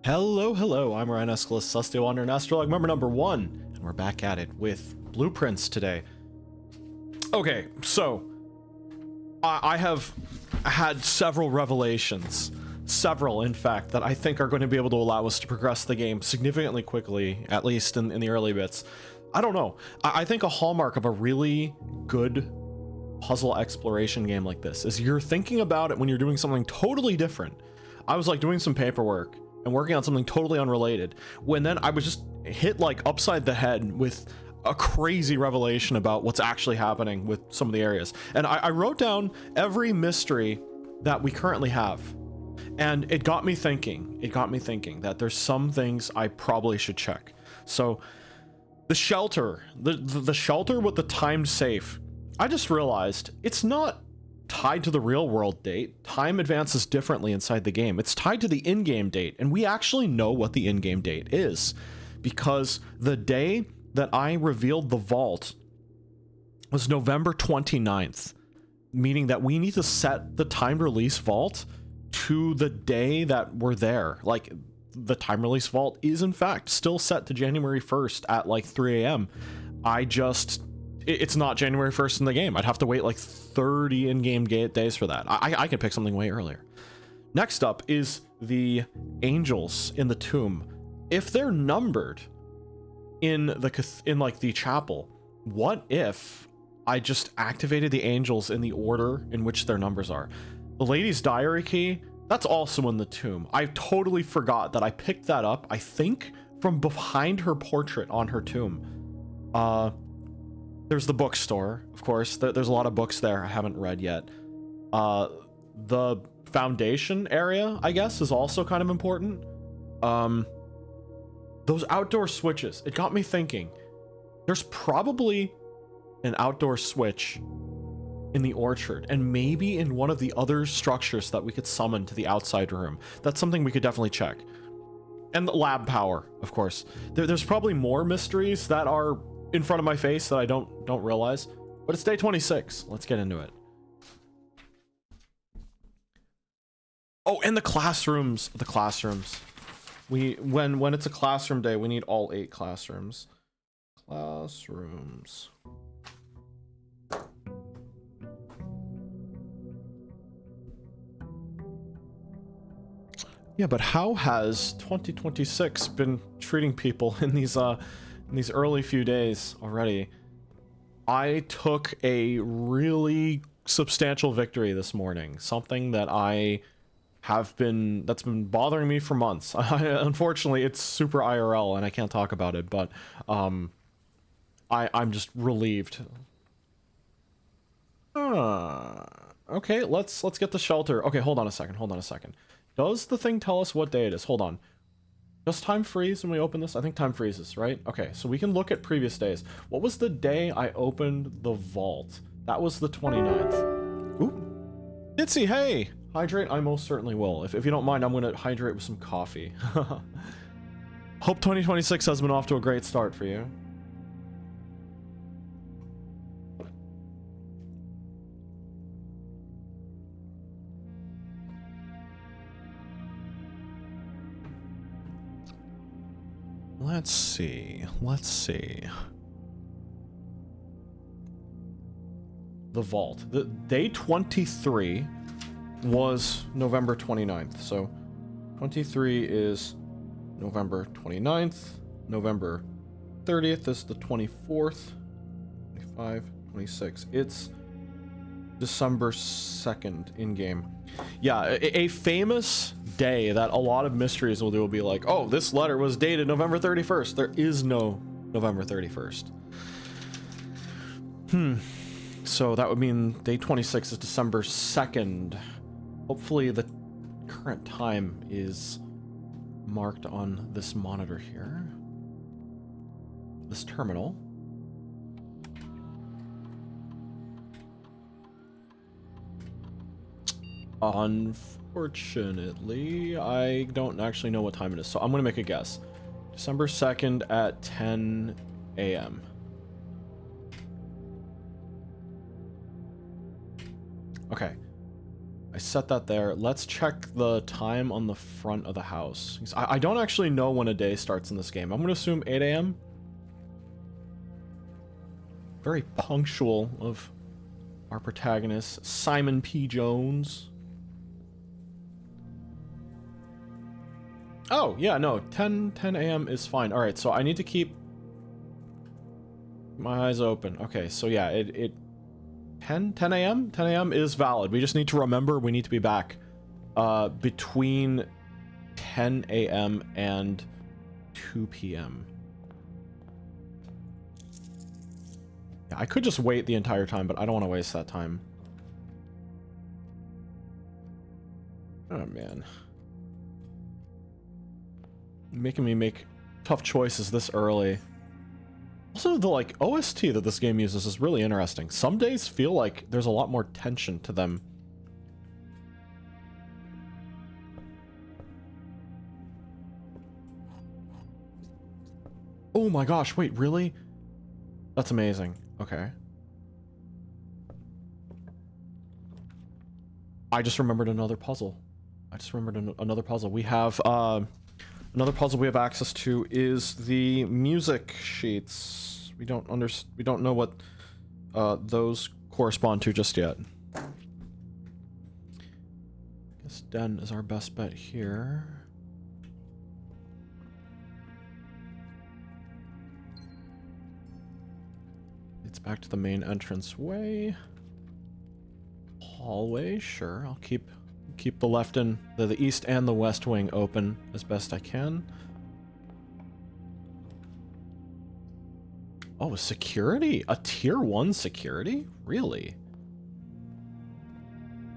Hello, hello, I'm Orion Escalus, Celestial Wanderer and AstraLog Member number 1, and we're back at it with blueprints today. Okay, so, I have had several revelations, several in fact, that I think are going to be able to allow us to progress the game significantly quickly, at least in the early bits. I don't know, I think a hallmark of a really good puzzle exploration game like this is you're thinking about it when you're doing something totally different. I was like doing some paperwork and working on something totally unrelated when then I was just hit like upside the head with a crazy revelation about what's actually happening with some of the areas. And I wrote down every mystery that we currently have, and it got me thinking that there's some things I probably should check. So the shelter, the shelter with the timed safe, I just realized it's not tied to the real world date. Time advances differently inside the game. It's tied to the in-game date, and we actually know what the in-game date is because the day that I revealed the vault was November 29th, meaning that we need to set the timed release vault to the day that we're there. Like, the time release vault is in fact still set to January 1st at like 3 a.m. It's not January 1st in the game. I'd have to wait like 30 in-game days for that. I can pick something way earlier. Next up is the angels in the tomb. If they're numbered in the chapel, what if I just activated the angels in the order in which their numbers are? The lady's diary key, that's also in the tomb. I totally forgot that I picked that up, I think, from behind her portrait on her tomb. There's the bookstore, of course. There's a lot of books there I haven't read yet. The foundation area, I guess, is also kind of important. Those outdoor switches, it got me thinking. There's probably an outdoor switch in the orchard, and maybe in one of the other structures that we could summon to the outside room. That's something we could definitely check. And the lab power, of course. There's probably more mysteries that are in front of my face that I don't realize, but it's day 26. Let's get into it. Oh, and the classrooms. When it's a classroom day, we need all 8 classrooms. Yeah, but how has 2026 been treating people in these early few days already? I took a really substantial victory this morning, something that that's been bothering me for months. Unfortunately, it's super IRL and I can't talk about it, but I'm just relieved. Okay, let's get the shelter. Okay, hold on a second. Does the thing tell us what day it is? Hold on. Does time freeze when we open this? I think time freezes, right? Okay, so we can look at previous days. What was the day I opened the vault? That was the 29th. Ooh. Itzy, hey! Hydrate? I most certainly will. If you don't mind, I'm gonna hydrate with some coffee. Hope 2026 has been off to a great start for you. Let's see. The vault. The day 23 was November 29th. So 23 is November 29th. November 30th is the 24th. 25, 26. It's December 2nd in game. Yeah, a famous day that a lot of mysteries will do will be like, oh, this letter was dated November 31st. There is no November 31st. So that would mean day 26 is December 2nd. Hopefully the current time is marked on this monitor here. This terminal. Unfortunately, I don't actually know what time it is, so I'm gonna make a guess. December 2nd at 10 a.m. Okay. I set that there. Let's check the time on the front of the house. I don't actually know when a day starts in this game. I'm going to assume 8 a.m. Very punctual of our protagonist, Simon P. Jones. Oh, yeah, no, 10 a.m. is fine. All right, so I need to keep my eyes open. Okay, so yeah, 10 a.m. 10 a.m. is valid. We just need to remember we need to be back between 10 a.m. and 2 p.m. Yeah, I could just wait the entire time, but I don't want to waste that time. Oh, man. Making me make tough choices this early. Also, the, like, OST that this game uses is really interesting. Some days feel like there's a lot more tension to them. Oh my gosh, wait, really? That's amazing. Okay. I just remembered another puzzle. Another puzzle. We have, another puzzle we have access to is the music sheets. We don't know what those correspond to just yet. I guess Den is our best bet here. It's back to the main entrance way. Hallway, sure. I'll keep the left and the east and the west wing open as best I can. Oh, security? A tier 1 security? Really?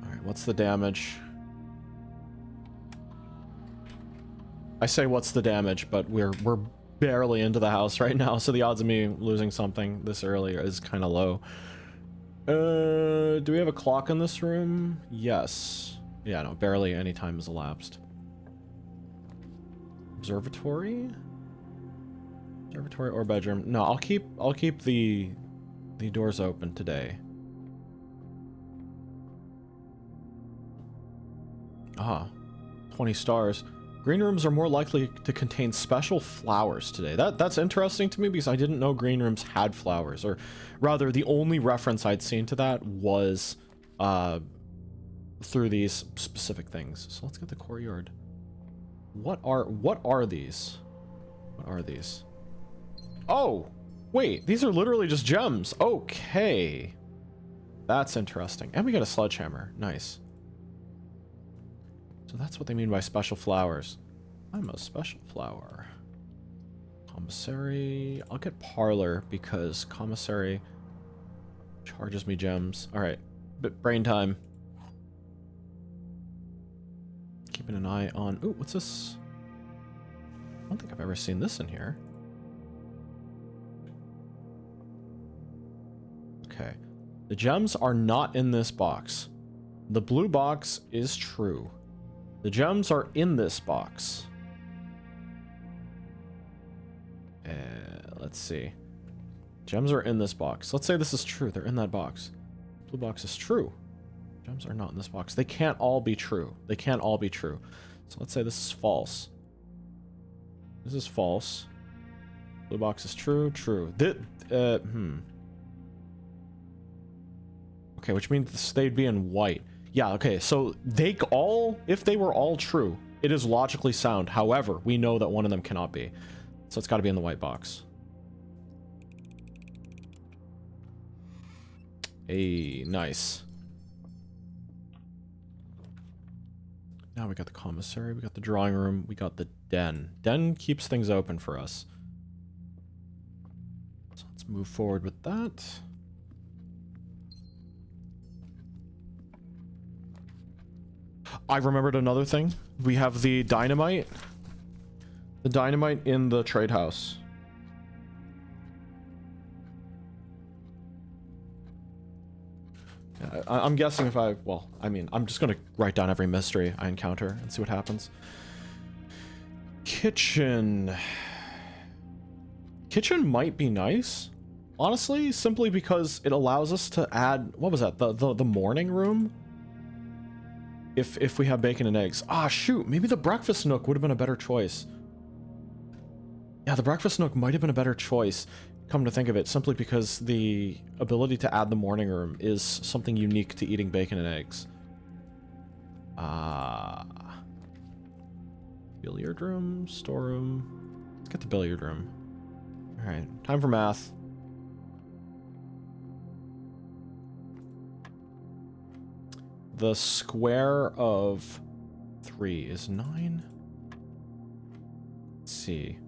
Alright, what's the damage? I say what's the damage, but we're barely into the house right now, so the odds of me losing something this early is kind of low. Do we have a clock in this room? Yes. Yeah, no, barely any time has elapsed. Observatory? Observatory or bedroom? No, I'll keep the doors open today. Ah, 20 stars. Green rooms are more likely to contain special flowers today. That's interesting to me because I didn't know green rooms had flowers, or rather the only reference I'd seen to that was through these specific things. So let's get the courtyard. What are these? What are these? Oh, wait, these are literally just gems. Okay. That's interesting. And we got a sledgehammer. Nice. So that's what they mean by special flowers. I'm a special flower. Commissary. I'll get parlor because commissary charges me gems. All right, brain time. Keeping an eye on... Ooh, what's this? I don't think I've ever seen this in here. Okay. The gems are not in this box. The blue box is true. The gems are in this box. Let's see. Gems are in this box. Let's say this is true. They're in that box. Blue box is true. Gems are not in this box. They can't all be true. They can't all be true. So let's say this is false. This is false. Blue box is true. True. Okay, which means they'd be in white. Yeah, okay, so they all, if they were all true, it is logically sound. However, we know that one of them cannot be. So it's got to be in the white box. Hey, nice. Now we got the commissary, we got the drawing room, we got the den. Den keeps things open for us. So let's move forward with that. I remembered another thing. We have the dynamite. The dynamite in the trade house. I'm guessing if I... Well, I mean, I'm just going to write down every mystery I encounter and see what happens. Kitchen. Kitchen might be nice. Honestly, simply because it allows us to add... What was that? The morning room? if we have bacon and eggs. Ah, shoot, maybe the breakfast nook would have been a better choice. Yeah, the breakfast nook might have been a better choice, come to think of it, simply because the ability to add the morning room is something unique to eating bacon and eggs. Billiard room, storeroom. Let's get the billiard room. Alright, time for math. The square of 3 is 9. Let's see.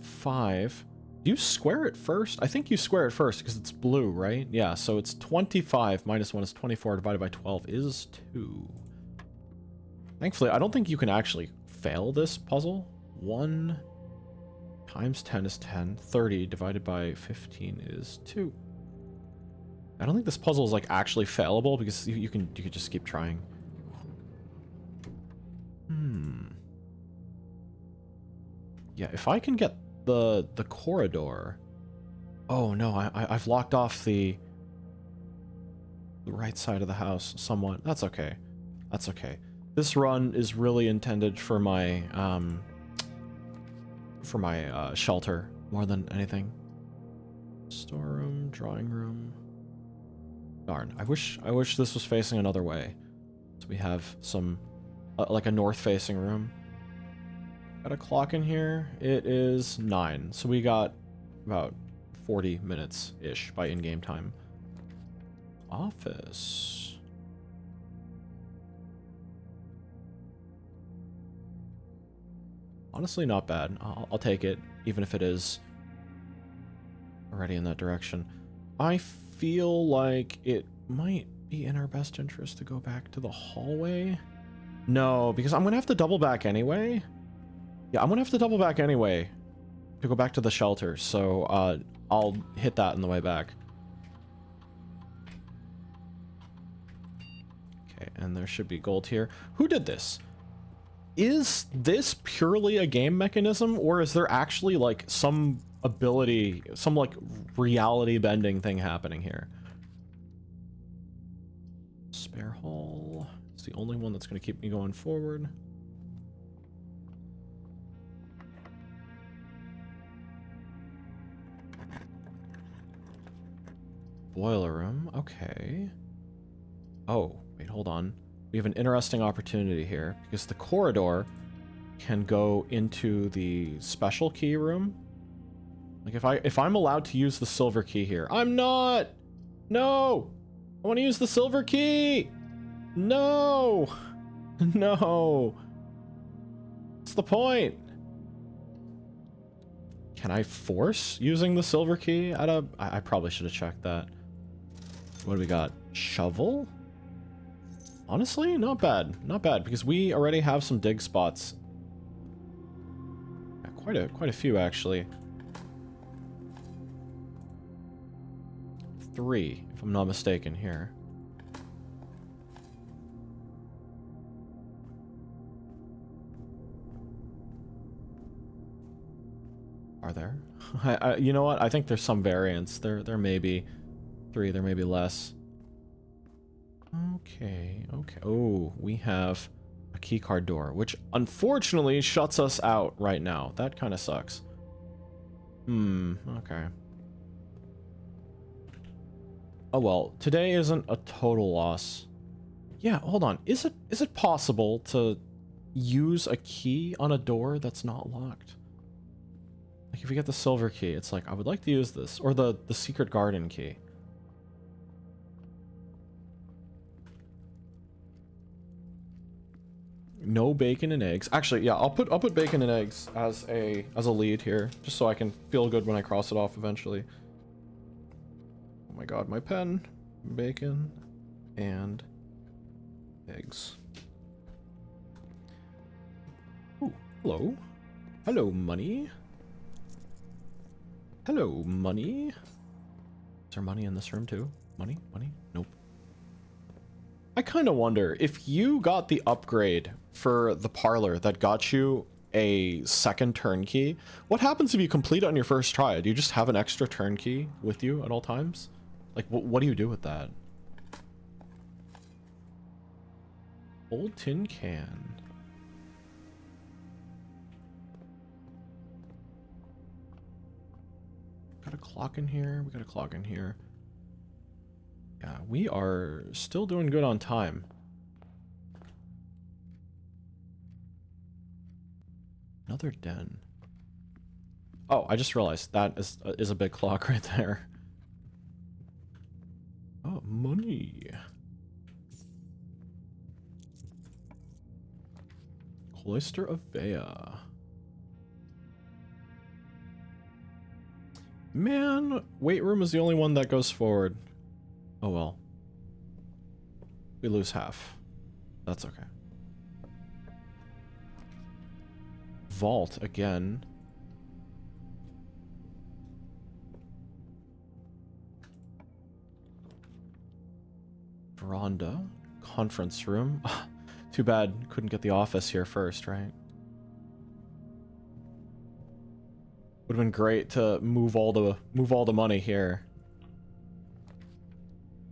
5. Do you square it first? I think you square it first because it's blue, right? Yeah, so it's 25 minus 1 is 24 divided by 12 is 2. Thankfully, I don't think you can actually fail this puzzle. 1 times 10 is 10. 30 divided by 15 is 2. I don't think this puzzle is like actually failable because you could just keep trying. Yeah, if I can get the corridor. Oh no, I've locked off the right side of the house somewhat. That's okay. That's okay. This run is really intended for my shelter more than anything. Storeroom, drawing room. Darn, I wish this was facing another way. So we have some, like a north-facing room. Got a clock in here. It is 9, so we got about 40 minutes-ish by in-game time. Office. Honestly, not bad. I'll take it, even if it is already in that direction. I feel like it might be in our best interest to go back to the hallway. No, because I'm gonna have to double back anyway. Yeah, I'm gonna have to double back anyway to go back to the shelter, so I'll hit that on the way back. Okay, and there should be gold here. Who did this? Is this purely a game mechanism, or is there actually like some ability, some like reality bending thing happening here? Spare hall. It's the only one that's going to keep me going forward. Boiler room. Okay. Oh, wait, hold on. We have an interesting opportunity here because the corridor can go into the special key room. Like if I'm allowed to use the silver key here. I'm not. No. I want to use the silver key. No. No. What's the point? Can I force using the silver key at a... I probably should have checked that. What do we got? Shovel? Honestly, not bad. Not bad, because we already have some dig spots. Yeah, quite a few, actually. 3, if I'm not mistaken, here. Are there? You know what? I think there's some variance. There may be 3, there may be less. Okay, okay. Oh, we have a keycard door, which unfortunately shuts us out right now. That kind of sucks. Okay. Oh well, today isn't a total loss. Yeah, hold on. Is it possible to use a key on a door that's not locked? Like if we get the silver key, it's like I would like to use this, or the secret garden key. No bacon and eggs. Actually, yeah, I'll put bacon and eggs as a lead here, just so I can feel good when I cross it off eventually. Oh my god, my pen. Bacon and eggs. Ooh, hello. Hello, money. Hello, money. Is there money in this room too? Money? Money? Nope. I kind of wonder if you got the upgrade for the parlor that got you a second turnkey, what happens if you complete it on your first try? Do you just have an extra turnkey with you at all times? Like, what do you do with that? Old tin can. Got a clock in here. We got a clock in here. Yeah, we are still doing good on time. Another den. Oh, I just realized that is a big clock right there. Oh, money. Cloister of Vea. Man, weight room is the only one that goes forward. Oh well. We lose half. That's okay. Vault again. Veranda. Conference room. Too bad couldn't get the office here first, right? Would have been great to move all the money here.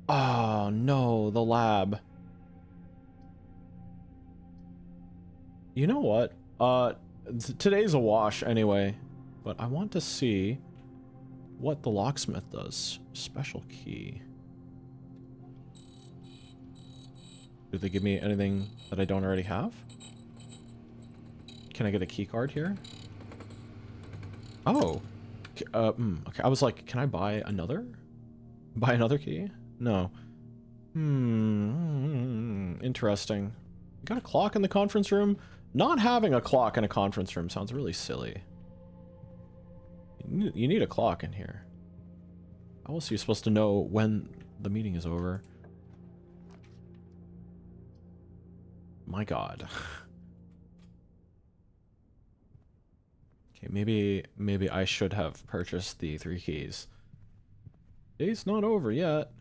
Oh no, the lab. You know what? Today's a wash anyway, but I want to see what the locksmith does. Special key. Do they give me anything that I don't already have? Can I get a key card here? Oh. Okay, I was like, can I buy another? Buy another key? No. Interesting. You got a clock in the conference room? Not having a clock in a conference room sounds really silly. You need a clock in here. How else are you supposed to know when the meeting is over? My god. Okay, maybe I should have purchased the 3 keys. Day's not over yet.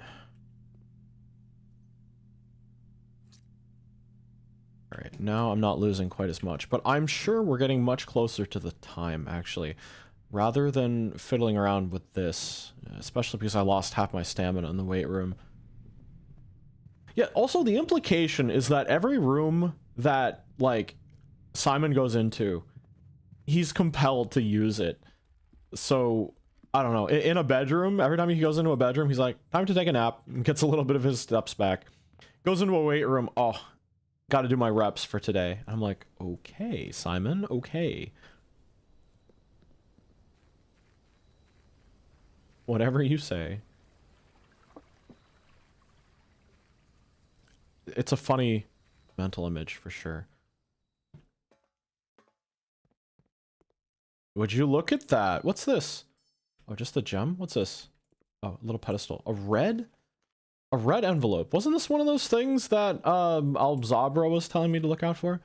Alright, now I'm not losing quite as much, but I'm sure we're getting much closer to the time, actually. Rather than fiddling around with this, especially because I lost half my stamina in the weight room. Yeah, also the implication is that every room that, like, Simon goes into, he's compelled to use it. So, I don't know, in a bedroom, every time he goes into a bedroom, he's like, time to take a nap, and gets a little bit of his steps back. Goes into a weight room, oh, gotta do my reps for today. I'm like, okay, Simon, okay. Whatever you say. It's a funny mental image for sure. Would you look at that? What's this? Oh, just a gem? What's this? Oh, a little pedestal. A red envelope. Wasn't this one of those things that Alzabra was telling me to look out for?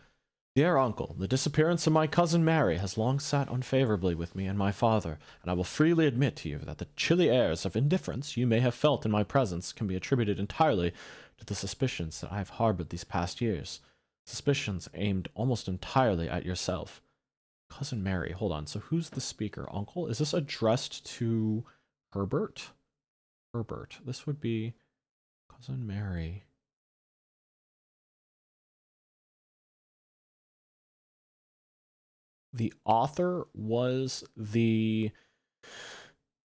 Dear uncle, the disappearance of my cousin Mary has long sat unfavorably with me and my father, and I will freely admit to you that the chilly airs of indifference you may have felt in my presence can be attributed entirely to the suspicions that I have harbored these past years. Suspicions aimed almost entirely at yourself. Cousin Mary, hold on, so who's the speaker? Uncle? Is this addressed to Herbert? Herbert. This would be Cousin Mary. The author was the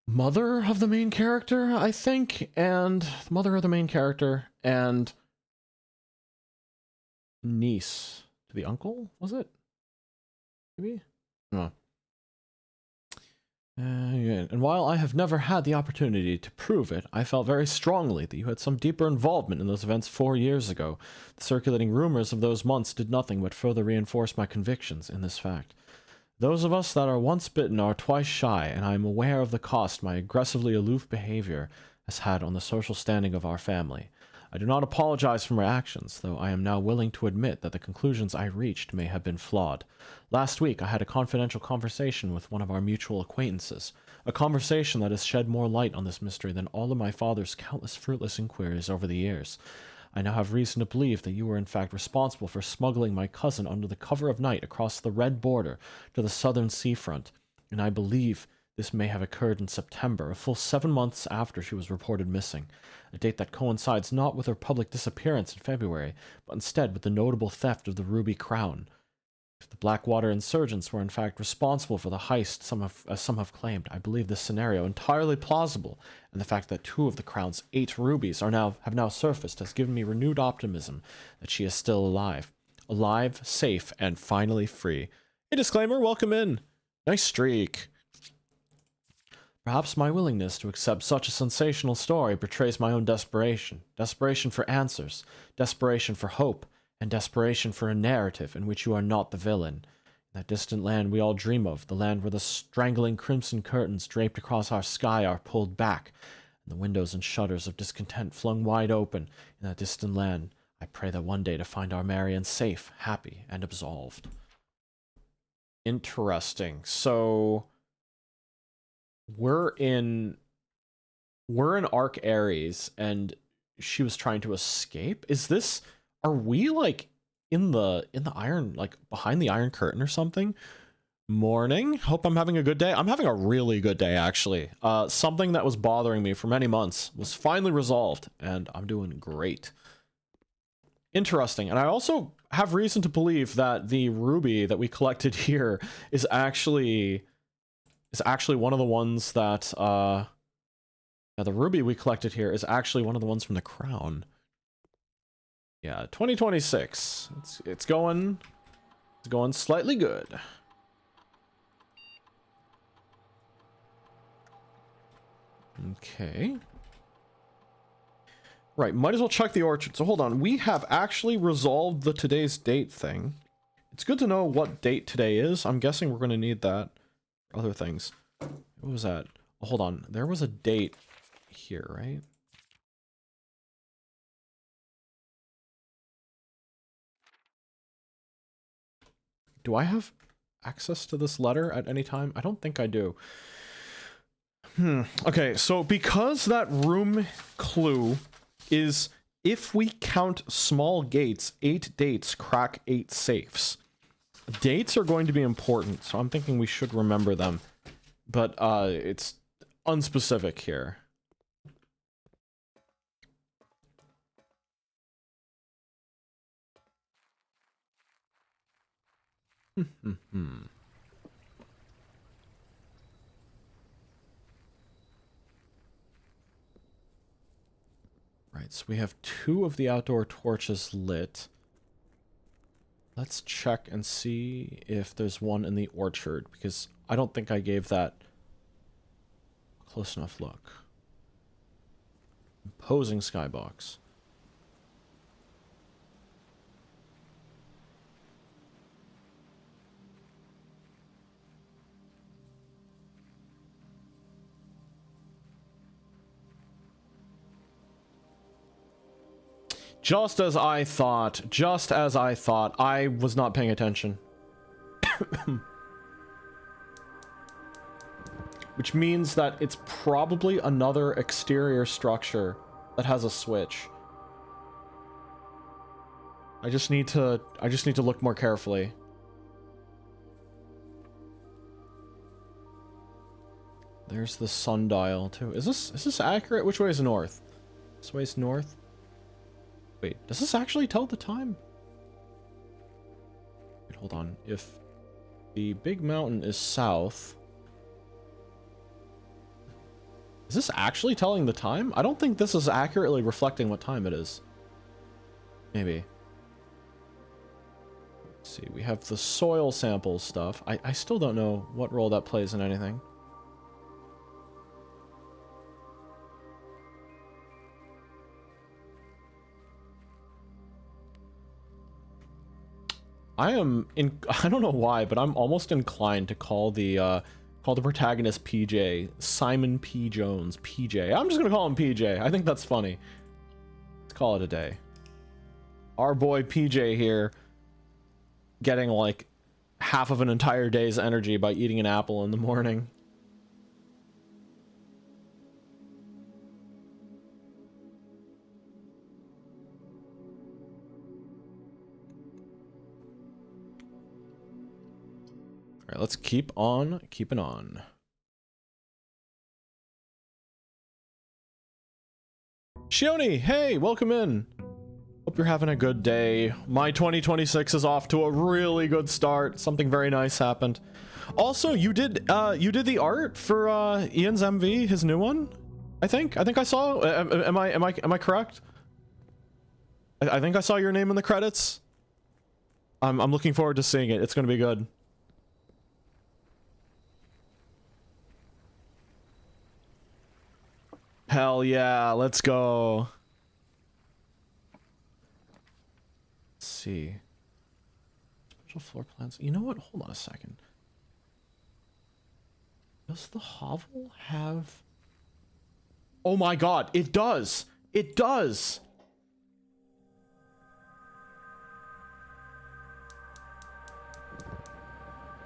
mother of the main character, I think, and the mother of the main character, and niece to the uncle, was it? Maybe? No. And while I have never had the opportunity to prove it, I felt very strongly that you had some deeper involvement in those events 4 years ago. The circulating rumors of those months did nothing but further reinforce my convictions in this fact. Those of us that are once bitten are twice shy, and I am aware of the cost my aggressively aloof behavior has had on the social standing of our family. I do not apologize for my actions, though I am now willing to admit that the conclusions I reached may have been flawed. Last week, I had a confidential conversation with one of our mutual acquaintances, a conversation that has shed more light on this mystery than all of my father's countless fruitless inquiries over the years. I now have reason to believe that you were in fact responsible for smuggling my cousin under the cover of night across the red border to the southern seafront, and I believe This may have occurred in September, a full 7 months after she was reported missing, a date that coincides not with her public disappearance in February, but instead with the notable theft of the ruby crown. If the Blackwater insurgents were in fact responsible for the heist, as some have claimed, I believe this scenario entirely plausible, and the fact that 2 of the crown's 8 rubies have now surfaced has given me renewed optimism that she is still alive. Alive, safe, and finally free. Hey, disclaimer, welcome in. Nice streak. Perhaps my willingness to accept such a sensational story betrays my own desperation. Desperation for answers, desperation for hope, and desperation for a narrative in which you are not the villain. In that distant land we all dream of, the land where the strangling crimson curtains draped across our sky are pulled back, and the windows and shutters of discontent flung wide open. In that distant land, I pray that one day to find our Marion safe, happy, and absolved. Interesting. So we're in Arc Ares, and she was trying to escape. Are we like in the iron, like behind the Iron Curtain or something? Morning. Hope I'm having a good day. I'm having a really good day, actually. Something that was bothering me for many months was finally resolved, and I'm doing great. Interesting. And I also have reason to believe that the ruby that we collected here is actually one of the ones that the ruby we collected here is actually one of the ones from the crown. Yeah, 2026. It's going slightly good. Okay. Right, might as well check the orchard. So hold on, we have actually resolved the today's date thing. It's good to know what date today is. I'm guessing we're going to need that for other things. What was that? Oh, hold on, there was a date here, right? Do I have access to this letter at any time? I don't think I do. Okay, so because that room clue is if we count small gates, 8 dates crack 8 safes. Dates are going to be important, so I'm thinking we should remember them. But it's unspecific here. Right, so we have 2 of the outdoor torches lit. Let's check and see if there's one in the orchard, because I don't think I gave that a close enough look. Imposing skybox. Just as I thought, I was not paying attention. Which means that it's probably another exterior structure that has a switch. I just need to look more carefully. There's the sundial too. Is this accurate? Which way is north? This way is north. Wait, does this actually tell the time? Wait, hold on. If the big mountain is south, is this actually telling the time? I don't think this is accurately reflecting what time it is. Maybe. Let's see, we have the soil sample stuff. I still don't know what role that plays in anything. I don't know why, but I'm almost inclined to call the protagonist PJ, Simon P. Jones, PJ. I'm just gonna call him PJ. I think that's funny. Let's call it a day. Our boy PJ here, getting like half of an entire day's energy by eating an apple in the morning. All right, let's keep on keeping on. Shioni, hey, welcome in. Hope you're having a good day. My 2026 is off to a really good start. Something very nice happened. Also, you did the art for Ian's MV, his new one. I think I saw. Am I correct? I think I saw your name in the credits. I'm looking forward to seeing it. It's going to be good. Hell yeah, let's go. Let's see. Special floor plans. You know what? Hold on a second. Does the hovel have... Oh my god, it does! It does!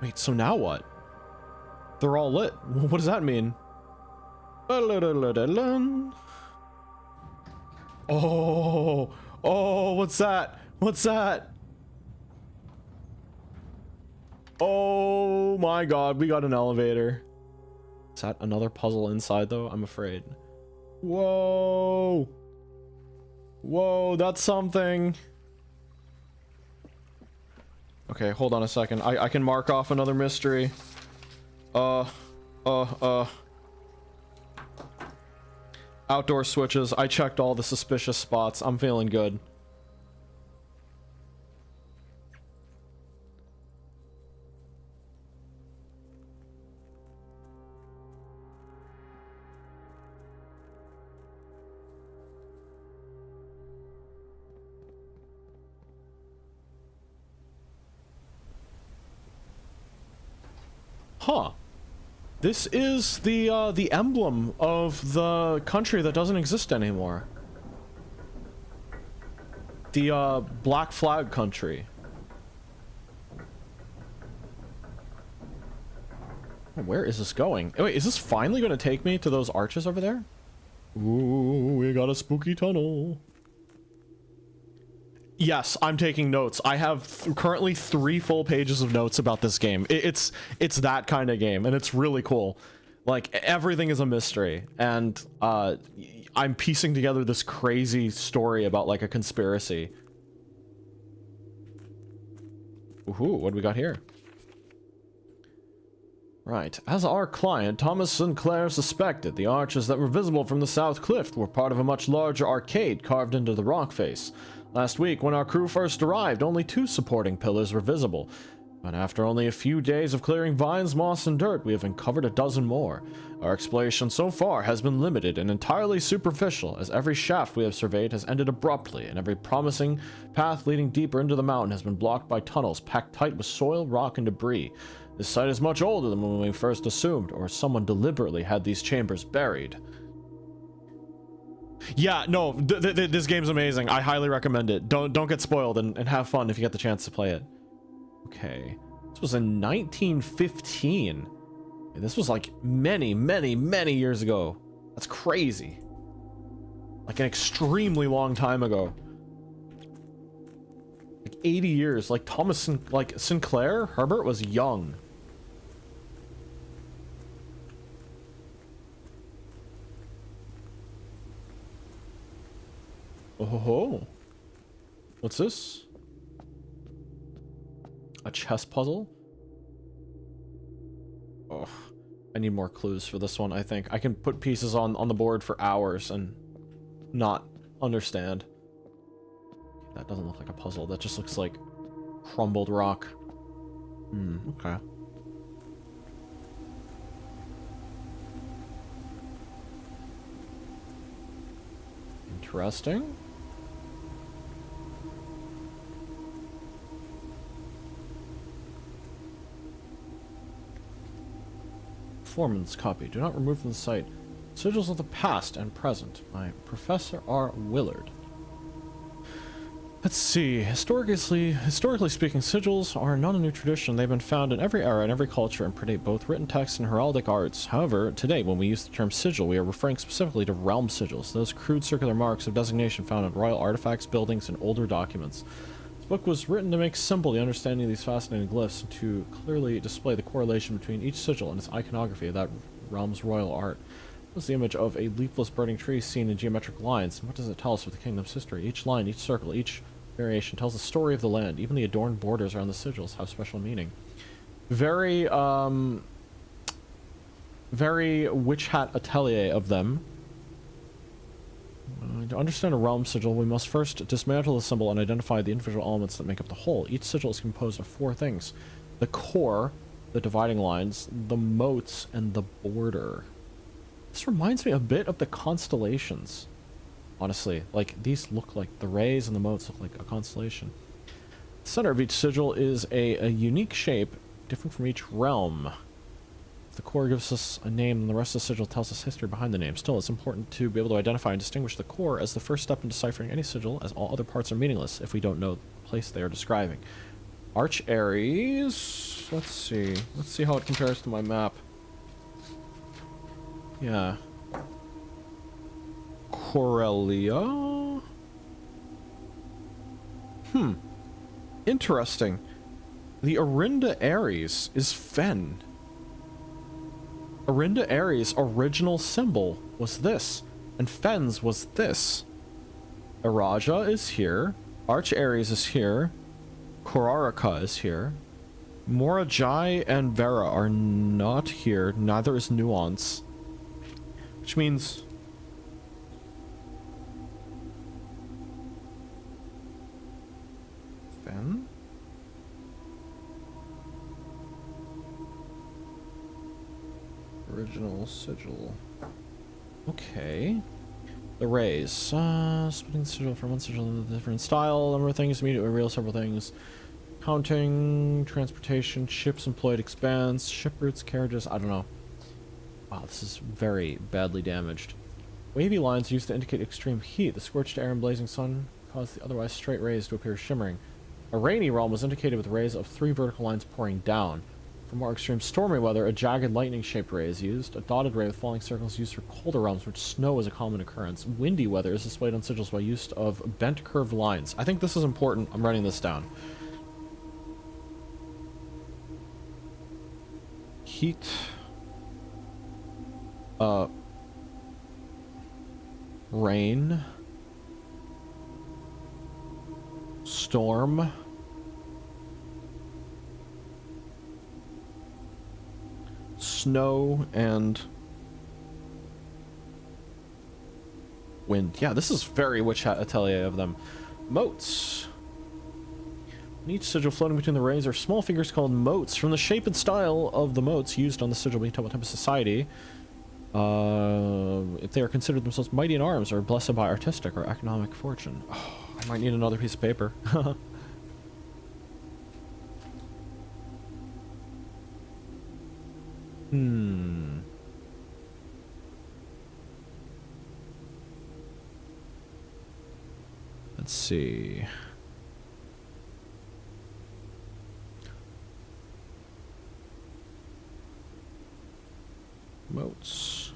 Wait, so now what? They're all lit. What does that mean? Oh, oh, what's that? What's that? Oh my god, we got an elevator. Is that another puzzle inside though? I'm afraid. Whoa. Whoa, that's something. Okay, hold on a second. I can mark off another mystery. Outdoor switches. I checked all the suspicious spots. I'm feeling good. Huh. This is the emblem of the country that doesn't exist anymore. The Black Flag country. Where is this going? Oh, wait, is this finally going to take me to those arches over there? Ooh, we got a spooky tunnel. Yes, I'm taking notes. I have currently 3 full pages of notes about this game. It's that kind of game, and it's really cool. Like, everything is a mystery, and I'm piecing together this crazy story about, like, a conspiracy. Ooh, what do we got here? Right. As our client, Thomas Sinclair, suspected, the arches that were visible from the south cliff were part of a much larger arcade carved into the rock face. Last week, when our crew first arrived, only 2 supporting pillars were visible. But after only a few days of clearing vines, moss, and dirt, we have uncovered a dozen more. Our exploration so far has been limited and entirely superficial, as every shaft we have surveyed has ended abruptly, and every promising path leading deeper into the mountain has been blocked by tunnels packed tight with soil, rock, and debris. This site is much older than when we first assumed, or someone deliberately had these chambers buried. Yeah, no, this game's amazing. I highly recommend it. Don't get spoiled and have fun if you get the chance to play it. Okay. This was in 1915. This was like many years ago. That's crazy. Like an extremely long time ago. Like 80 years. Like Sinclair? Herbert was young. Oh, what's this? A chess puzzle? Oh, I need more clues for this one, I think. I can put pieces on the board for hours and not understand. That doesn't look like a puzzle. That just looks like crumbled rock. Okay. Interesting. Performance copy. Do not remove from the site. Sigils of the past and present by Professor R. Willard. Let's see. Historically speaking, sigils are not a new tradition. They've been found in every era and every culture and predate both written text and heraldic arts. However, today, when we use the term sigil, we are referring specifically to realm sigils, those crude circular marks of designation found in royal artifacts, buildings, and older documents. This book was written to make simple the understanding of these fascinating glyphs and to clearly display the correlation between each sigil and its iconography of that realm's royal art. What's the image of a leafless burning tree seen in geometric lines? And what does it tell us of the kingdom's history? Each line, each circle, each variation tells the story of the land. Even the adorned borders around the sigils have special meaning. Very, very witch hat atelier of them. To understand a realm sigil, we must first dismantle the symbol and identify the individual elements that make up the whole. Each sigil is composed of 4 things: the core, the dividing lines, the moats, and the border. This reminds me a bit of the constellations. Honestly, like, these look like, the rays and the moats look like a constellation. The center of each sigil is a unique shape, different from each realm. If the core gives us a name, then the rest of the sigil tells us history behind the name. Still, it's important to be able to identify and distinguish the core as the first step in deciphering any sigil, as all other parts are meaningless if we don't know the place they are describing. Arch Ares. Let's see. Let's see how it compares to my map. Yeah. Corellia? Interesting. The Orinda Ares is Fen. Orinda Ares' original symbol was this, and Fen's was this. Iraja is here. Arch Ares is here. Koraraka is here. Morajai and Vera are not here. Neither is Nuance. Which means... Fen? Original sigil. Okay. The rays. Splitting the sigil from one sigil into a different style. Number of things immediately reveal several things. Counting, transportation, ships employed expands, ship routes, carriages, I don't know. Wow, this is very badly damaged. Wavy lines used to indicate extreme heat. The scorched air and blazing sun caused the otherwise straight rays to appear shimmering. A rainy realm was indicated with rays of 3 vertical lines pouring down. For more extreme stormy weather, a jagged lightning-shaped ray is used. A dotted ray with falling circles used for colder realms, which snow is a common occurrence. Windy weather is displayed on sigils by use of bent curved lines. I think this is important. I'm writing this down. Heat. Rain. Storm. Snow and wind. Yeah, this is very Witch Hat Atelier of them. Moats. In each sigil floating between the rays are small figures called moats. From the shape and style of the moats used on the sigil being what type of society, if they are considered themselves mighty in arms or blessed by artistic or economic fortune. Oh, I might need another piece of paper. Let's see. Moats.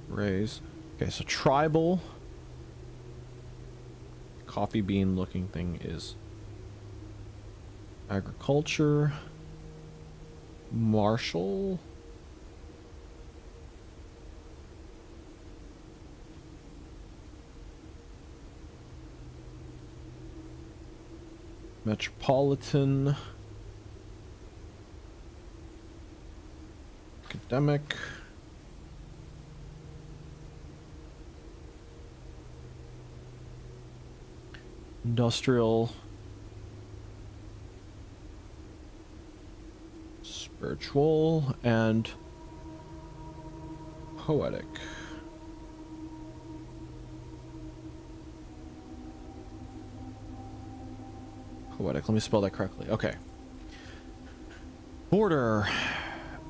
Rays. Okay, so tribal. Coffee bean looking thing is agriculture. Martial. Metropolitan. Academic. Industrial. Spiritual and poetic. Poetic. Let me spell that correctly. Okay. Border.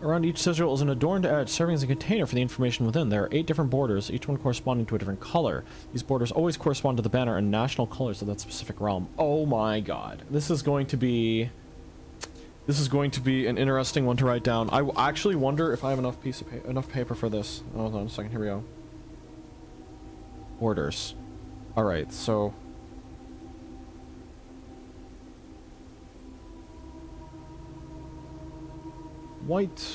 Around each sigil is an adorned edge serving as a container for the information within. There are 8 different borders, each one corresponding to a different color. These borders always correspond to the banner and national colors of that specific realm. Oh my god. This is going to be an interesting one to write down. I actually wonder if I have enough paper for this. Hold on a second. Here we go. Borders. All right. So white.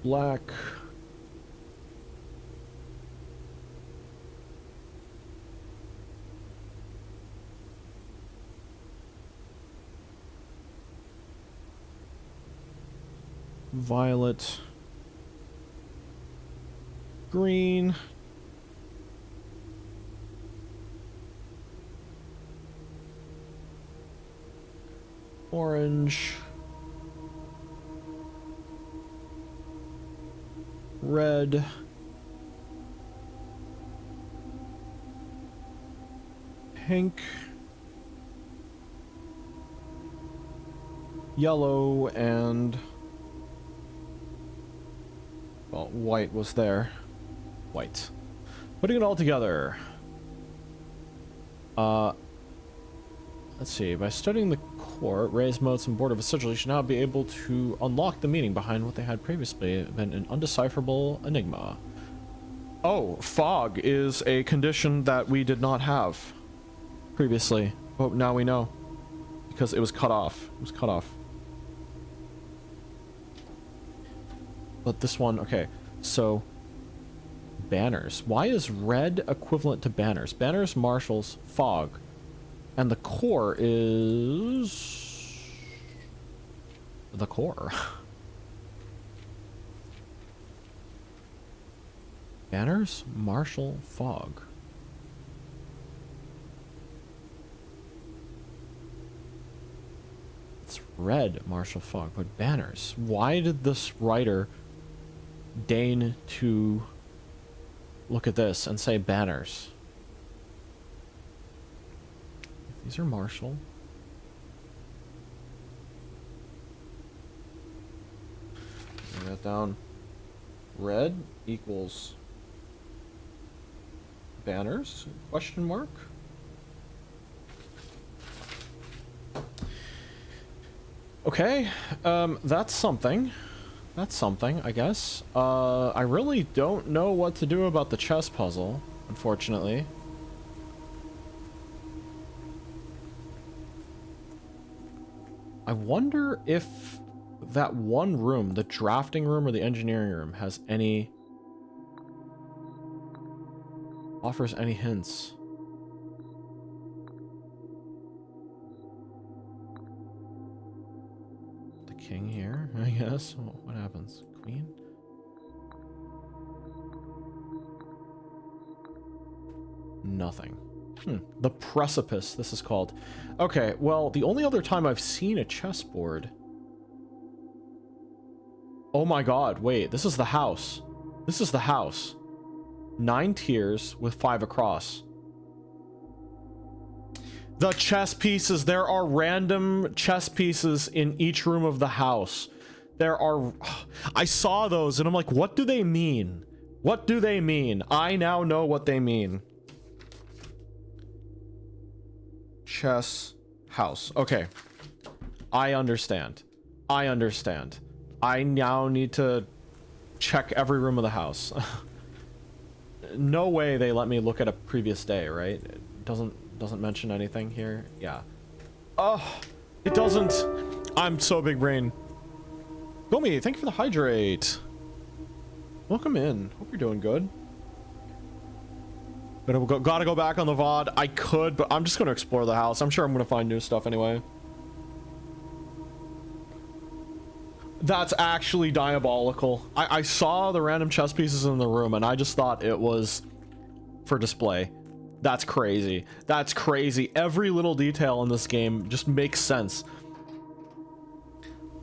black. Violet. Green. Orange. Red. Pink. Yellow and... well, white was there. White. Putting it all together. Let's see. By studying the core, raised motes, and board of a sigil, you should now be able to unlock the meaning behind what they had previously been an undecipherable enigma. Oh, fog is a condition that we did not have previously. Oh, now we know. Because it was cut off. It was cut off. But this one, okay. So, banners. Why is red equivalent to banners? Banners, marshals, fog. And the core is... the core. Banners, marshal, fog. It's red, marshal, fog, but banners. Why did this writer deign to look at this and say banners? These are marshal. Bring that down. Red equals banners? Question mark? Okay, that's something. That's something, I guess. I really don't know what to do about the chess puzzle, unfortunately. I wonder if that one room, the drafting room or the engineering room, has any... offers any hints. The king here, I guess. What happens? Queen? Nothing. The precipice, this is called. Okay, well, the only other time I've seen a chessboard... oh my god, wait, this is the house. This is the house. 9 tiers with 5 across. The chess pieces, there are random chess pieces in each room of the house. There are... I saw those and I'm like, what do they mean? What do they mean? I now know what they mean. Chess house. Okay. I understand. I understand. I now need to check every room of the house. No way they let me look at a previous day, right? It doesn't mention anything here. Yeah. Oh, it doesn't. I'm so big brain. Gomi, thank you for the hydrate. Welcome in. Hope you're doing good. Gotta go back on the VOD. I could, but I'm just gonna explore the house. I'm sure I'm gonna find new stuff anyway. That's actually diabolical. I saw the random chess pieces in the room and I just thought it was for display. That's crazy. That's crazy. Every little detail in this game just makes sense.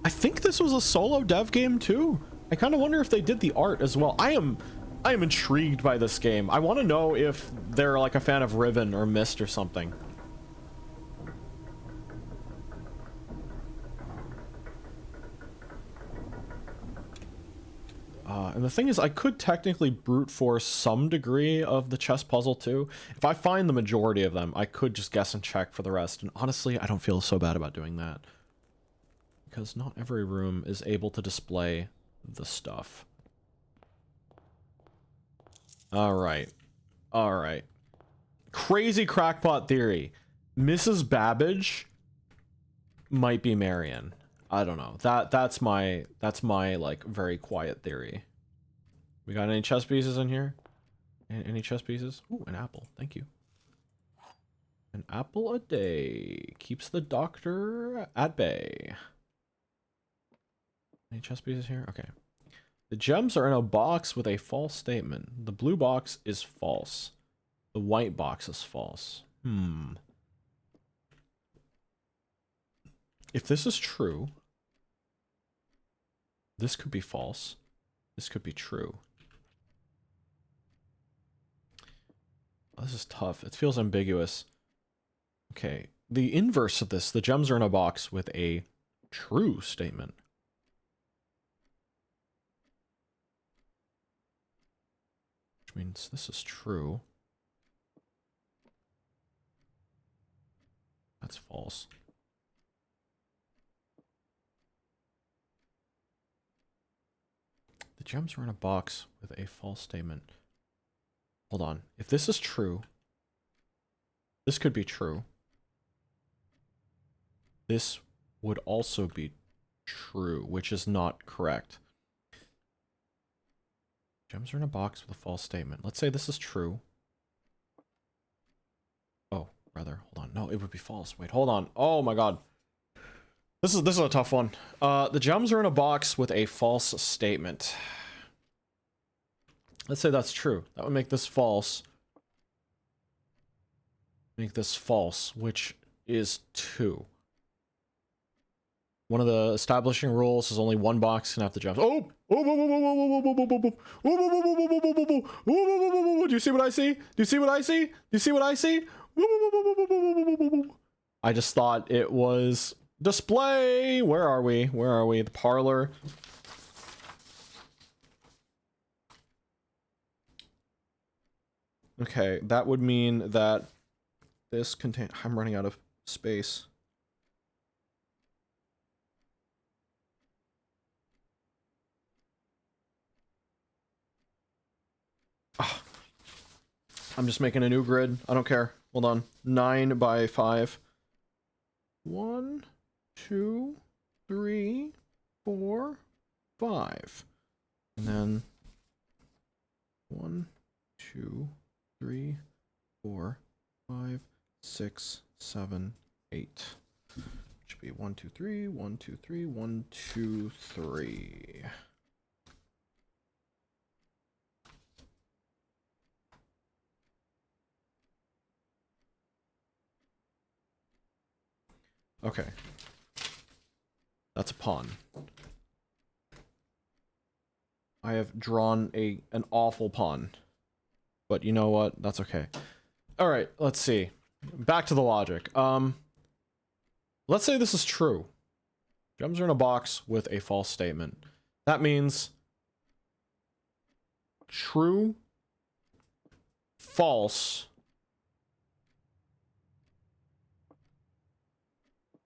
I think this was a solo dev game too. I kind of wonder if they did the art as well. I am intrigued by this game. I want to know if they're like a fan of Riven or Myst or something. And the thing is, I could technically brute force some degree of the chess puzzle too. If I find the majority of them, I could just guess and check for the rest. And honestly, I don't feel so bad about doing that. Because not every room is able to display the stuff. Alright. Alright. Crazy crackpot theory. Mrs. Babbage might be Marion. I don't know. That's my like very quiet theory. We got any chess pieces in here? Any chess pieces? Ooh, an apple. Thank you. An apple a day keeps the doctor at bay. Any chess pieces here? Okay. The gems are in a box with a false statement. The blue box is false. The white box is false. If this is true, this could be false. This could be true. Oh, this is tough. It feels ambiguous. Okay. The inverse of this, the gems are in a box with a true statement. Which means this is true. That's false. The gems are in a box with a false statement. Hold on. If this is true, this could be true. This would also be true, which is not correct. Gems are in a box with a false statement. Let's say this is true. Oh, rather, hold on. No, it would be false. Wait, hold on. Oh my god. This is a tough one. The gems are in a box with a false statement. Let's say that's true. That would make this false. Make this false, which is 2. One of the establishing rules is only one box can have the gems. Oh! Do you see what I see? Do you see what I see? Do you see what I see? I just thought it was display. Where are we? Where are we? The parlor. Okay, that would mean that this contain. I'm running out of space. Oh. I'm just making a new grid. I don't care. Hold on. 9 by 5. 1, 2, 3, 4, 5. And then 1, 2, 3, 4, 5, 6, 7, 8. Should be 1, 2, 3, 1, 2, 3, 1, 2, 3. Okay. That's a pawn. I have drawn an awful pawn. But you know what? That's okay. Alright, let's see. Back to the logic. Let's say this is true. Gems are in a box with a false statement. That means true, false,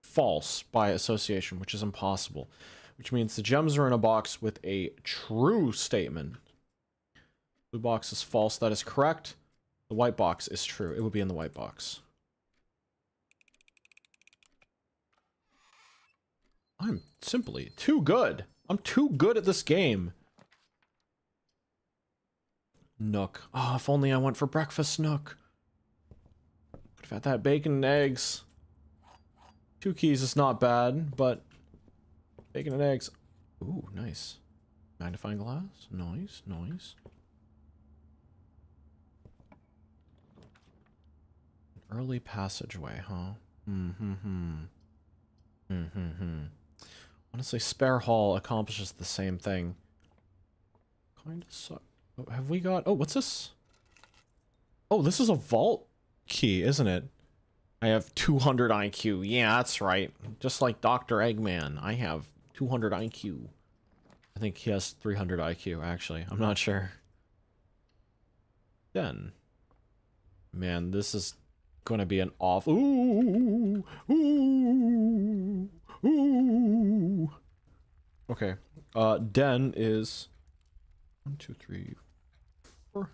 false by association, which is impossible. Which means the gems are in a box with a true statement. Blue box is false. That is correct. The white box is true. It would be in the white box. I'm simply too good. I'm too good at this game. Nook. Oh, if only I went for breakfast, Nook. Could have had that bacon and eggs. 2 keys is not bad, but bacon and eggs. Ooh, nice. Magnifying glass. Nice, nice. An early passageway, huh? Honestly, Spare Hall accomplishes the same thing. Kind of suck. Oh, have we got... Oh, what's this? Oh, this is a vault key, isn't it? I have 200 IQ. Yeah, that's right. Just like Dr. Eggman, I have 200 IQ. I think he has 300 IQ, actually. I'm not sure. Then. Man, this is going to be an off... Ooh! Ooh! Ooh! Okay. Den is... 1, 2, 3, 4.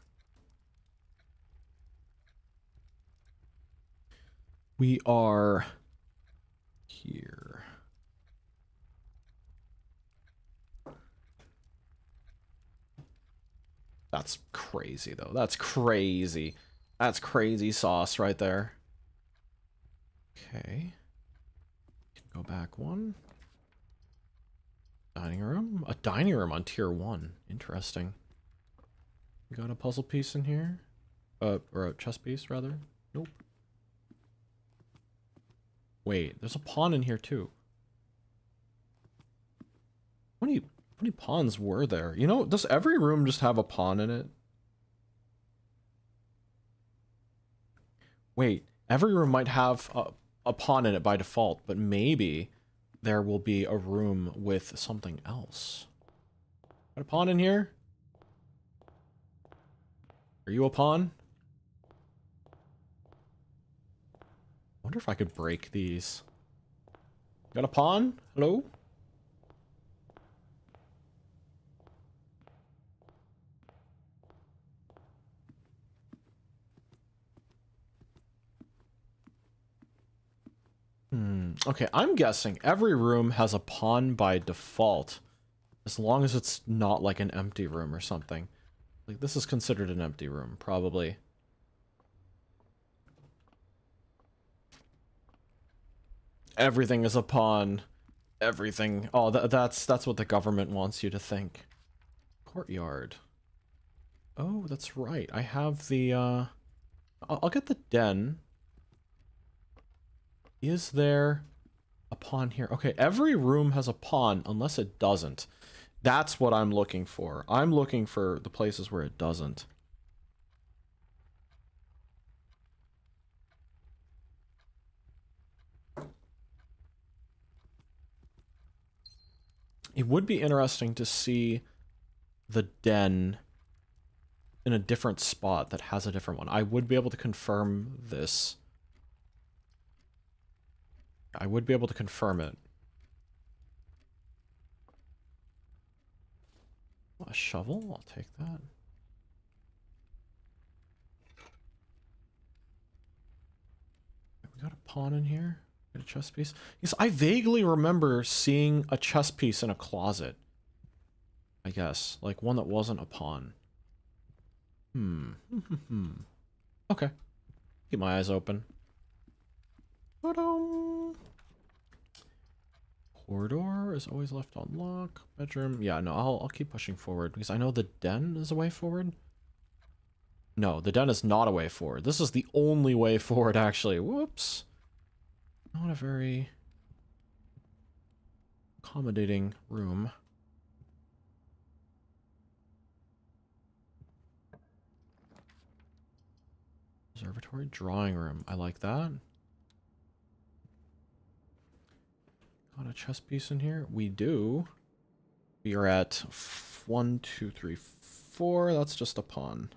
We are... here. That's crazy, though. That's crazy. That's crazy sauce right there. Okay. Go back one. Dining room? A dining room on tier 1. Interesting. Got a puzzle piece in here? Or a chess piece, rather? Nope. Wait, there's a pawn in here, too. How many pawns were there? You know, does every room just have a pawn in it? Wait, every room might have a pawn in it by default, but maybe there will be a room with something else. Got a pawn in here? Are you a pawn? I wonder if I could break these. Got a pawn? Hello? Okay, I'm guessing every room has a pawn by default, as long as it's not like an empty room or something. Like, this is considered an empty room, probably. Everything is a pawn. Everything. Oh, that's what the government wants you to think. Courtyard. Oh, that's right. I have the, I'll get the den. Is there a pawn here? Okay, every room has a pawn unless it doesn't. That's what I'm looking for. I'm looking for the places where it doesn't. It would be interesting to see the den in a different spot that has a different one. I would be able to confirm this. I would be able to confirm it. A shovel? I'll take that. We got a pawn in here. Got a chess piece. Yes, I vaguely remember seeing a chess piece in a closet. I guess. Like one that wasn't a pawn. Okay. Keep my eyes open. Corridor is always left on lock. Bedroom. Yeah, no, I'll keep pushing forward because I know the den is a way forward. No, the den is not a way forward. This is the only way forward, actually. Whoops. Not a very accommodating room. Observatory, drawing room. I like that. Got a chess piece in here? We do. We are at 1, 2, 3, 4. That's just a pawn.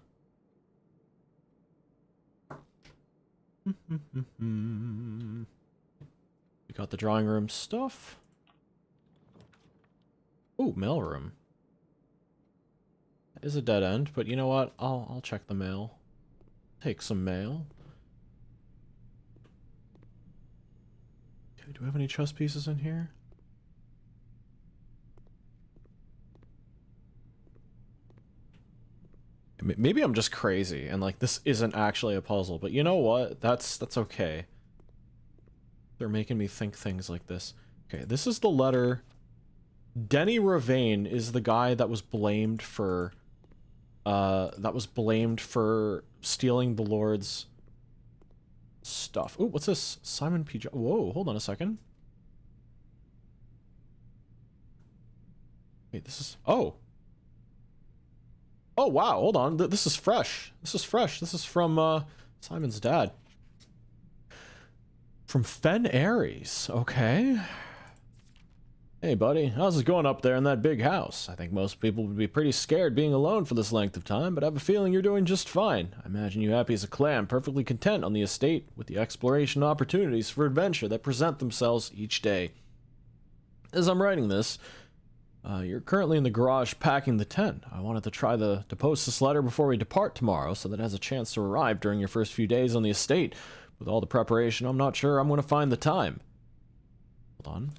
We got the drawing room stuff. Ooh, mailroom. That is a dead end, but you know what? I'll check the mail. Take some mail. Okay, do we have any chess pieces in here? Maybe I'm just crazy and like this isn't actually a puzzle, but you know what? That's okay. They're making me think things like this. Okay, this is the letter. Denny Ravane is the guy that was blamed for stealing the Lord's stuff. Ooh, what's this? Simon P. Whoa, hold on a second. Wait, this is... Oh. Oh, wow, hold on. This is fresh. This is fresh. This is from, Simon's dad. From Fen Aries. Okay. Hey, buddy. How's it going up there in that big house? I think most people would be pretty scared being alone for this length of time, but I have a feeling you're doing just fine. I imagine you happy as a clam, perfectly content on the estate with the exploration opportunities for adventure that present themselves each day. As I'm writing this, you're currently in the garage packing the tent. I wanted to try to post this letter before we depart tomorrow so that it has a chance to arrive during your first few days on the estate. With all the preparation, I'm not sure I'm going to find the time. Hold on.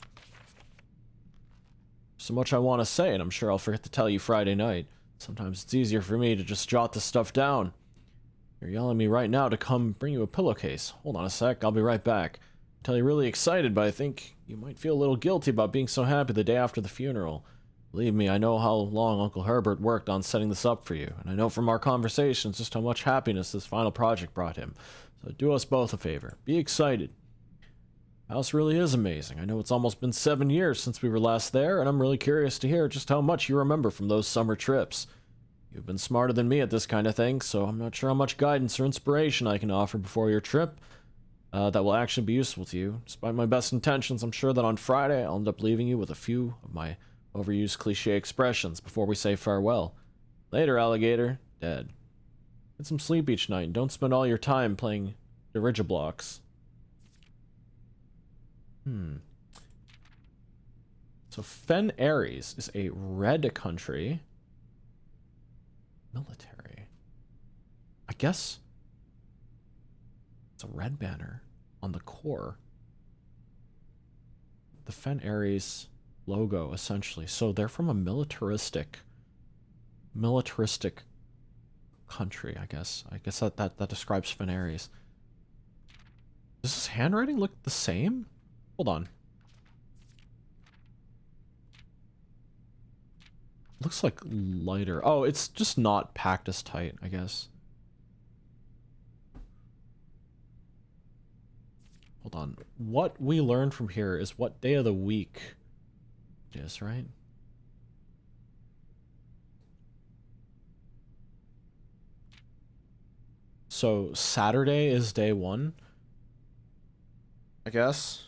So much I want to say, and I'm sure I'll forget to tell you Friday night. Sometimes it's easier for me to just jot this stuff down. You're yelling at me right now to come bring you a pillowcase. Hold on a sec, I'll be right back. I tell you really excited, but I think you might feel a little guilty about being so happy the day after the funeral. Believe me, I know how long Uncle Herbert worked on setting this up for you, and I know from our conversations just how much happiness this final project brought him. So do us both a favor. Be excited. The house really is amazing. I know it's almost been 7 years since we were last there, and I'm really curious to hear just how much you remember from those summer trips. You've been smarter than me at this kind of thing, so I'm not sure how much guidance or inspiration I can offer before your trip that will actually be useful to you. Despite my best intentions, I'm sure that on Friday I'll end up leaving you with a few of my overused cliche expressions before we say farewell. Later, alligator. Dead. Get some sleep each night and don't spend all your time playing dirigiblocks. So Fen Ares is a red country. Military. I guess it's a red banner on the core. The Fen Ares logo, essentially. So they're from a militaristic country, I guess. I guess that describes Fen Ares. Does this handwriting look the same? Hold on. Looks like lighter. Oh, it's just not packed as tight, I guess. Hold on. What we learned from here is what day of the week it is, right? So Saturday is day 1, I guess.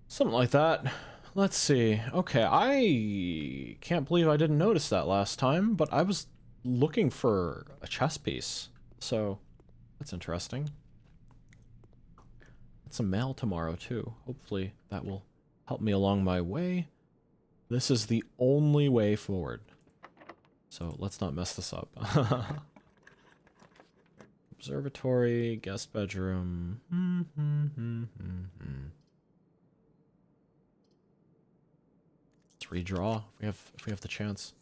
Something like that. Let's see. Okay, I can't believe I didn't notice that last time, but I was looking for a chess piece. So, that's interesting. It's a mail tomorrow, too. Hopefully that will help me along my way. This is the only way forward. So, let's not mess this up. Observatory, guest bedroom. Let's redraw if we have the chance.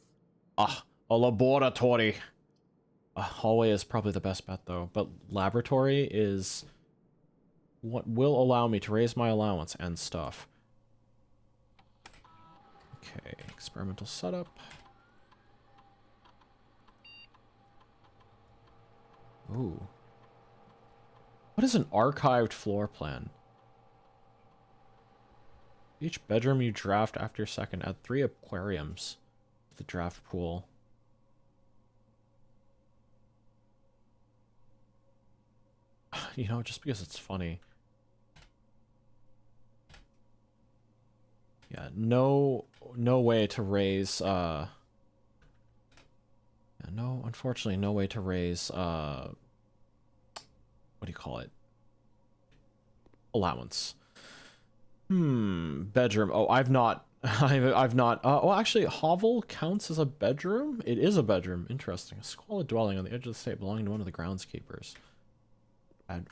Ah, a laboratory. A hallway is probably the best bet though, but laboratory is what will allow me to raise my allowance and stuff. Okay, experimental setup. Ooh. What is an archived floor plan? Each bedroom you draft after your second, add 3 aquariums to the draft pool. You know, just because it's funny. Yeah, no way to raise, yeah, no, unfortunately, no way to raise, what do you call it? Allowance. Bedroom. Oh, I've not, well, actually, hovel counts as a bedroom? It is a bedroom. Interesting. A squalid dwelling on the edge of the state belonging to one of the groundskeepers. Add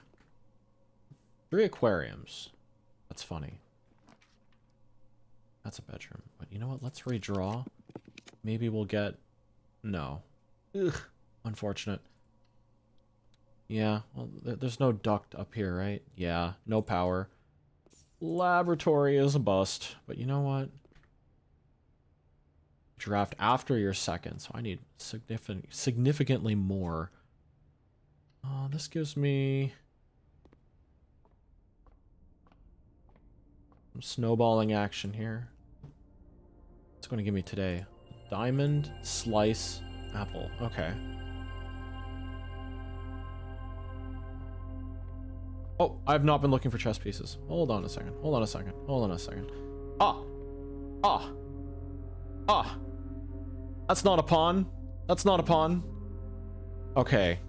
3 aquariums. That's funny. That's a bedroom. But you know what? Let's redraw. Maybe we'll get... No. Ugh. Unfortunate. Yeah, well, there's no duct up here, right? Yeah, no power. Laboratory is a bust. But you know what? Draft after your second, so I need significantly more. This gives me... some snowballing action here. It's going to give me today. Diamond, slice, apple. Okay. Oh, I've not been looking for chess pieces. Hold on a second. Hold on a second. Hold on a second. Ah! Ah! Ah! That's not a pawn. That's not a pawn. Okay.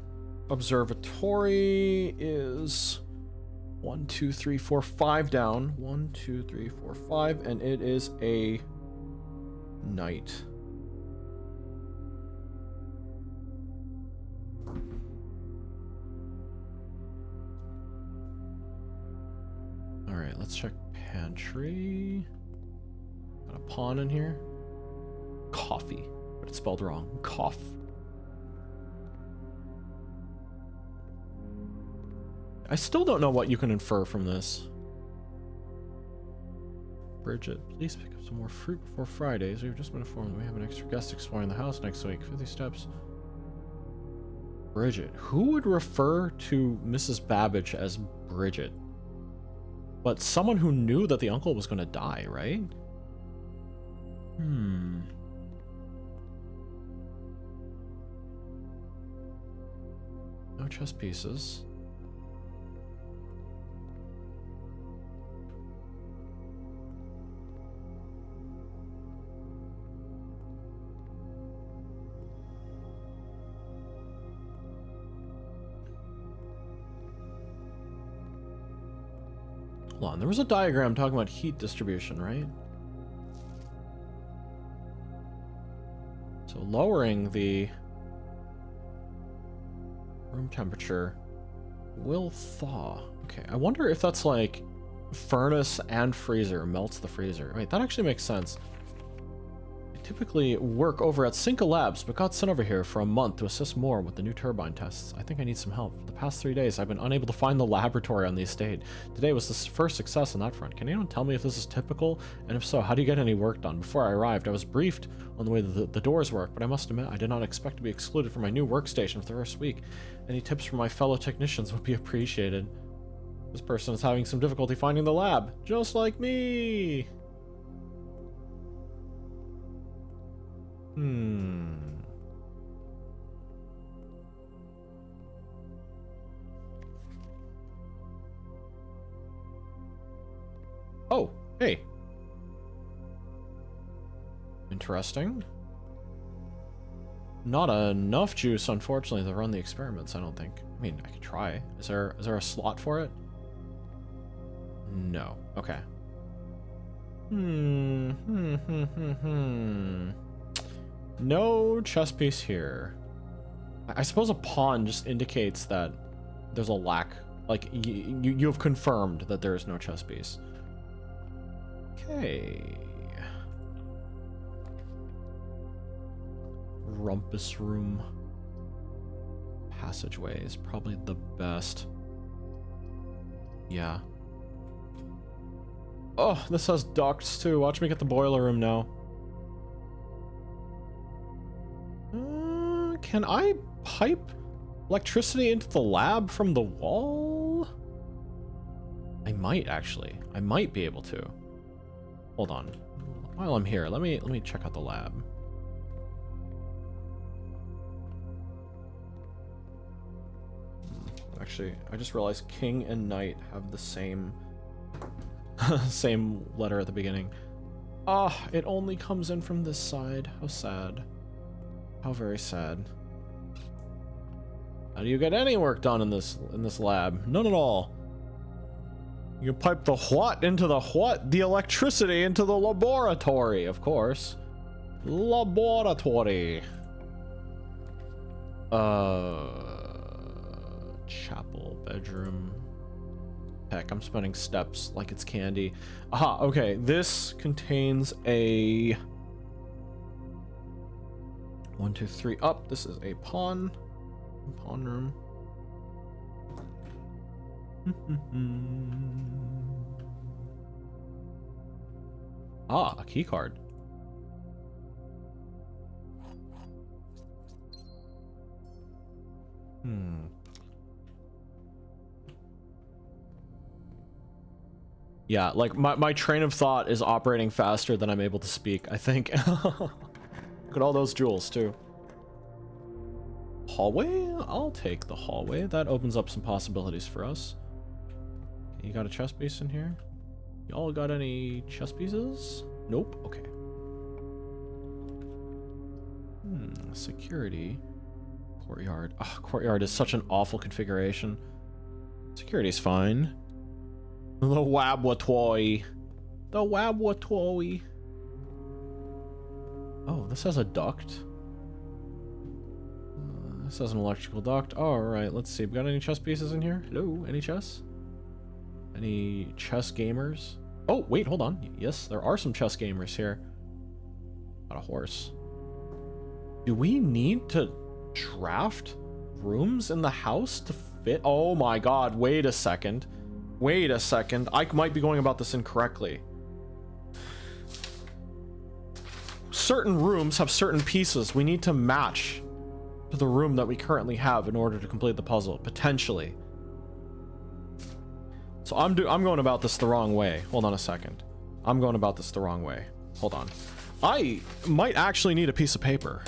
Observatory is 1, 2, 3, 4, 5 down. 1, 2, 3, 4, 5, and it is a knight. All right, let's check pantry. Got a pawn in here. Coffee, but it's spelled wrong. Cough. I still don't know what you can infer from this. Bridget, please pick up some more fruit before Fridays. We've just been informed we have an extra guest exploring the house next week. 50 steps. Bridget. Who would refer to Mrs. Babbage as Bridget? But someone who knew that the uncle was going to die, right? No chess pieces. Hold on, there was a diagram talking about heat distribution, right? So lowering the room temperature will thaw. Okay, I wonder if that's like furnace and freezer melts the freezer. Wait, that actually makes sense. I typically work over at Cinca Labs, but got sent over here for a month to assist more with the new turbine tests. I think I need some help. For the past 3 days, I've been unable to find the laboratory on the estate. Today was the first success on that front. Can anyone tell me if this is typical? And if so, how do you get any work done? Before I arrived, I was briefed on the way the doors work, but I must admit, I did not expect to be excluded from my new workstation for the first week. Any tips from my fellow technicians would be appreciated. This person is having some difficulty finding the lab, just like me. Oh, hey. Interesting. Not enough juice, unfortunately, to run the experiments, I don't think. I mean, I could try. Is there a slot for it? No. Okay. No chess piece here. I suppose a pawn just indicates that there's a lack. Like, you have confirmed that there is no chess piece. Okay. Rumpus room. Passageway is probably the best. Yeah. Oh, this has ducts too. Watch me get the boiler room now. Can I pipe electricity into the lab from the wall? I might actually. I might be able to. Hold on. While I'm here, let me check out the lab. Actually, I just realized king and knight have the same same letter at the beginning. Ah, it only comes in from this side. How sad. How very sad. How do you get any work done in this lab? None at all. You pipe the what into the what? The electricity into the laboratory, of course. Laboratory. Chapel, bedroom. Heck, I'm spending steps like it's candy. Aha, okay. This contains a 1, 2, 3 up. This is a pawn room. Ah, a key card. Yeah, like my train of thought is operating faster than I'm able to speak, I think. Look at all those jewels too. Hallway? I'll take the hallway. That opens up some possibilities for us. You got a chess piece in here? Y'all got any chess pieces? Nope. Okay. Security. Courtyard. Oh, courtyard is such an awful configuration. Security's fine. The laboratory. The laboratory. Oh, this has a duct. This has an electrical duct. All right, let's see. We got any chess pieces in here? Hello, any chess? Any chess gamers? Oh, wait, hold on. Yes, there are some chess gamers here. Not a horse. Do we need to draft rooms in the house to fit? Oh my god, wait a second. Wait a second. I might be going about this incorrectly. Certain rooms have certain pieces we need to match to the room that we currently have in order to complete the puzzle, potentially. So I'm going about this the wrong way. Hold on a second. I'm going about this the wrong way. Hold on. I might actually need a piece of paper.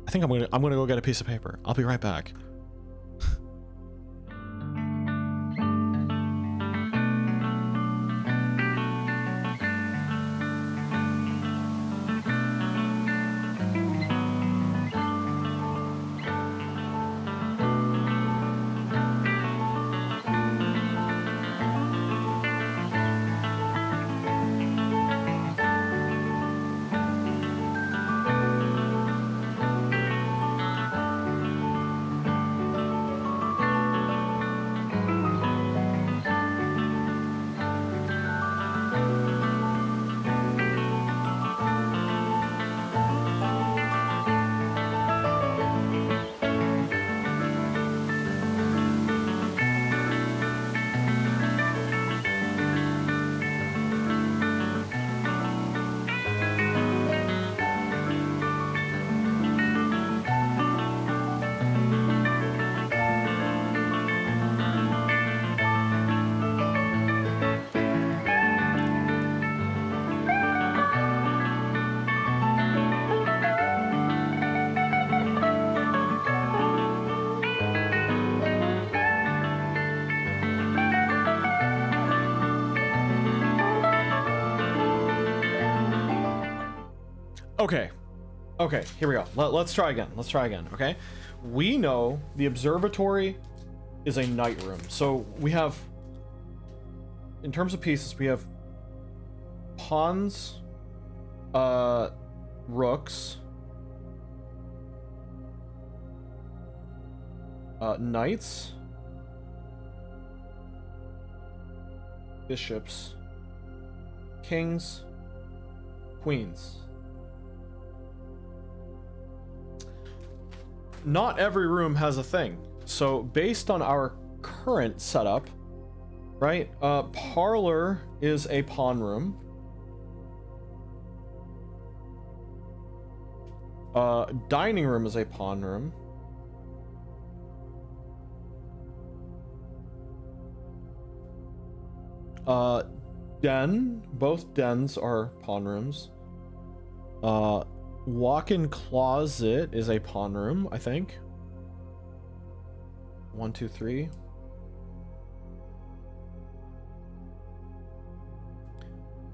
I think I'm gonna go get a piece of paper. I'll be right back. Okay, here we go. Let's try again. Okay, we know the observatory is a night room, so we have, in terms of pieces, we have pawns, rooks, knights, bishops, kings, queens. Not every room has a thing. So based on our current setup, right? Parlor is a pawn room. Dining room is a pawn room. Den, both dens are pawn rooms. Walk-in closet is a pawn room, I think. 1, 2, 3.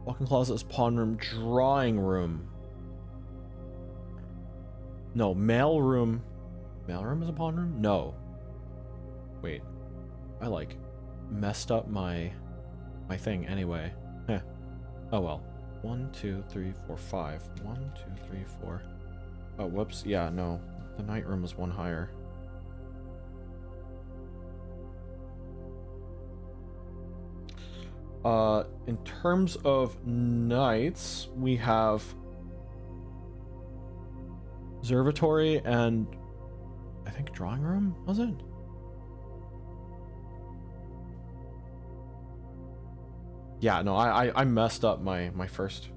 Walk-in closet is pawn room. Drawing room. No, mail room. Mail room is a pawn room? No. Wait. I like messed up my thing anyway. Heh. Oh well. 1, 2, 3, 4, 5. 1, 2, 3, 4. Oh, whoops. Yeah, no. The night room is one higher. In terms of knights, we have observatory and I think drawing room, was it? Yeah, no, I messed up my first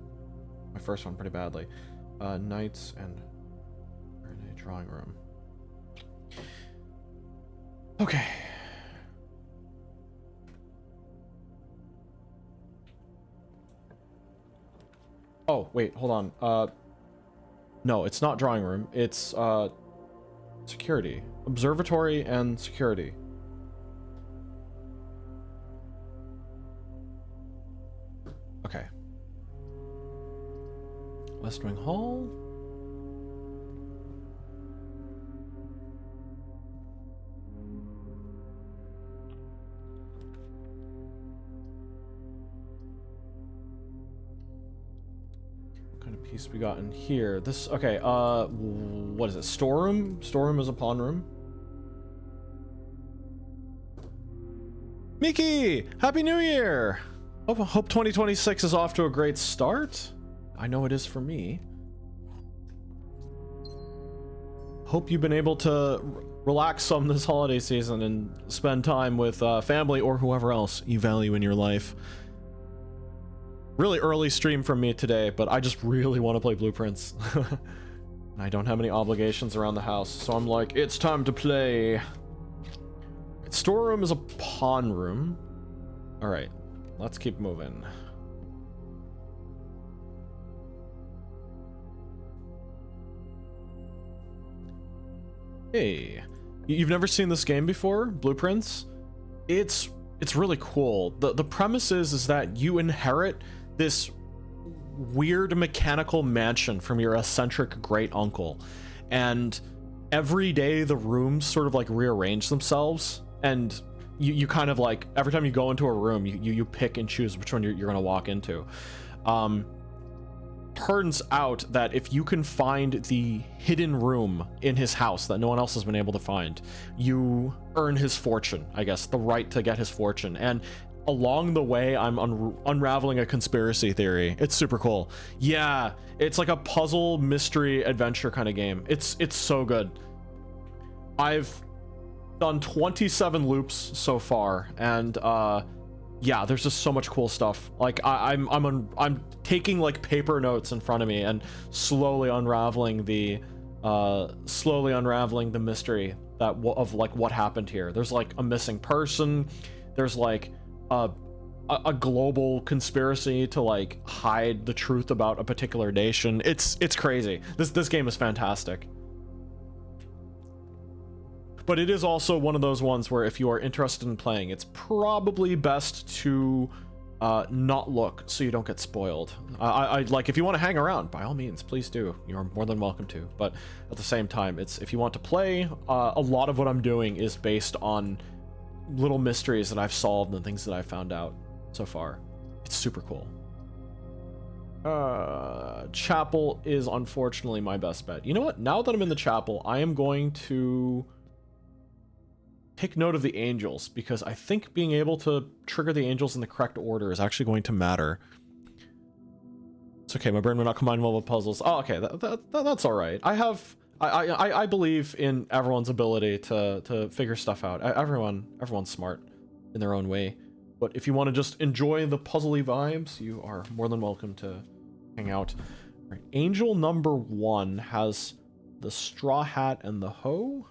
one pretty badly. Knights and we're in a drawing room. Okay. Oh, wait, hold on. No, it's not drawing room. It's security. Observatory and security. Okay. West Wing Hall. What kind of piece we got in here? This, okay, what is it? Storeroom? Storeroom is a pawn room. Miki, Happy New Year! Hope 2026 is off to a great start. I know it is for me. Hope you've been able to relax some this holiday season and spend time with family or whoever else you value in your life. Really early stream from me today, but I just really want to play Blueprints. I don't have any obligations around the house, so I'm like, it's time to play. Storeroom is a pawn room. All right, let's keep moving. Hey, you've never seen this game before, Blueprints? It's really cool. The premise is that you inherit this weird mechanical mansion from your eccentric great uncle, and every day the rooms sort of like rearrange themselves, and you kind of like every time you go into a room you pick and choose which one you're gonna walk into. Turns out that if you can find the hidden room in his house that no one else has been able to find, you earn his fortune, I guess, the right to get his fortune. And along the way, I'm unraveling a conspiracy theory. It's super cool. Yeah, it's like a puzzle mystery adventure kind of game. It's so good. I've done 27 loops so far, and yeah, there's just so much cool stuff. Like I'm taking like paper notes in front of me and slowly unraveling the mystery that of like what happened here. There's like a missing person. There's like a global conspiracy to like hide the truth about a particular nation. It's crazy. This game is fantastic. But it is also one of those ones where if you are interested in playing, it's probably best to not look so you don't get spoiled. I like, if you want to hang around, by all means, please do. You're more than welcome to. But at the same time, it's if you want to play, a lot of what I'm doing is based on little mysteries that I've solved and things that I've found out so far. It's super cool. Chapel is unfortunately my best bet. You know what? Now that I'm in the chapel, I am going to take note of the angels, because I think being able to trigger the angels in the correct order is actually going to matter. It's okay, my brain will not combine well with puzzles. Oh, okay, that's all right. I believe in everyone's ability to figure stuff out. Everyone's smart in their own way. But if you want to just enjoy the puzzly vibes, you are more than welcome to hang out. All right, angel number 1 has the straw hat and the hoe.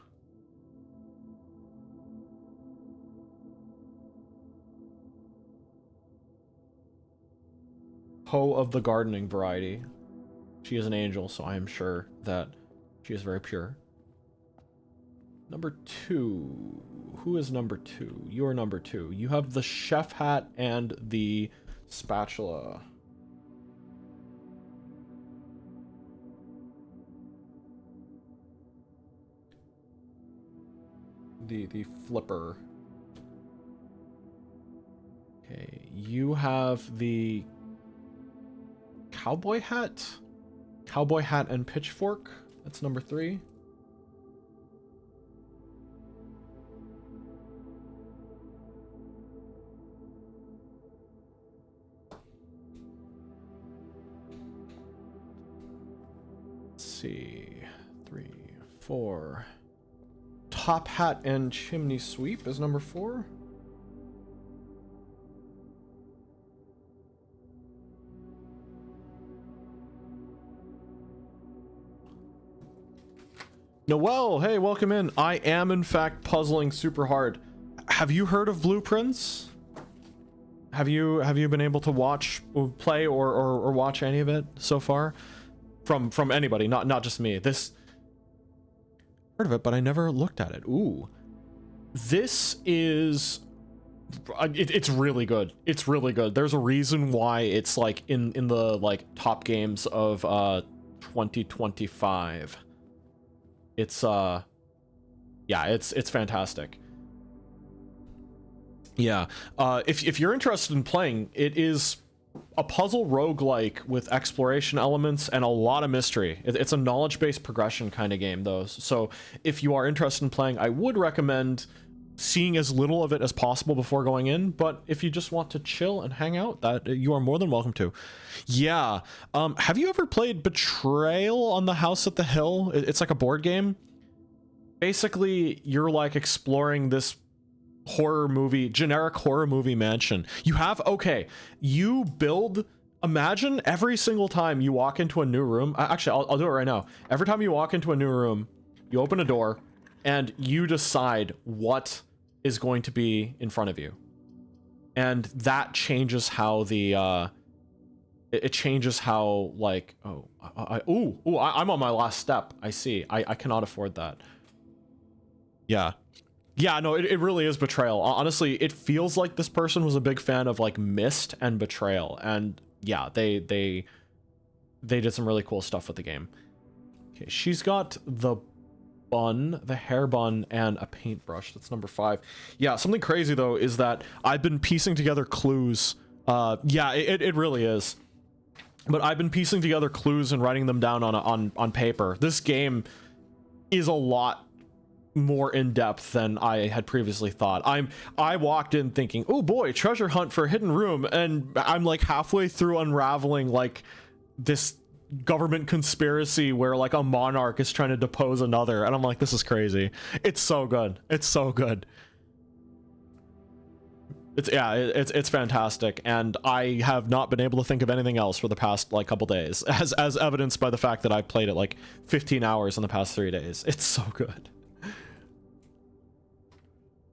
Hoe of the gardening variety. She is an angel, so I am sure that she is very pure. Number 2. Who is number 2? You're number 2. You have the chef hat and the spatula. The flipper. Okay, you have the cowboy hat and pitchfork. That's number 3. Let's see, 3, 4. Top hat and chimney sweep is number 4. Noel, hey, welcome in. I am in fact puzzling super hard. Have you heard of Blueprints? Have you been able to watch, play, or watch any of it so far? From anybody, not just me. This, heard of it, but I never looked at it. Ooh, this is, it's really good. It's really good. There's a reason why it's like in the like top games of 2025. It's yeah, it's fantastic. Yeah, if you're interested in playing, it is a puzzle roguelike with exploration elements and a lot of mystery. It's a knowledge-based progression kind of game, though. So if you are interested in playing, I would recommend seeing as little of it as possible before going in, but if you just want to chill and hang out, that you are more than welcome to. Yeah. Have you ever played Betrayal on the House at the Hill? It's like a board game. Basically, you're like exploring this horror movie, generic horror movie mansion. You have, okay, you build, imagine every single time you walk into a new room. Actually, I'll do it right now. Every time you walk into a new room, you open a door and you decide what is going to be in front of you. And that changes how the, it changes how, like, oh, I'm on my last step. I see. I cannot afford that. Yeah. Yeah, no, it really is Betrayal. Honestly, it feels like this person was a big fan of, like, Myst and Betrayal. And yeah, they did some really cool stuff with the game. Okay, she's got the bun, the hair bun, and a paintbrush. That's number 5. Yeah, something crazy though is that I've been piecing together clues. Yeah, it really is. But I've been piecing together clues and writing them down on paper. This game is a lot more in depth than I had previously thought. I walked in thinking, oh boy, treasure hunt for a hidden room, and I'm like halfway through unraveling like this government conspiracy where like a monarch is trying to depose another, and I'm like, this is crazy. It's so good. It's so good. It's fantastic, and I have not been able to think of anything else for the past like couple days, as evidenced by the fact that I played it like 15 hours in the past 3 days. It's so good.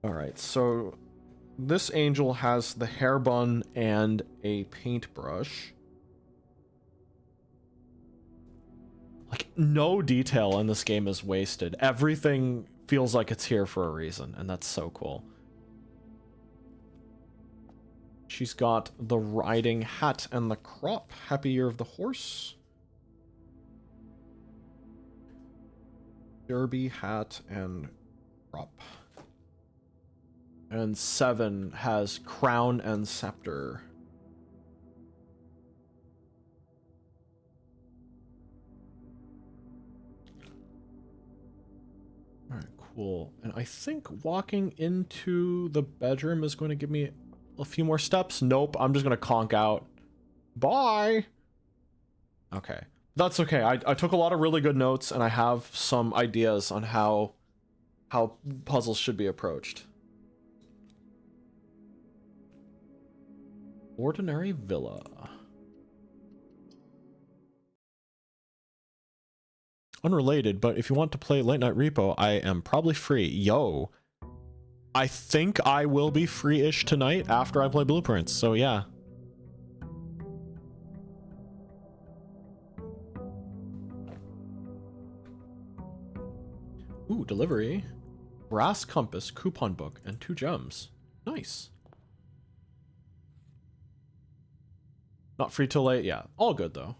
All right, so this angel has the hair bun and a paintbrush. Like, no detail in this game is wasted. Everything feels like it's here for a reason, and that's so cool. She's got the riding hat and the crop. Happy Year of the Horse. Derby hat and crop. And 7 has crown and scepter. All right, cool. And I think walking into the bedroom is going to give me a few more steps. Nope, I'm just going to conk out. Bye! Okay. That's okay. I took a lot of really good notes, and I have some ideas on how puzzles should be approached. Ordinary villa. Unrelated, but if you want to play Late Night Repo, I am probably free. Yo. I think I will be free-ish tonight after I play Blueprints, so yeah. Ooh, delivery. Brass compass, coupon book, and 2 gems. Nice. Not free till late? Yeah, all good though.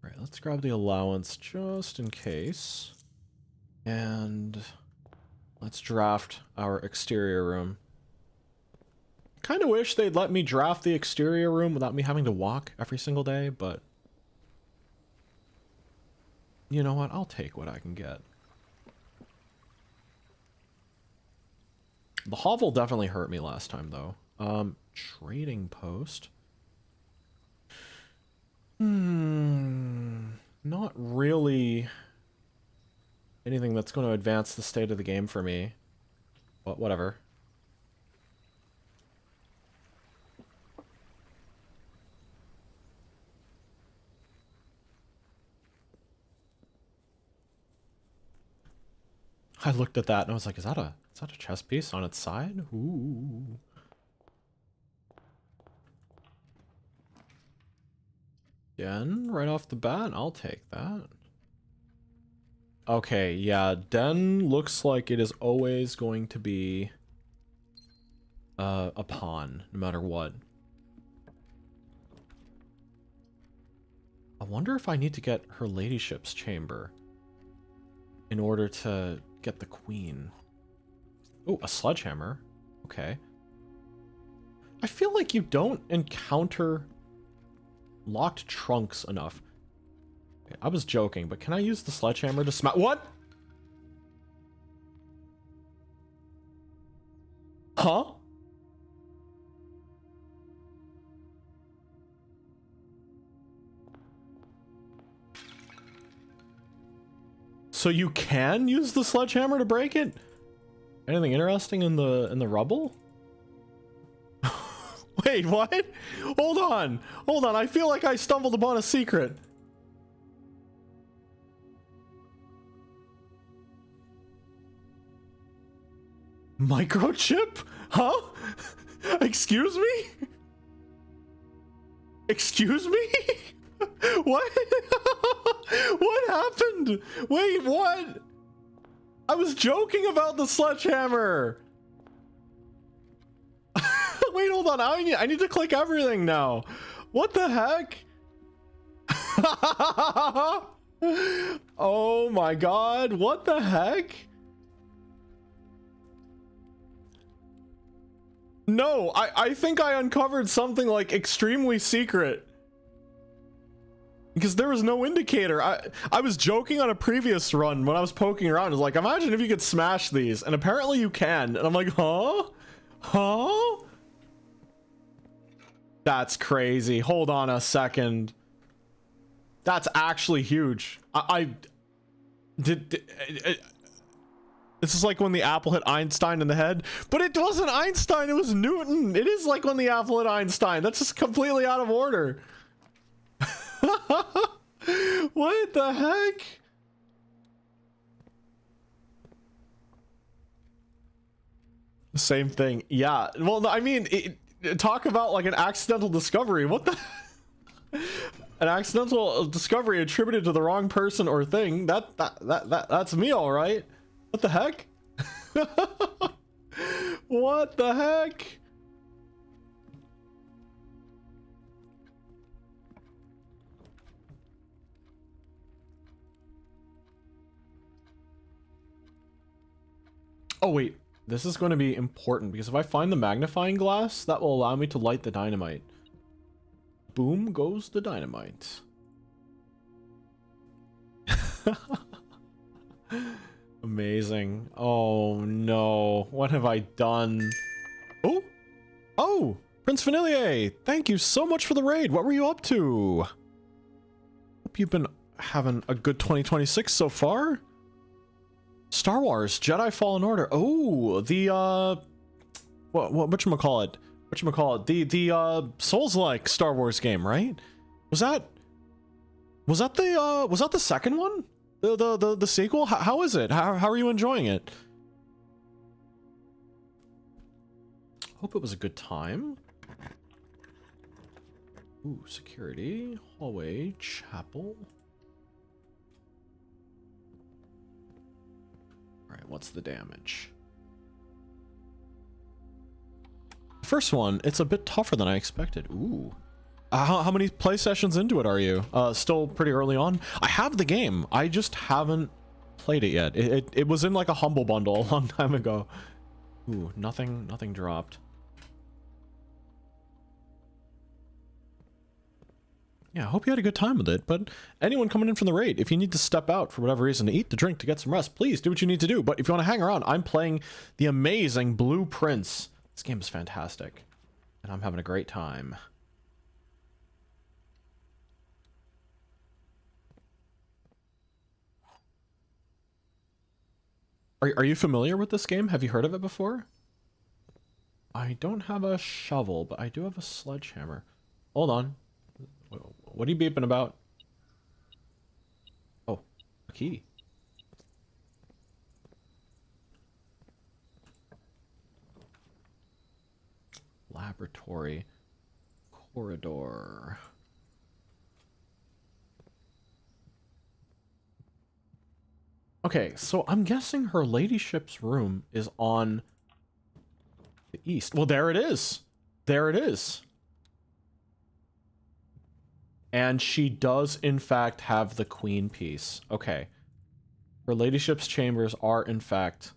Right, let's grab the allowance just in case. And let's draft our exterior room. Kind of wish they'd let me draft the exterior room without me having to walk every single day, but you know what? I'll take what I can get. The hovel definitely hurt me last time, though. Trading post. Not really anything that's going to advance the state of the game for me. But whatever. I looked at that and I was like, is that a chess piece on its side? Ooh. Den, right off the bat, I'll take that. Okay, yeah, Den looks like it is always going to be a pawn, no matter what. I wonder if I need to get her ladyship's chamber in order to get the queen. Oh, a sledgehammer. Okay. I feel like you don't encounter locked trunks enough. Okay, I was joking, but can I use the sledgehammer to smash? What? Huh? So you can use the sledgehammer to break it? Anything interesting in the rubble? Wait, what? Hold on. Hold on. I feel like I stumbled upon a secret. Microchip? Huh? Excuse me? Excuse me? What? What happened? Wait, what? I was joking about the sledgehammer. Wait, hold on. I need to click everything now. What the heck? Oh my god. What the heck? No, I think I uncovered something like extremely secret. Because there was no indicator. I was joking on a previous run when I was poking around. I was like, imagine if you could smash these. And apparently you can. And I'm like, huh? Huh? That's crazy. Hold on a second. That's actually huge. This is like when the apple hit Einstein in the head. But it wasn't Einstein, it was Newton. It is like when the apple hit Einstein. That's just completely out of order. What the heck? Same thing. Yeah. Well, I mean, talk about like an accidental discovery. What the? An accidental discovery attributed to the wrong person or thing. That's me, all right. What the heck? What the heck? Oh wait, this is going to be important because if I find the magnifying glass, that will allow me to light the dynamite. Boom goes the dynamite. Amazing. Oh no, what have I done? Oh, oh, Prince Vanillier, thank you so much for the raid. What were you up to? Hope you've been having a good 2026 so far. Star Wars Jedi Fallen Order. Oh, the whatchamacallit? The Souls-like Star Wars game, right? Was that the second one? The sequel? How is it? How are you enjoying it? Hope it was a good time. Ooh, security, hallway, chapel. Alright, what's the damage? First one, it's a bit tougher than I expected. Ooh. How many play sessions into it are you? Still pretty early on? I have the game. I just haven't played it yet. It was in like a humble bundle a long time ago. Ooh, nothing dropped. Yeah, I hope you had a good time with it, but anyone coming in from the raid, if you need to step out for whatever reason to eat, to drink, to get some rest, please do what you need to do. But if you want to hang around, I'm playing the amazing Blue Prince. This game is fantastic, and I'm having a great time. Are you familiar with this game? Have you heard of it before? I don't have a shovel, but I do have a sledgehammer. Hold on. What are you beeping about? Oh, a key. Laboratory. Corridor. Okay, so I'm guessing her ladyship's room is on the east. Well, there it is. There it is. And she does, in fact, have the queen piece. Okay. Her ladyship's chambers are, in fact,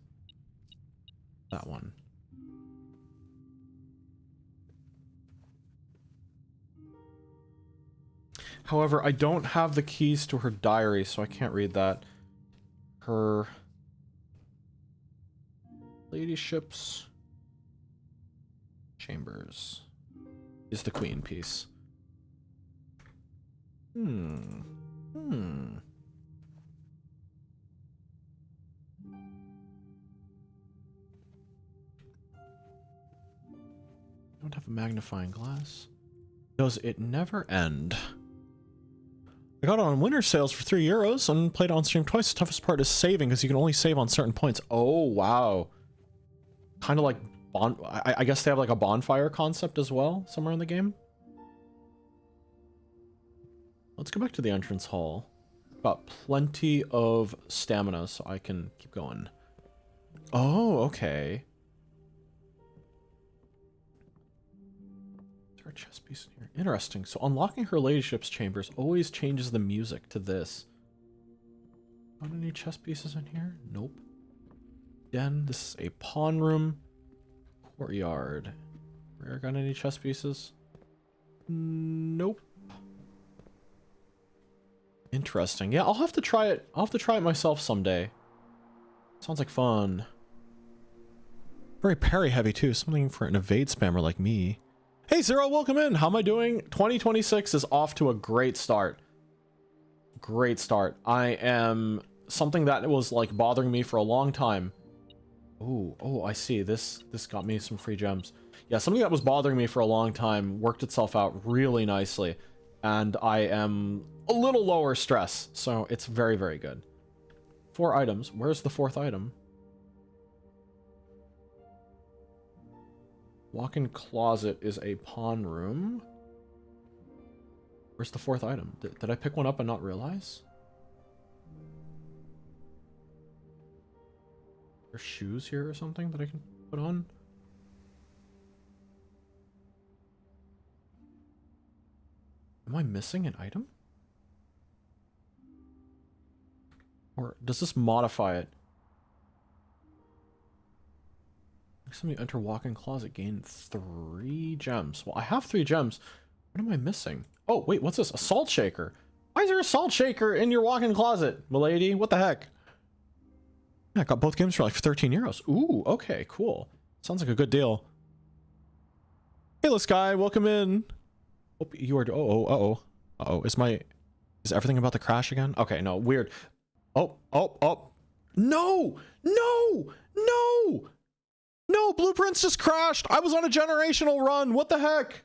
that one. However, I don't have the keys to her diary, so I can't read that. Her ladyship's chambers is the queen piece. I don't have a magnifying glass. Does it never end? I got it on winter sales for €3 and played on stream twice. The toughest part is saving because you can only save on certain points. Oh, wow. Kind of like I guess they have like a bonfire concept as well somewhere in the game. Let's go back to the entrance hall. Got plenty of stamina so I can keep going. Oh, okay. Is there a chess piece in here? Interesting. So unlocking her ladyship's chambers always changes the music to this. Not any chess pieces in here? Nope. Den. This is a pawn room. Courtyard. Rare got any chess pieces? Nope. Interesting. Yeah, I'll have to try it. I'll have to try it myself someday. Sounds like fun. Very parry heavy too. Something for an evade spammer like me. Hey Zero, welcome in. How am I doing? 2026 is off to a great start. Great start. I am something that was like bothering me for a long time. Oh, I see. This got me some free gems. Yeah, something that was bothering me for a long time worked itself out really nicely. And I am a little lower stress, so it's very, very good. 4 items. Where's the 4th item? Walk-in closet is a pawn room. Where's the 4th item? Did I pick one up and not realize? Are there shoes here or something that I can put on? Am I missing an item? Or does this modify it? Next time you enter walk-in closet, gain 3 gems. Well, I have 3 gems. What am I missing? Oh, wait, what's this? A salt shaker. Why is there a salt shaker in your walk-in closet, milady? What the heck? Yeah, I got both games for like €13. Ooh, okay, cool. Sounds like a good deal. Hey, little Sky, welcome in. Hope you are. Uh-oh. Is everything about to crash again? Okay, no, weird. Oh. No! Blueprints just crashed. I was on a generational run. What the heck?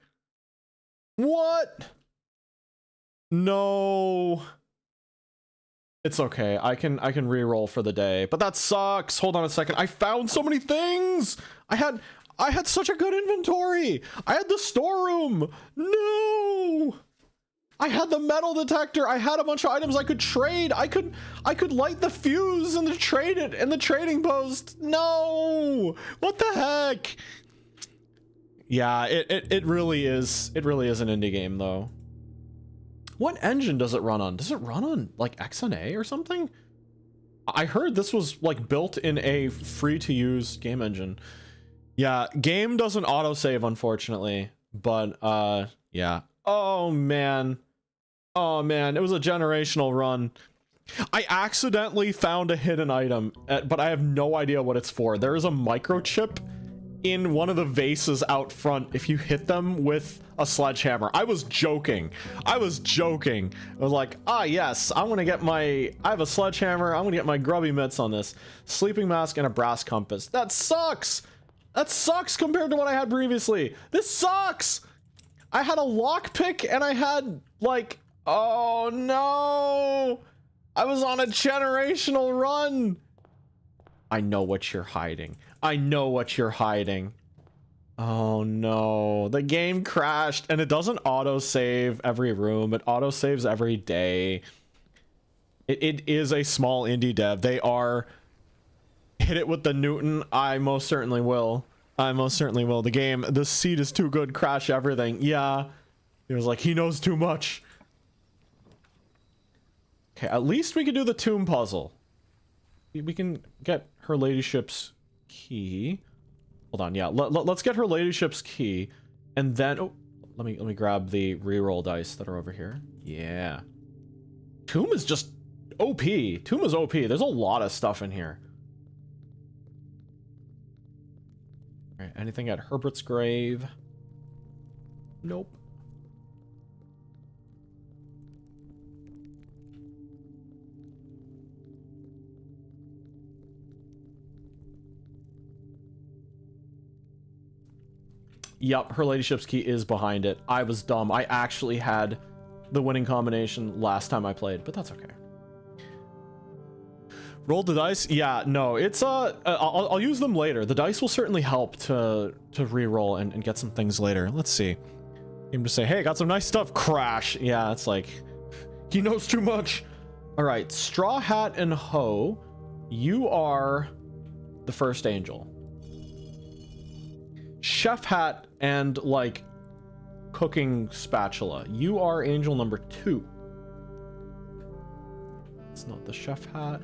What? No. It's okay. I can re-roll for the day, but that sucks. Hold on a second. I found so many things. I had such a good inventory. I had the storeroom. No. I had the metal detector. I had a bunch of items I could trade. I could light the fuse and trade it in the trading post. No. What the heck? Yeah, it really is. It really is an indie game though. What engine does it run on? Does it run on like XNA or something? I heard this was like built in a free to use game engine. Yeah, game doesn't autosave unfortunately, but yeah. Oh man, it was a generational run. I accidentally found a hidden item, but I have no idea what it's for. There is a microchip in one of the vases out front if you hit them with a sledgehammer. I was joking. I was like, ah yes, I have a sledgehammer. I'm gonna get my grubby mitts on this. Sleeping mask and a brass compass. That sucks. That sucks compared to what I had previously. This sucks. I had a lockpick and I had like, oh no. I was on a generational run. I know what you're hiding. I know what you're hiding. Oh no, the game crashed and it doesn't auto-save every room. It auto-saves every day. It is a small indie dev. They are... Hit it with the Newton. I most certainly will. The game, the seed is too good, crash everything. Yeah. It was like, he knows too much. Okay, at least we can do the tomb puzzle. We can get her ladyship's key. Hold on, yeah. Let's get her ladyship's key. And then... Oh, let me grab the reroll dice that are over here. Yeah. Tomb is just OP. Tomb is OP. There's a lot of stuff in here. All right, anything at Herbert's grave? Nope. Yep, her ladyship's key is behind it. I was dumb. I actually had the winning combination last time I played, but that's okay. Roll the dice? Yeah, no, it's I'll use them later. The dice will certainly help to re-roll and get some things later. Let's see. Him to say, hey, got some nice stuff. Crash. Yeah, it's like he knows too much. All right, Straw Hat and Hoe, you are the first angel. Chef Hat and like cooking spatula, you are angel number 2. It's not the chef hat,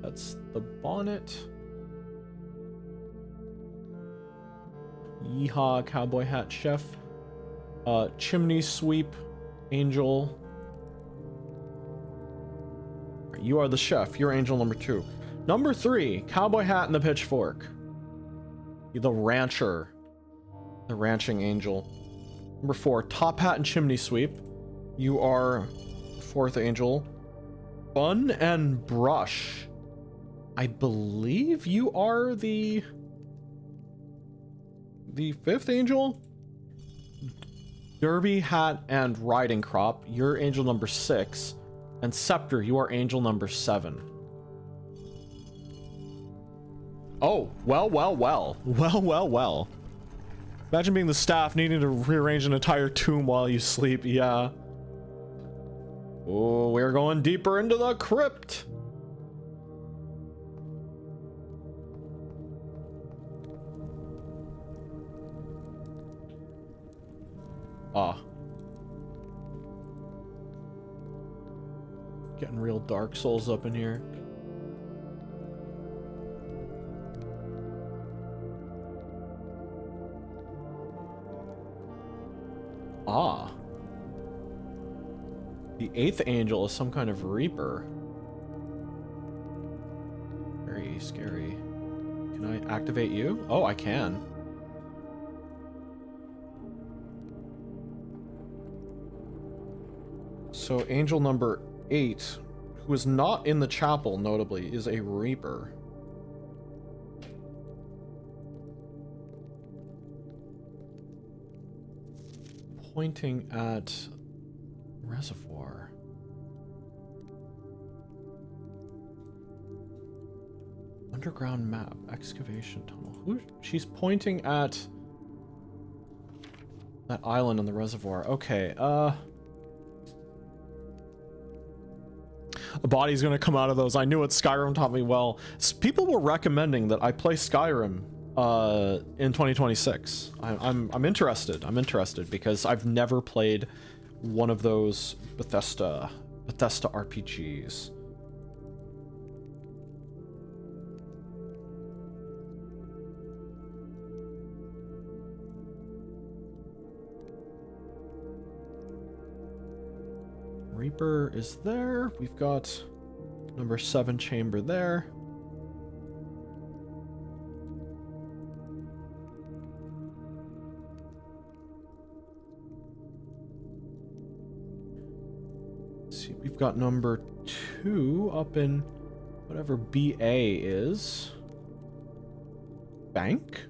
that's the bonnet. Yeehaw, cowboy hat, chef. Chimney sweep, angel. You are the chef, you're angel number 2. Number 3, cowboy hat and the pitchfork. The rancher. The ranching angel. Number 4, top hat and chimney sweep. You are 4th angel. Bun and brush. I believe you are the 5th angel. Derby hat and riding crop. You're angel number 6. And scepter, you are angel number 7. Oh, well. Imagine being the staff needing to rearrange an entire tomb while you sleep. Yeah. Oh, we're going deeper into the crypt. Ah. Getting real Dark Souls up in here. Ah. The 8th angel is some kind of reaper. Very scary. Can I activate you? Oh, I can. So angel number 8, who is not in the chapel, notably, is a reaper. Pointing at reservoir. Underground map, excavation tunnel. Who? She's pointing at that island in the reservoir. Okay, a body's gonna come out of those. I knew it. Skyrim taught me well. People were recommending that I play Skyrim in 2026. I'm interested. I'm interested because I've never played one of those Bethesda RPGs. Reaper is there. We've got number 7 chamber there. See, we've got number 2 up in whatever BA is. Bank?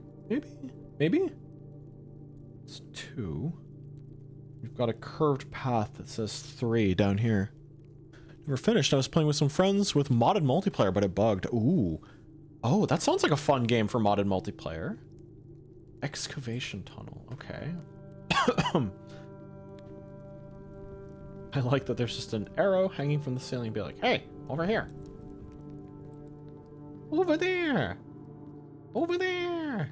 Maybe? It's 2. We've got a curved path that says 3 down here. Never finished. I was playing with some friends with modded multiplayer, but it bugged. Ooh. Oh, that sounds like a fun game for modded multiplayer. Excavation tunnel. Okay. I like that there's just an arrow hanging from the ceiling and be like, hey, over here. Over there. Over there.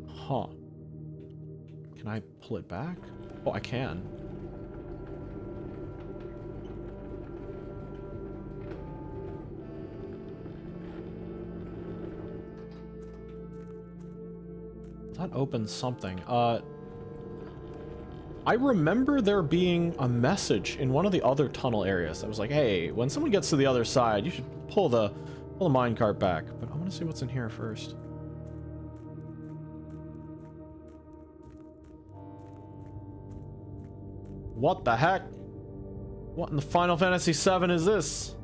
Huh. Can I pull it back? Oh, I can. that opens something. I remember there being a message in one of the other tunnel areas that was like, hey, when someone gets to the other side, you should pull the minecart back. But I want to see what's in here first. What the heck? What in the Final Fantasy VII is this?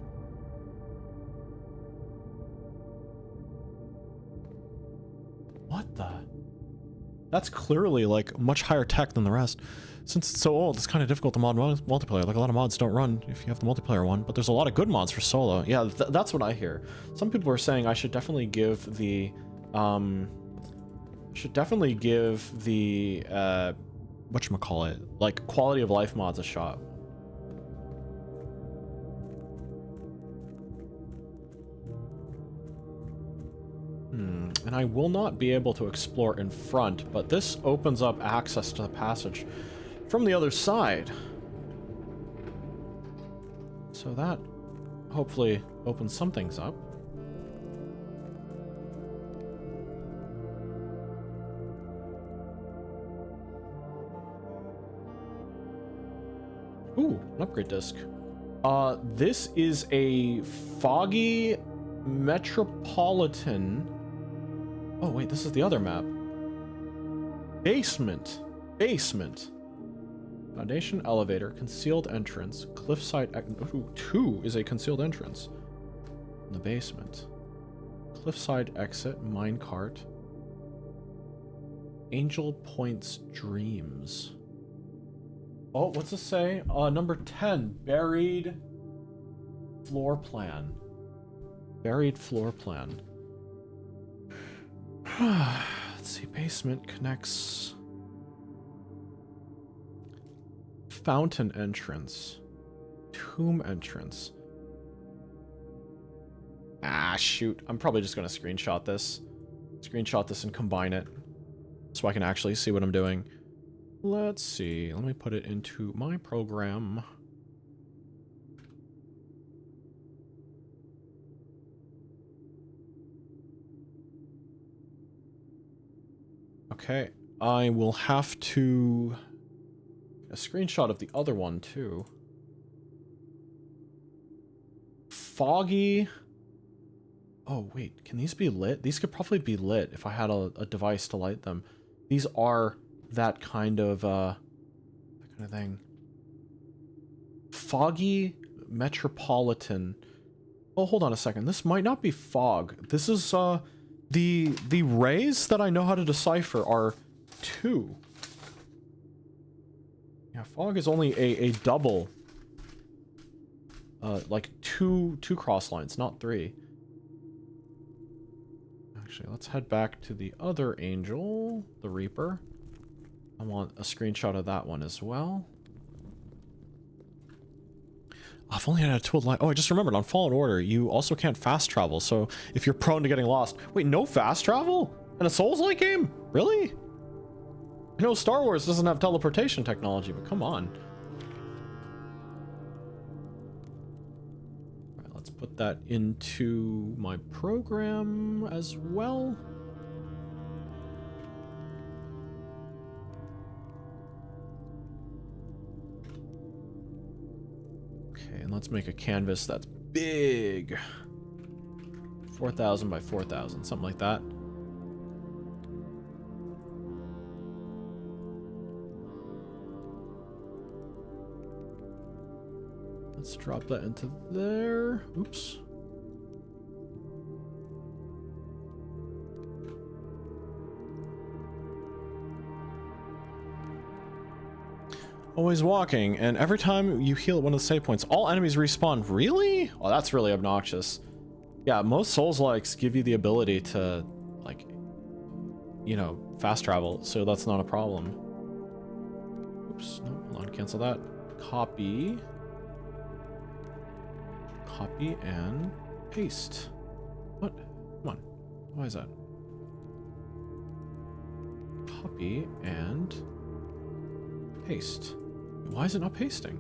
What the? That's clearly like much higher tech than the rest. Since it's so old, it's kind of difficult to mod multiplayer. Like a lot of mods don't run if you have the multiplayer one, but there's a lot of good mods for solo. Yeah, that's what I hear. Some people are saying I should definitely give the, whatchamacallit, like quality of life mods a shot. And I will not be able to explore in front, but this opens up access to the passage from the other side. So that hopefully opens some things up. Ooh, an upgrade disc. This is a foggy metropolitan. Oh wait, this is the other map. Basement. Foundation elevator, concealed entrance, cliffside. Ooh, 2 is a concealed entrance. In the basement. Cliffside exit, minecart. Angel Point's dreams. Oh, what's this say? Number 10, buried floor plan. Buried floor plan. Let's see, basement connects fountain entrance, tomb entrance. Ah, shoot. I'm probably just gonna screenshot this and combine it so I can actually see what I'm doing. Let's see. Let me put it into my program. Okay, I will have to get a screenshot of the other one too. Foggy. Oh wait, can these be lit? These could probably be lit if I had a device to light them. These are that kind of thing. Foggy metropolitan. Oh, hold on a second. This might not be fog. This is the rays that I know how to decipher are 2. Yeah, fog is only a double. Like two cross lines, not 3. Actually, let's head back to the other angel, the Reaper. I want a screenshot of that one as well. I've only had a tool line. Oh, I just remembered, on Fallen Order, you also can't fast travel, so if you're prone to getting lost... Wait, no fast travel? In a Souls-like game? Really? I know Star Wars doesn't have teleportation technology, but come on. Alright, let's put that into my program as well. And let's make a canvas that's big. 4,000 by 4,000, something like that. Let's drop that into there. Oops. Always walking, and every time you heal at one of the save points, all enemies respawn. Really? Oh, that's really obnoxious. Yeah, most Souls-likes give you the ability to, like, you know, fast travel, so that's not a problem. Oops, no, hold on, cancel that. Copy. Copy and paste. What? Come on. Why is that? Copy and paste. Why is it not pasting?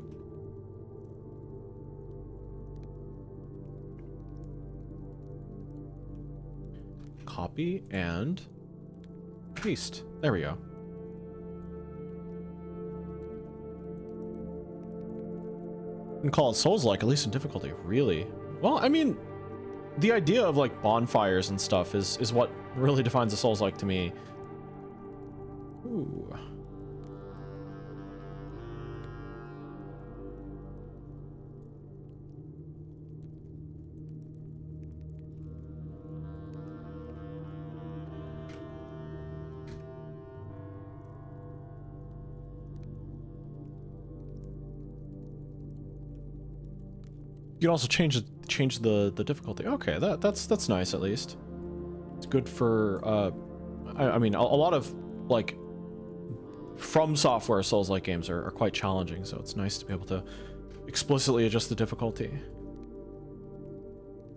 Copy and Haste. There we go. You can call it Souls-like, at least in difficulty. Really? Well, I mean, the idea of like bonfires and stuff is what really defines a Souls-like to me. Ooh. You can also change the difficulty. Okay, that's nice at least. It's good for I mean a lot of like From Software Souls-like games are quite challenging, so it's nice to be able to explicitly adjust the difficulty.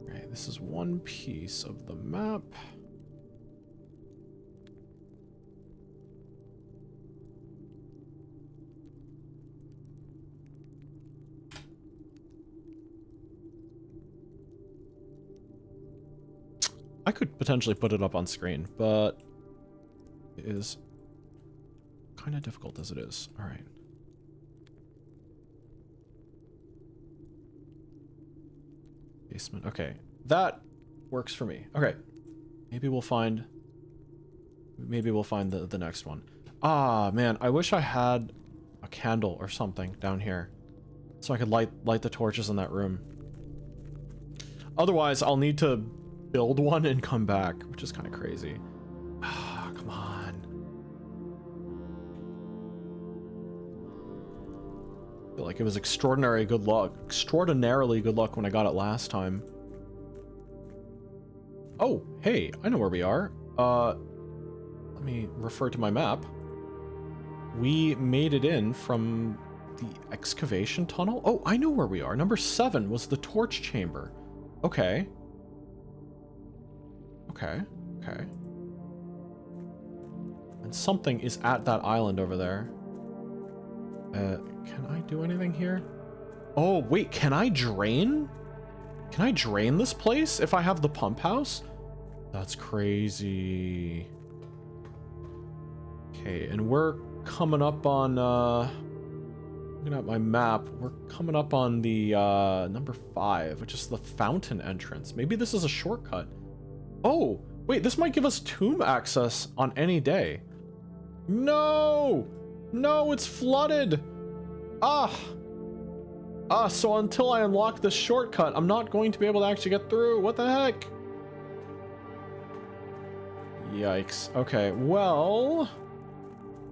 Right, this is one piece of the map. I could potentially put it up on screen, but it is kind of difficult as it is. All right. Basement. Okay, that works for me. Okay, maybe we'll find the next one. Ah, man, I wish I had a candle or something down here so I could light the torches in that room. Otherwise, I'll need to build one and come back, which is kind of crazy. Ah, come on. I feel like it was extraordinarily good luck when I got it last time. Oh, hey, I know where we are. Let me refer to my map. We made it in from the excavation tunnel. Oh, I know where we are. Number 7 was the torch chamber. Okay. Okay. And something is at that island over there. Can I do anything here? Oh, wait, can I drain? Can I drain this place if I have the pump house? That's crazy. Okay, and we're coming up on, looking at my map, we're coming up on the, number 5, which is the fountain entrance. Maybe this is a shortcut. Oh, wait, this might give us tomb access on any day. No! No, it's flooded! So until I unlock this shortcut, I'm not going to be able to actually get through. What the heck? Yikes. Okay, well,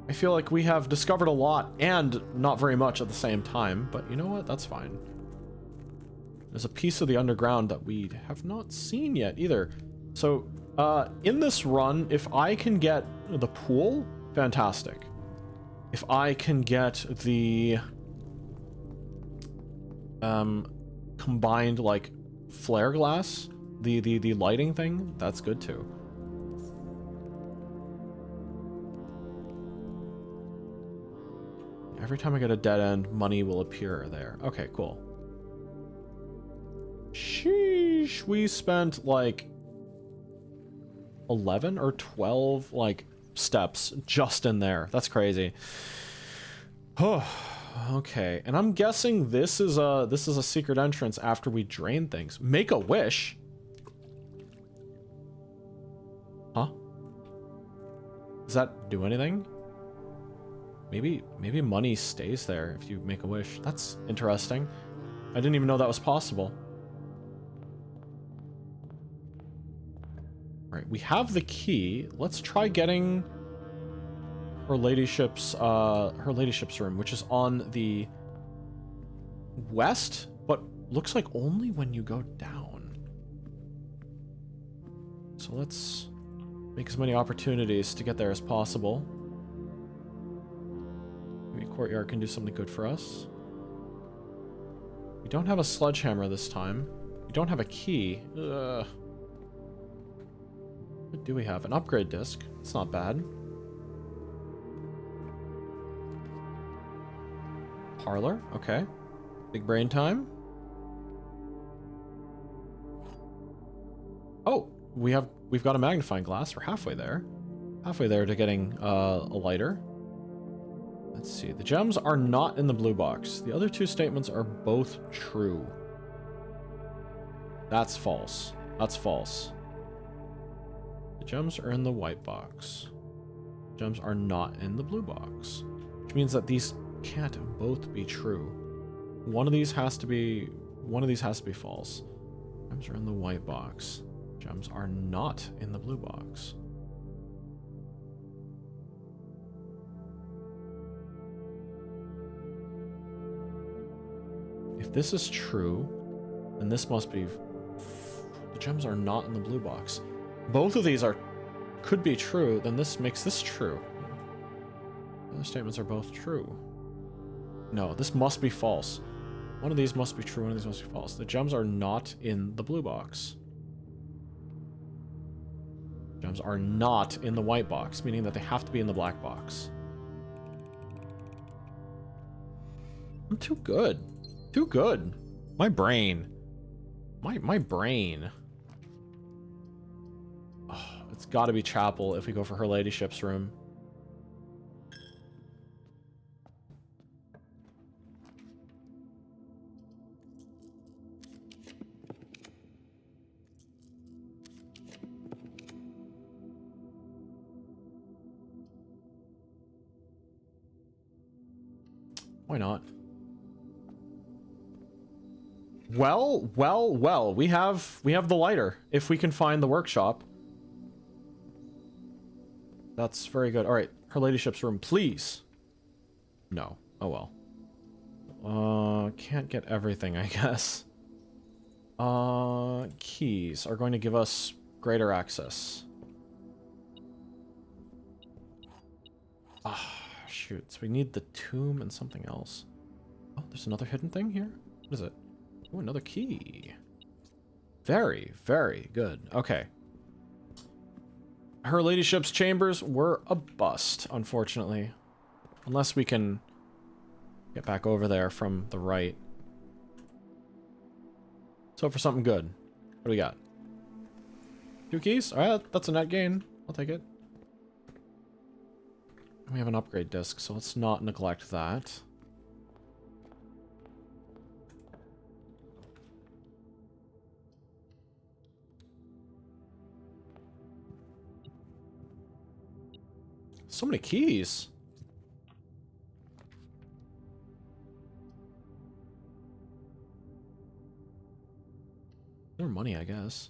I feel like we have discovered a lot and not very much at the same time, but you know what? That's fine. There's a piece of the underground that we have not seen yet either. So, in this run, if I can get the pool, fantastic. If I can get the combined like flare glass, the lighting thing, that's good too. Every time I get a dead end, money will appear there. Okay, cool. Sheesh, we spent like 11 or 12 like steps just in there. That's crazy. Oh, okay. And I'm guessing this is a secret entrance after we drain things. Make a wish. Huh? Does that do anything? Maybe money stays there if you make a wish. That's interesting. I didn't even know that was possible. Right, we have the key. Let's try getting her ladyship's room, which is on the west, but looks like only when you go down. So let's make as many opportunities to get there as possible. Maybe courtyard can do something good for us. We don't have a sledgehammer this time. We don't have a key. Ugh. What do we have? An upgrade disc. It's not bad. Parlor. Okay. Big brain time. Oh, we've got a magnifying glass. We're halfway there. halfway there to getting a lighter. Let's see. The gems are not in the blue box. The other two statements are both true. That's false. That's false. The gems are in the white box. Gems are not in the blue box, which means that these can't both be true. One of these has to be false. Gems are in the white box. Gems are not in the blue box. If this is true, then this must be... The gems are not in the blue box. Both of these could be true, then this makes this true. The other statements are both true. No, this must be false. One of these must be true, one of these must be false. The gems are not in the blue box. Gems are not in the white box, meaning that they have to be in the black box. I'm too good. Too good. My brain. My brain. Oh, it's gotta be Chapel if we go for her ladyship's room. Why not? Well, we have the lighter, if we can find the workshop. That's very good. Alright, her ladyship's room, please. No. Oh well. Can't get everything, I guess. Keys are going to give us greater access. Ah, shoot. So we need the tomb and something else. Oh, there's another hidden thing here? What is it? Oh, another key. Very, very good. Okay. Her ladyship's chambers were a bust, unfortunately. Unless we can get back over there from the right. So for something good. What do we got? 2 keys? Alright, that's a net gain. I'll take it. We have an upgrade disc, so let's not neglect that. So many keys. More money, I guess.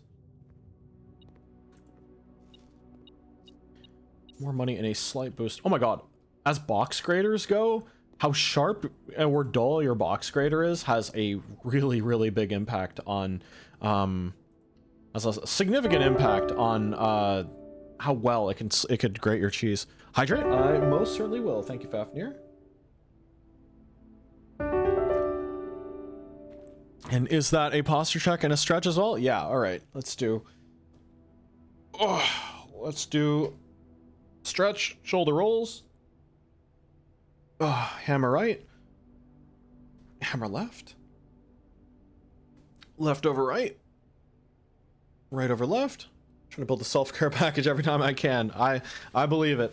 More money and a slight boost. Oh my god. As box graders go, how sharp or dull your box grader is has a really, really big impact on, has a significant impact on, how well it could grate your cheese. Hydrate? I most certainly will. Thank you, Fafnir. And is that a posture check and a stretch as well? Yeah, alright. Let's do... Oh, let's do... Stretch, shoulder rolls. Hammer right. Hammer left. Left over right. Right over left. Trying to build the self-care package every time I can. I believe it.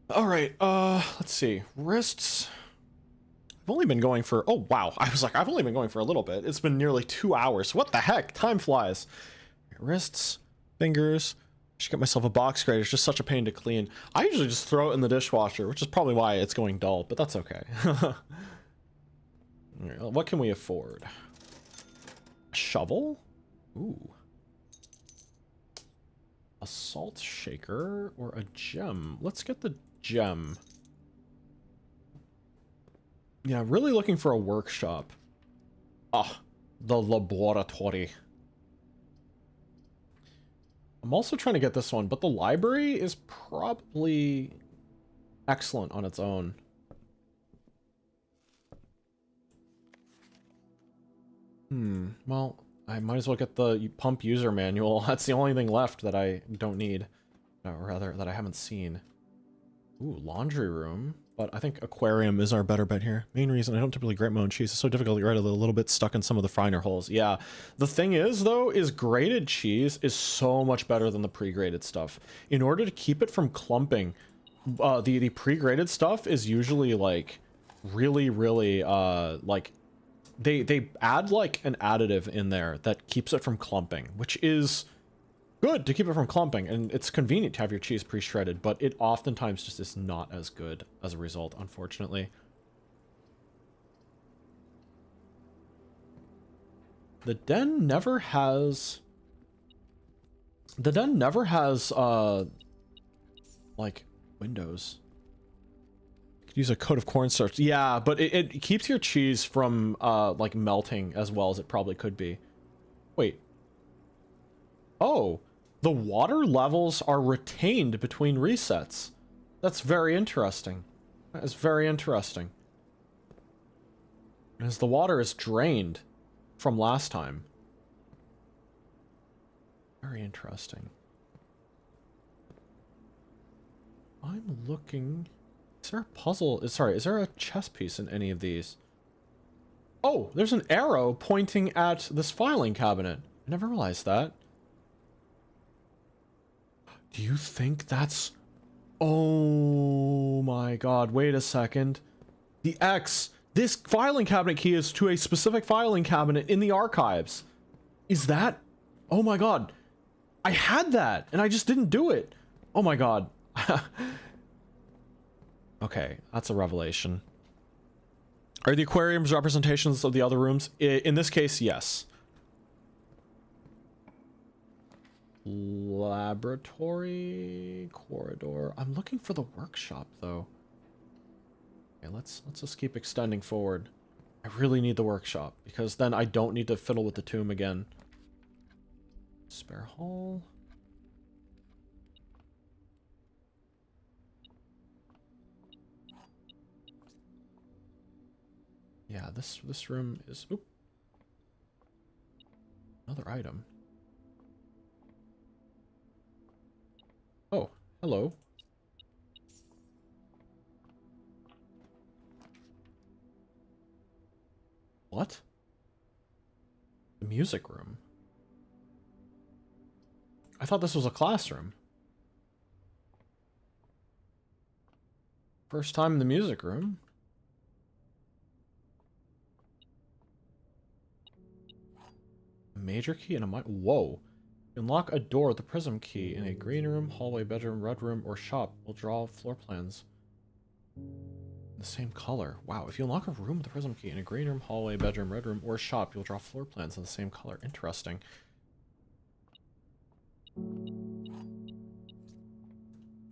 Alright, let's see. Wrists. I've only been going for... Oh, wow. I was like, I've only been going for a little bit. It's been nearly 2 hours. What the heck? Time flies. Wrists. Fingers. I should get myself a box grater. It's just such a pain to clean. I usually just throw it in the dishwasher, which is probably why it's going dull, but that's okay. What can we afford? A shovel? Ooh. A salt shaker or a gem? Let's get the gem. Yeah, really looking for a workshop. Ah, the laboratory. I'm also trying to get this one, but the library is probably excellent on its own. Well, I might as well get the pump user manual. That's the only thing left that I don't need. Or rather, that I haven't seen. Ooh, laundry room. but I think aquarium is our better bet here. Main reason I don't typically grate my own cheese. It's so difficult to get rid of it, a little bit stuck in some of the finer holes. Yeah, the thing is, though, is grated cheese is so much better than the pre-grated stuff. In order to keep it from clumping, the pre-grated stuff is usually, like, really, really, like, they add, like, an additive in there that keeps it from clumping, which is good to keep it from clumping, and it's convenient to have your cheese pre-shredded, but it oftentimes just is not as good as a result, unfortunately. The den never has, like, windows. You could use a coat of cornstarch. Yeah, but it keeps your cheese from, like, melting as well as it probably could be. Wait. Oh, the water levels are retained between resets. That's very interesting. That is very interesting. As the water is drained from last time. Very interesting. I'm looking... Is there a puzzle? Sorry, is there a chess piece in any of these? Oh, there's an arrow pointing at this filing cabinet. I never realized that. Do you think that's... Oh my god, wait a second. The X. This filing cabinet key is to a specific filing cabinet in the archives. Is that... Oh my god. I had that, and I just didn't do it. Oh my god. Okay, that's a revelation. Are the aquariums representations of the other rooms? In this case, yes. Laboratory corridor. I'm looking for the workshop though. Okay, let's just keep extending forward. I really need the workshop because then I don't need to fiddle with the tomb again. Spare hall. Yeah, this room is... Oop. Another item. Oh, hello. What? The music room. I thought this was a classroom. First time in the music room. A major key and a whoa. Unlock a door with the prism key in a green room, hallway, bedroom, red room, or shop. Will draw floor plans. The same color. Wow, if you unlock a room with the prism key in a green room, hallway, bedroom, red room, or shop, you'll draw floor plans in the same color. Interesting.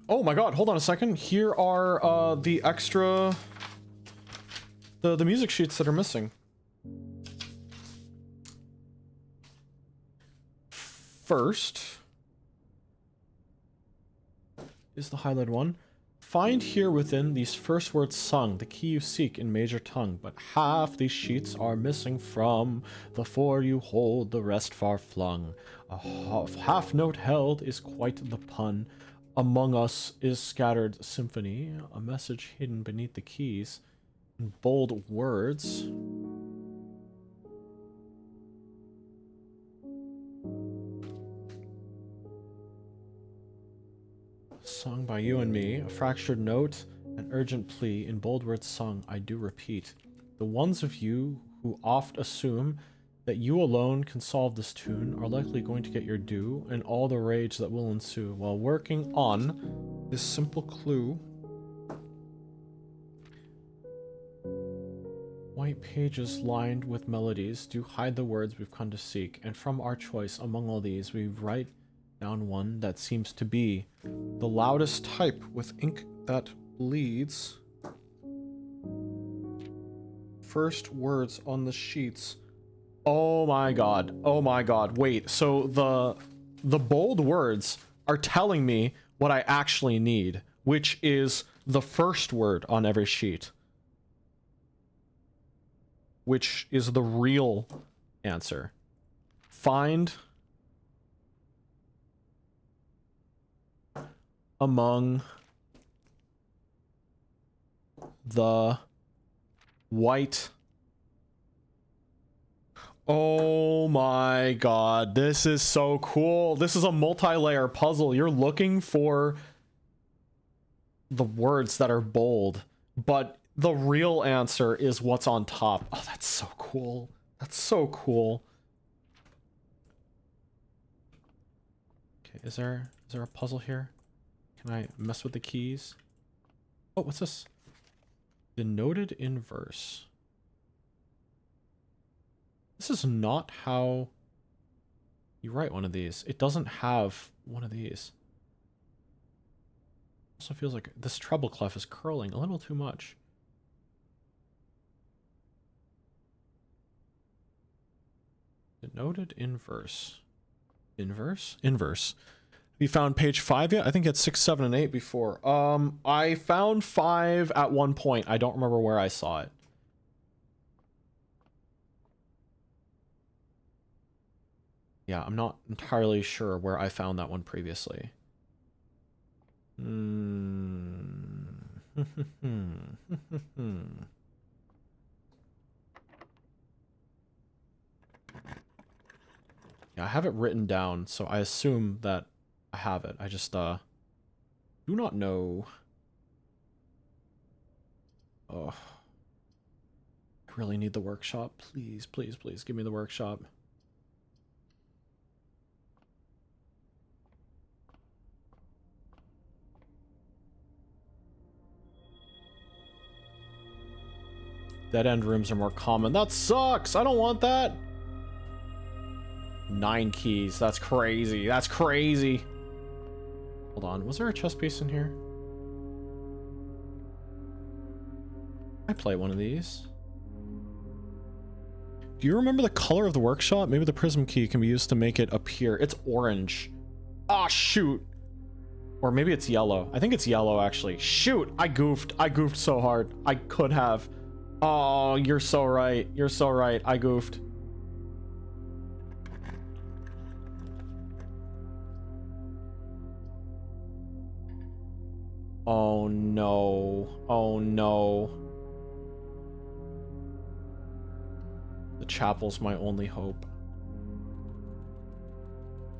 Oh my god, hold on a second. Here are the extra... The music sheets that are missing. First is the highlighted one. Find here within these first words sung the key you seek in major tongue, but half these sheets are missing from the four you hold, the rest far flung. A half note held is quite the pun. Among us is scattered symphony, a message hidden beneath the keys in bold words. Sung by you and me, a fractured note, an urgent plea, in bold words sung, I do repeat. The ones of you who oft assume that you alone can solve this tune are likely going to get your due and all the rage that will ensue while working on this simple clue. White pages lined with melodies do hide the words we've come to seek, and from our choice among all these we write down one that seems to be the loudest type with ink that bleeds. First words on the sheets. Oh my god. Oh my god. Wait, so the bold words are telling me what I actually need, which is the first word on every sheet. Which is the real answer. Find among the white. Oh my god, this is so cool. This is a multi-layer puzzle. You're looking for the words that are bold, but the real answer is what's on top. Oh, that's so cool. That's so cool. Okay, is there a puzzle here? Can I mess with the keys? Oh, what's this? Denoted inverse. This is not how you write one of these. It doesn't have one of these. Also feels like this treble clef is curling a little too much. Denoted inverse. Inverse? Inverse. We found page 5 yet? I think it's 6, 7, and 8 before. I found 5 at one point. I don't remember where I saw it. Yeah, I'm not entirely sure where I found that one previously. Yeah, I have it written down, so I assume that I have it. I just, do not know. Oh. I really need the workshop. Please, please, please, give me the workshop. Dead end rooms are more common. That sucks! I don't want that! 9 keys. That's crazy. That's crazy. Hold on. Was there a chest piece in here? I play one of these. Do you remember the color of the workshop? Maybe the prism key can be used to make it appear. It's orange. Ah, shoot. Or maybe it's yellow. I think it's yellow, actually. Shoot! I goofed. I goofed so hard. I could have. Oh, you're so right. You're so right. I goofed. Oh no. Oh no. The chapel's my only hope.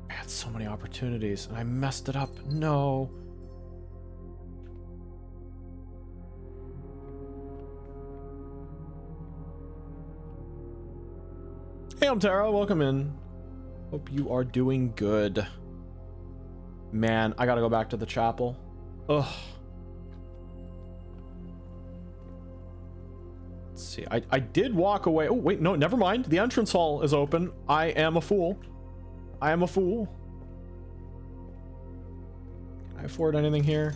I had so many opportunities and I messed it up. No. Hey, I'm Tara. Welcome in. Hope you are doing good. Man, I gotta go back to the chapel. Ugh. Let's see. I did walk away. Oh, wait. No, never mind. The entrance hall is open. I am a fool. I am a fool. Can I afford anything here?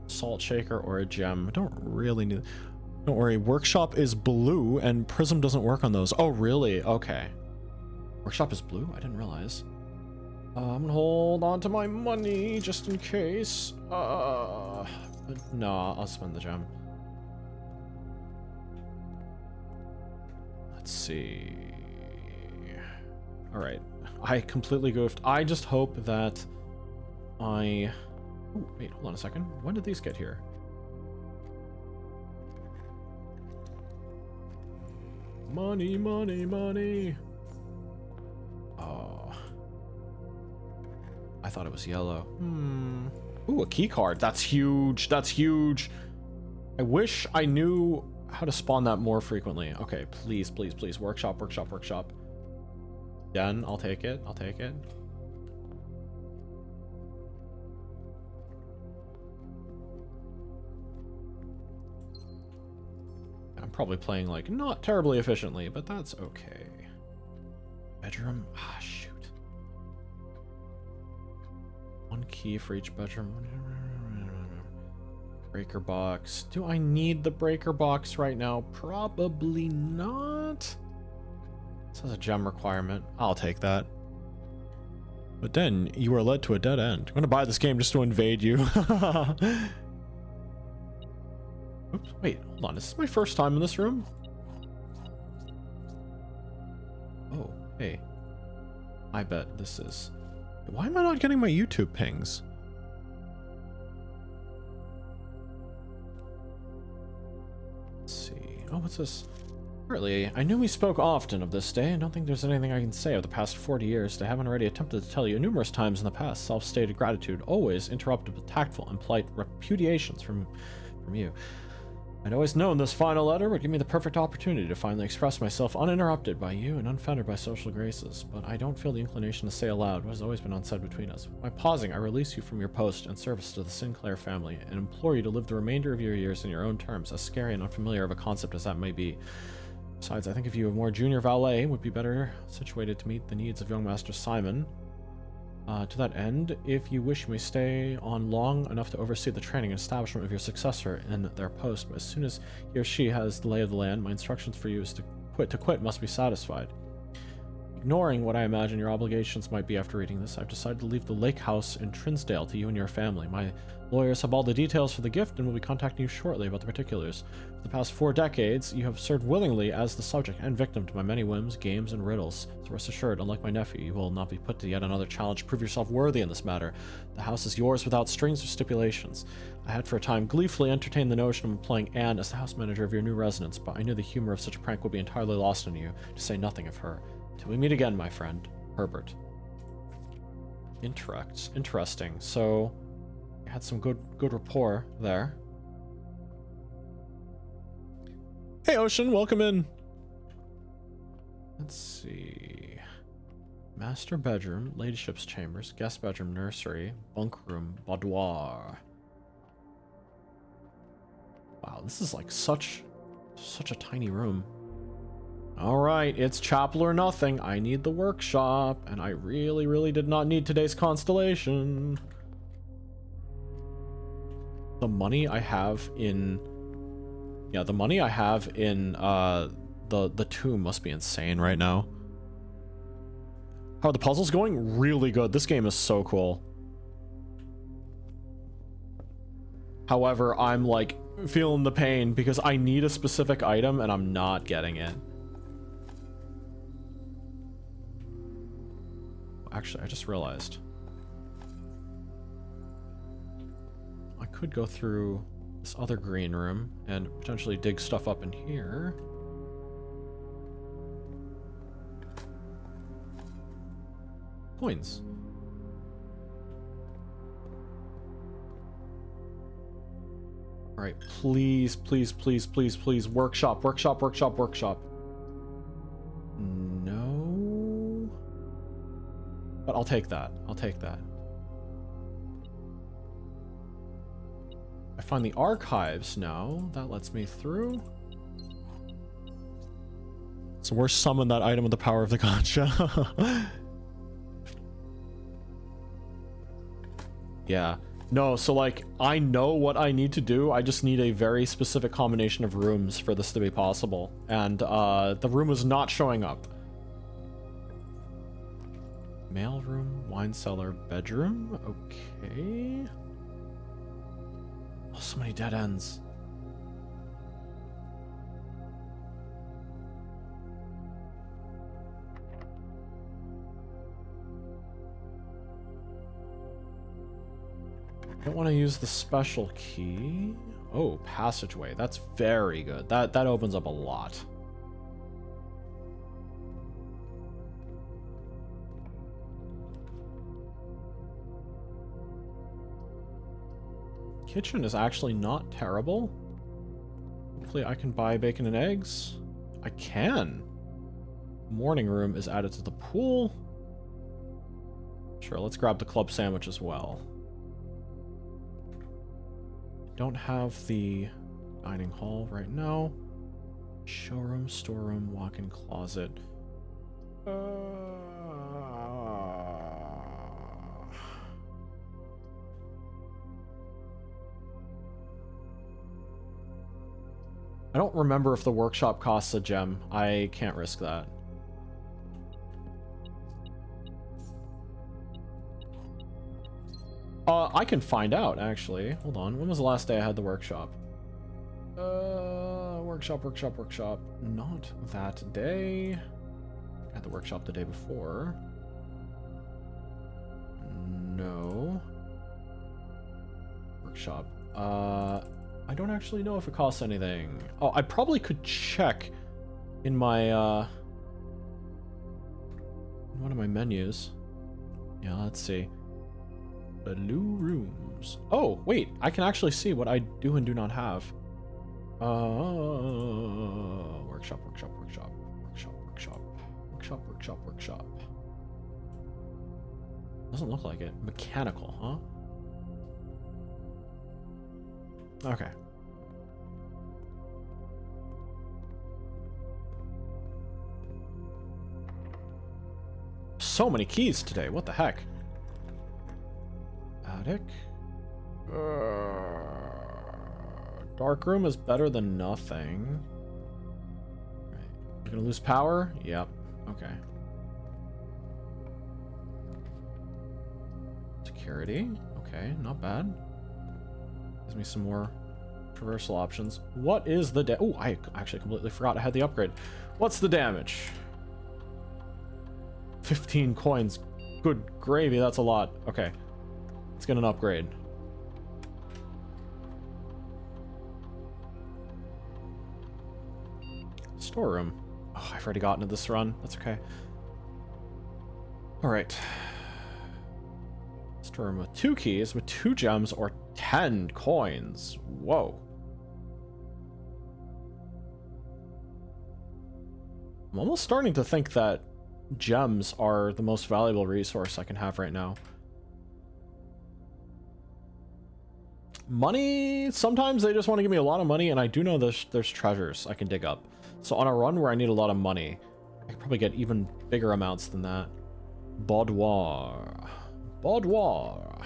Salt shaker or a gem. I don't really need... Don't worry, workshop is blue and prism doesn't work on those. Oh, really? Okay. Workshop is blue? I didn't realize. I'm gonna hold on to my money just in case. No, I'll spend the gem. Let's see. All right. I completely goofed. I just hope that I... Ooh, wait, hold on a second. When did these get here? Money, money, money. Oh. I thought it was yellow. Ooh, a key card. That's huge. That's huge. I wish I knew how to spawn that more frequently. Okay, please, please, please. Workshop, workshop, workshop. Again, I'll take it. I'll take it. I'm probably playing, like, not terribly efficiently, but that's okay. Bedroom? Ah, shoot. 1 key for each bedroom. Breaker box. Do I need the breaker box right now? Probably not. This has a gem requirement. I'll take that. But then you are led to a dead end. I'm gonna buy this game just to invade you. Oops, wait, hold on. This is my first time in this room? Oh, hey. I bet this is... Why am I not getting my YouTube pings? Oh, what's this? Partly, I knew we spoke often of this day, and don't think there's anything I can say of the past 40 years that I haven't already attempted to tell you numerous times in the past. Self-stated gratitude, always interrupted with tactful and polite repudiations from you. I'd always known this final letter would give me the perfect opportunity to finally express myself uninterrupted by you and unfettered by social graces, but I don't feel the inclination to say aloud what has always been unsaid between us. By pausing, I release you from your post and service to the Sinclair family, and implore you to live the remainder of your years in your own terms, as scary and unfamiliar of a concept as that may be. Besides, I think if you, a more junior valet, would be better situated to meet the needs of young Master Simon. To that end, if you wish, you may stay on long enough to oversee the training and establishment of your successor in their post, but as soon as he or she has the lay of the land, my instructions for you is to quit must be satisfied. Ignoring what I imagine your obligations might be after reading this, I've decided to leave the lake house in Trinsdale to you and your family. My lawyers have all the details for the gift and will be contacting you shortly about the particulars. For the past 4 decades, you have served willingly as the subject and victim to my many whims, games, and riddles. So rest assured, unlike my nephew, you will not be put to yet another challenge. Prove yourself worthy in this matter. The house is yours without strings or stipulations. I had for a time gleefully entertained the notion of employing Anne as the house manager of your new residence, but I knew the humor of such a prank would be entirely lost on you, to say nothing of her. Till we meet again, my friend, Herbert. Interesting. So, I had some good rapport there. Hey, Ocean, welcome in. Let's see. Master bedroom, ladyship's chambers, guest bedroom, nursery, bunk room, boudoir. Wow, this is like such a tiny room. Alright, it's chapel or nothing. I need the workshop, and I really did not need today's constellation. The money I have in... Yeah, the money I have in the tomb must be insane right now. How are the puzzles going? Really good. This game is so cool. However, I'm like feeling the pain because I need a specific item and I'm not getting it. Actually, I just realized I could go through this other green room and potentially dig stuff up in here. Coins. All right, please, please, please, please, please, workshop. No. But I'll take that. I find the archives now. That lets me through. So we're summoned that item with the power of the gotcha. Yeah. No, so like, I know what I need to do. I just need a very specific combination of rooms for this to be possible. And the room is not showing up. Mail room, wine cellar, bedroom. Okay. Oh, so many dead ends. I don't want to use the special key. Oh, passageway. That's very good. That opens up a lot. Kitchen is actually not terrible. Hopefully I can buy bacon and eggs. I can. Morning room is added to the pool. Sure, let's grab the club sandwich as well. Don't have the dining hall right now. Showroom, storeroom, walk-in closet. I don't remember if the workshop costs a gem. I can't risk that. I can find out, actually. Hold on. When was the last day I had the workshop? Workshop. Not that day. I had the workshop the day before. No. Workshop. I don't actually know if it costs anything. Oh, I probably could check in my, in one of my menus. Yeah, let's see. Blue rooms. Oh, wait, I can actually see what I do and do not have. Workshop. Doesn't look like it. Mechanical, huh? Okay. So many keys today. What the heck? Attic. Dark room is better than nothing. Right. You're gonna lose power? Yep. Okay. Security. Okay, not bad. Gives me some more traversal options. What is the oh, I actually completely forgot I had the upgrade. What's the damage? 15 coins. Good gravy, that's a lot. Okay. Let's get an upgrade. Storeroom. Oh, I've already gotten to this run. That's okay. Alright. Storeroom with 2 keys, with 2 gems, or 10 coins. Whoa. I'm almost starting to think that gems are the most valuable resource I can have right now. Money, sometimes they just want to give me a lot of money, and I do know there's treasures I can dig up. So on a run where I need a lot of money, I could probably get even bigger amounts than that. Boudoir. Boudoir.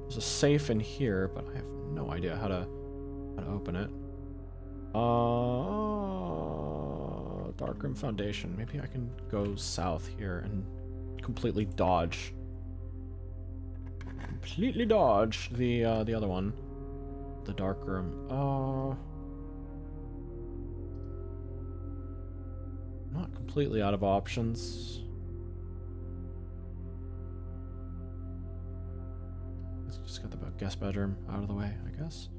There's a safe in here, but I have no idea how to open it. Darkroom Foundation. Maybe I can go south here and completely dodge. Completely dodge the other one. The dark room. Not completely out of options. Let's just get the guest bedroom out of the way, I guess.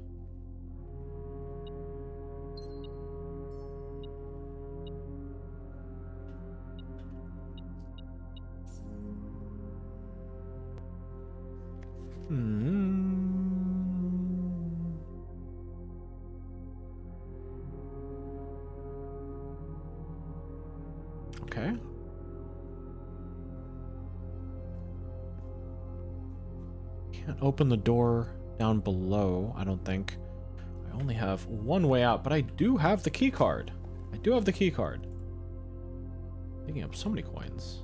Okay. Can't open the door down below, I don't think. I only have one way out, but I do have the key card. I do have the key card. Picking up so many coins.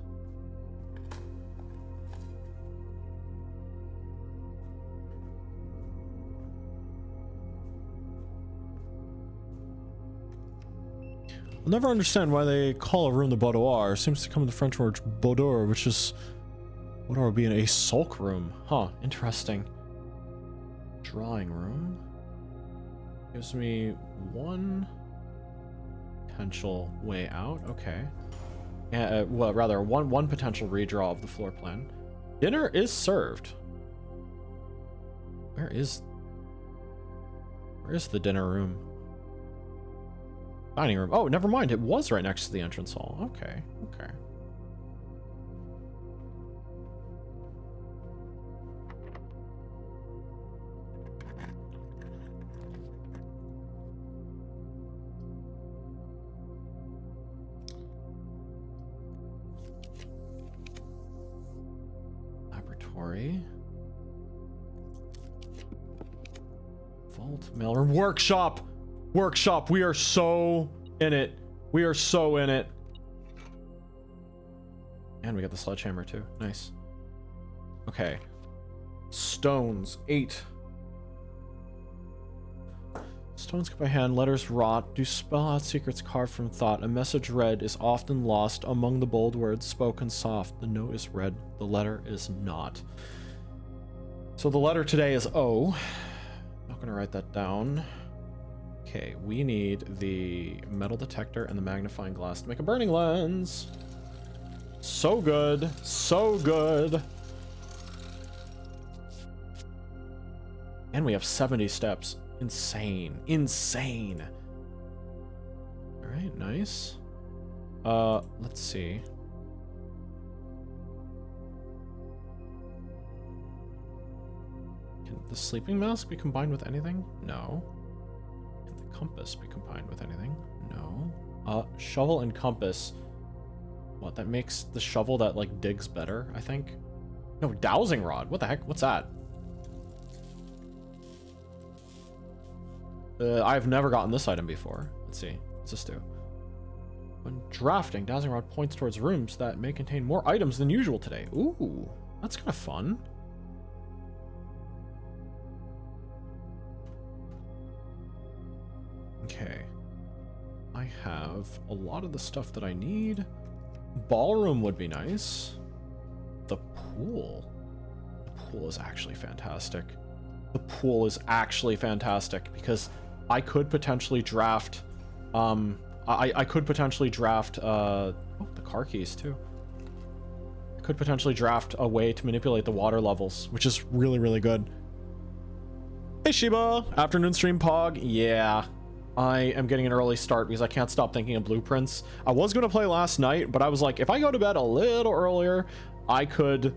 I'll never understand why they call a room the boudoir. It seems to come in the French word boudoir, which is boudoir being a sulk room. Huh, interesting. Drawing room. Gives me one potential way out. Okay. Yeah, well, rather one potential redraw of the floor plan. Dinner is served. Where is the dinner room? Dining room. Oh, never mind. It was right next to the entrance hall. Okay, okay. Laboratory. Vault. Mailroom. Workshop! Workshop, we are so in it. We are so in it. And we got the sledgehammer too. Nice. Okay. Stones. 8. Stones cut by hand, letters rot, do spell out secrets carved from thought. A message read is often lost among the bold words spoken soft. The note is read, the letter is not. So the letter today is O. Not gonna write that down. Okay, we need the metal detector and the magnifying glass to make a burning lens. So good. So good. And we have 70 steps. Insane. Insane. All right, nice. Let's see. Can the sleeping mask be combined with anything? No. Can the compass be combined with anything? No. Shovel and compass. What, that makes the shovel that, like, digs better, I think? No, dowsing rod. What the heck? What's that? I've never gotten this item before. Let's see. What's this do? When drafting, dowsing rod points towards rooms that may contain more items than usual today. Ooh, that's kind of fun. Okay. I have a lot of the stuff that I need. Ballroom would be nice. The pool. The pool is actually fantastic. The pool is actually fantastic because I could potentially draft, I could potentially draft, oh, the car keys too. I could potentially draft a way to manipulate the water levels, which is really, really good. Hey Shiba, afternoon stream Pog. Yeah, I am getting an early start because I can't stop thinking of blueprints. I was going to play last night, but I was like, if I go to bed a little earlier, I could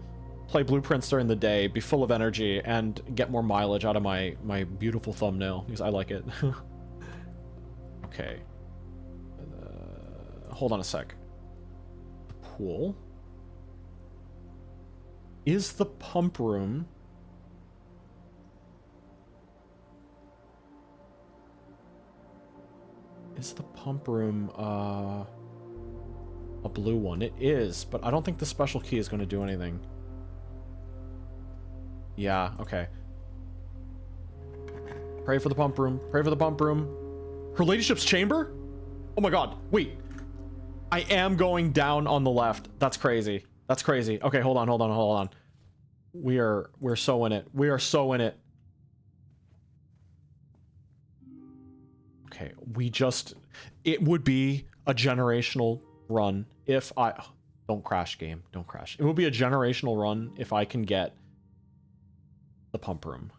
play blueprints during the day, be full of energy, and get more mileage out of my beautiful thumbnail because I like it. Okay. Hold on a sec. Pool. Is the pump room... Is the pump room a blue one? It is, but I don't think the special key is going to do anything. Yeah, okay. Pray for the pump room. Pray for the pump room. Her ladyship's chamber? Oh my god, wait. I am going down on the left. That's crazy. That's crazy. Okay, hold on, hold on, hold on. We're so in it. We are so in it. Okay, it would be a generational run if I... Oh, don't crash, game. Don't crash. It will be a generational run if I can get the pump room.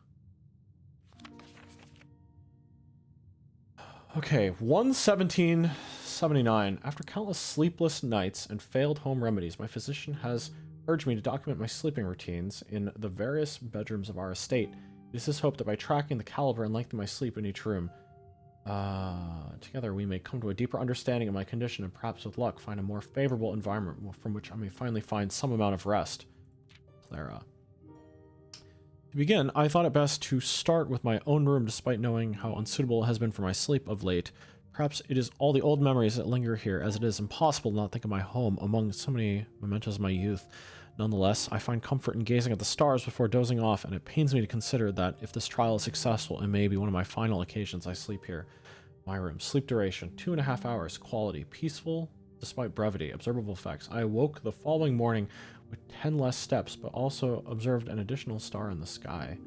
Okay, 11779. After countless sleepless nights and failed home remedies, my physician has urged me to document my sleeping routines in the various bedrooms of our estate. It is his hope that by tracking the caliber and length of my sleep in each room, together we may come to a deeper understanding of my condition and perhaps with luck find a more favorable environment from which I may finally find some amount of rest. Clara. To begin, I thought it best to start with my own room despite knowing how unsuitable it has been for my sleep of late. Perhaps it is all the old memories that linger here, as it is impossible to not think of my home among so many mementos of my youth. Nonetheless, I find comfort in gazing at the stars before dozing off, and it pains me to consider that if this trial is successful, it may be one of my final occasions I sleep here. My room. Sleep duration, 2.5 hours. Quality, peaceful despite brevity. Observable effects. I awoke the following morning with 10 less steps, but also observed an additional star in the sky.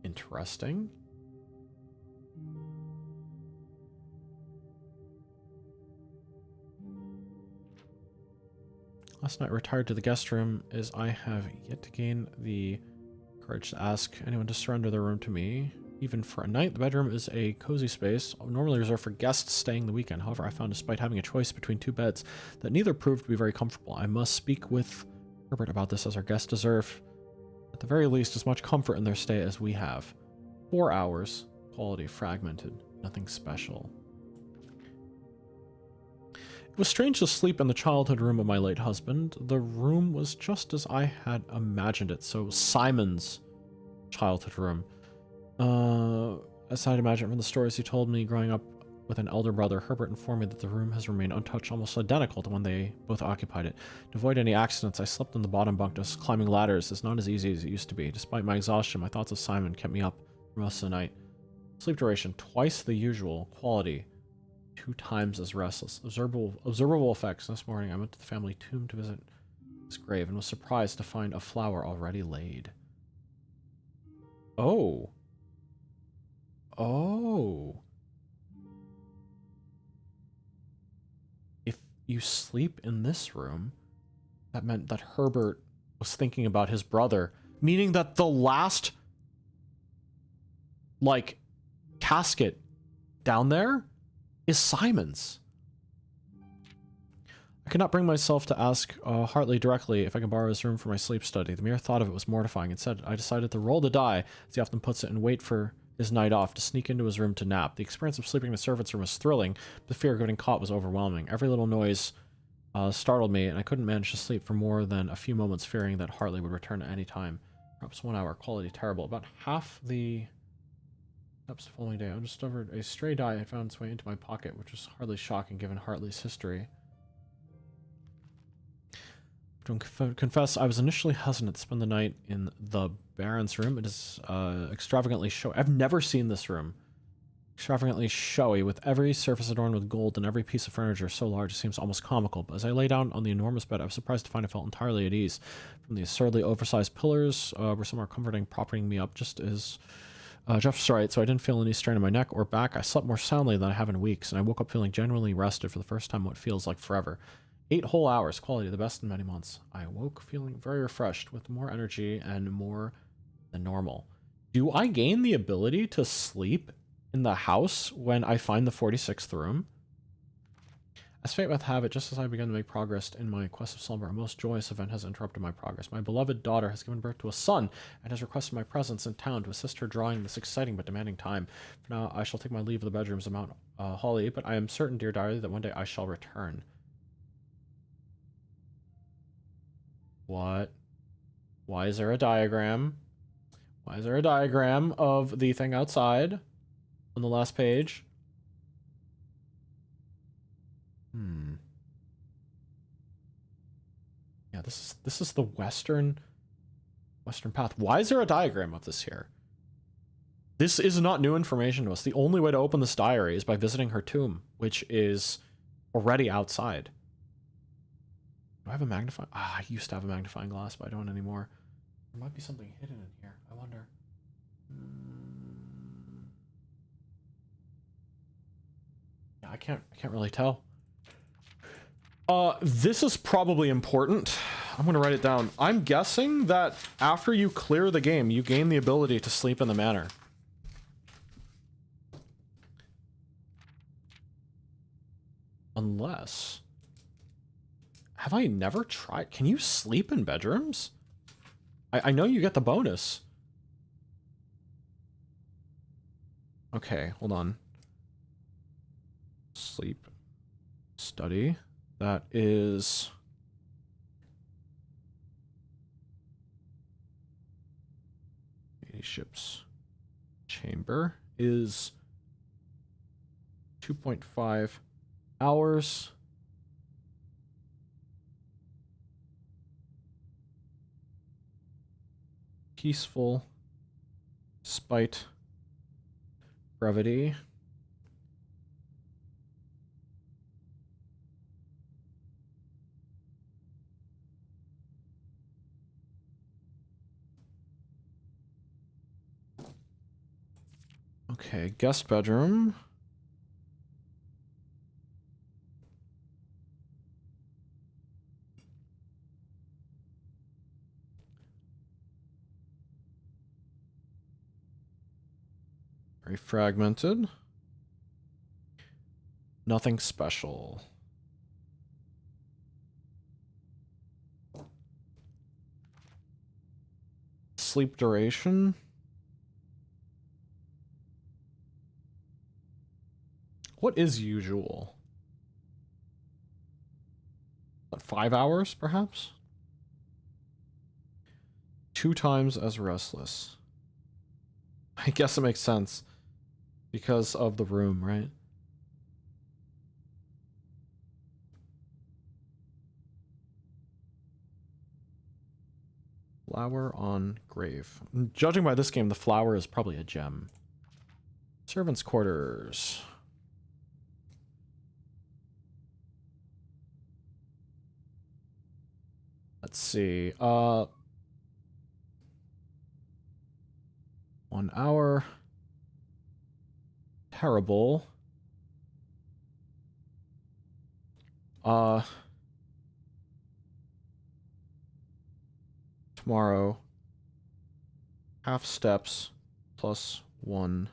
Interesting. Last night, retired to the guest room, as I have yet to gain the courage to ask anyone to surrender their room to me. Even for a night, the bedroom is a cozy space, normally reserved for guests staying the weekend. However, I found despite having a choice between two beds, that neither proved to be very comfortable. I must speak with Herbert about this, as our guests deserve, at the very least, as much comfort in their stay as we have. 4 hours, quality fragmented, nothing special. It was strange to sleep in the childhood room of my late husband. The room was just as I had imagined it, so Simon's childhood room. As I'd imagined from the stories he told me growing up with an elder brother, Herbert informed me that the room has remained untouched, almost identical to when they both occupied it. To avoid any accidents, I slept in the bottom bunk, as climbing ladders is not as easy as it used to be. Despite my exhaustion, my thoughts of Simon kept me up for most of the night. Sleep duration, twice the usual. Quality, 2 times as restless. Observable effects. This morning, I went to the family tomb to visit his grave and was surprised to find a flower already laid. Oh. Oh. If you sleep in this room, that meant that Herbert was thinking about his brother, meaning that the last like, casket down there is Simon's. I could not bring myself to ask Hartley directly if I can borrow his room for my sleep study. The mere thought of it was mortifying. Instead, I decided to roll the die, as he often puts it, and wait for his night off to sneak into his room to nap. The experience of sleeping in the servant's room was thrilling, but the fear of getting caught was overwhelming. Every little noise startled me, and I couldn't manage to sleep for more than a few moments, fearing that Hartley would return at any time. Perhaps 1 hour. Quality terrible. About half the steps the following day, I discovered a stray die had found its way into my pocket, which was hardly shocking given Hartley's history. To confess, I was initially hesitant to spend the night in the Baron's room. It is extravagantly showy. I've never seen this room. Extravagantly showy, with every surface adorned with gold and every piece of furniture so large it seems almost comical. But as I lay down on the enormous bed, I was surprised to find I felt entirely at ease. From the absurdly oversized pillars were somewhere comforting, propping me up just as Jeff's right, so I didn't feel any strain in my neck or back. I slept more soundly than I have in weeks, and I woke up feeling genuinely rested for the first time in what feels like forever. 8 whole hours, quality, the best in many months. I awoke feeling very refreshed, with more energy and more than normal. Do I gain the ability to sleep in the house when I find the 46th room? As fate would have it, just as I began to make progress in my quest of slumber, a most joyous event has interrupted my progress. My beloved daughter has given birth to a son and has requested my presence in town to assist her drawing this exciting but demanding time. For now, I shall take my leave of the bedrooms of Mount Holly, but I am certain, dear diary, that one day I shall return. What? Why is there a diagram? Why is there a diagram of the thing outside on the last page? Yeah, this is the western path. Why is there a diagram of this here? This is not new information to us. The only way to open this diary is by visiting her tomb, which is already outside. Do I have a magnifying? I used to have a magnifying glass, but I don't anymore. There might be something hidden in here. I wonder. Yeah, I can't really tell. This is probably important. I'm gonna write it down. I'm guessing that after you clear the game, you gain the ability to sleep in the manor. Unless... Have I never tried? Can you sleep in bedrooms? I know you get the bonus. Okay, hold on. Sleep. Study. That is... Ship's chamber is 2.5 hours. Peaceful, spite, brevity. Okay, guest bedroom. Very fragmented. Nothing special. Sleep duration. What is usual? What, 5 hours, perhaps? 2 times as restless. I guess it makes sense. Because of the room, right? Flower on grave. Judging by this game, the flower is probably a gem. Servants' quarters. Let's see. 1 hour. Terrible. Tomorrow. Half steps plus 1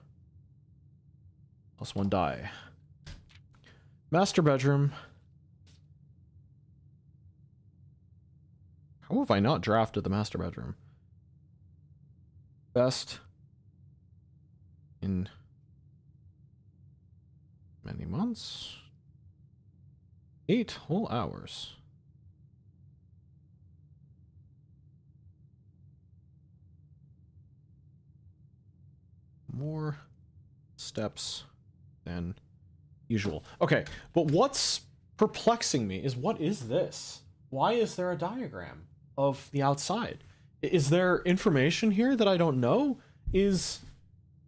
plus 1 die. Master bedroom. How have I not drafted the master bedroom? Best in many months. 8 whole hours. More steps than usual. Okay, but what's perplexing me is, what is this? Why is there a diagram of the outside? Is there information here that I don't know? Is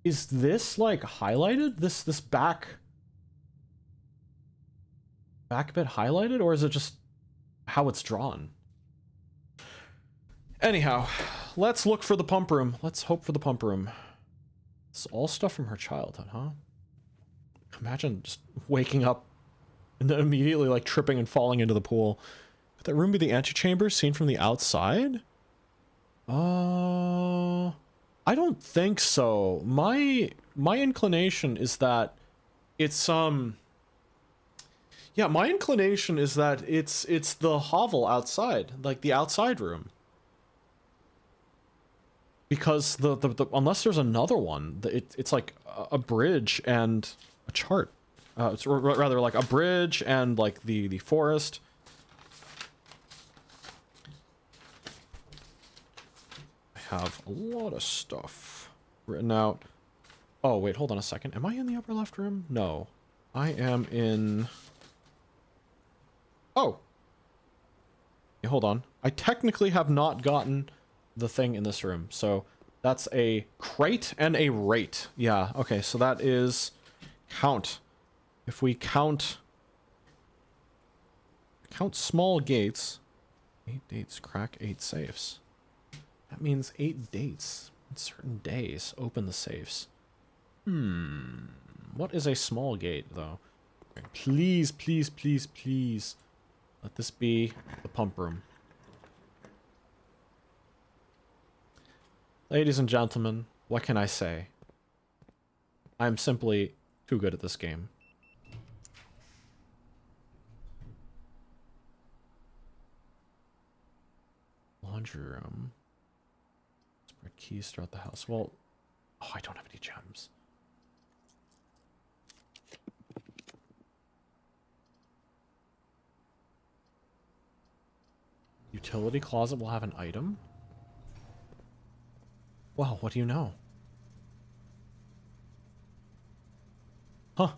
this like highlighted? This back bit highlighted, or is it just how it's drawn? Anyhow, let's look for the pump room. Let's hope for the pump room. It's all stuff from her childhood, huh? Imagine just waking up and then immediately like tripping and falling into the pool. Could that room be the antechamber seen from the outside? I don't think so. My inclination is that it's yeah, my inclination is that it's the hovel outside, like the outside room. Because the unless there's another one, it's like a bridge and a chart. It's rather like a bridge and like the forest. I have a lot of stuff written out. Oh wait, hold on a second. Am I in the upper left room? No, I am in. Oh. Yeah, hold on. I technically have not gotten the thing in this room, so that's a crate and a rate. Yeah, okay, so that is count. If we count small gates, 8 dates crack 8 safes. That means 8 dates on certain days open the safes. What is a small gate though? Please, please, please, please let this be the pump room. Ladies and gentlemen, what can I say? I'm simply too good at this game. Laundry room. Spread keys throughout the house. Well, oh, I don't have any gems. Utility closet will have an item. Well, what do you know? Huh.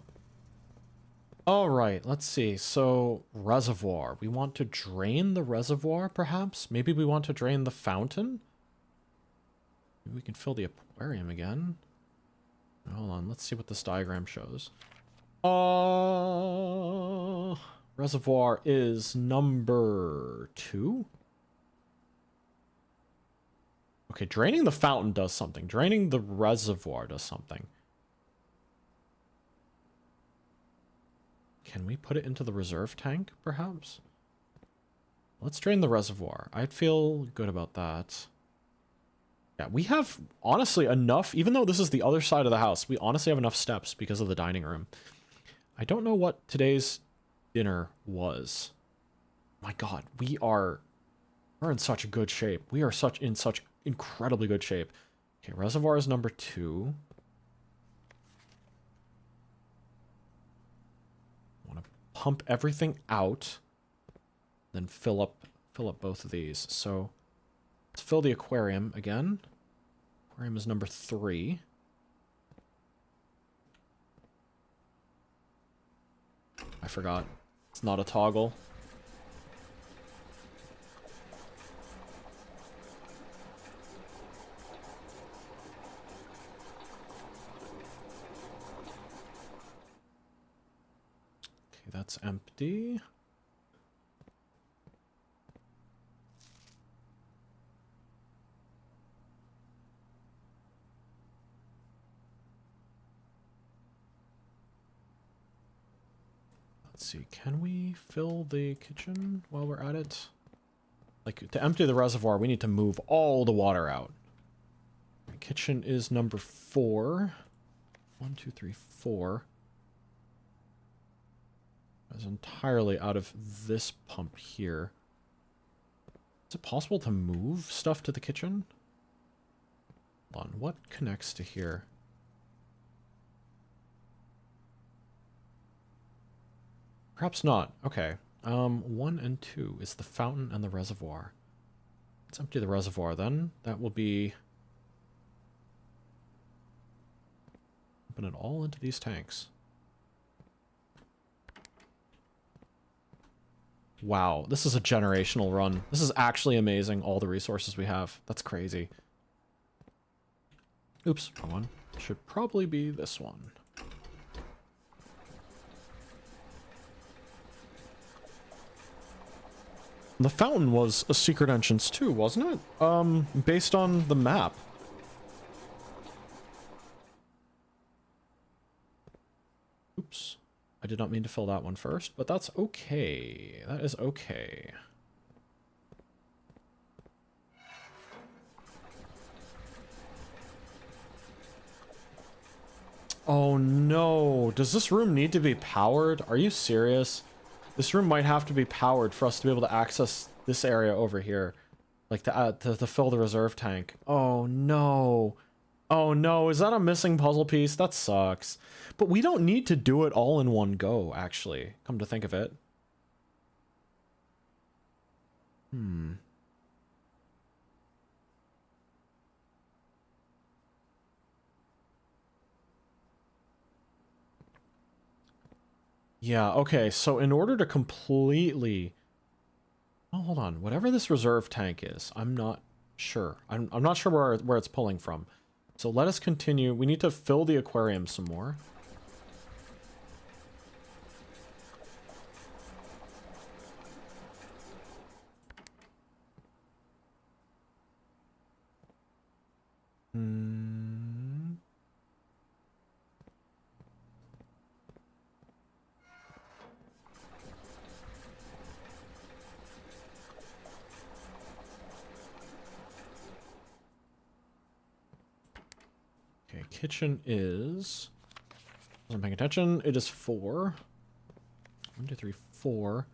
Alright, let's see. So, reservoir. We want to drain the reservoir, perhaps? Maybe we want to drain the fountain? Maybe we can fill the aquarium again. Hold on, let's see what this diagram shows. Reservoir is number 2? Okay, draining the fountain does something. Draining the reservoir does something. Can we put it into the reserve tank, perhaps? Let's drain the reservoir. I'd feel good about that. Yeah, we have, honestly, enough, even though this is the other side of the house, we honestly have enough steps because of the dining room. I don't know what today's dinner was. My god, we're in such good shape. We are in such incredibly good shape. Okay, reservoir is number 2. Want to pump everything out, then fill up both of these. So let's fill the aquarium again. Aquarium is number 3. I forgot. It's not a toggle. That's empty. Let's see, can we fill the kitchen while we're at it? Like, to empty the reservoir, we need to move all the water out. kitchen is number 4. 1, 2, 3, 4. That's entirely out of this pump here. Is it possible to move stuff to the kitchen? Hold on, what connects to here? Perhaps not. Okay. 1 and 2 is the fountain and the reservoir. Let's empty the reservoir then. That will be... Open it all into these tanks. Wow, this is a generational run. This is actually amazing, all the resources we have. That's crazy. Oops, wrong one. Should probably be this one. The fountain was a secret entrance too, wasn't it? Based on the map. Oops. I did not mean to fill that one first, but that's okay. That is okay. Oh no. Does this room need to be powered? Are you serious? This room might have to be powered for us to be able to access this area over here. Like to fill the reserve tank. Oh no. Oh no, is that a missing puzzle piece? That sucks. But we don't need to do it all in one go, actually. Come to think of it. Yeah, okay, so in order to completely... Oh, hold on. Whatever this reserve tank is, I'm not sure. I'm not sure where it's pulling from. So let us continue. We need to fill the aquarium some more. Okay, kitchen is... Wasn't paying attention. It is 4. 1, 2, 3, 4.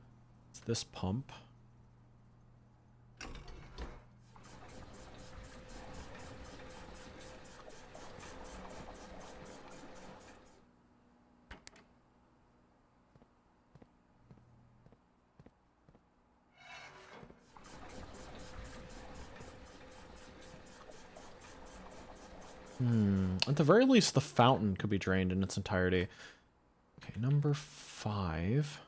It's this pump. At the very least, the fountain could be drained in its entirety. Okay, number 5.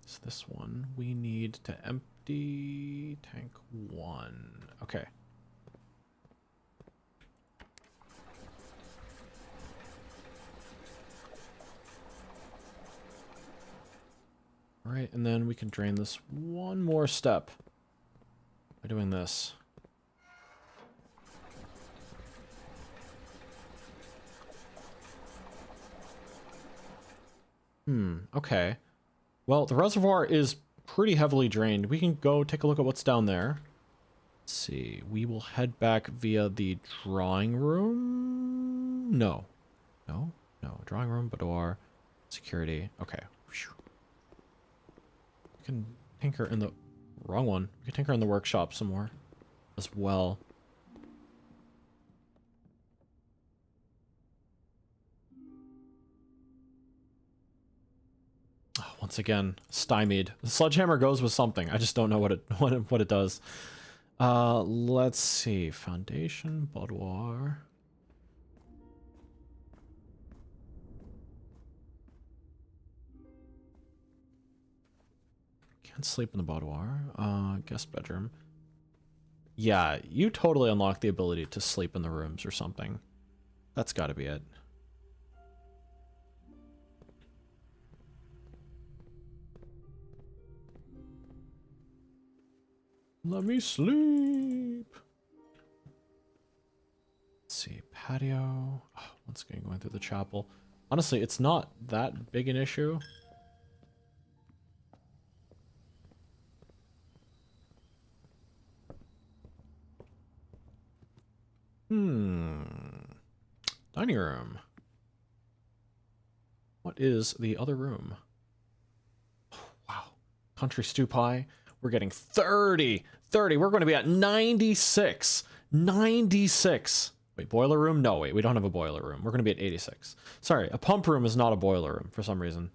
It's this one. We need to empty tank 1. Okay. All right, and then we can drain this one more step by doing this. Okay. Well, the reservoir is pretty heavily drained. We can go take a look at what's down there. Let's see. We will head back via the drawing room. No. No. Drawing room, boudoir, security. Okay. We can tinker in the... Wrong one. We can tinker in the workshop some more as well. Oh, once again, stymied. The sledgehammer goes with something. I just don't know what it does. Let's see. Foundation, boudoir. Can't sleep in the boudoir. Guest bedroom. Yeah, you totally unlock the ability to sleep in the rooms or something. That's gotta be it. Let me sleep. Let's see, patio. Oh, once again, going through the chapel. Honestly, it's not that big an issue. Dining room. What is the other room? Wow. Country stew pie. We're getting 30. 30. We're going to be at 96. 96. Wait, boiler room? No, wait, we don't have a boiler room. We're going to be at 86. Sorry, a pump room is not a boiler room for some reason.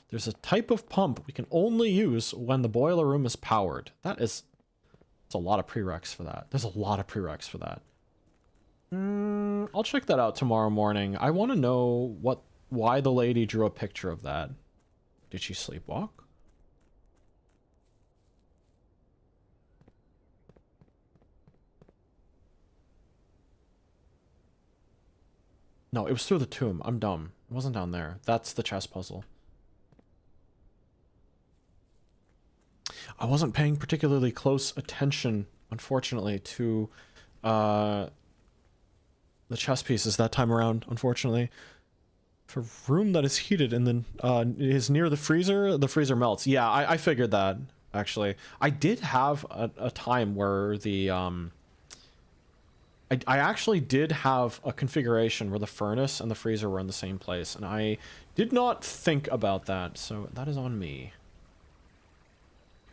There's a type of pump we can only use when the boiler room is powered. That's a lot of prereqs for that. There's a lot of prereqs for that. I'll check that out tomorrow morning. I want to know why the lady drew a picture of that. Did she sleepwalk? No, it was through the tomb. I'm dumb. It wasn't down there. That's the chess puzzle. I wasn't paying particularly close attention, unfortunately, to the chess pieces that time around, unfortunately. For room that is heated and then is near the freezer melts. Yeah, I figured that, actually. I did have a time where the... I actually did have a configuration where the furnace and the freezer were in the same place, and I did not think about that, so that is on me.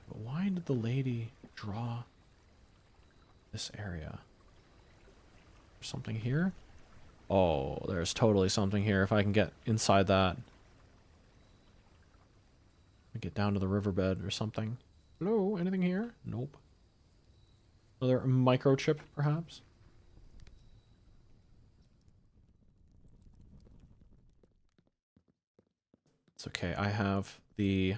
But why did the lady draw this area? There's something here? Oh, there's totally something here if I can get inside that. Get down to the riverbed or something. Hello, anything here? Nope. Another microchip, perhaps? It's okay, I have the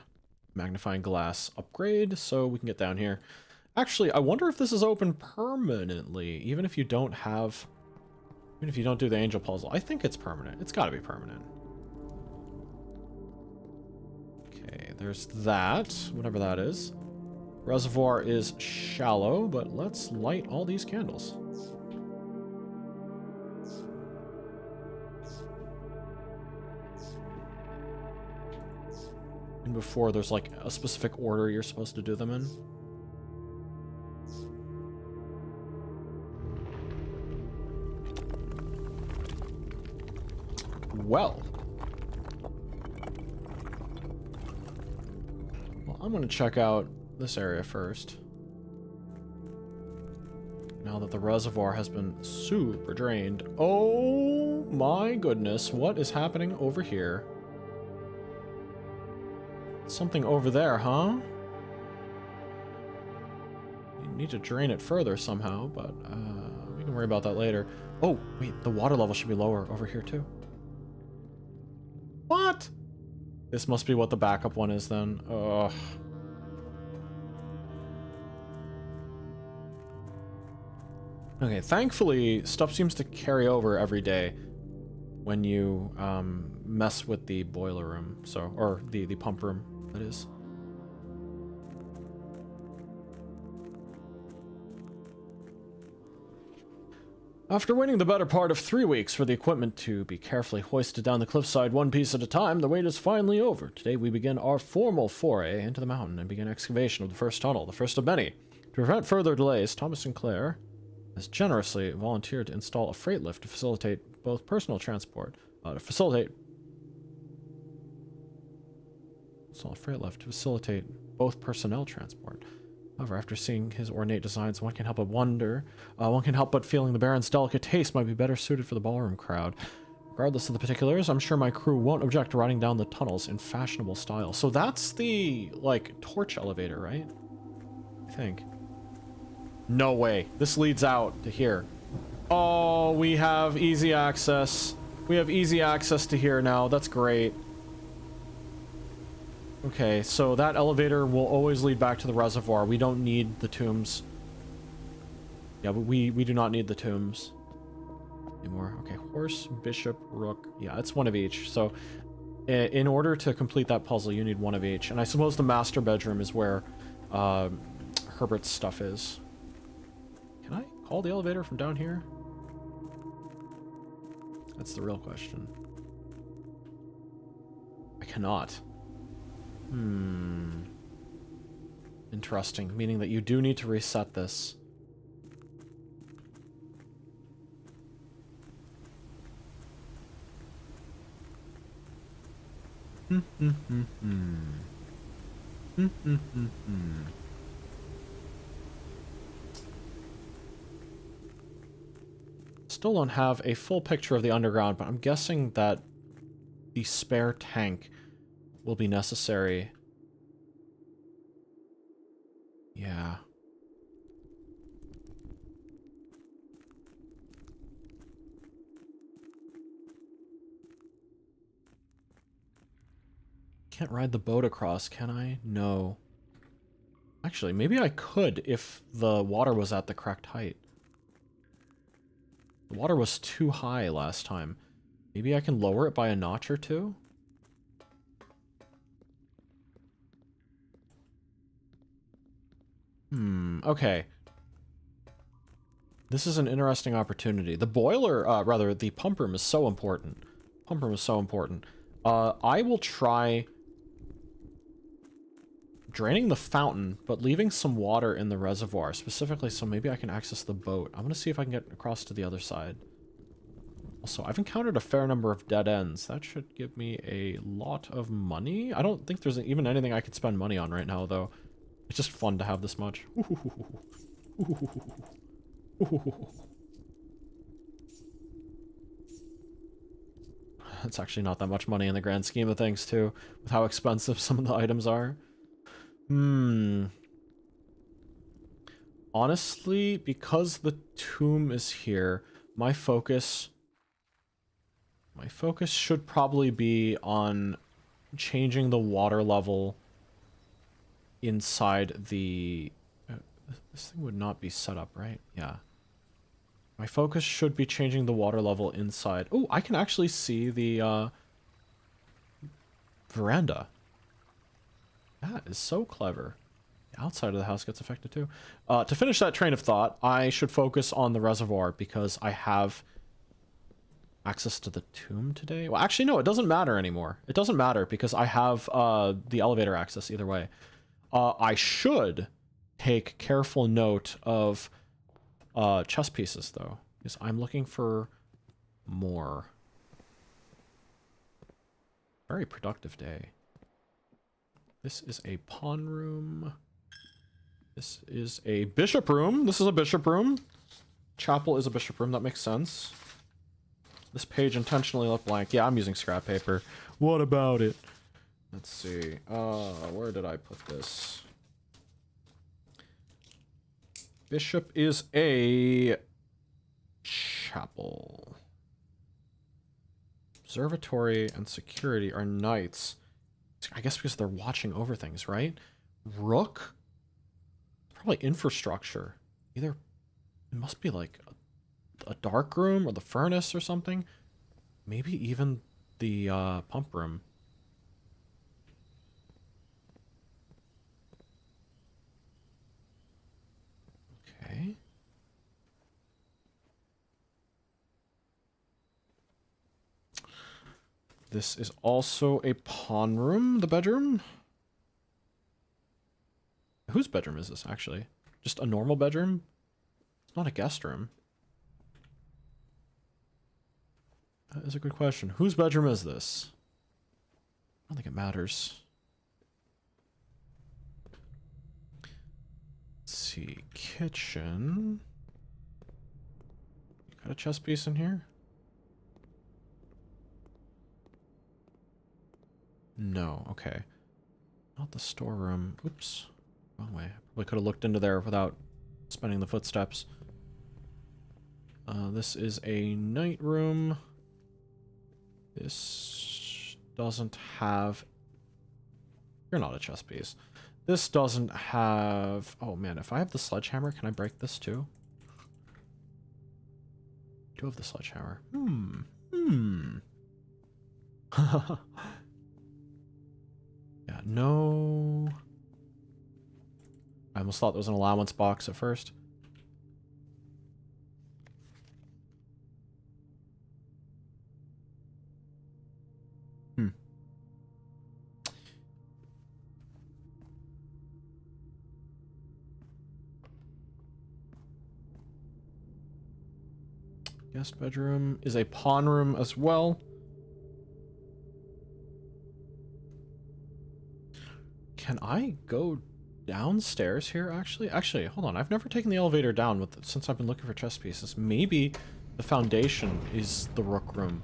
magnifying glass upgrade, so we can get down here. Actually, I wonder if this is open permanently, even if you don't do the angel puzzle. I think it's permanent. It's gotta be permanent. Okay, there's that, whatever that is. Reservoir is shallow, but let's light all these candles. And before there's like a specific order you're supposed to do them in. Well, I'm going to check out this area first. Now that the reservoir has been super drained. Oh my goodness, what is happening over here? Something over there, huh? You need to drain it further somehow, but we can worry about that later. Oh, wait, the water level should be lower over here too. What? This must be what the backup one is then. Ugh. Okay, thankfully, stuff seems to carry over every day when you mess with the boiler room, so, or the pump room, that is. After waiting the better part of 3 weeks for the equipment to be carefully hoisted down the cliffside one piece at a time, the wait is finally over. Today we begin our formal foray into the mountain and begin excavation of the first tunnel, the first of many. To prevent further delays, Thomas Sinclair has generously volunteered to install a freight lift to facilitate both personal transport, both personnel transport. However, after seeing his ornate designs, one can't help but feeling the Baron's delicate taste might be better suited for the ballroom crowd. Regardless of the particulars, I'm sure my crew won't object to riding down the tunnels in fashionable style. So that's the, like, torch elevator, right? I think. No way. This leads out to here. Oh, we have easy access. We have easy access to here now. That's great. Okay, so that elevator will always lead back to the reservoir. We don't need the tombs. Yeah, but we do not need the tombs anymore. Okay, horse, bishop, rook. Yeah, it's one of each. So in order to complete that puzzle, you need one of each. And I suppose the master bedroom is where Herbert's stuff is. Can I call the elevator from down here? That's the real question. I cannot. Interesting, meaning that you do need to reset this. Still don't have a full picture of the underground, but I'm guessing that the spare tank will be necessary. Yeah. Can't ride the boat across, can I? No. Actually, maybe I could if the water was at the correct height. The water was too high last time. Maybe I can lower it by a notch or two? Okay. This is an interesting opportunity. The boiler, rather, the pump room is so important. Pump room is so important. I will try draining the fountain, but leaving some water in the reservoir, specifically so maybe I can access the boat. I'm gonna see if I can get across to the other side. Also, I've encountered a fair number of dead ends. That should give me a lot of money. I don't think there's even anything I could spend money on right now, though. It's just fun to have this much. It's actually not that much money in the grand scheme of things, too, with how expensive some of the items are. Honestly, because the tomb is here, my focus should probably be on changing the water level inside the... this thing would not be set up, right? Yeah. My focus should be changing the water level inside. Oh, I can actually see the veranda. That is so clever. The outside of the house gets affected too. To finish that train of thought, I should focus on the reservoir because I have access to the tomb today. Well, actually, no, it doesn't matter anymore. It doesn't matter because I have the elevator access either way. I should take careful note of chess pieces, though, because I'm looking for more. Very productive day. This is a pawn room. This is a bishop room. This is a bishop room. Chapel is a bishop room. That makes sense. This page intentionally left blank. Yeah, I'm using scrap paper. What about it? Let's see. Where did I put this? Bishop is a chapel. Observatory and security are knights. I guess because they're watching over things, right? Rook? Probably infrastructure. Either it must be like a dark room or the furnace or something. Maybe even the pump room. Okay. This is also a pawn room, the bedroom. Whose bedroom is this, actually? Just a normal bedroom? It's not a guest room. That is a good question. Whose bedroom is this? I don't think it matters. Let's see. Kitchen. Got a chess piece in here? No, okay. Not the storeroom. Oops. Wrong way. Probably could have looked into there without spending the footsteps. This is a night room. This doesn't have... You're not a chess piece. This doesn't have... Oh man, if I have the sledgehammer, can I break this too? I do have the sledgehammer. Yeah, no... I almost thought there was an allowance box at first. Guest bedroom is a pawn room as well. Can I go downstairs here, actually? Actually, hold on. I've never taken the elevator down since I've been looking for chess pieces. Maybe the foundation is the rook room.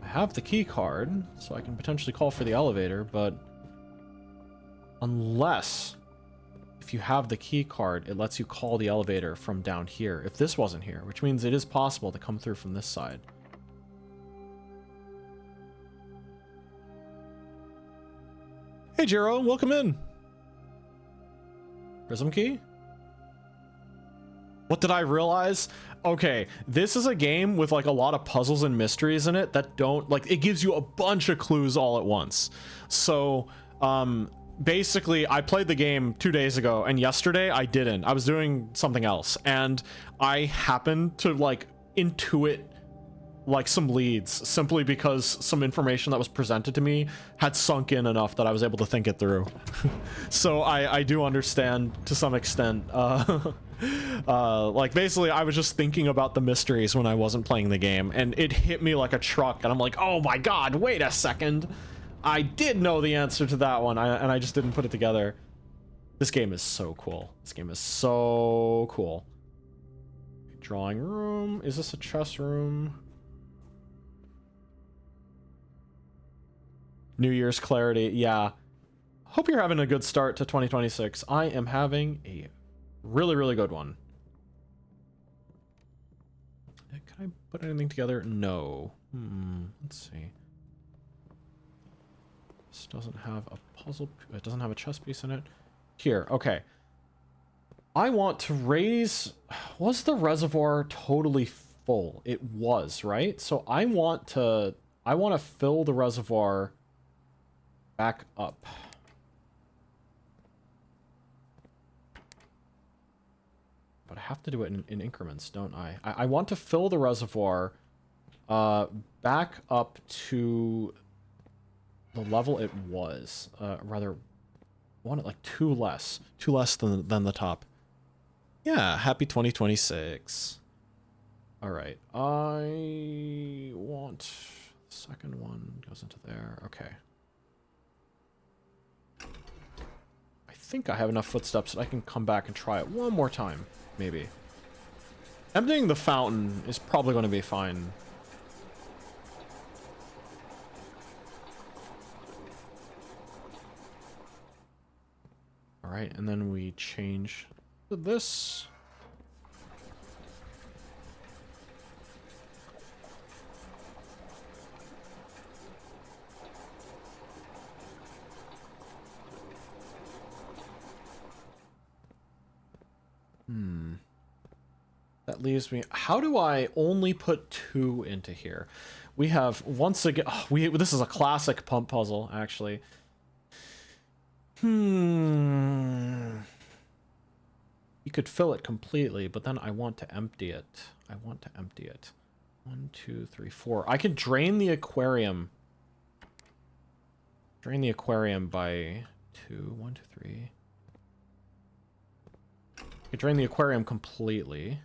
I have the key card, so I can potentially call for the elevator, but unless if you have the key card, it lets you call the elevator from down here, if this wasn't here, which means it is possible to come through from this side. Hey, Jiro, welcome in. Prism key? What did I realize? Okay, this is a game with like a lot of puzzles and mysteries in it that don't, like, it gives you a bunch of clues all at once. So, basically, I played the game 2 days ago, and yesterday I didn't. I was doing something else, and I happened to, like, intuit, like, some leads, simply because some information that was presented to me had sunk in enough that I was able to think it through. So I do understand to some extent. Like, basically, I was just thinking about the mysteries when I wasn't playing the game, and it hit me like a truck, and I'm like, oh my god, wait a second. I did know the answer to that one, and I just didn't put it together. This game is so cool. This game is so cool. Drawing room. Is this a chess room? New Year's clarity. Yeah. Hope you're having a good start to 2026. I am having a really, really good one. Can I put anything together? No. Let's see. This doesn't have a puzzle. It doesn't have a chess piece in it. Here, okay. I want to raise... Was the reservoir totally full? It was, right? So I want to fill the reservoir back up. But I have to do it in increments, don't I? I want to fill the reservoir back up to the level it was. Rather, I want it like two less than the top. Yeah, happy 2026. All right, I want the second one goes into there. Okay. I think I have enough footsteps that I can come back and try it one more time, maybe. Emptying the fountain is probably going to be fine. All right, and then we change to this. That leaves me... How do I only put 2 into here? We have, once again... Oh, this is a classic pump puzzle, actually. You could fill it completely, but then I want to empty it. 1, 2, 3, 4. I can drain the aquarium. Drain the aquarium by 2. 1, 2, 3. I could drain the aquarium completely.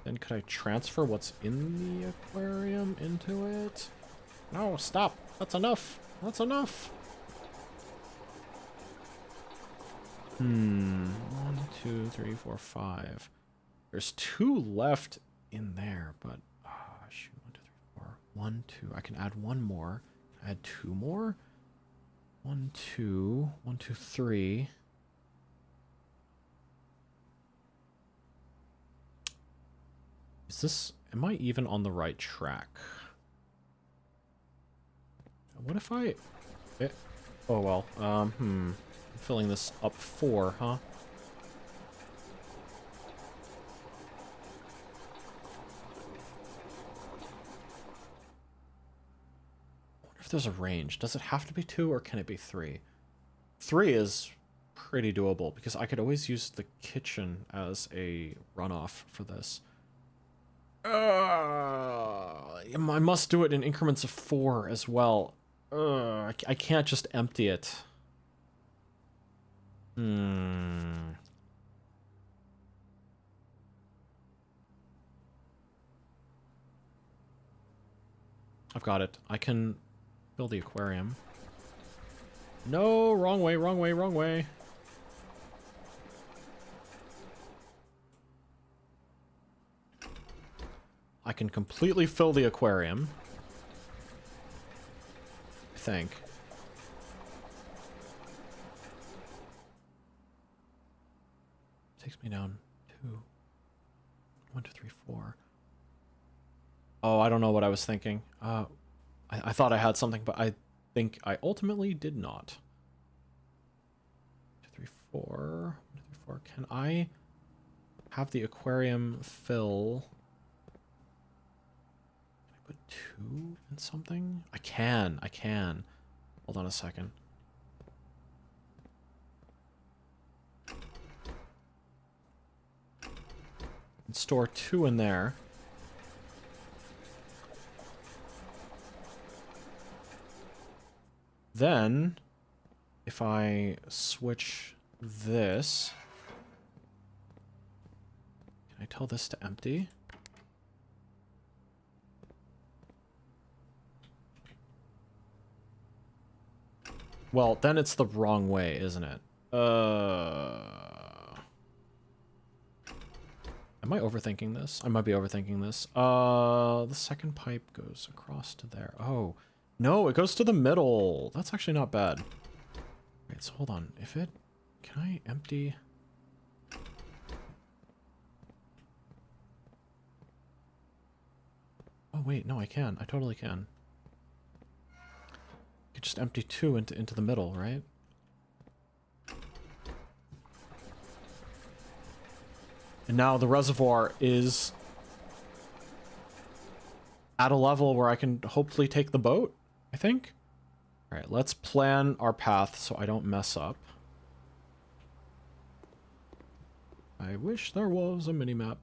Then could I transfer what's in the aquarium into it? No, stop. That's enough. That's enough. 1, 2, 3, 4, 5. There's 2 left in there, but shoot. 1, 2, 3, 4. 1, 2. I can add 1 more. Add 2 more. 1, 2. 1, 2, 3. Is this... Am I even on the right track? What if I... Oh, well. I'm filling this up 4, huh? I wonder if there's a range. Does it have to be 2 or can it be 3? 3 is pretty doable because I could always use the kitchen as a runoff for this. I must do it in increments of 4 as well. I can't just empty it. I've got it. I can build the aquarium. No, wrong way, wrong way, wrong way. I can completely fill the aquarium. I think. Takes me down 2. 1, 2, 3, 4. Oh, I don't know what I was thinking. I thought I had something, but I think I ultimately did not. 2, 3, 4. 1, 2, 3, 4. Can I have the aquarium fill? Can I put 2 in something? I can. Hold on a second. And store 2 in there. Then, if I switch this, can I tell this to empty? Well, then it's the wrong way, isn't it? Am I overthinking this? I might be overthinking this. The second pipe goes across to there. Oh, no, it goes to the middle. That's actually not bad. Wait, so hold on. Can I empty? Oh, wait, no, I can. I totally can. I could just empty 2 into the middle, right? And now the reservoir is at a level where I can hopefully take the boat, I think. All right, let's plan our path so I don't mess up. I wish there was a mini-map.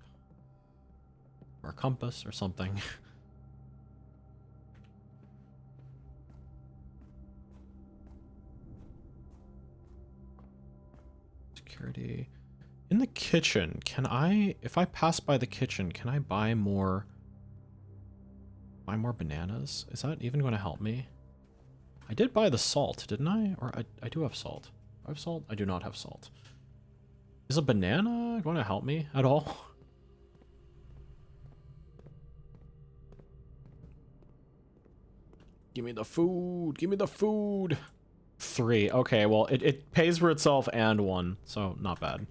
Or a compass or something. Security. In the kitchen, if I pass by the kitchen, can I buy more bananas? Is that even going to help me? I did buy the salt, didn't I? Or I do have salt. Do I have salt? I do not have salt. Is a banana going to help me at all? Give me the food! Give me the food! 3. Okay, well, it pays for itself and 1, so not bad.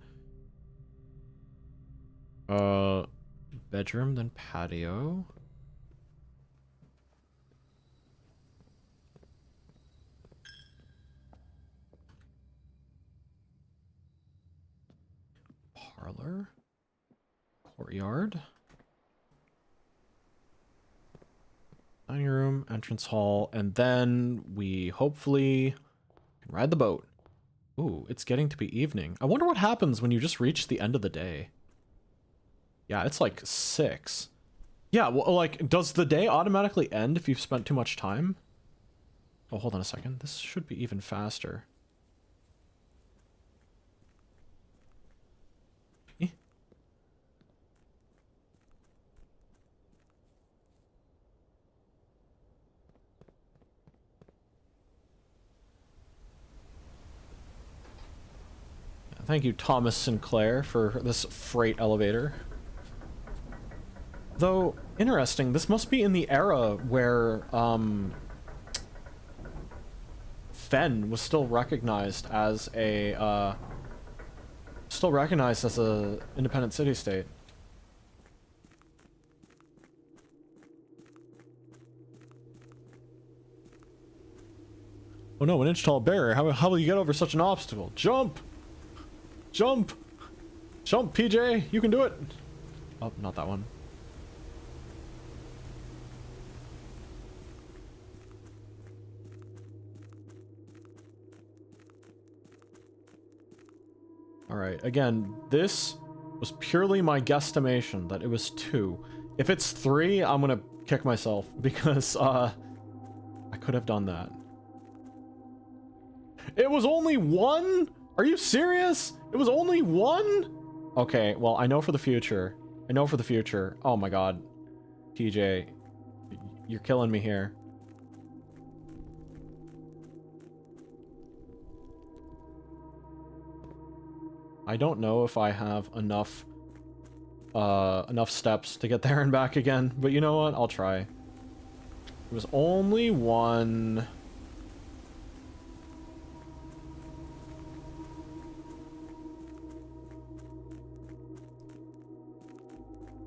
Bedroom, then patio. Parlor. Courtyard. Dining room, entrance hall, and then we hopefully can ride the boat. Ooh, it's getting to be evening. I wonder what happens when you just reach the end of the day. Yeah, it's like 6. Yeah, well, like, does the day automatically end if you've spent too much time? Oh, hold on a second. This should be even faster. Eh? Thank you, Thomas Sinclair, for this freight elevator. Though, interesting, this must be in the era where, Fen was still recognized as a, independent city-state. Oh no, an inch-tall barrier. How will you get over such an obstacle? Jump! Jump! Jump, PJ! You can do it! Oh, not that one. Alright, again, this was purely my guesstimation that it was 2. If it's 3, I'm gonna kick myself, because, I could have done that. It was only 1?! Are you serious? It was only 1?! Okay, well, I know for the future. Oh my god. TJ, You're killing me here. I don't know if I have enough steps to get there and back again, but you know what? I'll try. It was only one.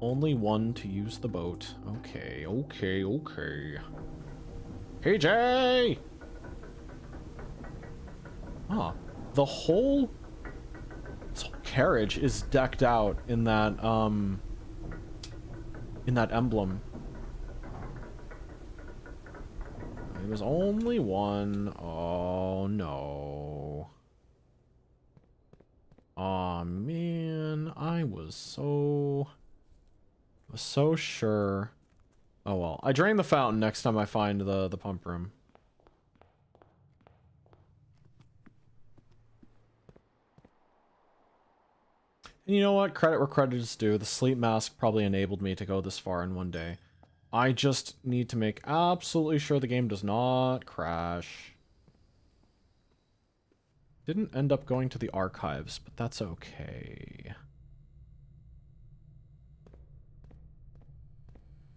Only one to use the boat. Okay, okay, okay. PJ! Ah, the whole carriage is decked out in that emblem. It was only one. Oh no. Aw, man, I was so sure. Oh well, I drain the fountain next time I find the pump room. And you know what? Credit where credit is due. The sleep mask probably enabled me to go this far in one day. I just need to make absolutely sure the game does not crash. Didn't end up going to the archives, but that's okay.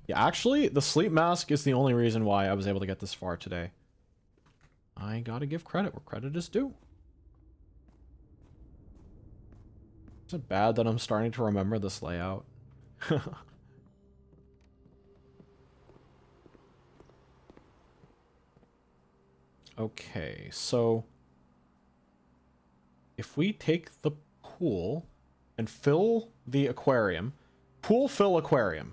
Yeah, actually, the sleep mask is the only reason why I was able to get this far today. I gotta give credit where credit is due. Is it bad that I'm starting to remember this layout? Okay, so if we take the pool and fill the aquarium, pool, fill, aquarium,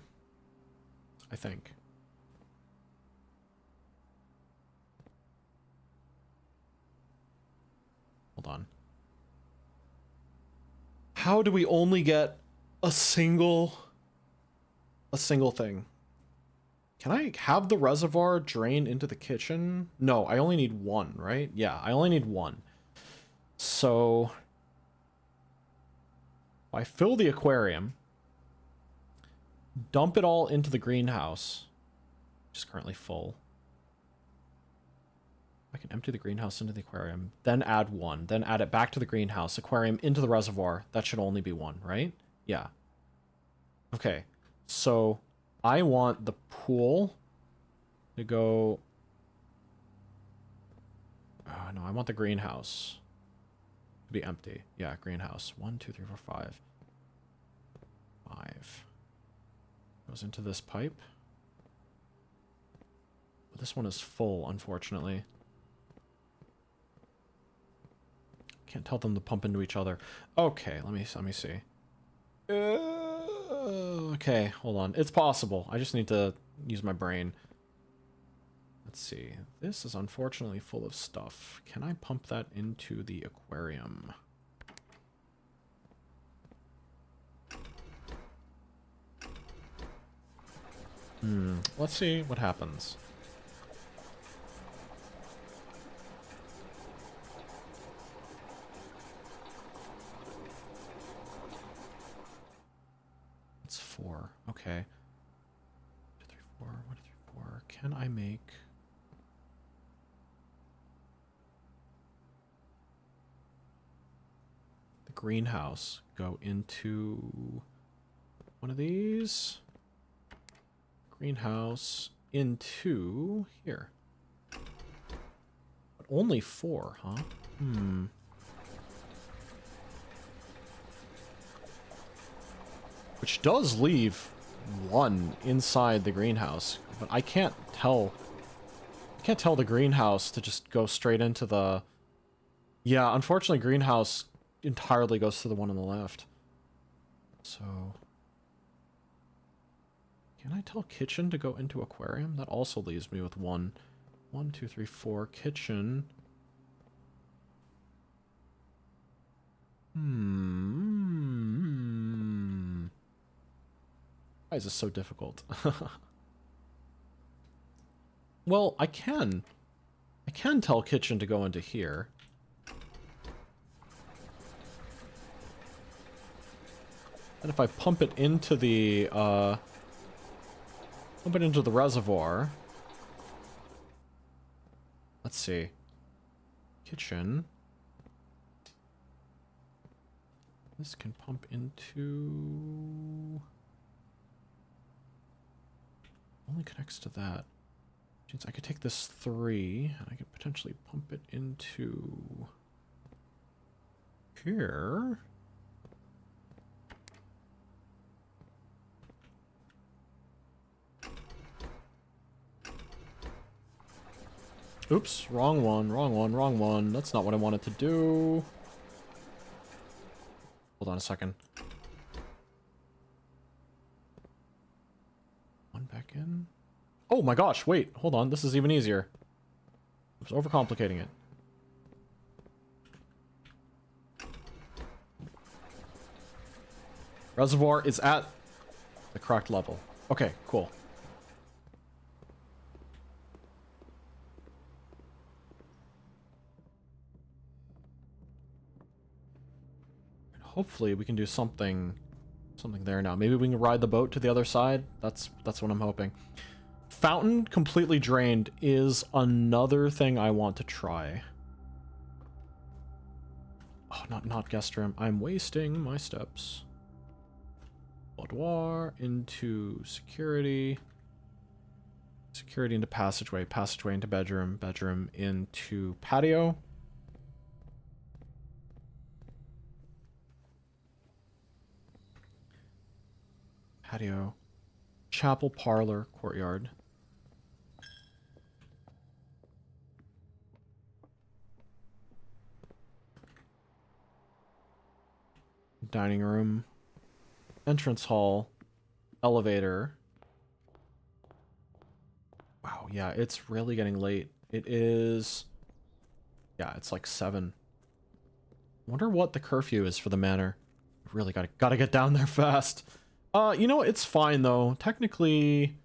I think. Hold on. How do we only get a single thing? Can I have the reservoir drain into the kitchen? No, I only need one, right? Yeah, I only need one. So if I fill the aquarium, dump it all into the greenhouse, which is currently full. I can empty the greenhouse into the aquarium, then add one, then add it back to the greenhouse, aquarium into the reservoir. That should only be one, right? Yeah. Okay, so I want the pool to go... Oh, no, I want the greenhouse to be empty. Yeah, greenhouse. 1, 2, 3, 4, 5. 5. Goes into this pipe. But this one is full, unfortunately. Can't tell them to pump into each other. Okay, let me see. Okay, hold on. It's possible. I just need to use my brain. Let's see. This is unfortunately full of stuff. Can I pump that into the aquarium? Let's see what happens. It's 4. Okay. 2, 3, 4. 1, 2, 3, 4. Can I make... the greenhouse go into one of these? Greenhouse into here. But only 4, huh? Which does leave 1 inside the greenhouse, but I can't tell the greenhouse to just go straight into the... Yeah, unfortunately greenhouse entirely goes to the one on the left. So... Can I tell kitchen to go into aquarium? That also leaves me with 1. 1, 2, 3, 4. Kitchen. Why is this so difficult? Well, I can tell kitchen to go into here. And if I pump it into the, Pump it into the reservoir. Let's see. Kitchen. This can pump into... Only connects to that. Means I could take this 3, and I could potentially pump it into... here. Oops, wrong one, wrong one, wrong one. That's not what I wanted to do. Hold on a second. One back in. Oh my gosh, wait, hold on. This is even easier. I was overcomplicating it. Reservoir is at the correct level. Okay, cool. Hopefully we can do something there now. Maybe we can ride the boat to the other side. That's what I'm hoping. Fountain completely drained is another thing I want to try. Oh, not guest room. I'm wasting my steps. Boudoir into security. Security into passageway. Passageway into bedroom. Bedroom into patio. Patio. Chapel, parlor, courtyard. Dining room. Entrance hall. Elevator. Wow, yeah, it's really getting late. It is... Yeah, it's like 7. Wonder what the curfew is for the manor. Really gotta get down there fast. You know, it's fine though. Technically,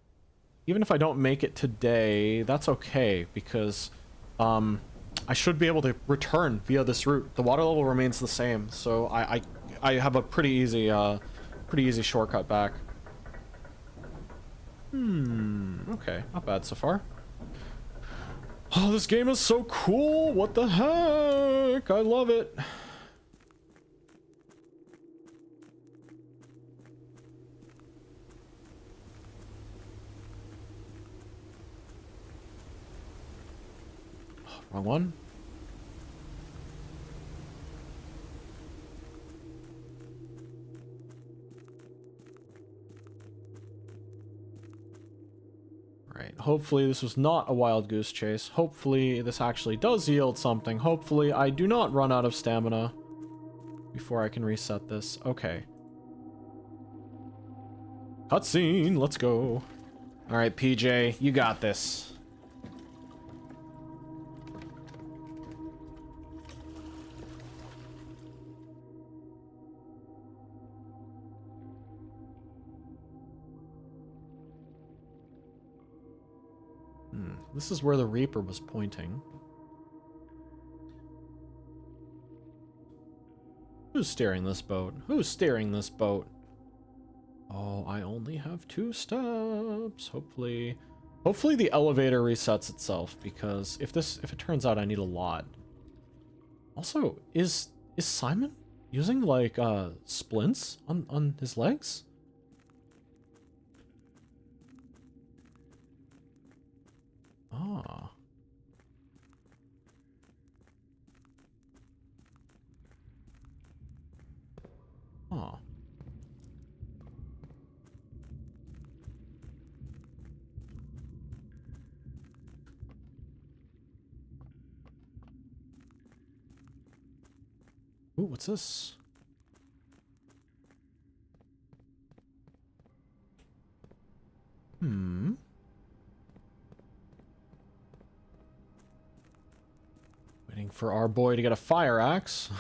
even if I don't make it today, that's okay because I should be able to return via this route. The water level remains the same, so I have a pretty easy shortcut back. Okay, not bad so far. Oh, this game is so cool! What the heck? I love it. Wrong one. Right. Hopefully this was not a wild goose chase. Hopefully this actually does yield something. Hopefully I do not run out of stamina before I can reset this. Okay. Cutscene. Let's go. All right, PJ, you got this. This is where the Reaper was pointing. Who's steering this boat? Who's steering this boat? Oh, I only have 2 steps. Hopefully the elevator resets itself, because if it turns out I need a lot. Also, is Simon using like splints on his legs? Ah. Ah. Ooh, what's this? Waiting for our boy to get a fire axe.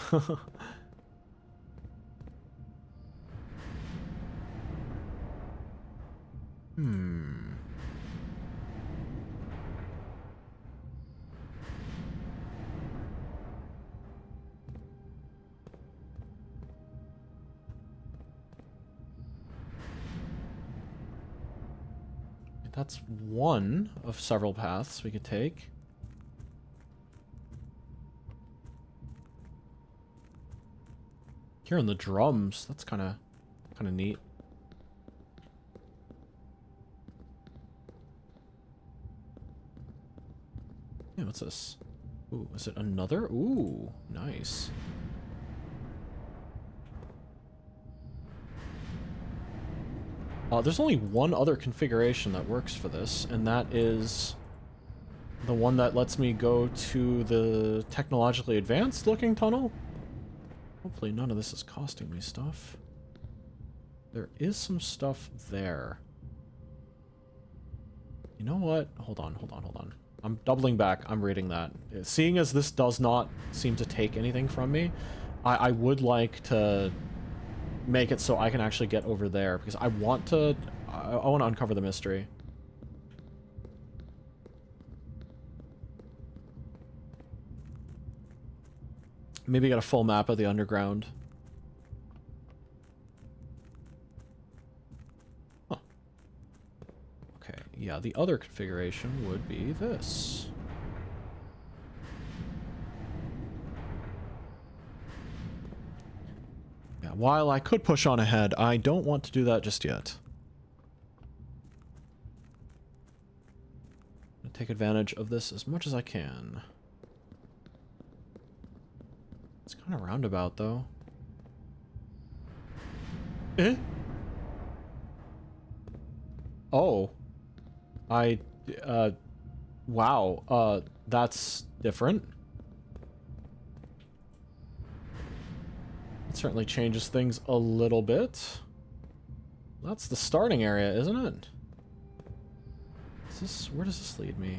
that's one of several paths we could take. Hearing the drums, that's kind of neat. Yeah, what's this? Ooh, is it another? Ooh, nice. There's only one other configuration that works for this, and that is the one that lets me go to the technologically advanced looking tunnel. Hopefully none of this is costing me stuff. There is some stuff there. You know what? Hold on. I'm doubling back. I'm reading that. Seeing as this does not seem to take anything from me, I would like to make it so I can actually get over there, because I want to uncover the mystery. Maybe get a full map of the underground. Huh. Okay, yeah, the other configuration would be this. Yeah, while I could push on ahead, I don't want to do that just yet. I'm gonna take advantage of this as much as I can. It's kind of roundabout, though. Eh? Oh. Wow. That's different. It certainly changes things a little bit. That's the starting area, isn't it? Is this... where does this lead me?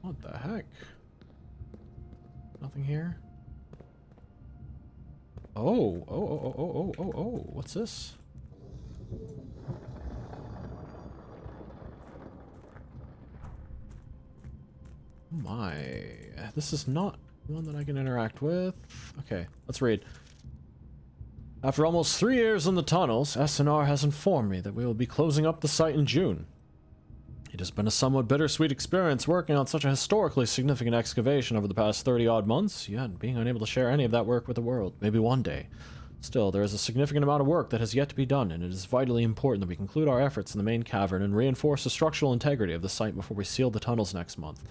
What the heck? Nothing here? Oh, what's this? My, this is not one that I can interact with. Okay, let's read. After almost 3 years in the tunnels, SNR has informed me that we will be closing up the site in June. It has been a somewhat bittersweet experience working on such a historically significant excavation over the past 30-odd months, yet being unable to share any of that work with the world. Maybe one day. Still, there is a significant amount of work that has yet to be done, and it is vitally important that we conclude our efforts in the main cavern and reinforce the structural integrity of the site before we seal the tunnels next month.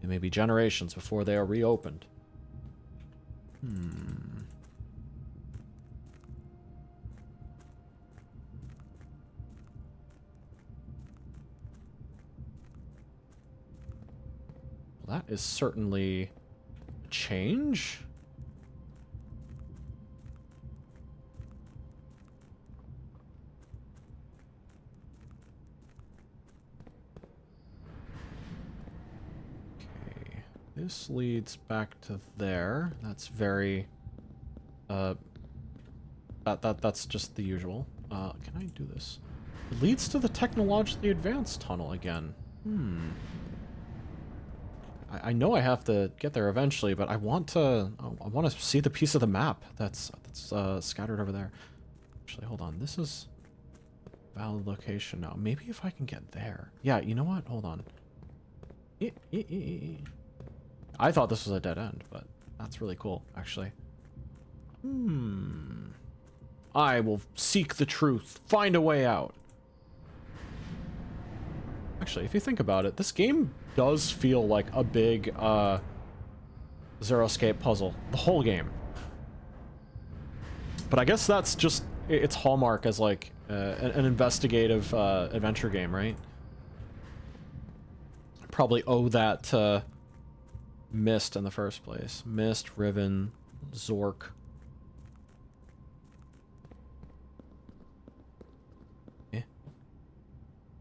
It may be generations before they are reopened. That is certainly a change. Okay, this leads back to there. That's very that's just the usual. Can I do this? It leads to the technologically advanced tunnel again. I know I have to get there eventually, but I want to see the piece of the map that's scattered over there. Actually, hold on. This is valid location now. Maybe if I can get there. Yeah, you know what? Hold on. I thought this was a dead end, but that's really cool, actually. I will seek the truth. Find a way out. Actually, if you think about it, this game does feel like a big Zero Escape puzzle. The whole game. But I guess that's just its hallmark as like an investigative adventure game, right? Probably owe that to Myst in the first place. Myst, Riven, Zork.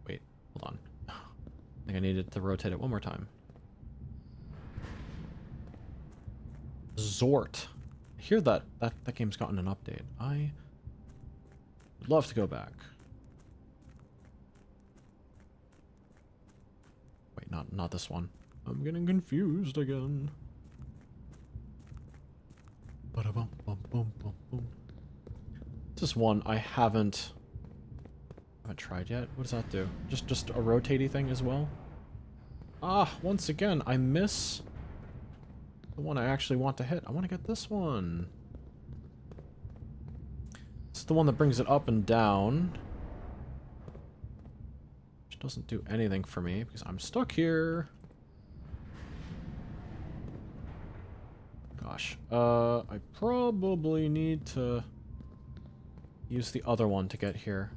Wait, hold on. I think I needed to rotate it one more time. Zort. I hear that game's gotten an update. I would love to go back. Wait, not this one. I'm getting confused again. This is one I haven't haven't tried yet. What does that do? Just a rotatey thing as well? Ah, once again, I miss the one I actually want to hit. I want to get this one. It's the one that brings it up and down. Which doesn't do anything for me because I'm stuck here. Gosh. I probably need to use the other one to get here.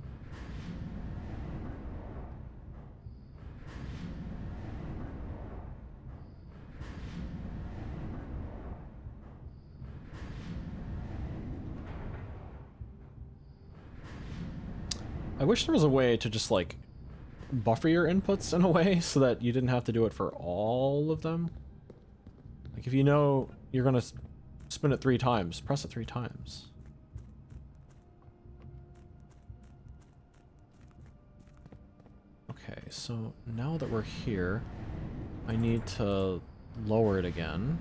I wish there was a way to just, like, buffer your inputs in a way so that you didn't have to do it for all of them. Like, if you know you're gonna spin it 3 times, press it 3 times. Okay, so now that we're here, I need to lower it again.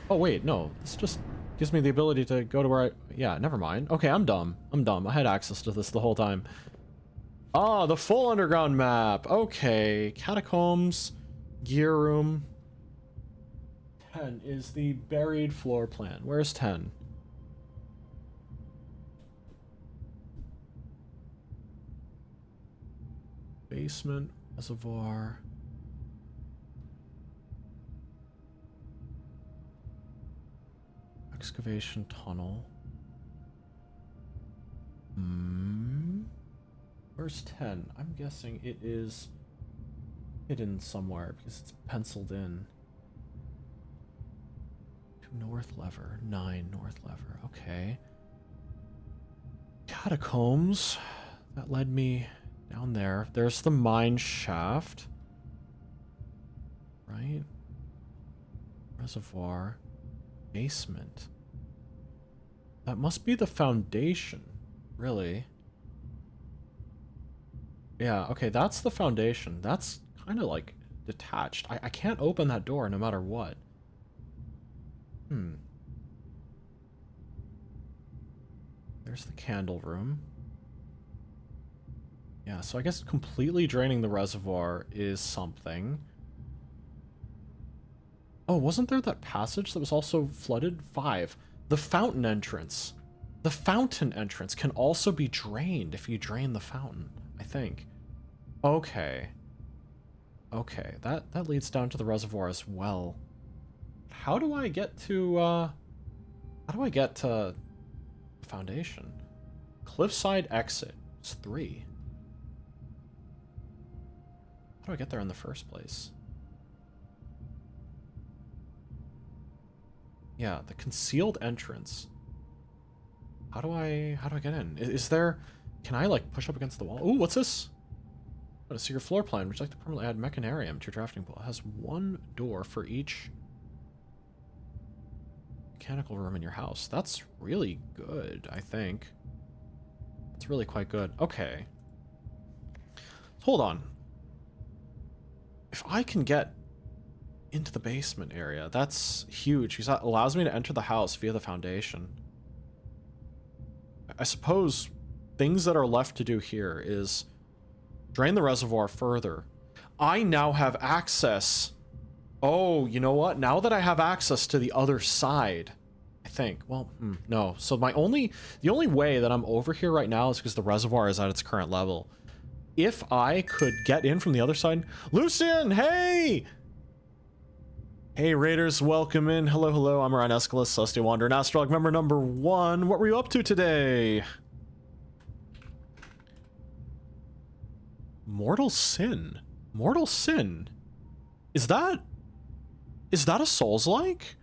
Oh wait, no, this just gives me the ability to go to where I... Yeah, never mind. Okay, I'm dumb. I'm dumb. I had access to this the whole time. Ah, the full underground map. Okay, catacombs, gear room. 10 is the buried floor plan. Where's 10? Basement, reservoir. Excavation tunnel. Where's 10? I'm guessing it is hidden somewhere because it's penciled in. 2 north lever, 9 north lever. Okay. Catacombs. That led me down there. There's the mine shaft. Right? Reservoir. Basement. That must be the foundation, really. Yeah, okay, that's the foundation. That's kind of like detached. I can't open that door no matter what. There's the candle room. Yeah, so I guess completely draining the reservoir is something. Oh, wasn't there that passage that was also flooded? 5. The fountain entrance. The fountain entrance can also be drained if you drain the fountain, I think. Okay. Okay, that leads down to the reservoir as well. How do I get to, how do I get to the foundation? Cliffside exit. It's 3. How do I get there in the first place? Yeah, the concealed entrance. How do I get in? Is there... Can I, like, push up against the wall? Ooh, what's this? A secret floor plan. Would you like to permanently add mechanarium to your drafting pool? It has 1 door for each mechanical room in your house. That's really good, I think. It's really quite good. Okay. Hold on. If I can get into the basement area, that's huge, because that allows me to enter the house via the foundation. I suppose things that are left to do here is drain the reservoir further. I now have access. Oh, you know what? Now that I have access to the other side, I think. Well, no. So the only way that I'm over here right now is because the reservoir is at its current level. If I could get in from the other side... Lucian, hey! Hey Raiders, welcome in. Hello, hello. I'm Orion, Escalus, Celestial Wanderer, and AstraLog Member number 1. What were you up to today? Mortal Sin. Mortal Sin. Is that a Souls-like?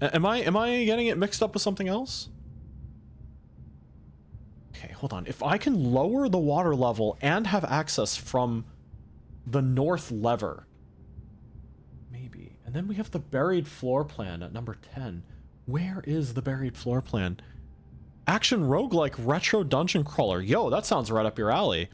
Am I getting it mixed up with something else? Okay, hold on. If I can lower the water level and have access from the north lever. Maybe. And then we have the buried floor plan at number 10. Where is the buried floor plan? Action roguelike retro dungeon crawler. Yo, that sounds right up your alley.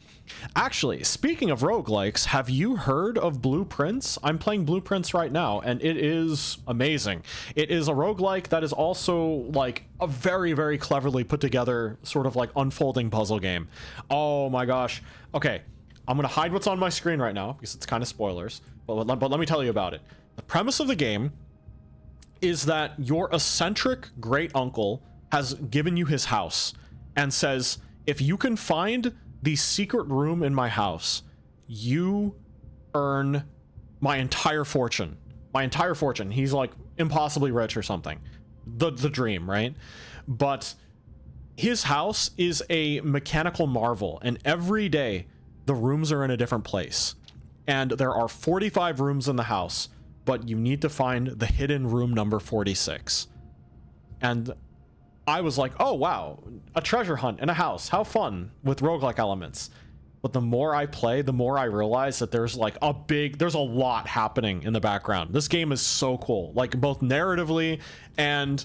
Actually, speaking of roguelikes, have you heard of Blueprints? I'm playing Blueprints right now, and it is amazing. It is a roguelike that is also like a very, very cleverly put together sort of like unfolding puzzle game. Oh my gosh. Okay, I'm gonna hide what's on my screen right now because it's kind of spoilers, but let me tell you about it. The premise of the game is that your eccentric great uncle has given you his house and says, if you can find the secret room in my house, you earn my entire fortune. My entire fortune. He's like impossibly rich or something. The dream, right? But his house is a mechanical marvel, and every day the rooms are in a different place. And there are 45 rooms in the house, but you need to find the hidden room number 46. And I was like, oh wow, a treasure hunt in a house, how fun, with roguelike elements. But the more I play, the more I realize that there's like there's a lot happening in the background. This game is so cool, like both narratively and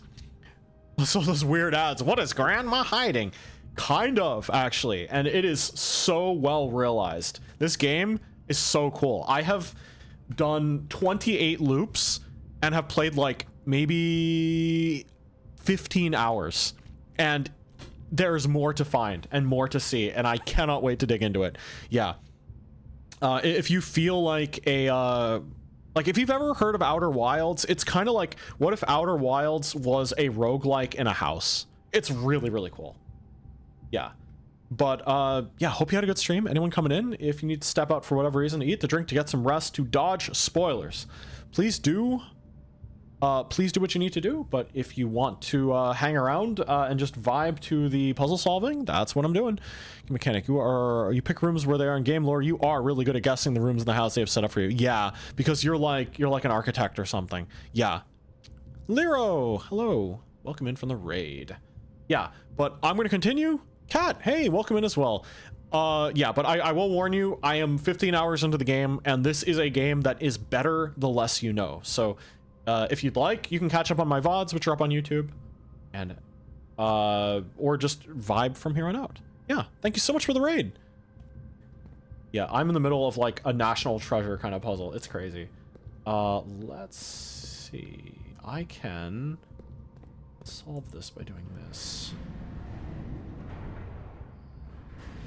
so those weird ads. What is grandma hiding? Kind of, actually. And it is so well realized. This game is so cool. I have done 28 loops and have played like maybe 15 hours, and there's more to find and more to see, and I cannot wait to dig into it. Yeah. If you feel like like if you've ever heard of Outer Wilds, it's kind of like, what if Outer Wilds was a roguelike in a house? It's really, really cool. Yeah. But yeah, hope you had a good stream. Anyone coming in, if you need to step out for whatever reason, to eat, to drink, to get some rest, to dodge spoilers, please do. Please do what you need to do, but if you want to hang around and just vibe to the puzzle solving, that's what I'm doing. Mechanic, you pick rooms where they are in game lore. You are really good at guessing the rooms in the house they have set up for you. Yeah, because you're like an architect or something. Yeah. Lero, hello. Welcome in from the raid. Yeah, but I'm going to continue. Kat, hey, welcome in as well. Yeah, but I will warn you, I am 15 hours into the game, and this is a game that is better the less you know. So if you'd like, you can catch up on my VODs, which are up on YouTube, and or just vibe from here on out. Yeah, thank you so much for the raid. Yeah, I'm in the middle of like a national treasure kind of puzzle. It's crazy. Let's see. I can solve this by doing this.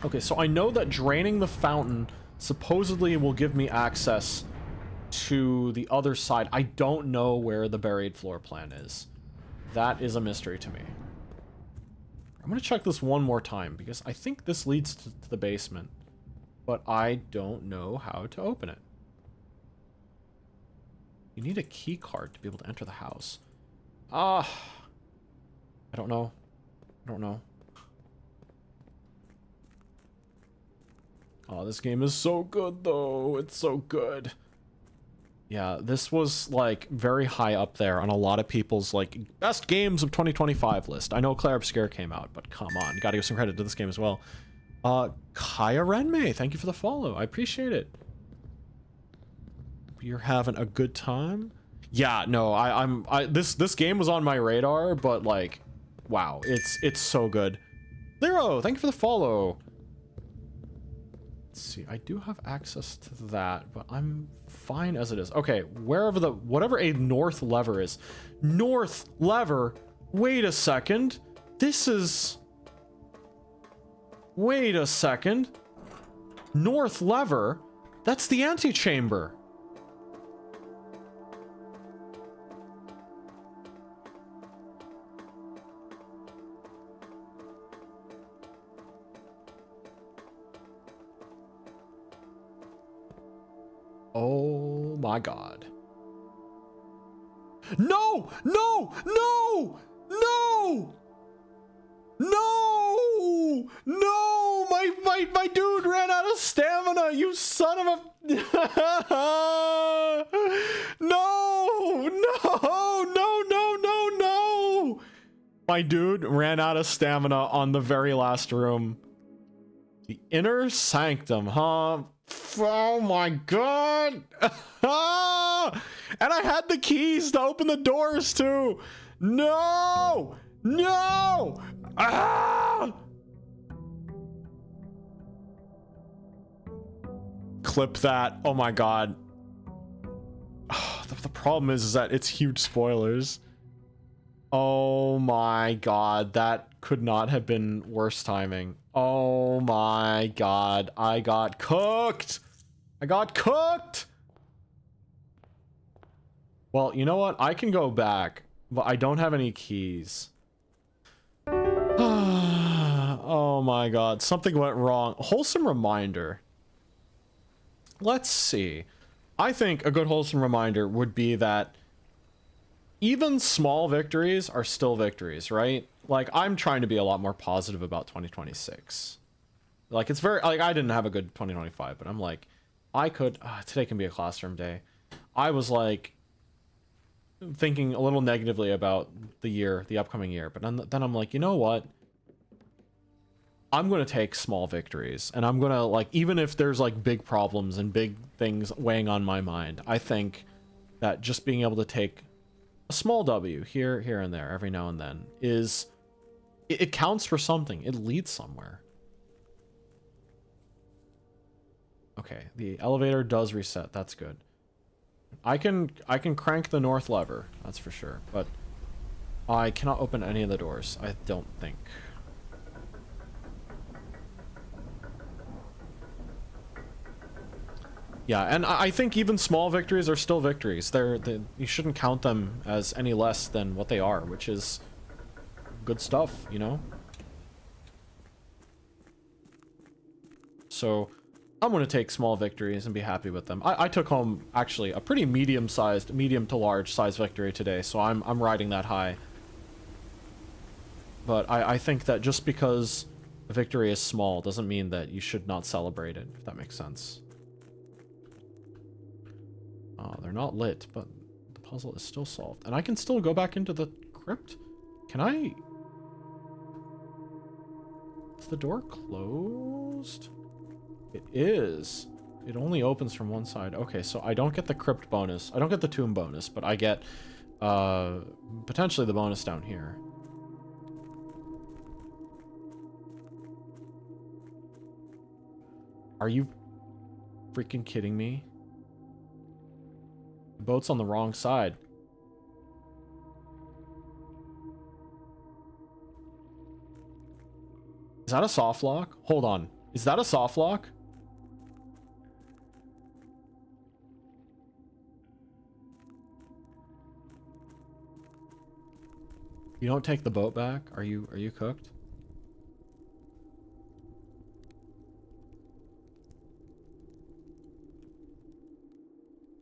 Okay, so I know that draining the fountain supposedly will give me access to the other side. I don't know where the buried floor plan is. That is a mystery to me. I'm gonna check this one more time because I think this leads to the basement, but I don't know how to open it. You need a key card to be able to enter the house. I don't know. I don't know. Oh, this game is so good though. It's so good. Yeah, this was like very high up there on a lot of people's like best games of 2025 list. I know Claire Obscure came out, but come on, gotta give some credit to this game as well. Kaya Renmei, thank you for the follow. I appreciate it. You're having a good time? Yeah, no, this game was on my radar, but like, wow, it's so good. Lero, thank you for the follow. Let's see, I do have access to that, but I'm fine as it is. Okay, whatever a north lever is. North lever? Wait a second. Wait a second. North lever? That's the antechamber. Oh my god. No! No! No! No! No! No! My dude ran out of stamina, you son of a... No! No! No, no, no, no! My dude ran out of stamina on the very last room. The inner sanctum, huh? Oh my god! And I had the keys to open the doors too! No! No! Ah! Clip that. Oh my god. The problem is that it's huge spoilers. Oh my god, that could not have been worse timing. Oh my god, I got cooked! I got cooked! Well, you know what? I can go back, but I don't have any keys. Oh my god, something went wrong. Wholesome reminder. Let's see. I think a good wholesome reminder would be that even small victories are still victories, right? Like, I'm trying to be a lot more positive about 2026. Like, it's very, like, I didn't have a good 2025, but I'm like, I could, today can be a classroom day. I was like, thinking a little negatively about the upcoming year, but then I'm like, you know what? I'm going to take small victories, and I'm going to, like, even if there's, like, big problems and big things weighing on my mind, I think that just being able to take a small W here, and there, every now and then, is... It counts for something. It leads somewhere. Okay, the elevator does reset. That's good. I can crank the north lever, that's for sure, but I cannot open any of the doors, I don't think. Yeah, and I think even small victories are still victories. You shouldn't count them as any less than what they are, which is good stuff, you know? So, I'm going to take small victories and be happy with them. I took home, actually, a pretty medium to large size victory today, so I'm riding that high. But I think that just because a victory is small doesn't mean that you should not celebrate it, if that makes sense. They're not lit, but the puzzle is still solved. And I can still go back into the crypt? Can I... Is the door closed? It is. It only opens from one side. Okay, so I don't get the crypt bonus. I don't get the tomb bonus, but I get potentially the bonus down here. Are you freaking kidding me? The boat's on the wrong side. Is that a soft lock? Hold on. Is that a soft lock? You don't take the boat back? Are you cooked?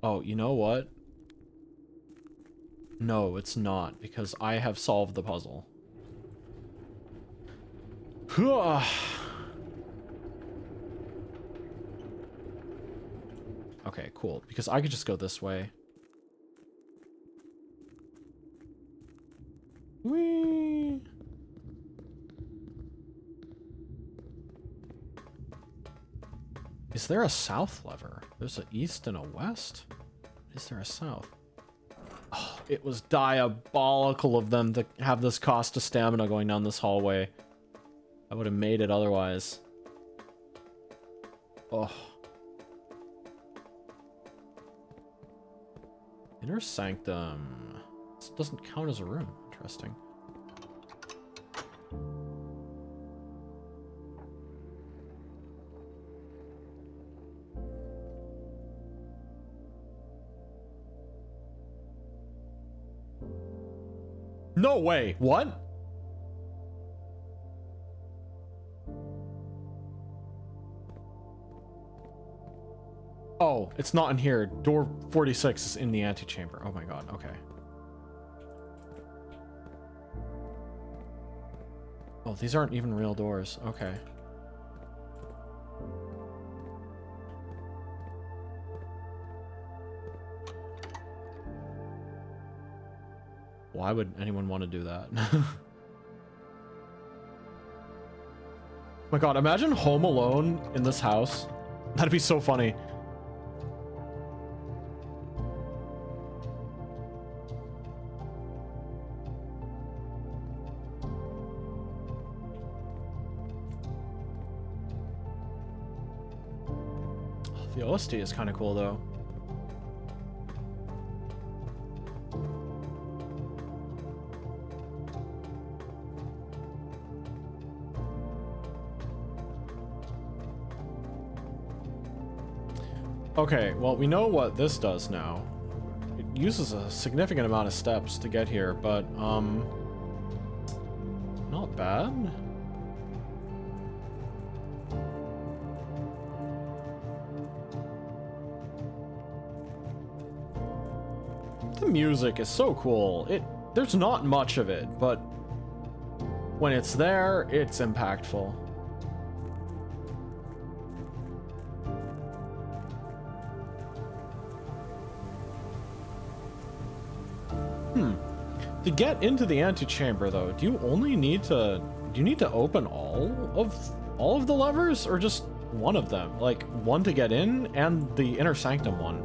Oh, you know what? No, it's not, because I have solved the puzzle. Okay, cool, because I could just go this way. Whee! Is there a south lever? There's an east and a west? Is there a south? Oh, it was diabolical of them to have this cost of stamina going down this hallway. I would have made it otherwise. Oh. Inner sanctum. This doesn't count as a room. Interesting. No way. What? Oh, it's not in here. Door 46 is in the antechamber. Oh my god. Okay. Oh, these aren't even real doors. Okay. Why would anyone want to do that? Oh my god, imagine Home Alone in this house. That'd be so funny. The OST is kind of cool, though. Okay, well, we know what this does now. It uses a significant amount of steps to get here, but, not bad. The music is so cool. There's not much of it, but when it's there, it's impactful. To get into the antechamber, though, do you need to open all of the levers, or just one of them? Like, one to get in and the inner sanctum one?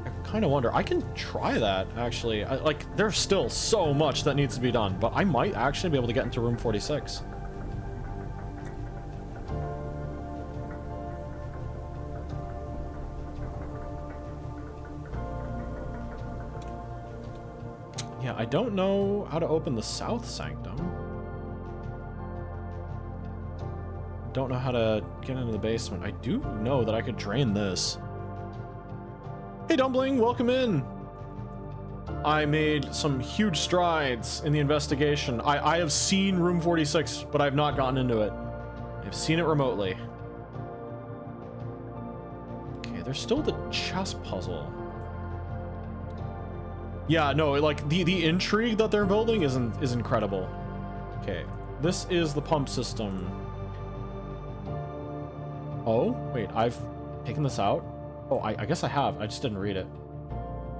I kind of wonder. I can try that, actually. Like, there's still so much that needs to be done, but I might actually be able to get into room 46. Yeah, I don't know how to open the south sanctum. Don't know how to get into the basement. I do know that I could drain this. Hey, Dumpling, welcome in. I made some huge strides in the investigation. I have seen room 46, but I've not gotten into it. I've seen it remotely. Okay, there's still the chess puzzle. Yeah, no, like, the intrigue that they're building is incredible. Okay, this is the pump system. Oh, wait, I've taken this out? Oh, I guess I have. I just didn't read it.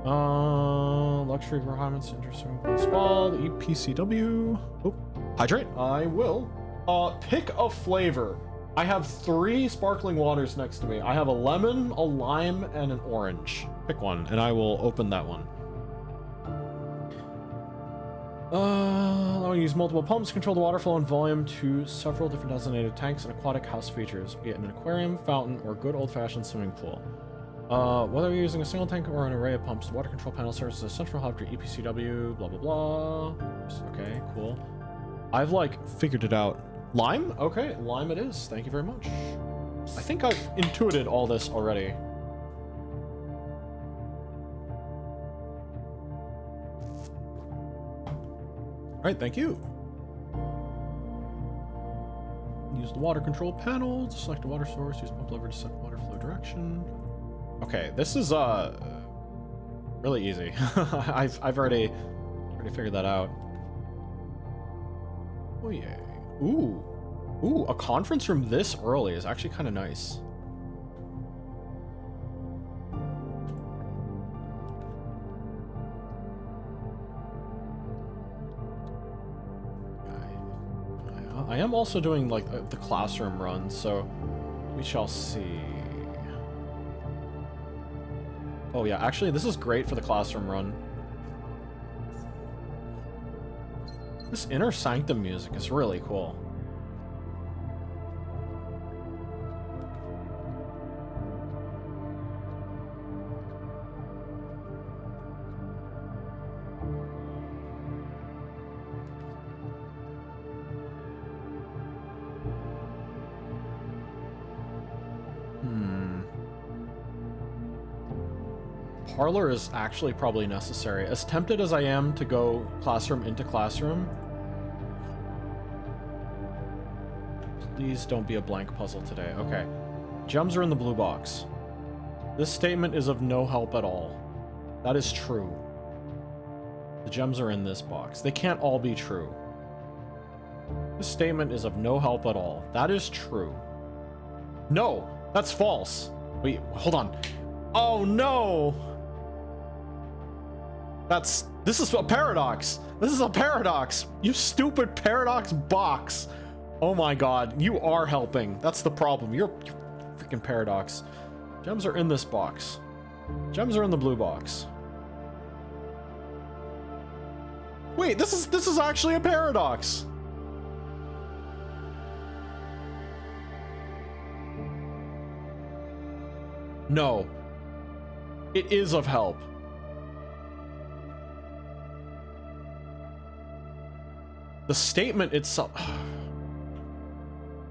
Luxury requirements, interesting. Spa, the EPCW. Oh, hydrate. I will. Pick a flavor. I have 3 sparkling waters next to me. I have a lemon, a lime, and an orange. Pick one, and I will open that one. Allowing you to use multiple pumps, control the water flow and volume to several different designated tanks and aquatic house features, be it an aquarium, fountain, or good old-fashioned swimming pool. Whether you're using a single tank or an array of pumps, the water control panel serves as a central hub to EPCW, blah, blah, blah. Okay, cool. I've, like, figured it out. Lime? Okay, lime it is. Thank you very much. I think I've intuited all this already. Alright, thank you. Use the water control panel to select a water source. Use pump lever to set water flow direction. Okay, this is really easy. I've already figured that out. Oh yeah. Ooh, a conference room this early is actually kind of nice. I am also doing, like, the classroom run, so we shall see. Oh yeah, actually, this is great for the classroom run. This inner sanctum music is really cool. Parlor is actually probably necessary. As tempted as I am to go classroom into classroom, please don't be a blank puzzle today. Okay. Gems are in the blue box. This statement is of no help at all. That is true. The gems are in this box. They can't all be true. This statement is of no help at all. That is true. No, that's false. Wait, hold on. Oh no! This is a paradox. This is a paradox. You stupid paradox box. Oh my god, you are helping. That's the problem. You're freaking paradox. Gems are in this box. Gems are in the blue box. Wait, this is actually a paradox. No. It is of help. The statement itself...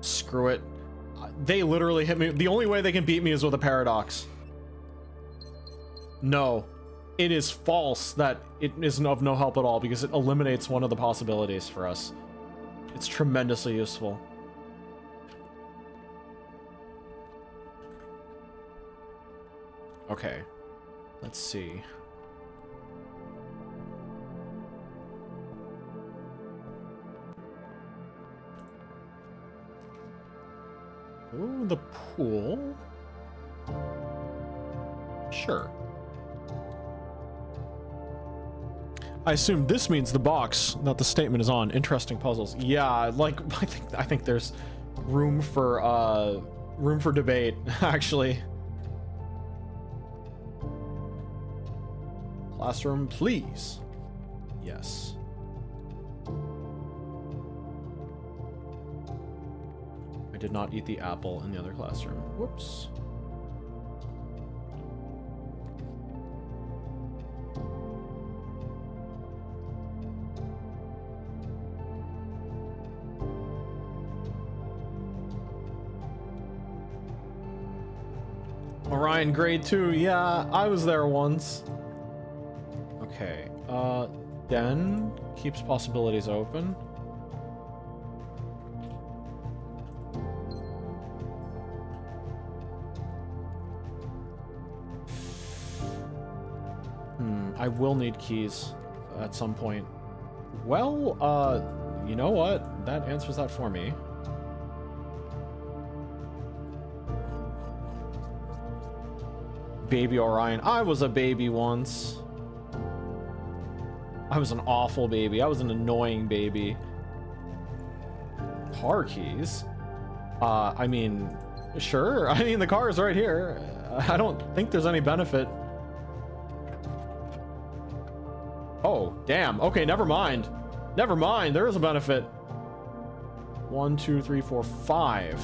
Screw it. They literally hit me. The only way they can beat me is with a paradox. No. It is false that it is of no help at all because it eliminates one of the possibilities for us. It's tremendously useful. Okay. Let's see. Ooh, the pool. Sure. I assume this means the box that the statement is on. Interesting puzzles. Yeah, like I think there's room for debate, actually. Classroom, please. Yes. I did not eat the apple in the other classroom. Whoops. Orion grade 2. Yeah, I was there once. Okay, Den keeps possibilities open. I will need keys at some point. Well, you know what? That answers that for me. Baby Orion. I was a baby once. I was an awful baby. I was an annoying baby. Car keys? I mean, sure. I mean, the car is right here. I don't think there's any benefit. Oh, damn. Okay, never mind. Never mind. There is a benefit. 1, 2, 3, 4, 5.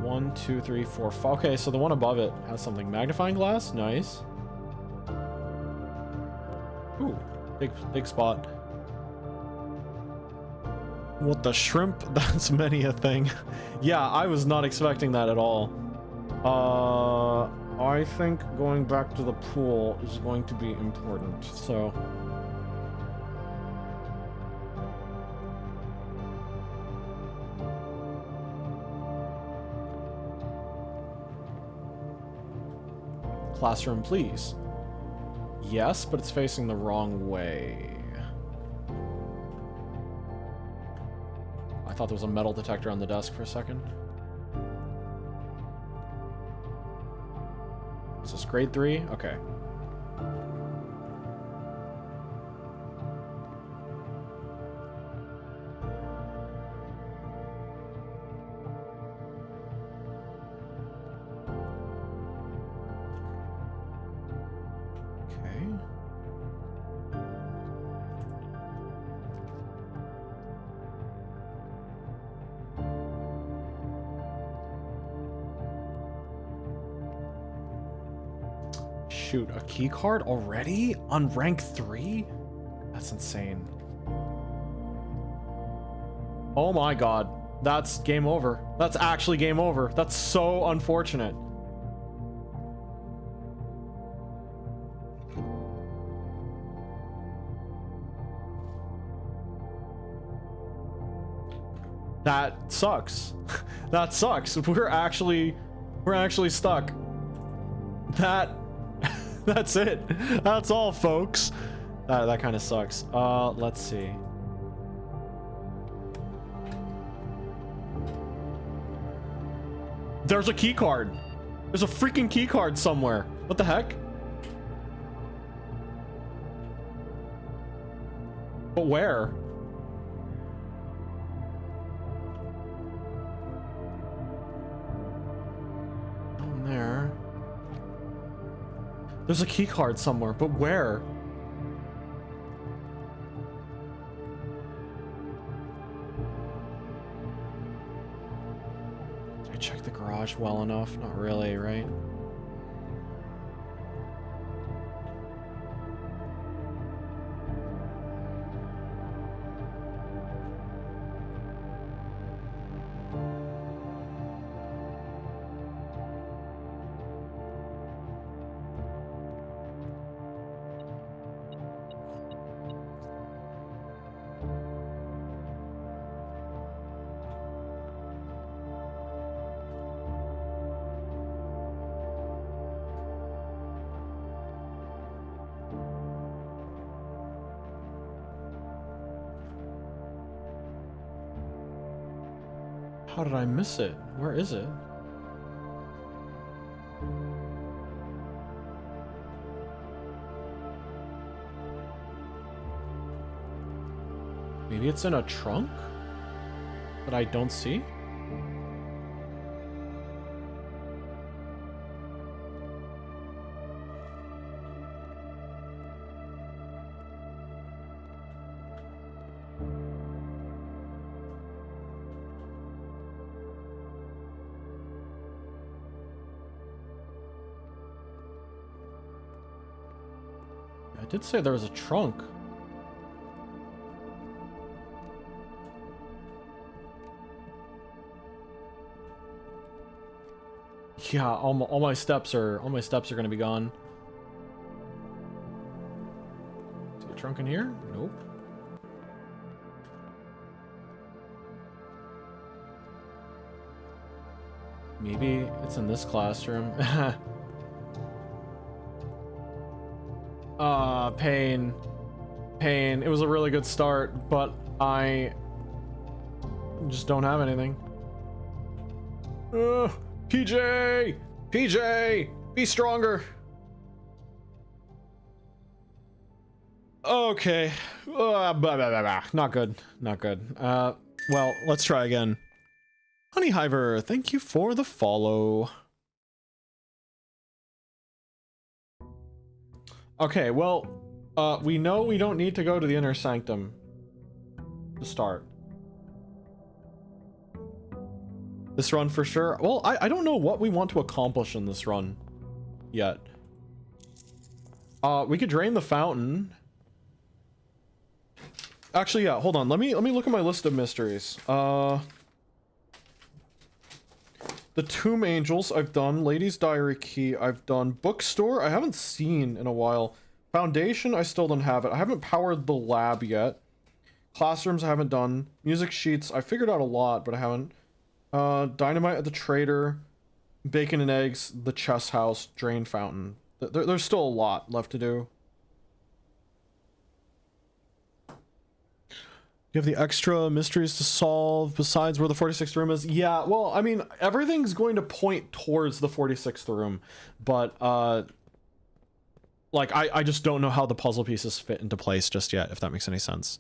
One, 2, 3, 4, 5. Okay, so the one above it has something. Magnifying glass? Nice. Ooh, big spot. What the shrimp? That's many a thing. Yeah, I was not expecting that at all. I think going back to the pool is going to be important, so... Classroom, please. Yes, but it's facing the wrong way. I thought there was a metal detector on the desk for a second. Is this grade 3? Okay. Shoot, a key card already? On rank 3? That's insane. Oh my god. That's game over. That's actually game over. That's so unfortunate. That sucks. That sucks. We're actually stuck. That's it. That's all, folks. That kind of sucks. Let's see. There's a key card. There's a freaking key card somewhere. What the heck? But where? Down there. There's a key card somewhere, but where? check the garage well enough? Not really, right? How did I miss it? Where is it? Maybe it's in a trunk that I don't see? I did say there was a trunk. Yeah, all my steps are gonna be gone. Is there a trunk in here? Nope. Maybe it's in this classroom. Pain. Pain. It was a really good start, but I just don't have anything. PJ! PJ! Be stronger! Okay. Not good. Not good. Well, let's try again. Honeyhiver, thank you for the follow. Okay, well, we know we don't need to go to the inner sanctum to start. This run for sure. Well, I don't know what we want to accomplish in this run yet. We could drain the fountain. Actually, yeah, hold on. Let me look at my list of mysteries. The Tomb Angels I've done. Lady's Diary Key I've done. Bookstore I haven't seen in a while. Foundation I still don't have it. I haven't powered the lab yet. Classrooms I haven't done. Music sheets I figured out a lot, but I haven't. Dynamite at the Trader. Bacon and Eggs. The Chess House. Drain Fountain. There's still a lot left to do. You have the extra mysteries to solve besides where the 46th room is? Yeah, well, I mean, everything's going to point towards the 46th room, but, like, I just don't know how the puzzle pieces fit into place just yet, if that makes any sense.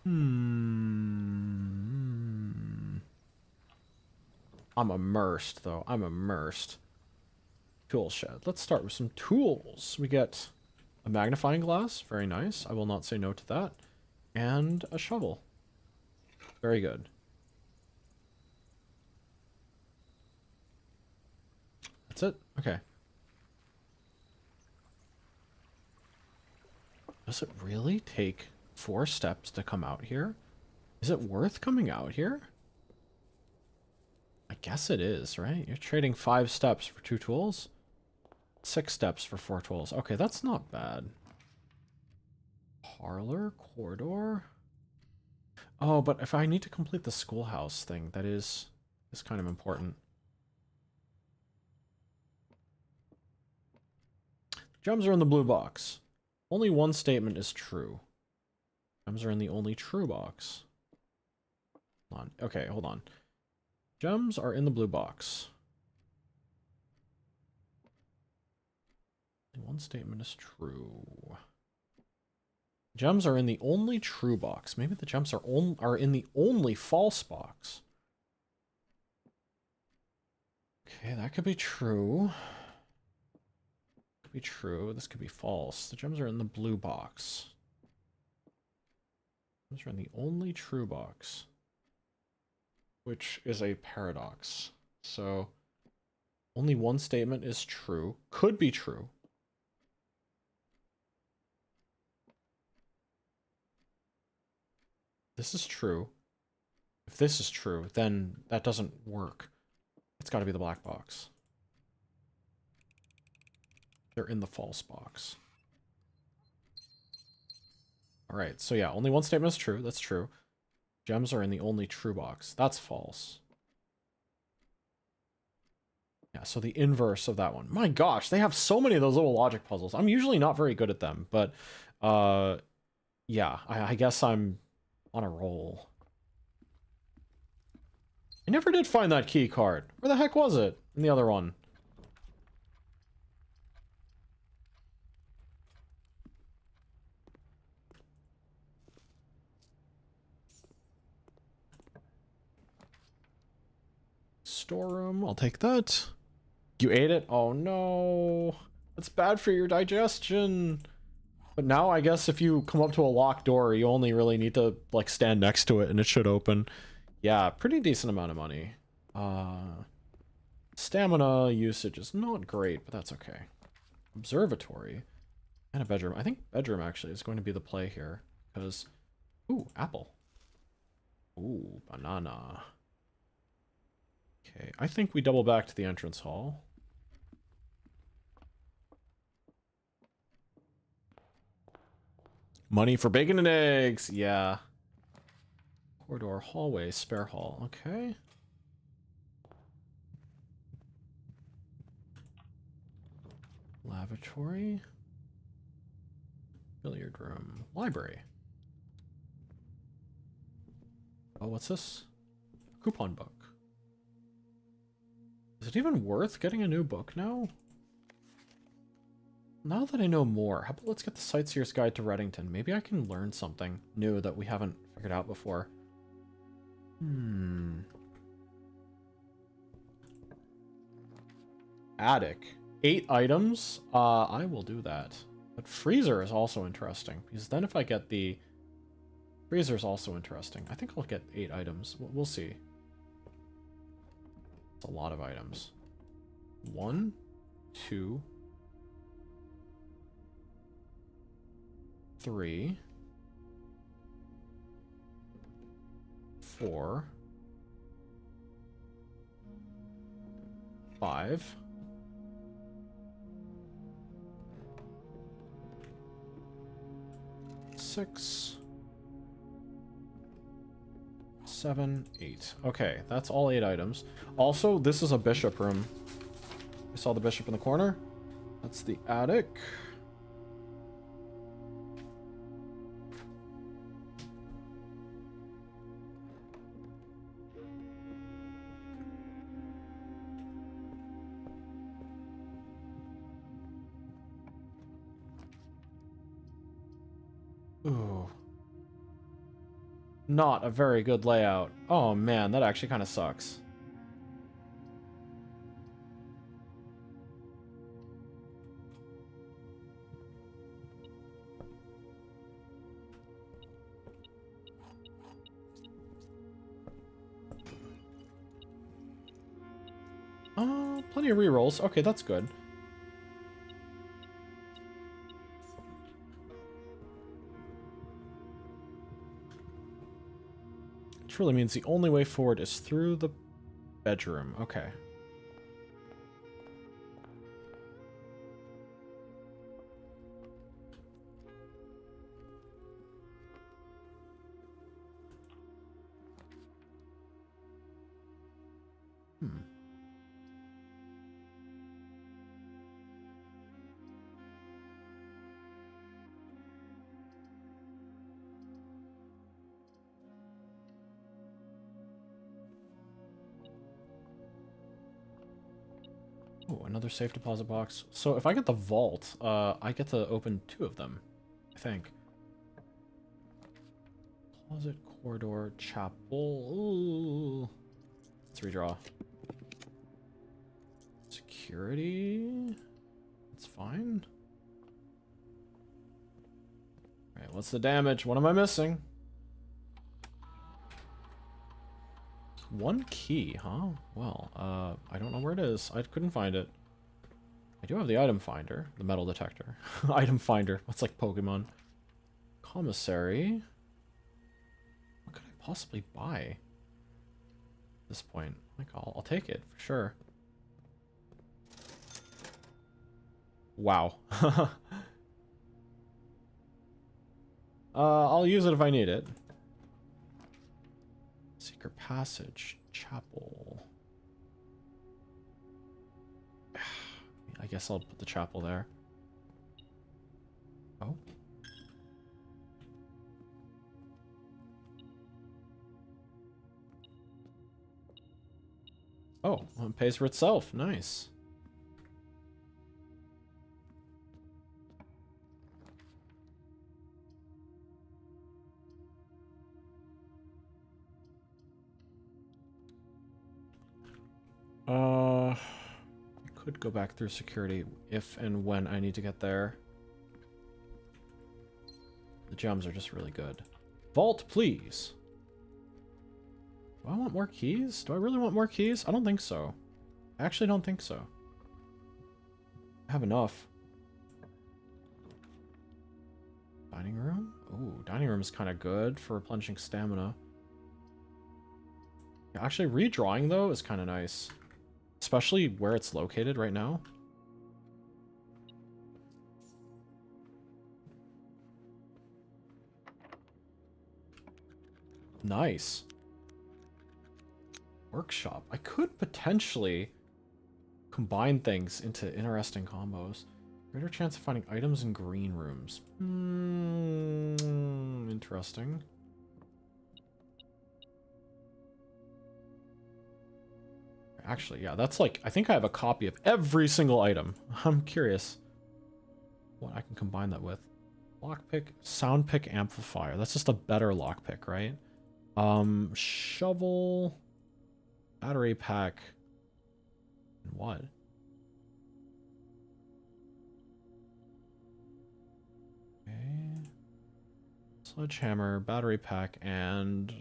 I'm immersed, though. I'm immersed. Tool shed. Let's start with some tools. We get a magnifying glass. Very nice. I will not say no to that. And a shovel. Very good. That's it? Okay. Does it really take 4 steps to come out here? Is it worth coming out here? I guess it is, right? You're trading 5 steps for 2 tools? 6 steps for 4 tools. Okay, that's not bad. Parlor, corridor. Oh, but if I need to complete the schoolhouse thing, that is kind of important. Gems are in the blue box. Only one statement is true. Gems are in the only true box. Hold on. Okay, hold on. Gems are in the blue box. One statement is true. Gems are in the only true box. Maybe the gems are in the only false box. Okay, that could be true. Could be true. This could be false. The gems are in the blue box. Those are in the only true box, which is a paradox. So only one statement is true, could be true. This is true. If this is true, then that doesn't work. It's got to be the black box. They're in the false box. All right, so yeah, only one statement is true. That's true. Gems are in the only true box. That's false. Yeah, so the inverse of that one. My gosh, they have so many of those little logic puzzles. I'm usually not very good at them, but yeah, I guess I'm on a roll. I never did find that key card. Where the heck was it in the other one? Storeroom, I'll take that. You ate it? Oh no. That's bad for your digestion. But now I guess if you come up to a locked door, you only really need to like stand next to it and it should open. Yeah, pretty decent amount of money. Stamina usage is not great, but that's okay. Observatory and a bedroom. I think bedroom actually is going to be the play here because, ooh, apple. Ooh, banana. Okay, I think we double back to the entrance hall. Money for bacon and eggs. Yeah. Corridor, hallway, spare hall. Okay. Lavatory. Billiard room. Library. Oh, what's this? Coupon book. Is it even worth getting a new book now? Now that I know more, how about let's get the Sightseer's Guide to Reddington. Maybe I can learn something new that we haven't figured out before. Attic. 8 items? I will do that. But freezer is also interesting, because then if I get the... Freezer is also interesting. I think I'll get 8 items. We'll see. It's a lot of items. 1, 2... 3, 4, 5, 6, 7, 8. Okay, that's all 8 items. Also, this is a bishop room. You saw the bishop in the corner? That's the attic. Ooh. Not a very good layout. Oh man, that actually kind of sucks. Plenty of rerolls. Okay, that's good. Which really means the only way forward is through the bedroom. Okay. Oh, another safe deposit box. So if I get the vault, I get to open 2 of them, I think. Closet, corridor, chapel. Ooh. Let's redraw. Security. That's fine. Alright, what's the damage? What am I missing? One key, huh? Well, I don't know where it is. I couldn't find it. I do have the item finder, the metal detector. Item finder. That's like Pokemon. Commissary. What could I possibly buy at this point? Like, I'll take it for sure. Wow. I'll use it if I need it. Secret passage, chapel. I guess I'll put the chapel there. Oh. Oh, well, it pays for itself. Nice. I could go back through security if and when I need to get there. The gems are just really good. Vault, please. Do I want more keys? Do I really want more keys? I don't think so. I actually don't think so. I have enough. Dining room? Ooh, dining room is kind of good for replenishing stamina. Yeah, actually, redrawing, though, is kind of nice. Especially where it's located right now. Nice. Workshop. I could potentially combine things into interesting combos. Greater chance of finding items in green rooms. Interesting. Actually, yeah, that's like, I think I have a copy of every single item. I'm curious what I can combine that with. Lockpick, sound pick amplifier. That's just a better lockpick, right? Shovel, battery pack, and what? Okay. Sledgehammer, battery pack, and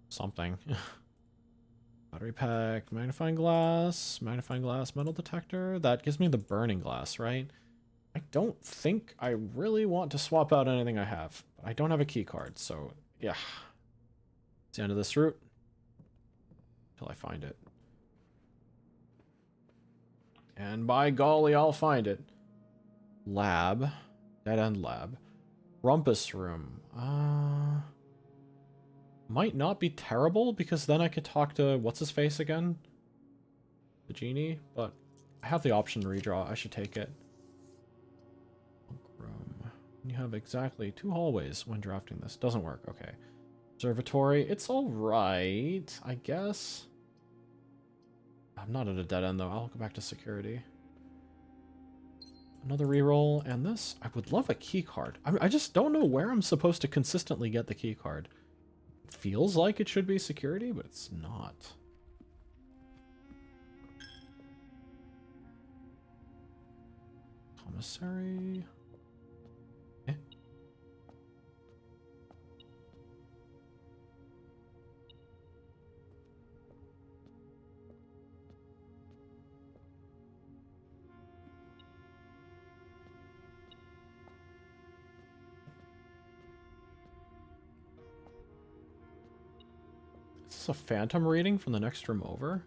something. Battery pack, magnifying glass, metal detector. That gives me the burning glass, right? I don't think I really want to swap out anything I have. But I don't have a key card, so yeah. It's the end of this route. Until I find it. And by golly, I'll find it. Lab. Dead-end lab. Rumpus room. Might not be terrible, because then I could talk to what's-his-face again? The genie? But I have the option to redraw. I should take it. Room. You have exactly 2 hallways when drafting this. Doesn't work. Okay. Observatory. It's alright, I guess. I'm not at a dead end, though. I'll go back to security. Another reroll. And this? I would love a key card. I just don't know where I'm supposed to consistently get the key card. It feels like it should be security, but it's not. Commissary. Eh. Is this a phantom reading from the next room over?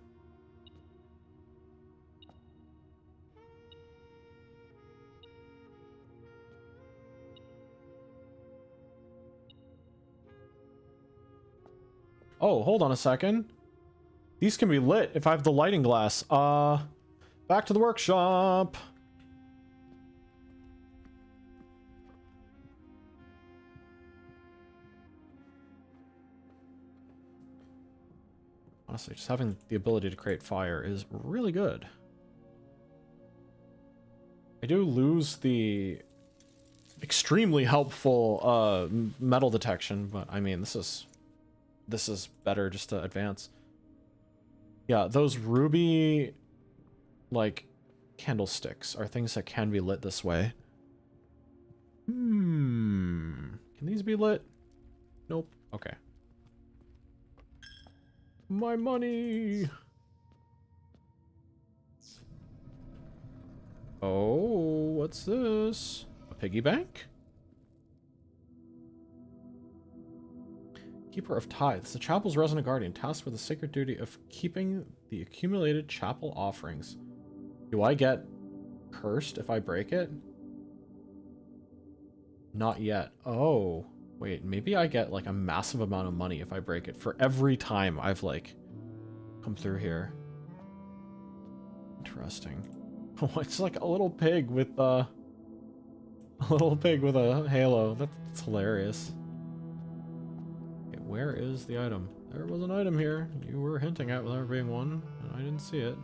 Oh, hold on a second. These can be lit if I have the lighting glass. Back to the workshop. Honestly, just having the ability to create fire is really good. I do lose the extremely helpful metal detection, but I mean, this is better just to advance. Yeah, those ruby, like, candlesticks are things that can be lit this way. Can these be lit? Nope. Okay. My money! Oh, what's this? A piggy bank? Keeper of Tithes. The chapel's resident guardian, tasked with the sacred duty of keeping the accumulated chapel offerings. Do I get cursed if I break it? Not yet. Oh, wait, maybe I get like a massive amount of money if I break it for every time I've like come through here. Interesting. Oh, it's like a little pig with a halo. That's hilarious. Okay, where is the item? There was an item here. You were hinting at there being one, and I didn't see it.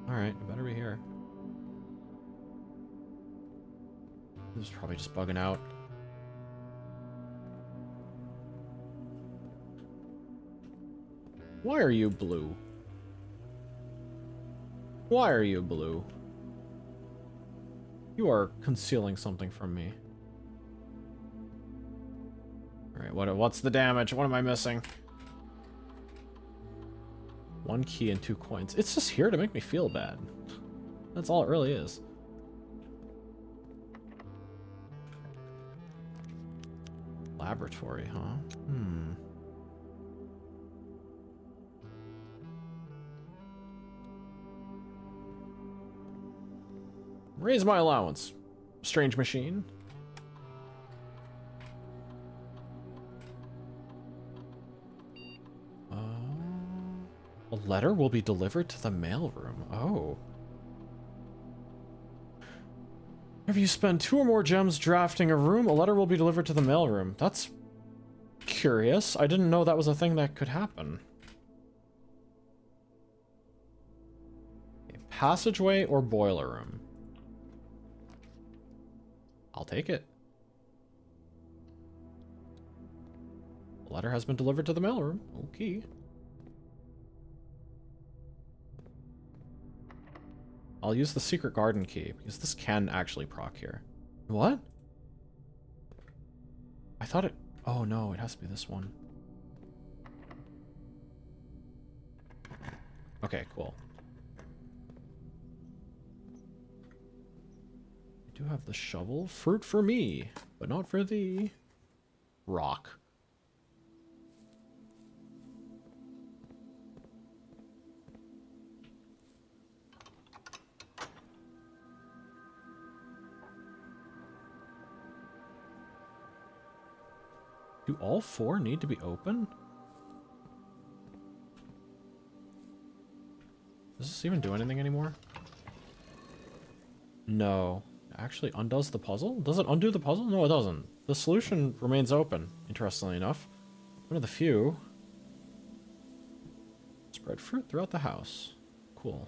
Alright, it better be here. This is probably just bugging out. Why are you blue? Why are you blue? You are concealing something from me. Alright, what's the damage? What am I missing? 1 key and 2 coins. It's just here to make me feel bad. That's all it really is. Laboratory, huh? Raise my allowance. Strange machine. A letter will be delivered to the mailroom. Oh. If you spend 2 or more gems drafting a room, a letter will be delivered to the mailroom. That's curious. I didn't know that was a thing that could happen. A passageway or boiler room? I'll take it. A letter has been delivered to the mailroom. Okay. I'll use the secret garden key, because this can actually proc here. What? I thought it... Oh no, it has to be this one. Okay, cool. I do have the shovel. Fruit for me, but not for thee. Rock. Do all 4 need to be open? Does this even do anything anymore? No. It actually undoes the puzzle? Does it undo the puzzle? No, it doesn't. The solution remains open, interestingly enough. One of the few. Spread fruit throughout the house. Cool.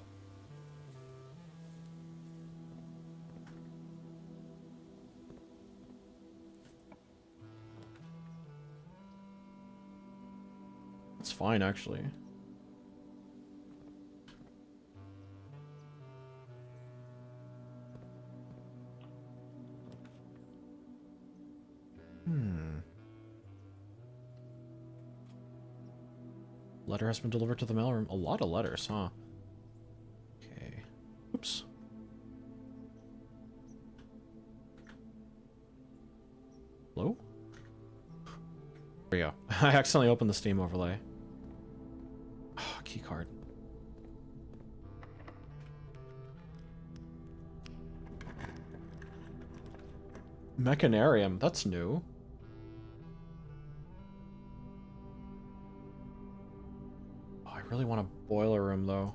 It's fine, actually. Letter has been delivered to the mailroom. A lot of letters, huh? Okay. Oops. Hello? There we go. I accidentally opened the Steam overlay. Oh, key card. Mechanarium, that's new. Oh, I really want a boiler room, though.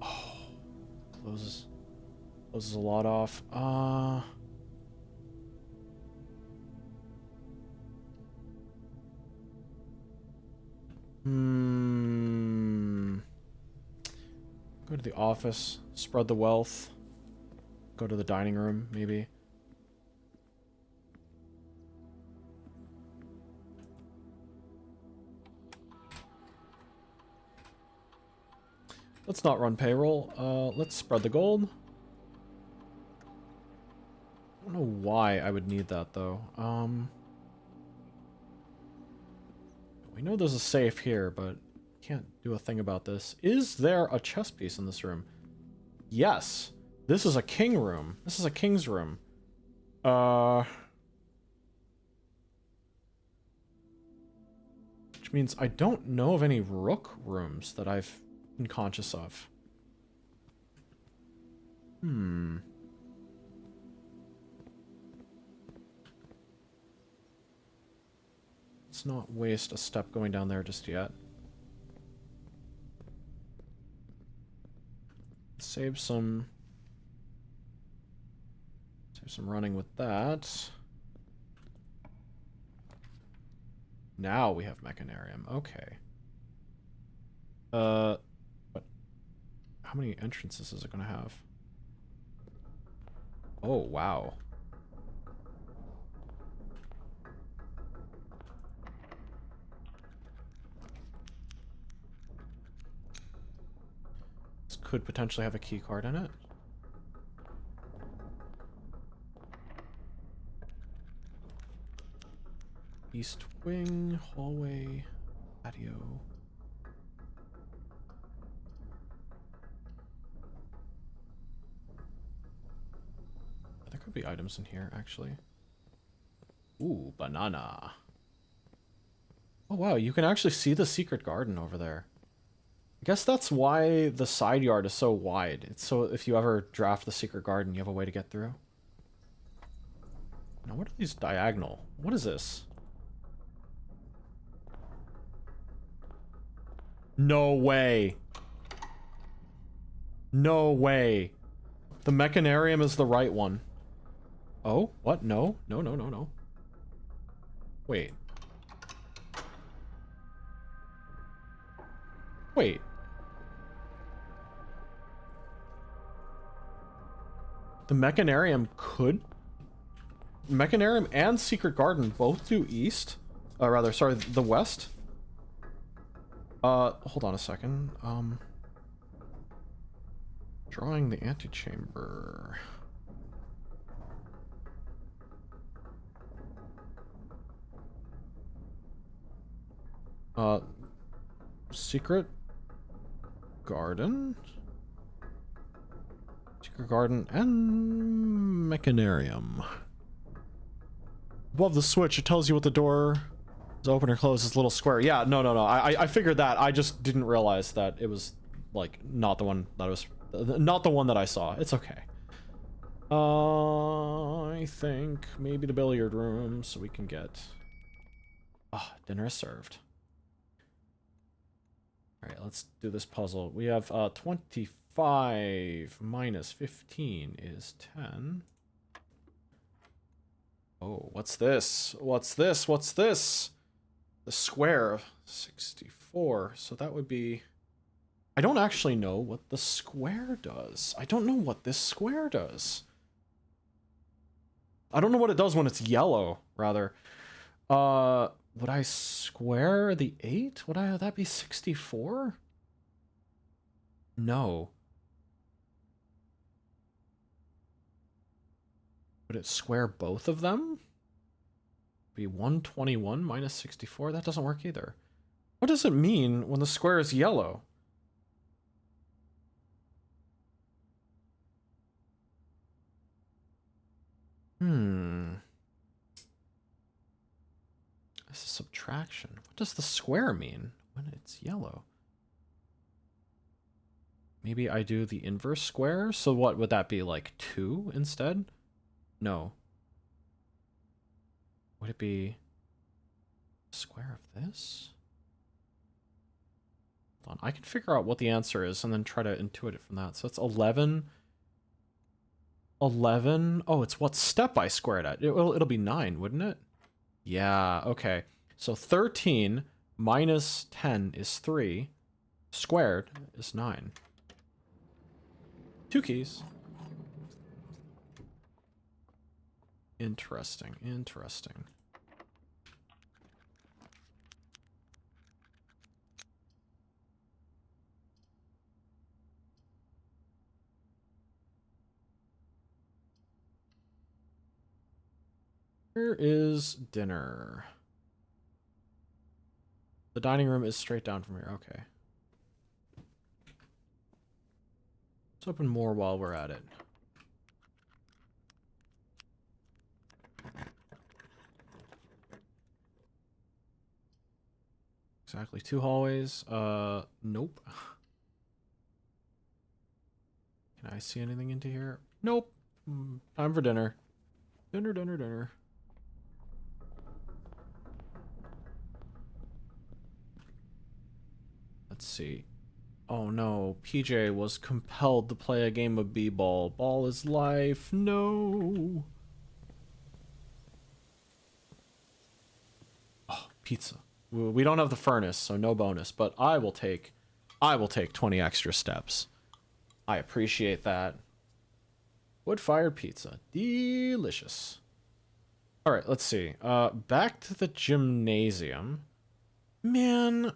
Oh, closes a lot off. Go to the office, spread the wealth. Go to the dining room, maybe. let's not run payroll. Let's spread the gold. I don't know why I would need that, though. We know there's a safe here, but can't do a thing about this. Is there a chess piece in this room? Yes. This is a king room. This is a king's room. Which means I don't know of any rook rooms that I've been conscious of. Let's not waste a step going down there just yet. Save some running with that. Now we have Mechanarium. Okay. But how many entrances is it gonna have? Oh, wow. This could potentially have a key card in it. East wing, hallway, patio. There could be items in here, actually. Ooh, banana. Oh, wow, you can actually see the secret garden over there. I guess that's why the side yard is so wide. It's so if you ever draft the secret garden, you have a way to get through. Now, what are these diagonal? What is this? No way. No way. The Mechanarium is the right one. Oh, what? No. No, no, no, no. Wait. Wait. The Mechanarium could... Mechanarium and Secret Garden both do east? Rather, sorry, the west? Hold on a second. Drawing the antechamber. Secret Garden? Secret Garden and Mechanarium. Above the switch, it tells you what the door is open or closed. This little square. Yeah, no. I figured that. I just didn't realize that it was, like, not the one that was... Not the one that I saw. It's okay. I think maybe the billiard room so we can get... Ah, dinner is served. Alright, let's do this puzzle. We have 25 minus 15 is 10. Oh, what's this? What's this? What's this? The square of 64. So that would be... I don't actually know what the square does. I don't know what this square does. I don't know what it does when it's yellow, rather. Would I square the 8? Would that be 64? No. Would it square both of them? Be 121 minus 64? That doesn't work either. What does it mean when the square is yellow? This is subtraction. What does the square mean when it's yellow? Maybe I do the inverse square? So what would that be, like 2 instead? No. Would it be square of this? Hold on, I can figure out what the answer is and then try to intuit it from that. So it's 11. 11. Oh, it's what step I squared at. It'll be 9, wouldn't it? Yeah, okay. So 13 minus 10 is 3. Squared is 9. 2 keys. Interesting, interesting. Where is dinner? The dining room is straight down from here. Okay. Let's open more while we're at it. Exactly. 2 hallways. Nope. Can I see anything into here? Nope. Time for dinner. Dinner, dinner, dinner. Let's see. Oh no, PJ was compelled to play a game of b-ball. Ball is life. No. Oh, pizza. We don't have the furnace, so no bonus, but I will take 20 extra steps. I appreciate that. Wood-fired pizza. Delicious. All right, let's see. Back to the gymnasium. Man,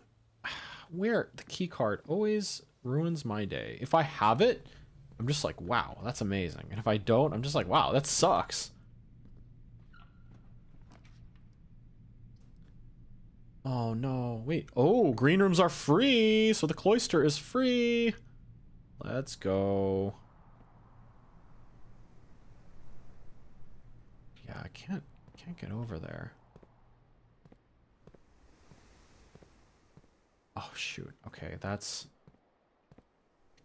where the key card always ruins my day. If I have it, I'm just like, wow, that's amazing. And if I don't, I'm just like, wow, that sucks. Oh no, wait. Oh, green rooms are free, so the cloister is free. Let's go. Yeah, I can't get over there. Oh shoot. Okay, that's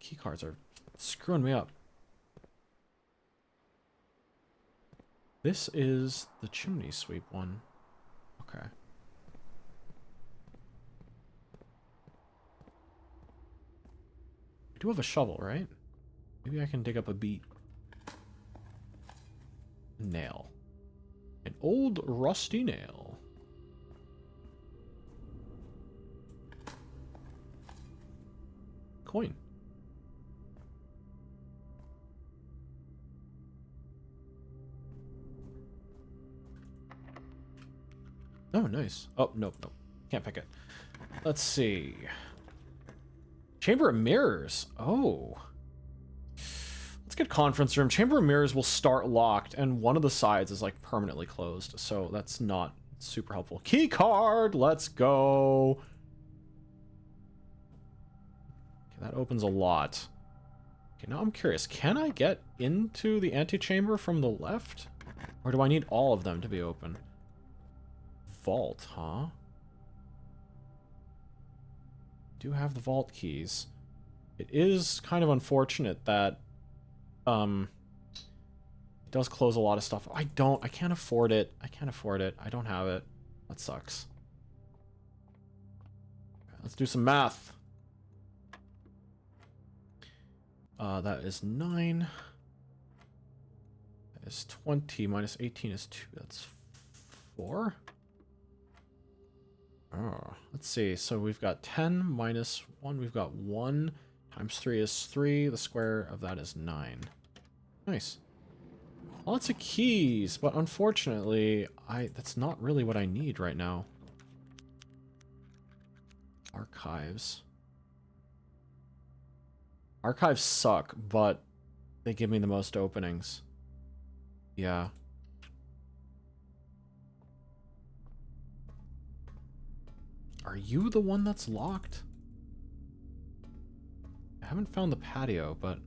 key cards are screwing me up. This is the chimney sweep one. Okay. I do have a shovel, right? Maybe I can dig up a beet. Nail. An old rusty nail. Coin. Oh, nice. Oh, nope, nope. Can't pick it. Let's see. Chamber of Mirrors. Oh. Let's get conference room. Chamber of Mirrors will start locked, and one of the sides is like permanently closed, so that's not super helpful. Key card. Let's go. Okay, that opens a lot. Okay, now I'm curious. Can I get into the antechamber from the left, or do I need all of them to be open? Vault, huh? Do have the vault keys. It is kind of unfortunate that it does close a lot of stuff. I can't afford it. I can't afford it. I don't have it. That sucks. Let's do some math. That is 9. That is 20 minus 18 is 2. That's 4. Oh, let's see. So we've got 10 minus 1. We've got 1 times 3 is 3. The square of that is 9. Nice. Lots of keys, but unfortunately, that's not really what I need right now. Archives. Archives suck, but they give me the most openings. Yeah. Are you the one that's locked? I haven't found the patio, but...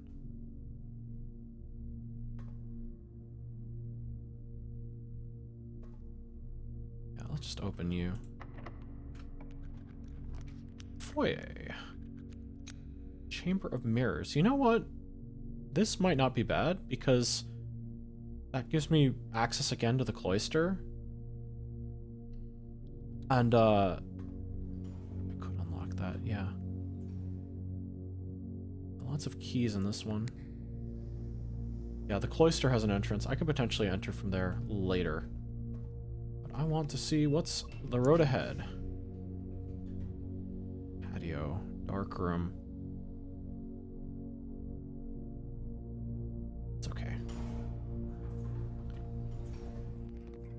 yeah, let's just open you. Foyer. Chamber of Mirrors. You know what? This might not be bad, because that gives me access again to the cloister. And, I could unlock that, yeah. Lots of keys in this one. Yeah, the cloister has an entrance. I could potentially enter from there later. But I want to see what's the road ahead. Patio. Dark room. It's okay.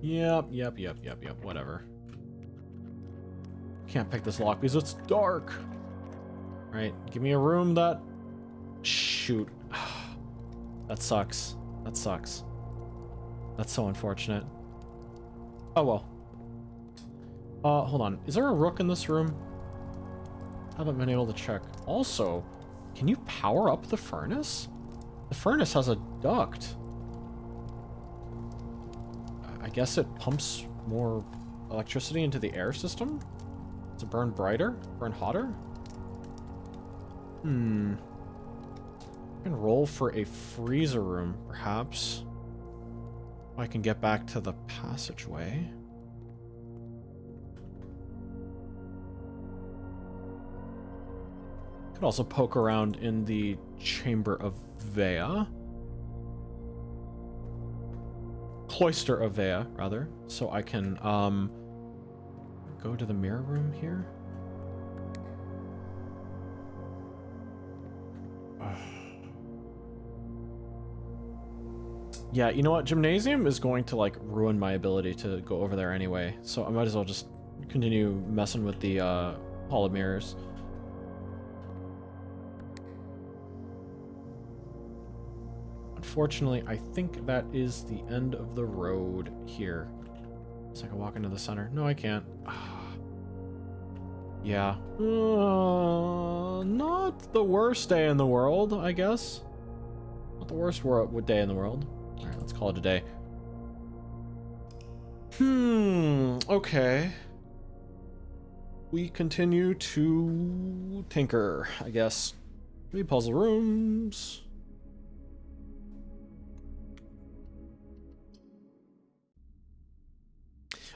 Yep, whatever. Can't pick this lock because it's dark. Right, give me a room that... shoot. That sucks. That sucks. That's so unfortunate. Oh, well. Hold on. Is there a rook in this room? I haven't been able to check. Also, can you power up the furnace? The furnace has a duct. I guess it pumps more electricity into the air system to burn brighter, burn hotter. I can roll for a freezer room, perhaps. I can get back to the passageway. Could also poke around in the Chamber of Vea. Cloister of Vea, rather. So I can, go to the mirror room here. Yeah, you know what? Gymnasium is going to, like, ruin my ability to go over there anyway. So I might as well just continue messing with the, Hall of Mirrors. Unfortunately, I think that is the end of the road here. So I can walk into the center. No, I can't. Yeah. Not the worst day in the world, I guess. Not the worst day in the world. Alright, let's call it a day. Okay. We continue to tinker, I guess. 3 puzzle rooms.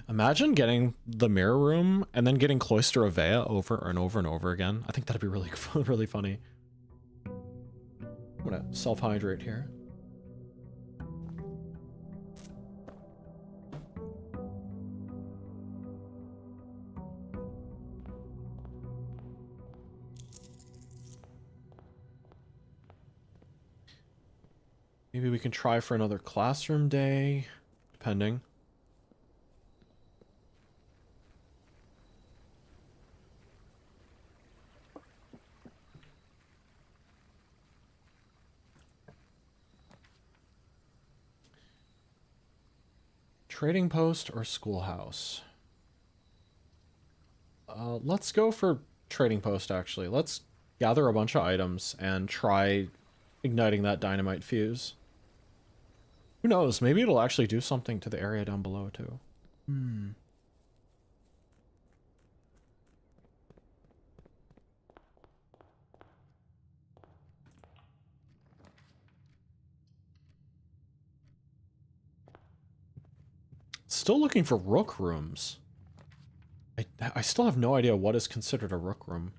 Imagine getting the mirror room and then getting Cloister of Vea over and over and over again. I think that'd be really, really funny. I'm gonna self-hydrate here. Maybe we can try for another classroom day, depending. Trading post or schoolhouse? Let's go for trading post, actually. Let's gather a bunch of items and try igniting that dynamite fuse. Who knows? Maybe it'll actually do something to the area down below, too. Still looking for rook rooms. I still have no idea what is considered a rook room.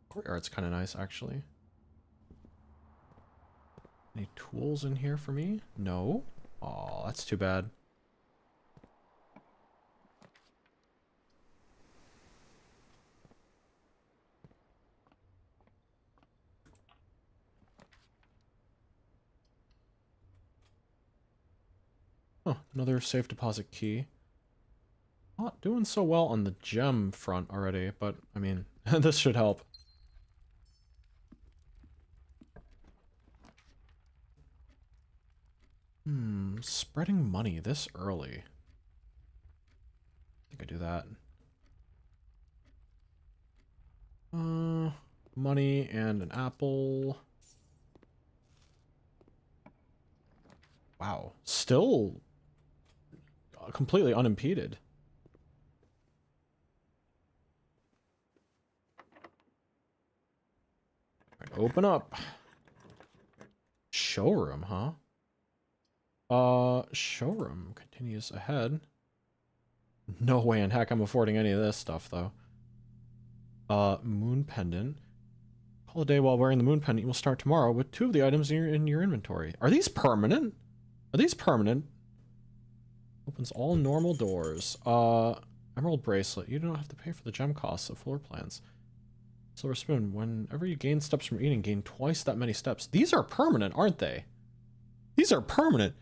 Courtyard's kind of nice, actually. Any tools in here for me? No. Oh, that's too bad. Oh, another safe deposit key. Not doing so well on the gem front already, but, I mean, this should help. Spreading money this early. I think I do that. Money and an apple. Wow, still completely unimpeded. All right, open up. Showroom, huh? Showroom continues ahead. No way in heck I'm affording any of this stuff, though. Moon pendant. Call a day while wearing the moon pendant. You will start tomorrow with 2 of the items in your inventory. Are these permanent? Are these permanent? Opens all normal doors. Emerald bracelet. You do not have to pay for the gem costs of floor plans. Silver spoon. Whenever you gain steps from eating, gain twice that many steps. These are permanent, aren't they? These are permanent.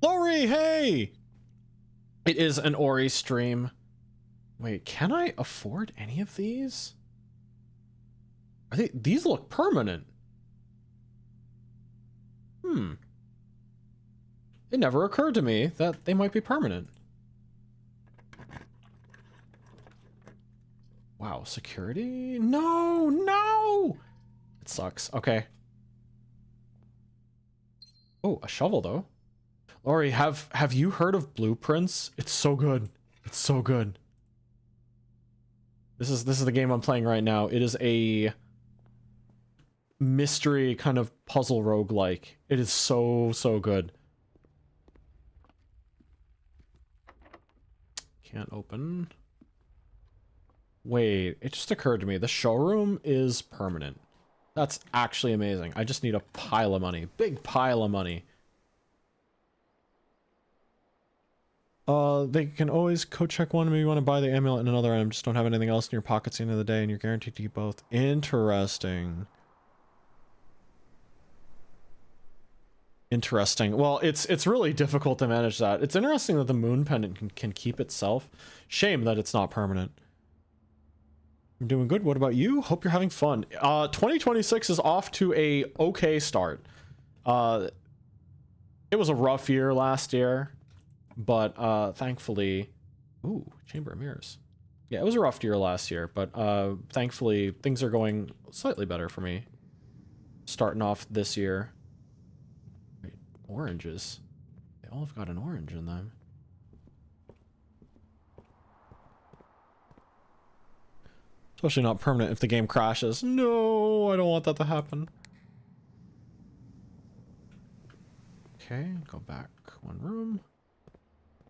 Lori, hey! It is an Ori stream. Wait, can I afford any of these? These look permanent. Hmm. It never occurred to me that they might be permanent. Wow, security? No, no! It sucks. Okay. Oh, a shovel though. Lori, have you heard of Blueprints? It's so good. It's so good. This is the game I'm playing right now. It is a mystery kind of puzzle roguelike. It is so good. Can't open. Wait, it just occurred to me. The showroom is permanent. That's actually amazing. I just need a pile of money. Big pile of money. They can always co-check one. Maybe you want to buy the amulet and another item. Just don't have anything else in your pockets at the end of the day, and you're guaranteed to keep both. Interesting. Interesting. Well, it's really difficult to manage that. It's interesting that the moon pendant can keep itself. Shame that it's not permanent. I'm doing good. What about you? Hope you're having fun. 2026 is off to a okay start. It was a rough year last year. But thankfully, ooh, Chamber of Mirrors. Yeah, it was a rough year last year, but thankfully things are going slightly better for me. Starting off this year. Wait, oranges. They all have got an orange in them. Especially not permanent if the game crashes. No, I don't want that to happen. Okay, go back one room.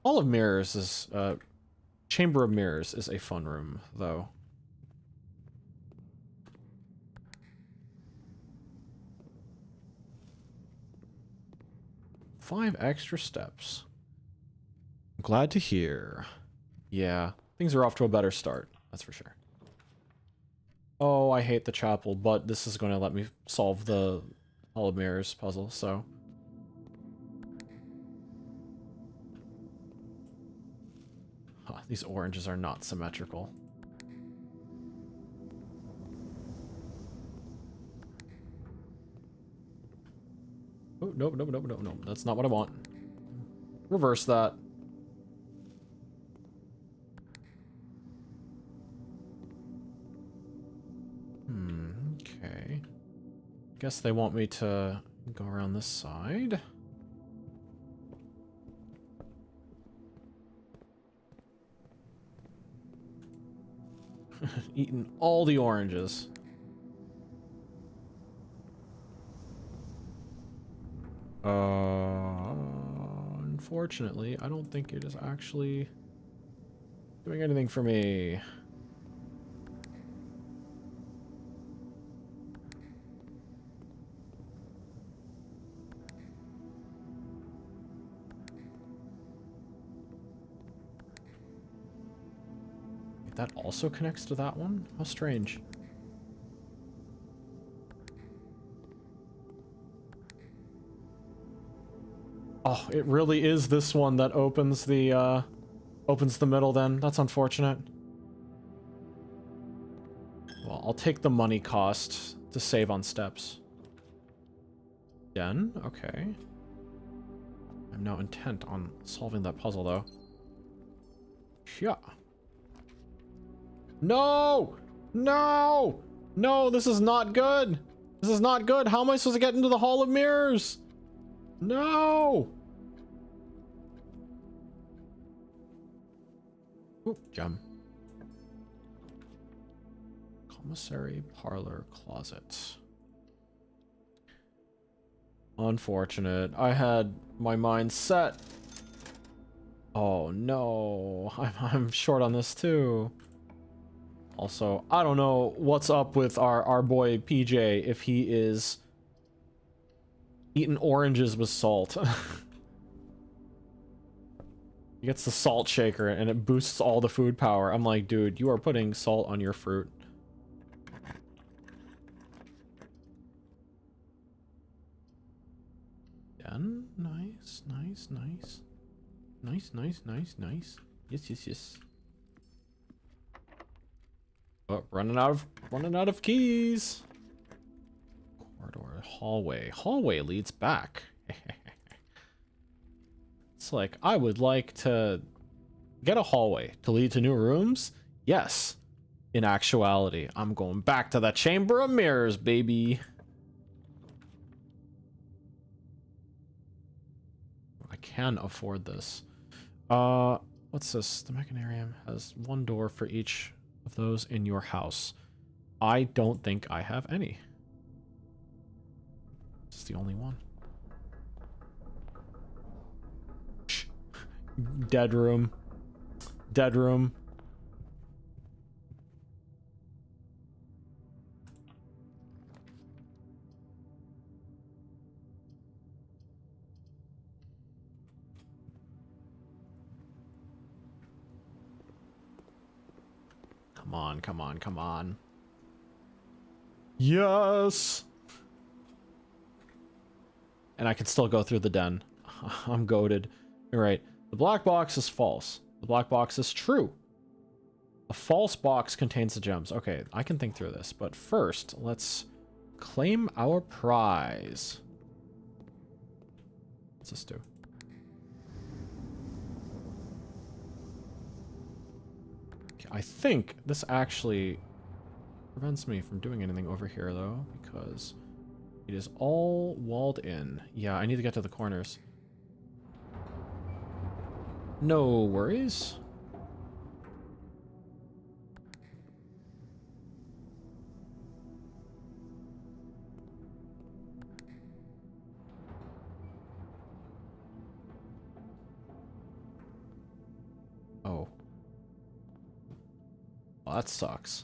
All of Mirrors is, Chamber of Mirrors is a fun room, though. Five extra steps. Glad to hear. Yeah, things are off to a better start, that's for sure. Oh, I hate the chapel, but this is going to let me solve the Hall of Mirrors puzzle, so... Huh, these oranges are not symmetrical. Oh, nope, nope, nope, nope, nope. That's not what I want. Reverse that. Okay. Guess they want me to go around this side. Eating all the oranges. Unfortunately, I don't think it is actually doing anything for me. That also connects to that one? How strange. Oh, it really is this one that opens the middle then. That's unfortunate. Well, I'll take the money cost to save on steps. Den? Okay. I'm now intent on solving that puzzle though. Yeah. No! No! No, this is not good! This is not good! How am I supposed to get into the Hall of Mirrors? No! Ooh, gem. Commissary, parlor, closet. Unfortunate. I had my mind set. Oh no. I'm short on this too. Also, I don't know what's up with our boy PJ if he is eating oranges with salt. He gets the salt shaker and it boosts all the food power. I'm like, dude, you are putting salt on your fruit. Done. Nice, nice, nice. Nice, nice, nice, nice. Yes, yes, yes. Oh, running out of keys. Corridor, hallway. Hallway leads back. It's like, I would like to get a hallway to lead to new rooms. Yes. In actuality, I'm going back to the Chamber of Mirrors, baby. I can afford this. What's this? The mechanarium has one door for each of those in your house. I don't think I have any. This is the only one. Shh. Dead room. Dead room. Come on, come on, come on. Yes! And I can still go through the den. I'm goated. You're right. The black box is false. The black box is true. A false box contains the gems. Okay, I can think through this. But first, let's claim our prize. What's this do? Okay, I think this actually prevents me from doing anything over here, though, because it is all walled in. Yeah, I need to get to the corners. No worries. Oh. Well, that sucks.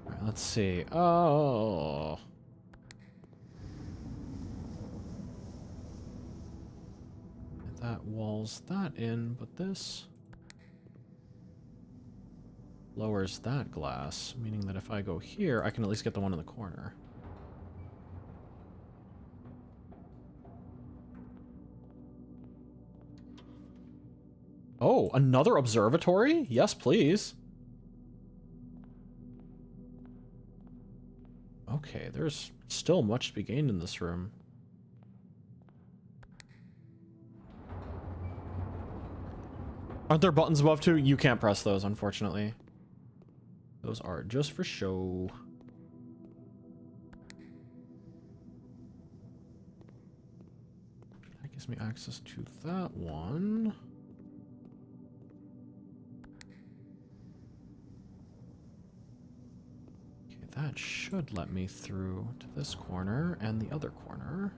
Alright, let's see. Oh. That walls that in, but this lowers that glass, meaning that if I go here, I can at least get the one in the corner. Oh, another observatory? Yes, please. Okay, there's still much to be gained in this room. Aren't there buttons above too? You can't press those, unfortunately. Those are just for show. That gives me access to that one. Okay, that should let me through to this corner and the other corner.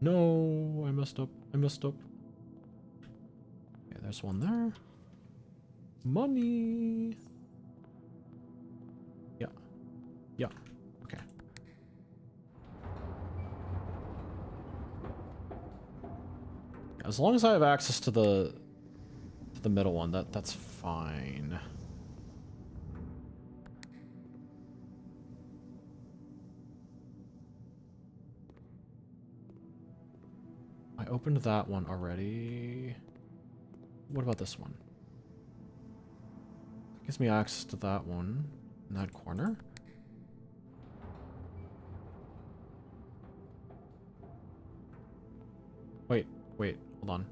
No, I messed up. I messed up. Okay, there's one there. Money. Yeah. Yeah. Okay. As long as I have access to the middle one, that's fine. I opened that one already. What about this one? Gives me access to that one in that corner. Wait, hold on.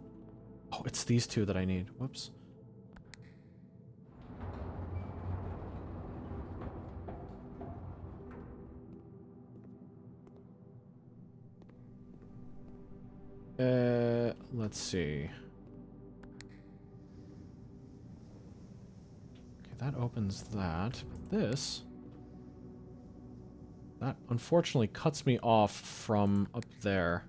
Oh, it's these two that I need. Whoops. Let's see. Okay, that opens that. But this... that unfortunately cuts me off from up there.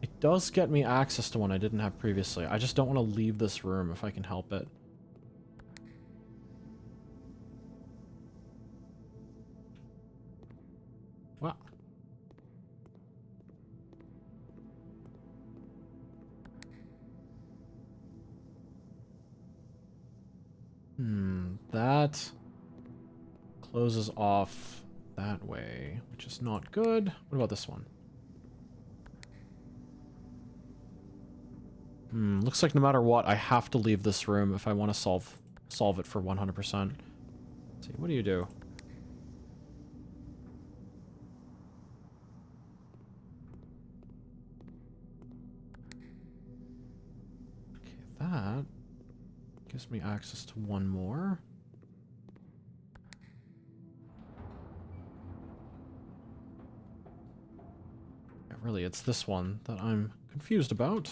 It does get me access to one I didn't have previously. I just don't want to leave this room if I can help it. Wow. That closes off that way, which is not good. What about this one? Looks like no matter what, I have to leave this room if I want to solve it for 100%. Let's see, what do you do? Okay, that gives me access to one more. Yeah, really, it's this one that I'm confused about.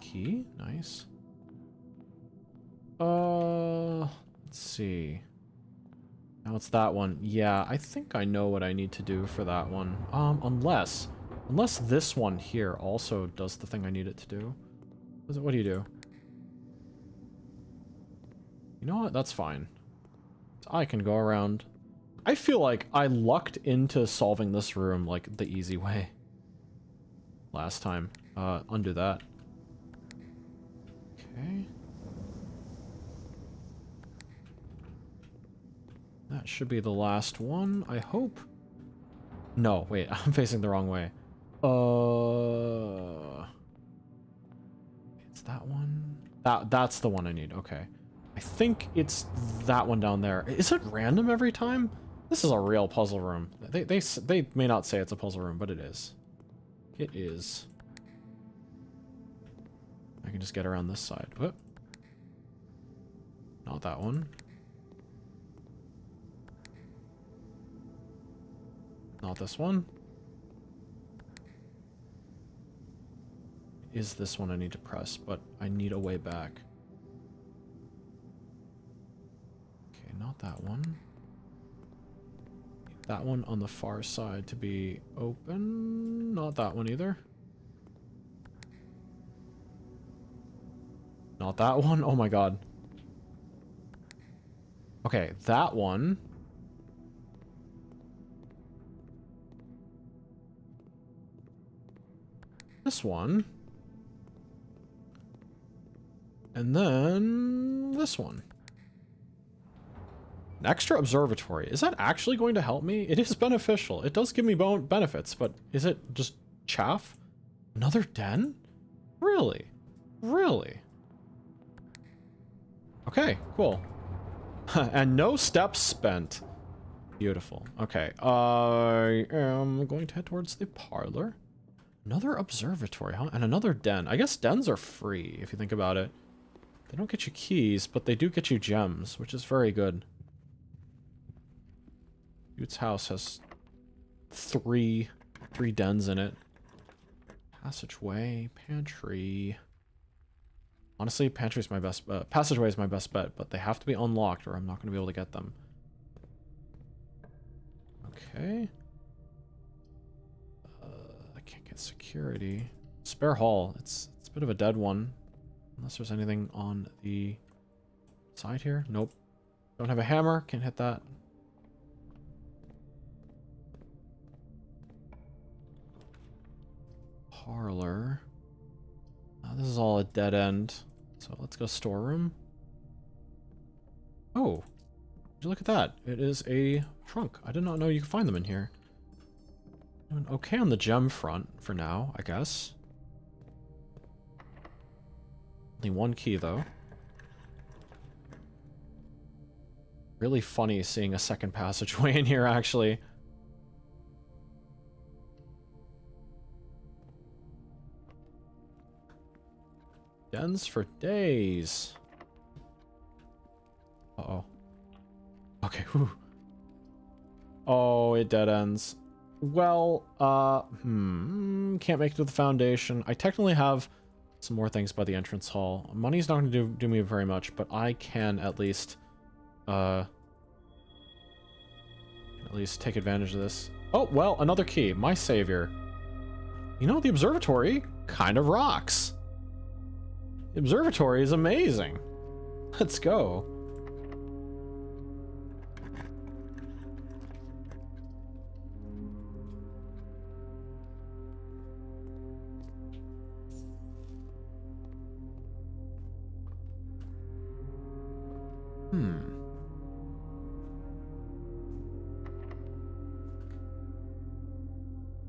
Key, nice. Let's see. Now it's that one. Yeah, I think I know what I need to do for that one. Unless this one here also does the thing I need it to do. What do you do? You know what? That's fine. I can go around. I feel like I lucked into solving this room like the easy way last time. Undo that. Okay. That should be the last one, I hope. No, wait, I'm facing the wrong way. It's that one? That's the one I need, okay. I think it's that one down there. Is it random every time? This is a real puzzle room. They may not say it's a puzzle room, but it is. It is. I can just get around this side. Whoop. Not that one. Not this one. Is this one I need to press, but I need a way back. Okay, not that one. That one on the far side to be open. Not that one either. Not that one. Oh my god. Okay, that one. This one. And then this one. An extra observatory. Is that actually going to help me? It is beneficial. It does give me benefits, but is it just chaff? Another den? Really? Really? Okay, cool. And no steps spent. Beautiful. Okay, I am going to head towards the parlor. Another observatory, huh? And another den. I guess dens are free, if you think about it. They don't get you keys, but they do get you gems, which is very good. Dude's house has three dens in it. Passageway, pantry. Honestly, pantry's my best passageway is my best bet, but they have to be unlocked or I'm not going to be able to get them. Okay. I can't get security. Spare hall. It's a bit of a dead one. Unless there's anything on the side here. Nope. Don't have a hammer. Can't hit that. Parlor. This is all a dead end. So let's go storeroom. Oh. Would you look at that? It is a trunk. I did not know you could find them in here. Doing okay on the gem front for now, I guess. Only one key, though. Really funny seeing a second passageway in here, actually. Dens for days. Uh-oh. Okay, whew. Oh, it dead ends. Well, can't make it to the foundation. I technically have some more things by the entrance hall. Money's not going to do me very much, but I can at least take advantage of this. Oh, well, another key. My savior. You know, the observatory kind of rocks. The observatory is amazing. Let's go.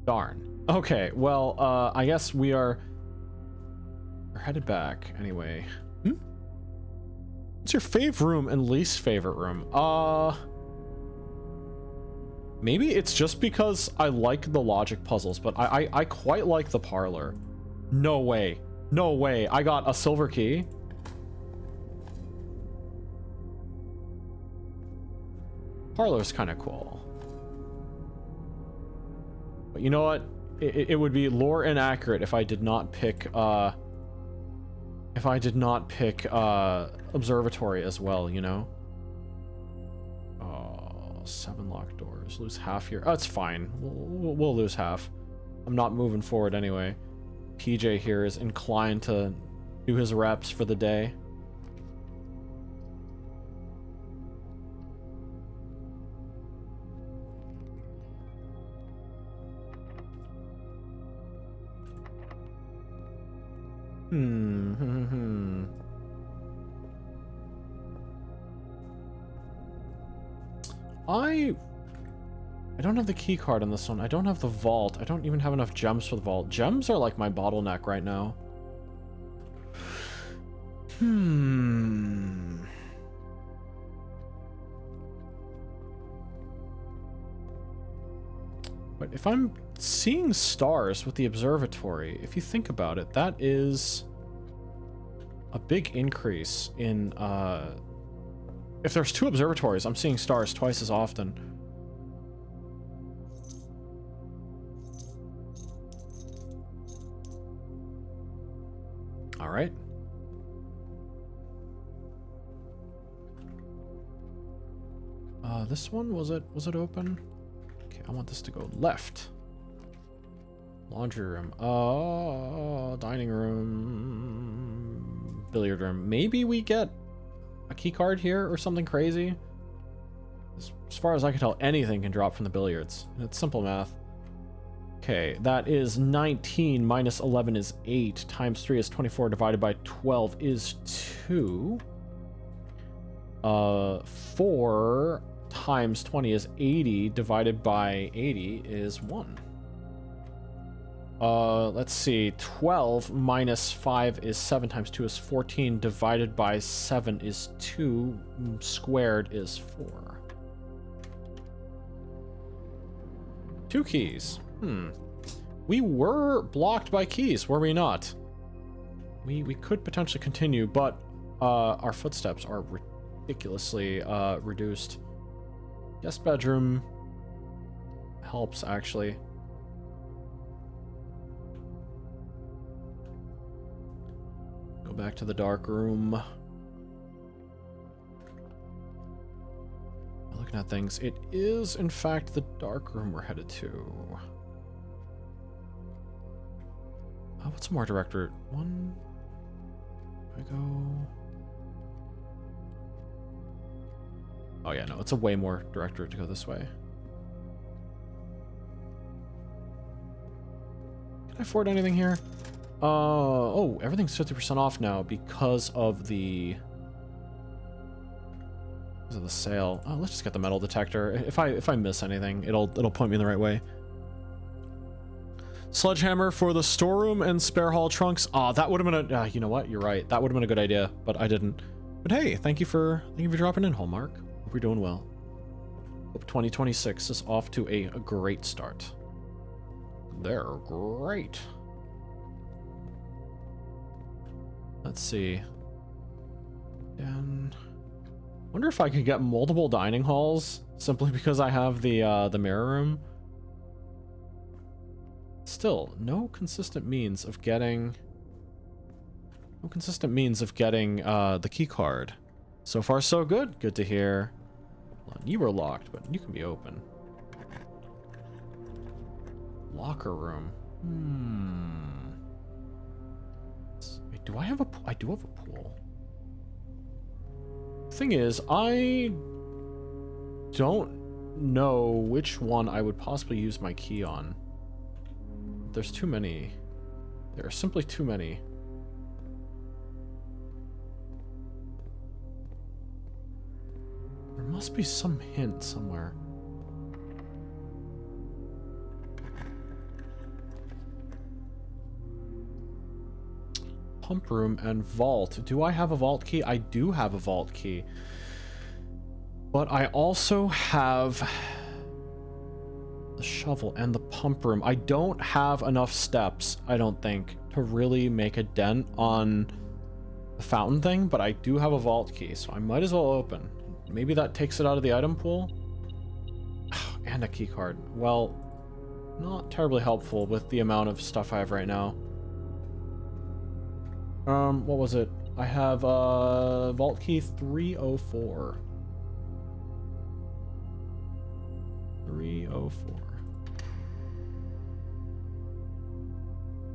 Darn. Okay, well, I guess we are headed back anyway. What's your fave room and least favorite room? Maybe it's just because I like the logic puzzles, but I quite like the parlor. No way. No way. I got a silver key. Parlor's kind of cool. But you know what? It would be lore inaccurate if I did not pick observatory as well, you know? Oh, 7 locked doors. Lose half here. Oh, it's fine. We'll lose half. I'm not moving forward anyway. PJ here is inclined to do his reps for the day. I don't have the key card on this one. I don't have the vault. I don't even have enough gems for the vault. Gems are like my bottleneck right now. But if I'm seeing stars with the observatory, if you think about it, that is a big increase in, if there's 2 observatories, I'm seeing stars twice as often. All right. This one, was it open? Okay, I want this to go left. Laundry room. Dining room. Billiard room. Maybe we get a key card here or something crazy. As far as I can tell, anything can drop from the billiards. It's simple math. Okay, that is 19 minus 11 is 8 times 3 is 24 divided by 12 is 2. 4 times 20 is 80 divided by 80 is 1. Let's see. 12 minus 5 is 7 times 2 is 14 divided by 7 is 2 squared is 4. 2 keys. We were blocked by keys, were we not? We could potentially continue, but our footsteps are ridiculously reduced. Guest bedroom helps, actually. Go back to the dark room. Looking at things, it is in fact the dark room we're headed to. What's more director? One. I go. Oh yeah, no, it's a way more director to go this way. Can I afford anything here? Oh, everything's 50% off now because of the sale. Oh, let's just get the metal detector. If I miss anything, it'll point me in the right way. Sledgehammer for the storeroom and spare hall trunks. That would have been a you know what? You're right. That would have been a good idea, but I didn't. But hey, thank you for dropping in, Hallmark. Hope you're doing well. Hope 2026 is off to a great start. They're great. Let's see. And wonder if I could get multiple dining halls simply because I have the mirror room. Still, no consistent means of getting the key card. So far, so good. Good to hear. Well, you were locked, but you can be open. Locker room. Wait, do I have a? I do have a pool. Thing is, I don't know which one I would possibly use my key on. There's too many. There are simply too many. There must be some hint somewhere. pump room and vault. Do I have a vault key? I do have a vault key. But I also have the shovel and the pump room. I don't have enough steps, I don't think, to really make a dent on the fountain thing, but I do have a vault key, so I might as well open. Maybe that takes it out of the item pool? And a key card. Well, not terribly helpful with the amount of stuff I have right now. What was it? I have vault key 304. 304.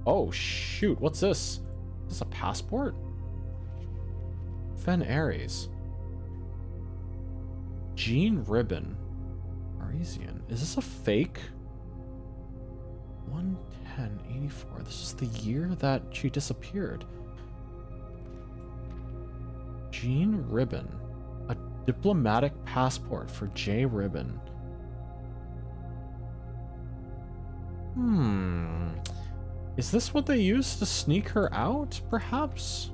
Oh shoot, what's this? Is this a passport? Fen Ares. Jean Ribbon. Parisian. Is this a fake? 11084. This is the year that she disappeared. Jean Ribbon. A diplomatic passport for J. Ribbon. Is this what they used to sneak her out, perhaps?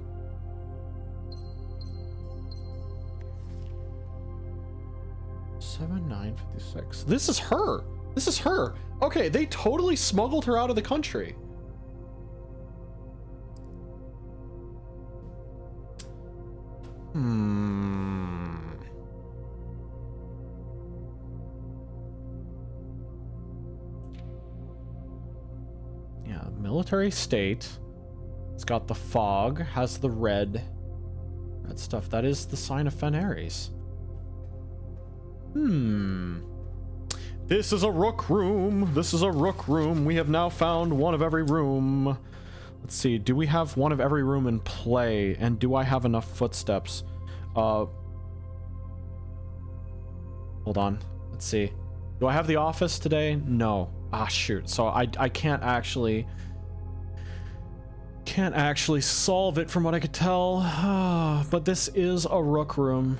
$7,956. This is her! This is her! Okay, they totally smuggled her out of the country. Yeah, military state. It's got the fog, has the red stuff. That is the sign of Fen Ares. This is a rook room. This is a rook room. We have now found one of every room. Let's see. Do we have one of every room in play? And do I have enough footsteps? Hold on. Let's see. Do I have the office today? No. Ah, shoot. So I can't actually solve it from what I could tell. But this is a rook room.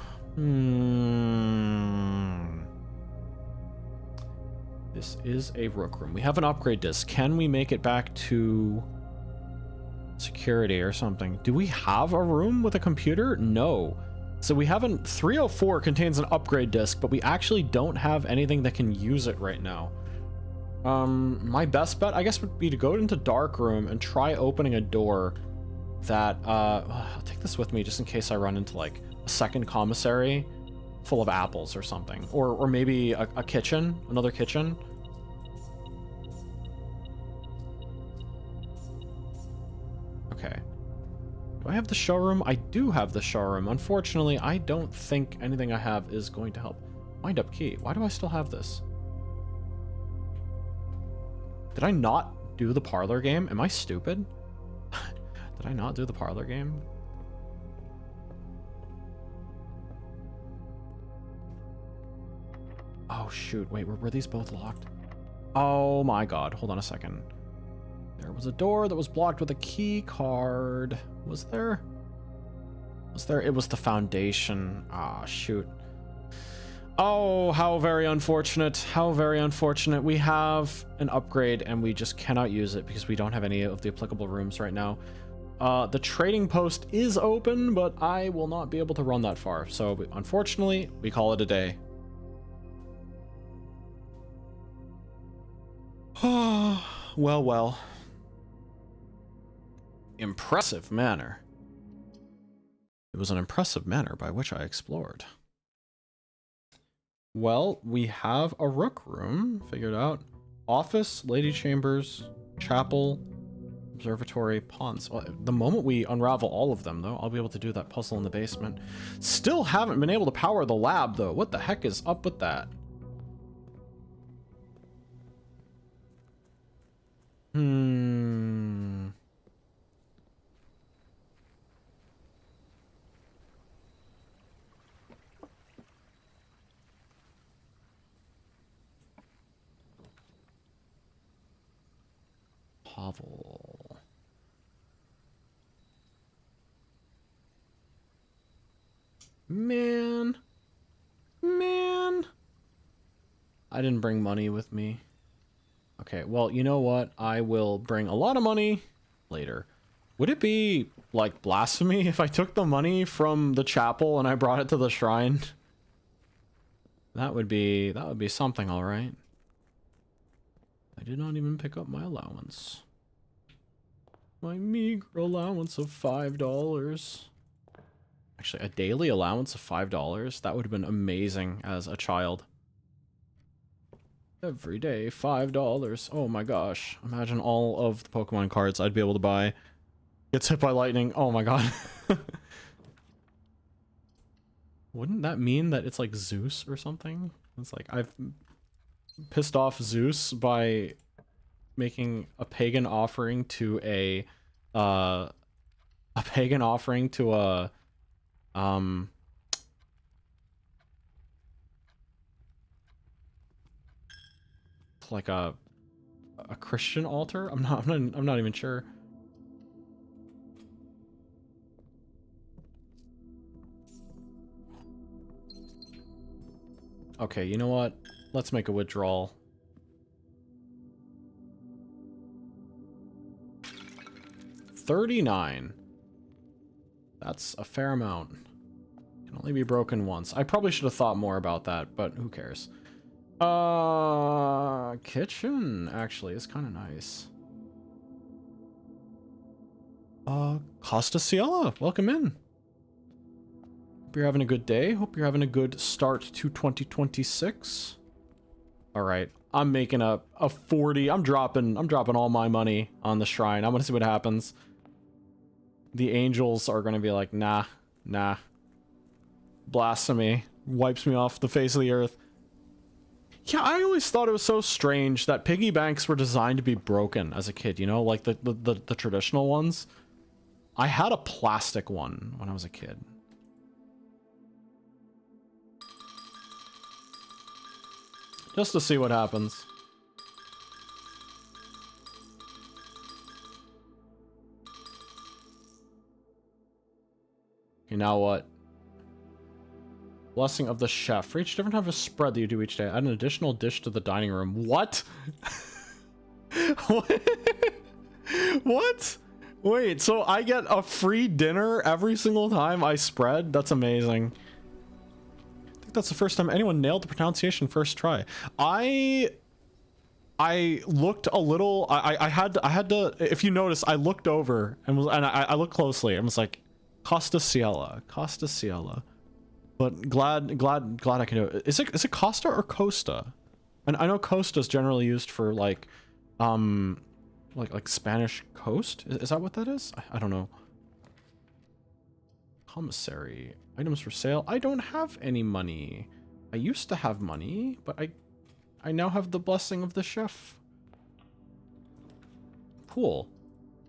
This is a rook room. We have an upgrade disc. Can we make it back to security or something? Do we have a room with a computer? No. So we haven't. 304 contains an upgrade disc, but we actually don't have anything that can use it right now. My best bet, I guess, would be to go into dark room and try opening a door that, I'll take this with me just in case I run into like a second commissary full of apples or something, or maybe a kitchen, another kitchen. Okay. Do I have the showroom? I do have the showroom. Unfortunately, I don't think anything I have is going to help. Wind up key. Why do I still have this? Did I not do the parlor game? Am I stupid? Did I not do the parlor game? Oh shoot, wait, were these both locked? Oh my god, hold on a second. There was a door that was blocked with a key card. Was there? Was there? It was the foundation. Ah, shoot. Oh, how very unfortunate. How very unfortunate. We have an upgrade and we just cannot use it because we don't have any of the applicable rooms right now. The trading post is open, but I will not be able to run that far. So unfortunately, we call it a day. Well, well. Impressive manner. It was an impressive manner by which I explored. Well, we have a rook room figured out. Office, lady chambers, chapel, observatory, ponds. Well, the moment we unravel all of them, though, I'll be able to do that puzzle in the basement. Still haven't been able to power the lab, though. What the heck is up with that? Hovel. Man. I didn't bring money with me. Okay, well, you know what? I will bring a lot of money later. Would it be, like, blasphemy if I took the money from the chapel and I brought it to the shrine? That would be something, alright. I did not even pick up my allowance. My meager allowance of $5. Actually, a daily allowance of $5? That would have been amazing as a child. Every day, $5. Oh my gosh. Imagine all of the Pokemon cards I'd be able to buy. Gets hit by lightning. Oh my god. Wouldn't that mean that it's like Zeus or something? It's like I've pissed off Zeus by making a pagan offering to a like a Christian altar? I'm not even sure. Okay, you know what? Let's make a withdrawal. $39. That's a fair amount. Can only be broken once. I probably should have thought more about that, but who cares? Kitchen actually is kind of nice. Costa Ciela, welcome in. Hope you're having a good day. Hope you're having a good start to 2026. All right, I'm making a 40. I'm dropping all my money on the shrine. I want to see what happens. The angels are going to be like, nah. Blasphemy. Wipes me off the face of the earth. Yeah, I always thought it was so strange that piggy banks were designed to be broken as a kid, you know, like the traditional ones. I had a plastic one when I was a kid. Just to see what happens. Okay, now what? Blessing of the chef. For each different type of spread that you do each day, add an additional dish to the dining room. What? What? Wait, so I get a free dinner every single time I spread? That's amazing. I think that's the first time anyone nailed the pronunciation first try. I looked a little. I had to. If you notice, I looked over and I looked closely and was like, Costa Ciela. But glad I can do it. Is it Costa or Costa? And I know Costa is generally used for like Spanish coast. Is that what that is? I don't know. Commissary. Items for sale. I don't have any money. I used to have money, but I now have the blessing of the chef. Cool.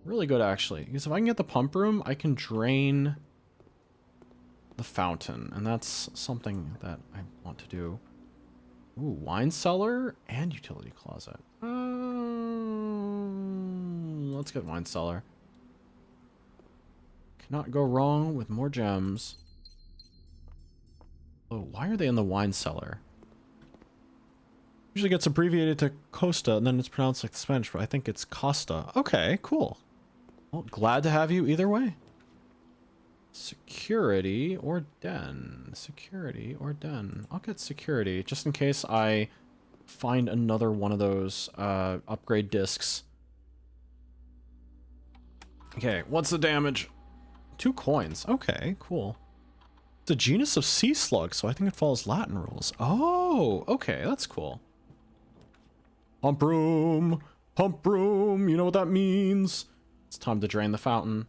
Really good, actually. Because if I can get the pump room, I can drain the fountain. And that's something that I want to do. Ooh, wine cellar and utility closet. Let's get wine cellar. Cannot go wrong with more gems. Oh, why are they in the wine cellar? Usually gets abbreviated to Costa and then it's pronounced like Spanish, but I think it's Costa. Okay, cool. Well, glad to have you either way. Security or den? Security or den? I'll get security just in case I find another one of those upgrade discs. Okay, what's the damage? 2 coins. Okay, cool. It's a genus of sea slug, so I think it follows Latin rules. Oh, okay, that's cool. Pump room! Pump room! You know what that means? It's time to drain the fountain.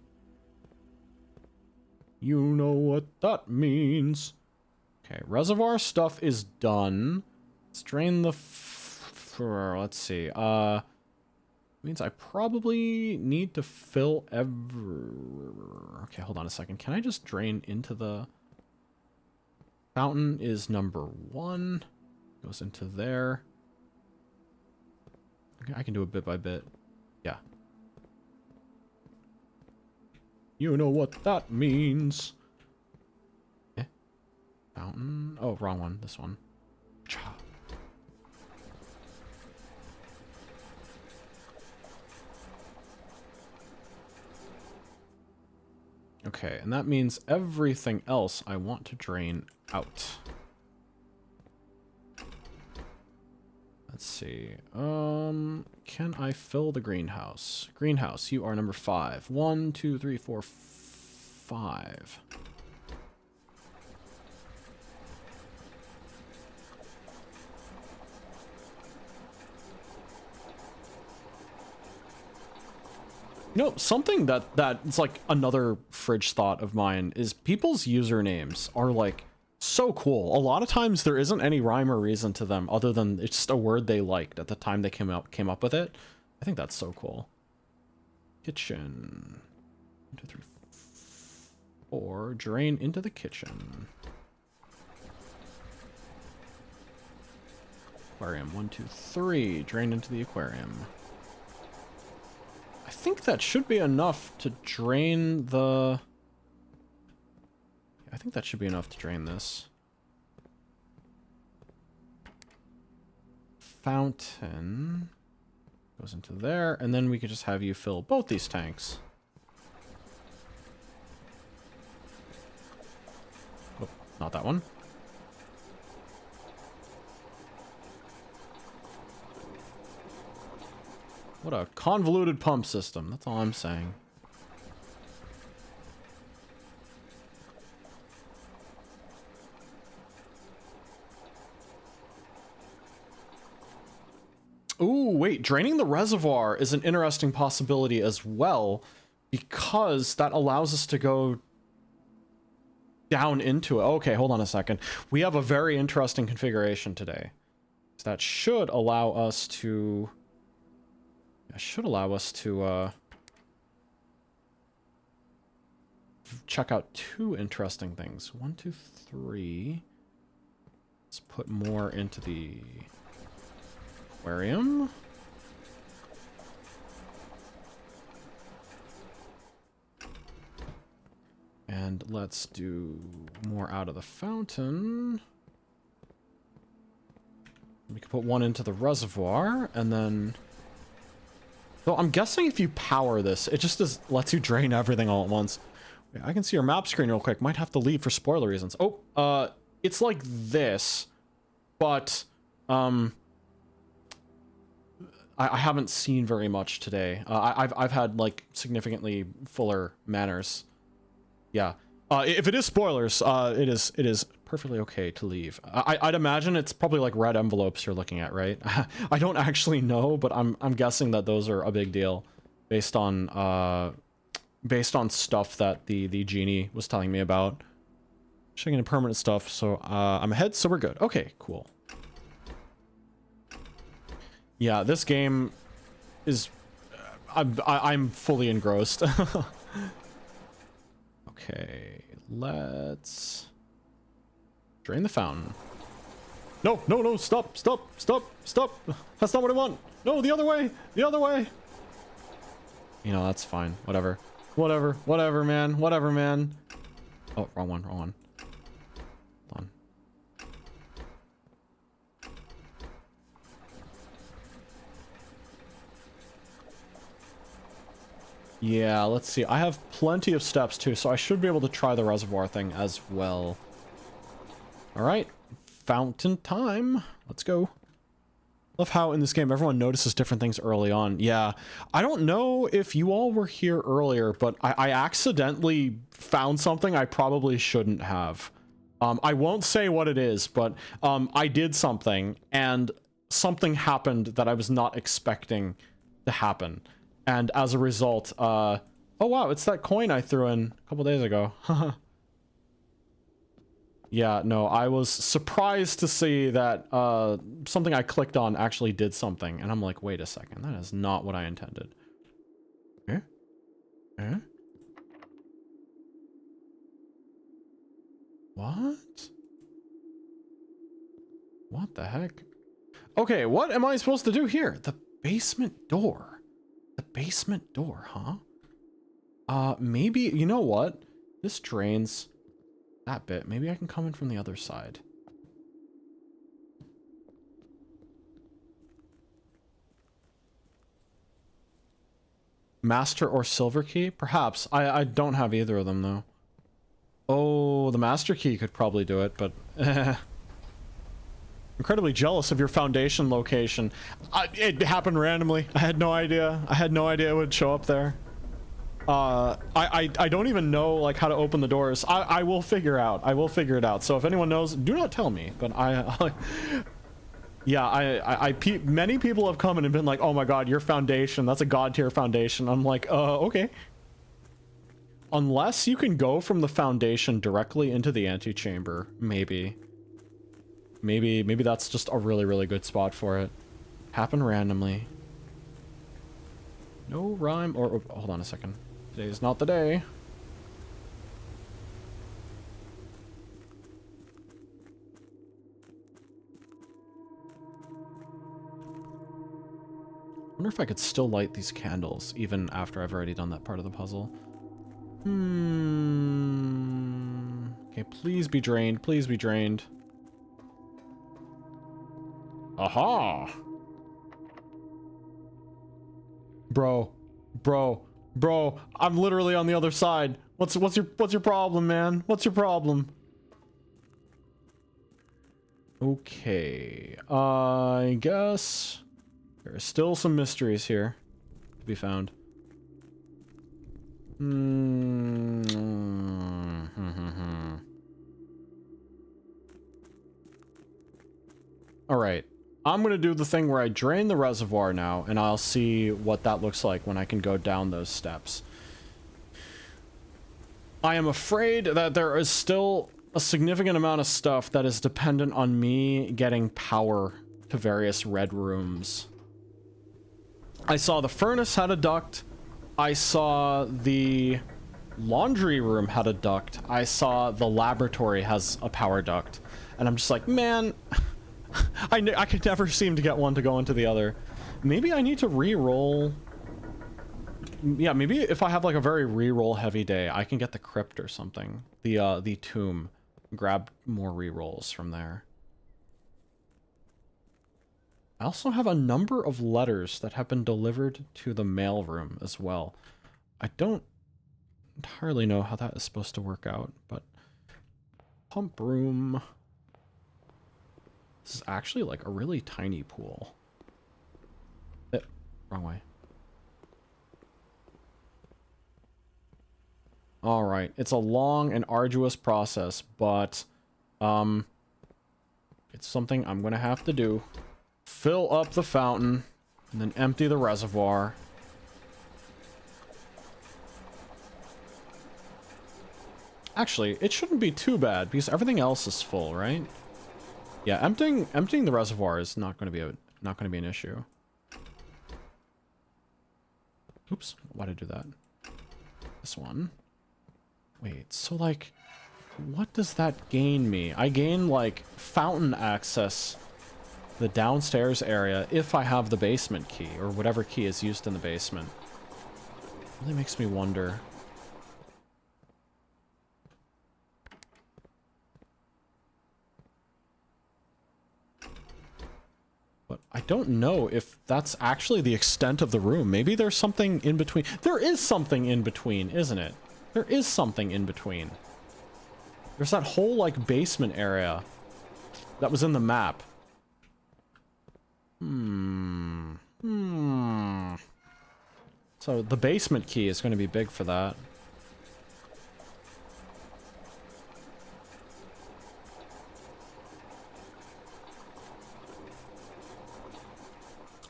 You know what that means. Okay, reservoir stuff is done. Let's drain the... let's see. Means I probably need to fill Okay, hold on a second. Can I just drain into the... Fountain is number 1. Goes into there. Okay, I can do it bit by bit. Yeah. You know what that means. Eh? Fountain? Oh, wrong one. This one. Cha. Okay, and that means everything else I want to drain out. Let's see. Can I fill the greenhouse? Greenhouse, you are number 5. 1, 2, 3, 4, 5. You know, something that's like another fridge thought of mine is people's usernames are like so cool. A lot of times there isn't any rhyme or reason to them other than it's just a word they liked at the time they came up with it. I think that's so cool. Kitchen. 1, 2, 3, 4. Drain into the kitchen. Aquarium. 1, 2, 3. Drain into the aquarium. I think that should be enough to drain the... I think that should be enough to drain this. Fountain goes into there, and then we could just have you fill both these tanks. Oh, not that one. What a convoluted pump system. That's all I'm saying. Ooh, wait. Draining the reservoir is an interesting possibility as well, because that allows us to go down into it. Okay, hold on a second. We have a very interesting configuration today. That should allow us to... check out 2 interesting things. 1, 2, 3. Let's put more into the aquarium. And let's do more out of the fountain. We can put 1 into the reservoir, and then... So I'm guessing if you power this, it just lets you drain everything all at once. Wait, I can see your map screen real quick. Might have to leave for spoiler reasons. Oh, it's like this, but I haven't seen very much today. I've had like significantly fuller manners. Yeah. If it is spoilers, it is perfectly okay to leave. I'd imagine it's probably like red envelopes you're looking at, right? I don't actually know, but I'm guessing that those are a big deal based on stuff that the genie was telling me about. Checking in permanent stuff, so I'm ahead, so we're good. Okay, cool. Yeah, this game is I'm fully engrossed. Okay, let's drain the fountain. No, no, no, stop, stop, stop, stop. That's not what I want. No, the other way, the other way. You know, that's fine. Whatever. Whatever, whatever, man. Whatever, man. Oh, wrong one, wrong one. Hold on. Yeah, let's see. I have plenty of steps too, so I should be able to try the reservoir thing as well. All right, fountain time. Let's go. Love how in this game everyone notices different things early on. Yeah, I don't know if you all were here earlier, but I accidentally found something I probably shouldn't have. I won't say what it is, but I did something, and something happened that I was not expecting to happen. And as a result, oh wow, it's that coin I threw in a couple days ago. Yeah, no, I was surprised to see that something I clicked on actually did something. And I'm like, wait a second, that is not what I intended. Eh? Eh? What? What the heck? Okay, what am I supposed to do here? The basement door. The basement door, huh? Maybe, you know what? This drains that bit. Maybe I can come in from the other side. Master or silver key? Perhaps. I don't have either of them, though. Oh, the master key could probably do it, but... Incredibly jealous of your foundation location. It happened randomly. I had no idea. I had no idea it would show up there. I don't even know, like, how to open the doors. I will figure out. I will figure it out. So if anyone knows, do not tell me. But yeah, many people have come in and been like, oh my god, your foundation, that's a god tier foundation. I'm like, okay. Unless you can go from the foundation directly into the antechamber, maybe. Maybe that's just a really, really good spot for it. Happen randomly. No rhyme or... Oh, hold on a second. Today's not the day. I wonder if I could still light these candles, even after I've already done that part of the puzzle. Okay, please be drained. Please be drained. Aha! Bro, I'm literally on the other side. What's your problem, man? What's your problem? Okay, I guess there are still some mysteries here to be found. All right. I'm going to do the thing where I drain the reservoir now, and I'll see what that looks like when I can go down those steps. I am afraid that there is still a significant amount of stuff that is dependent on me getting power to various red rooms. I saw the furnace had a duct. I saw the laundry room had a duct. I saw the laboratory has a power duct. And I'm just like, man... I could never seem to get one to go into the other. Maybe I need to re-roll. Yeah, maybe if I have like a very re-roll heavy day, I can get the crypt or something. The tomb. Grab more re-rolls from there. I also have a number of letters that have been delivered to the mail room as well. I don't entirely know how that is supposed to work out, but... Pump room... This is actually like a really tiny pool. Wrong way. All right, it's a long and arduous process, but it's something I'm gonna have to do. Fill up the fountain and then empty the reservoir. Actually, it shouldn't be too bad because everything else is full, right? Yeah, emptying the reservoir is not going to be an issue. Oops, why did I do that? This one. Wait, so like, what does that gain me? I gain like fountain access, the downstairs area, if I have the basement key or whatever key is used in the basement. Really makes me wonder. But I don't know if that's actually the extent of the room. Maybe there's something in between. There is something in between, isn't it? There is something in between. There's that whole, like, basement area that was in the map. So the basement key is going to be big for that.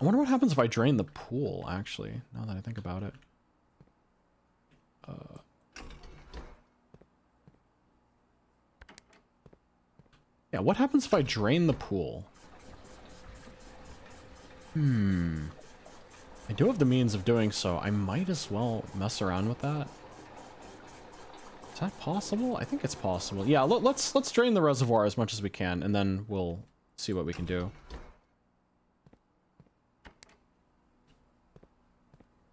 I wonder what happens if I drain the pool, actually, now that I think about it. Yeah, what happens if I drain the pool? I do have the means of doing so. I might as well mess around with that. Is that possible? I think it's possible. Yeah, let's drain the reservoir as much as we can, and then we'll see what we can do.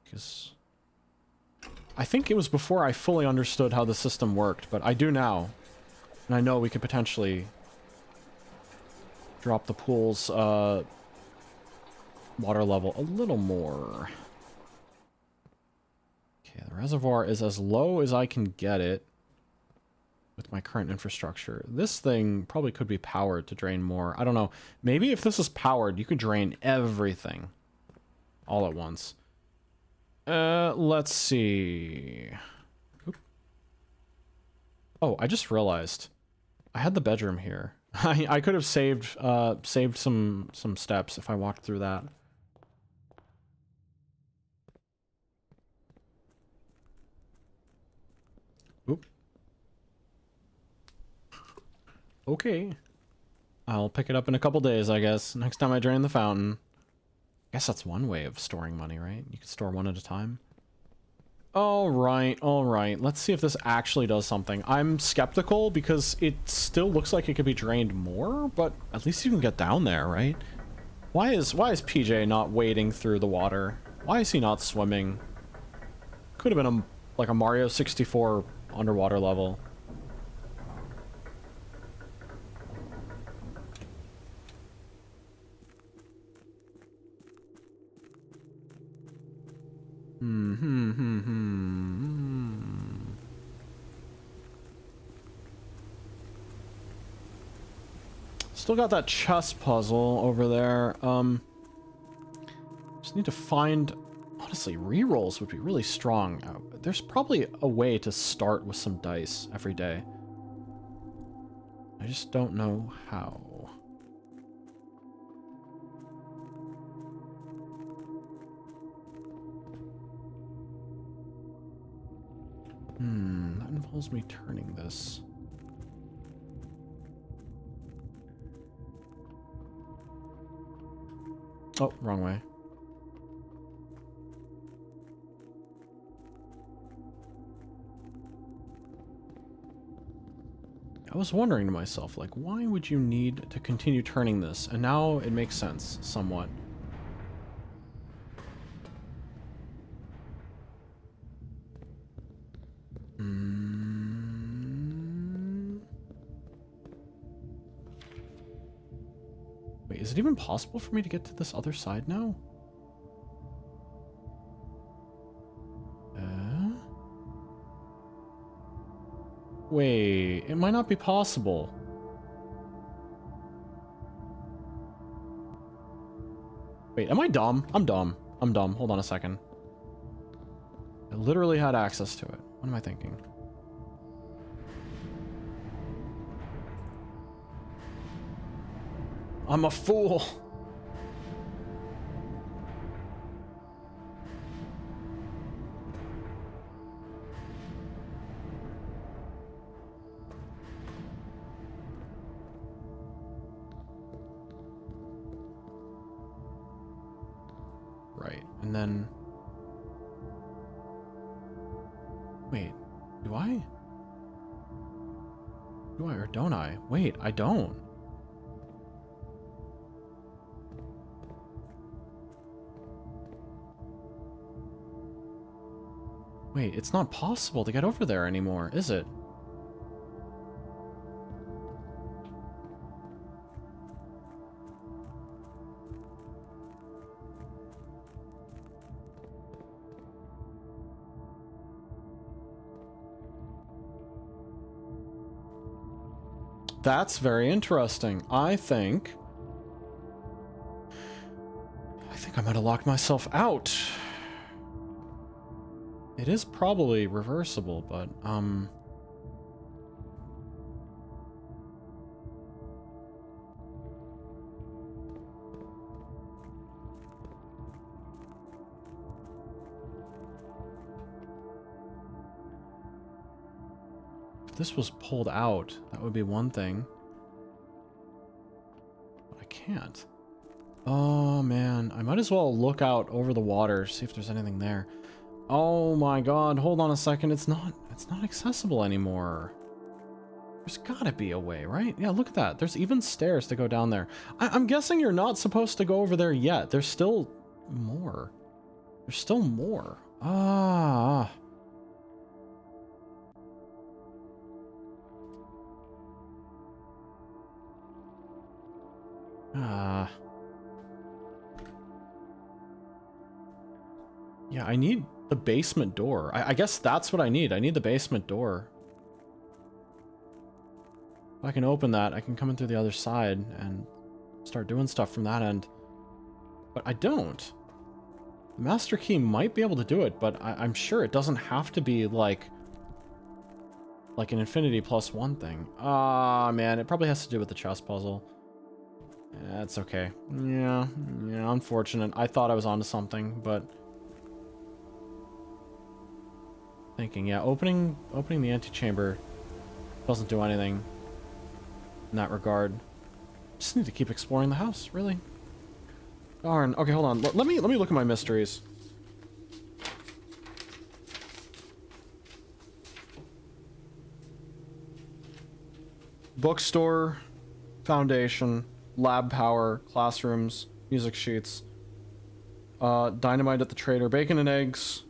Because I think it was before I fully understood how the system worked, but I do now. And I know we could potentially drop the pool's water level a little more. Okay, the reservoir is as low as I can get it with my current infrastructure. This thing probably could be powered to drain more. I don't know. Maybe if this is powered, you could drain everything all at once. Let's see. Oop. Oh, I just realized I had the bedroom here. I could have saved some steps if I walked through that. Oop. Okay. I'll pick it up in a couple days, I guess. Next time I drain the fountain. I guess that's one way of storing money, right? You can store one at a time. All right. Let's see if this actually does something. I'm skeptical because it still looks like it could be drained more, but at least you can get down there, right? Why is PJ not wading through the water? Why is he not swimming? Could have been like a Mario 64 underwater level. Still got that chess puzzle over there. Just need to find... Honestly, rerolls would be really strong. There's probably a way to start with some dice every day. I just don't know how. That involves me turning this. Oh, wrong way. I was wondering to myself, like, why would you need to continue turning this? And now it makes sense, somewhat. Wait, is it even possible for me to get to this other side now? Wait, it might not be possible. Wait, am I dumb? I'm dumb. I'm dumb. Hold on a second. I literally had access to it. What am I thinking? I'm a fool. Right, and then... Wait, do I? Do I or don't I? Wait, I don't. Wait, it's not possible to get over there anymore, is it? That's very interesting. I think I might have locked myself out. It is probably reversible, but, if this was pulled out, that would be one thing. But I can't. Oh, man. I might as well look out over the water, see if there's anything there. Oh my god, hold on a second. It's not accessible anymore. There's gotta be a way, right? Yeah, look at that. There's even stairs to go down there. I'm guessing you're not supposed to go over there yet. There's still more. There's still more. Ah. Yeah, I need the basement door. I guess that's what I need. I need the basement door. If I can open that, I can come in through the other side and start doing stuff from that end. But I don't. The master key might be able to do it, but I'm sure it doesn't have to be like an infinity +1 thing. Ah, man, it probably has to do with the chess puzzle. That's okay. Yeah, unfortunate. I thought I was onto something, but thinking, yeah, opening the antechamber doesn't do anything in that regard. Just need to keep exploring the house, really. Darn. Okay, hold on. Let me look at my mysteries. Bookstore, foundation, lab power, classrooms, music sheets, dynamite at the trader, bacon and eggs,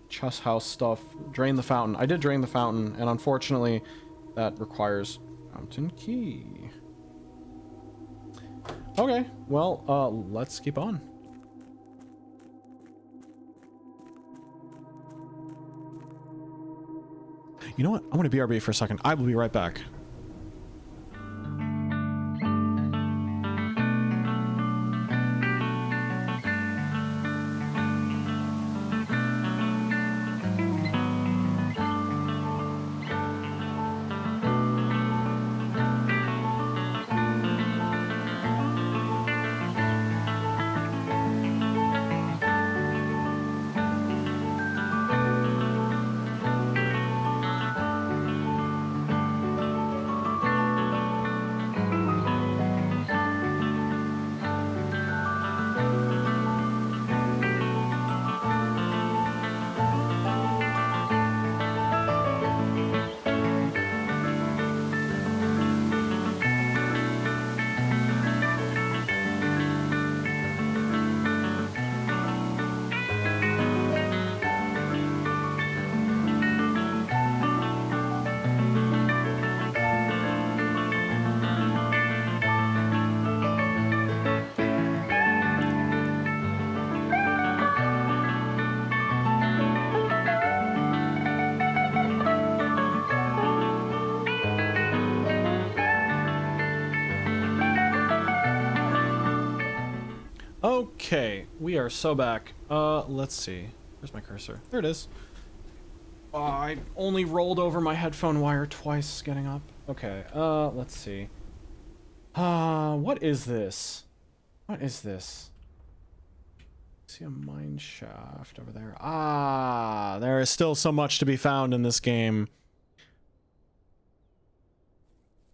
chess house stuff, drain the fountain. I did drain the fountain, and unfortunately, that requires fountain key. Okay, well, let's keep on. You know what? I'm gonna BRB for a second. I will be right back. Okay, we are so back. Let's see. Where's my cursor? There it is. I only rolled over my headphone wire twice getting up. Okay, let's see. What is this? What is this? I see a mine shaft over there. Ah, there is still so much to be found in this game.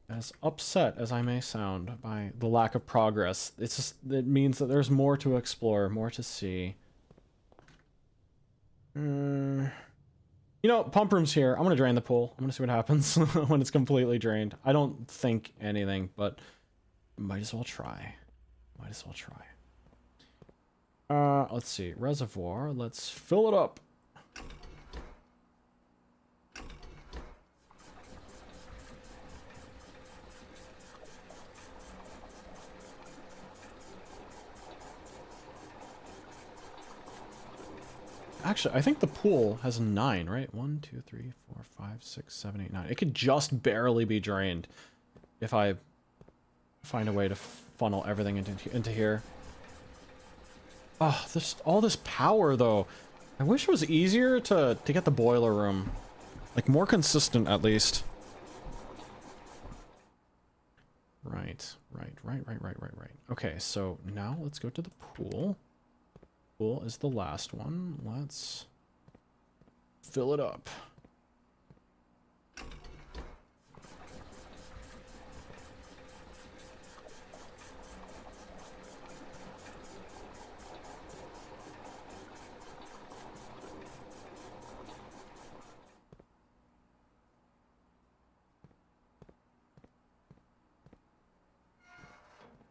As upset as I may sound by the lack of progress, it means that there's more to explore, more to see. You know, pump room's here. I'm gonna drain the pool. I'm gonna see what happens when it's completely drained. I don't think anything, but might as well try. Might as well try. Let's see. Reservoir. Let's fill it up. Actually, I think the pool has 9, right? 1, 2, 3, 4, 5, 6, 7, 8, 9. It could just barely be drained if I find a way to funnel everything into here. Oh, there's all this power, though. I wish it was easier to get the boiler room. Like, more consistent, at least. Right. Okay, so now let's go to the pool. Pool is the last one. Let's fill it up.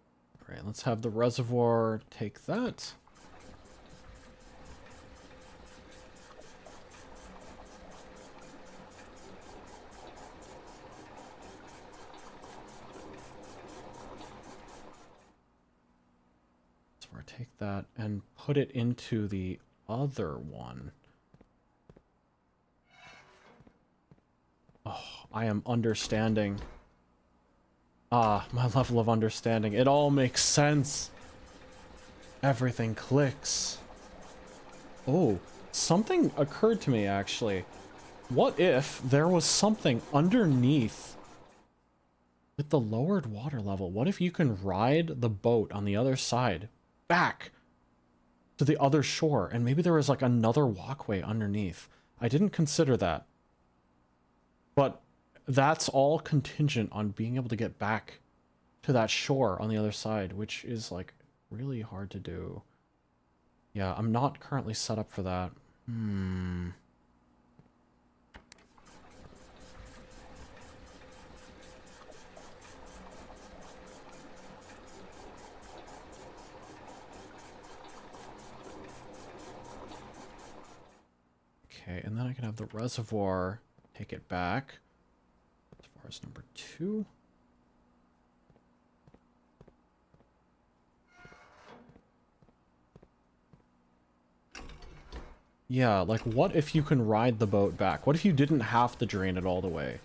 All right, let's have the reservoir take that. Take that and put it into the other one. Oh, I am understanding. Ah, my level of understanding. It all makes sense. Everything clicks. Oh, something occurred to me, actually. What if there was something underneath with the lowered water level? What if you can ride the boat on the other side back to the other shore, and maybe there was like another walkway underneath? I didn't consider that. But that's all contingent on being able to get back to that shore on the other side, which is like really hard to do. Yeah, I'm not currently set up for that. Okay, and then I can have the reservoir take it back as far as number 2. Yeah, like what if you can ride the boat back? What if you didn't have to drain it all the way?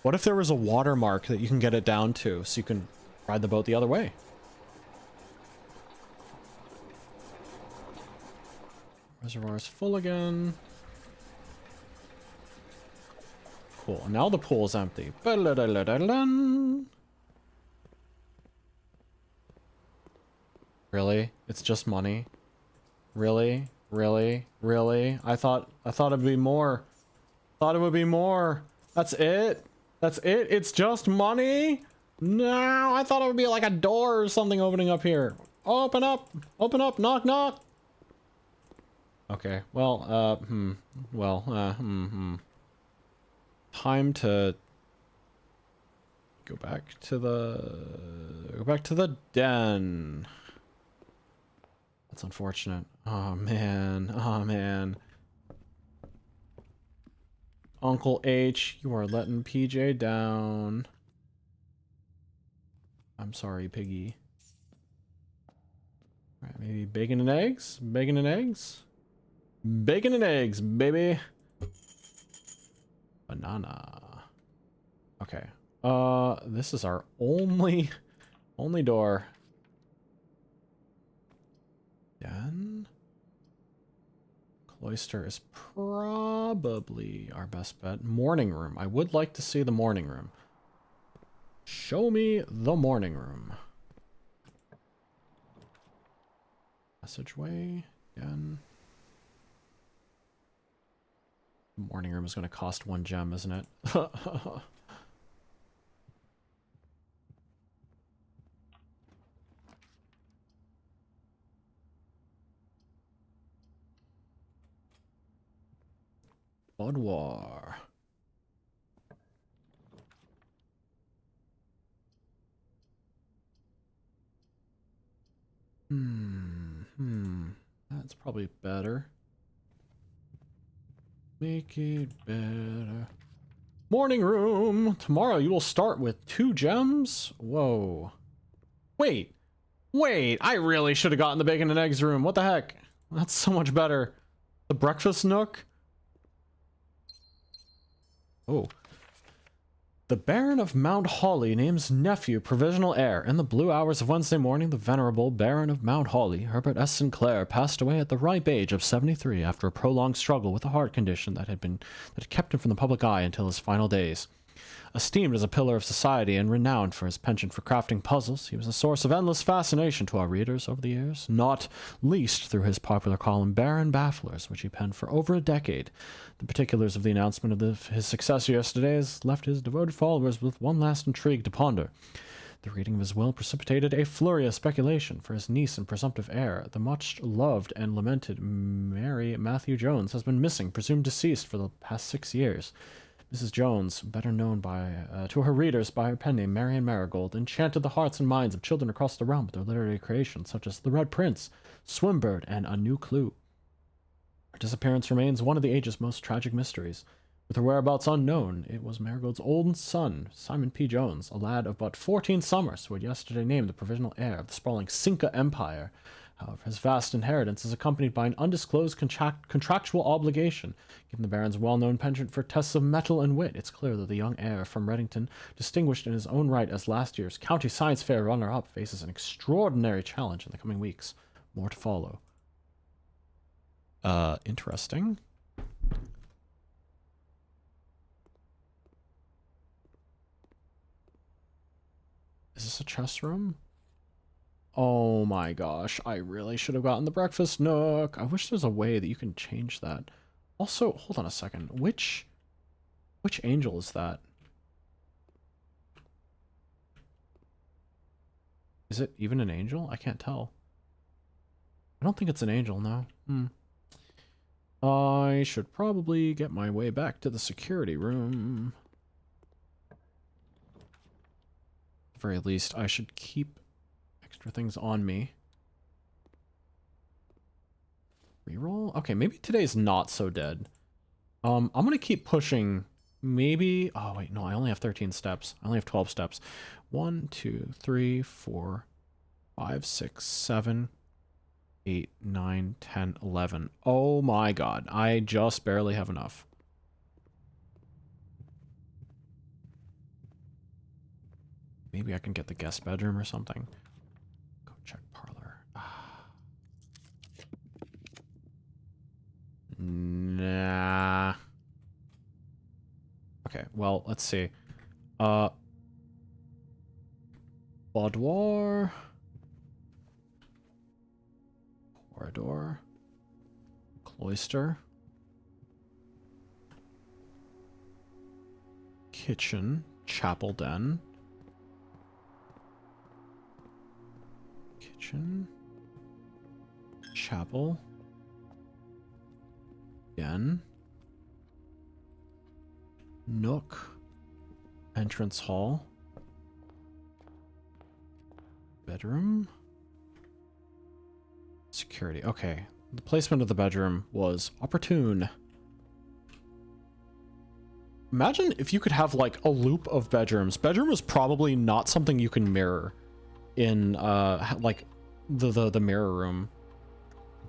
What if there was a watermark that you can get it down to so you can ride the boat the other way? Reservoir's full again. Cool. Now the pool's empty. Really? It's just money? Really? Really? Really? I thought it'd be more. Thought it would be more. That's it? That's it? It's just money? No, I thought it would be like a door or something opening up here. Open up! Open up! Knock, knock! Okay, well, time to go back to the den. That's unfortunate. Oh man. Oh man. Uncle H, you are letting PJ down. I'm sorry, piggy. Alright, maybe bacon and eggs? Bacon and eggs? Bacon and eggs, baby! Banana. Okay. This is our only door. Den? Cloister is probably our best bet. Morning room. I would like to see the morning room. Show me the morning room. Passageway. Den. Morning room is going to cost 1 gem, isn't it? Boudoir. That's probably better. Make it better. Morning room. Tomorrow you will start with 2 gems. Whoa. Wait. I really should have gotten the bacon and eggs room. What the heck? That's so much better. The breakfast nook. Oh. The Baron of Mount Hawley names nephew provisional heir. In the blue hours of Wednesday morning, the venerable Baron of Mount Hawley, Herbert S. Sinclair, passed away at the ripe age of 73 after a prolonged struggle with a heart condition that had kept him from the public eye until his final days. Esteemed as a pillar of society and renowned for his penchant for crafting puzzles, he was a source of endless fascination to our readers over the years, not least through his popular column Baron Bafflers, which he penned for over a decade. The particulars of the announcement of his success yesterday has left his devoted followers with one last intrigue to ponder. The reading of his will precipitated a flurry of speculation, for his niece and presumptive heir, the much-loved and lamented Mary Matthew Jones, has been missing, presumed deceased for the past 6 years. Mrs. Jones, better known to her readers by her pen name Marian Marigold, enchanted the hearts and minds of children across the realm with her literary creations such as The Red Prince, Swimbird, and A New Clue. Her disappearance remains one of the age's most tragic mysteries. With her whereabouts unknown, it was Marigold's old son, Simon P. Jones, a lad of but 14 summers, who had yesterday named the provisional heir of the sprawling Cinca Empire, However, his vast inheritance is accompanied by an undisclosed contractual obligation. Given the Baron's well-known penchant for tests of mettle and wit, it's clear that the young heir from Reddington, distinguished in his own right as last year's County Science Fair runner-up, faces an extraordinary challenge in the coming weeks. More to follow. Interesting. Is this a chess room? Oh my gosh, I really should have gotten the breakfast nook. I wish there's a way that you can change that. Also, hold on a second. Which angel is that? Is it even an angel? I can't tell. I don't think it's an angel, no. I should probably get my way back to the security room. At the very least, I should keep extra things on me. Reroll? Okay, maybe today's not so dead. I'm gonna keep pushing. Maybe... Oh, wait, no, I only have 13 steps. I only have 12 steps. 1, 2, 3, 4, 5, 6, 7, 8, 9, 10, 11. Oh my god, I just barely have enough. Maybe I can get the guest bedroom or something. Go check parlor. Nah. Okay, well, let's see. Boudoir. Corridor. Cloister. Kitchen. Chapel den. Kitchen. Chapel. Den. Nook. Entrance hall. Bedroom. Security. Okay. The placement of the bedroom was opportune. Imagine if you could have like a loop of bedrooms. Bedroom is probably not something you can mirror in like the mirror room.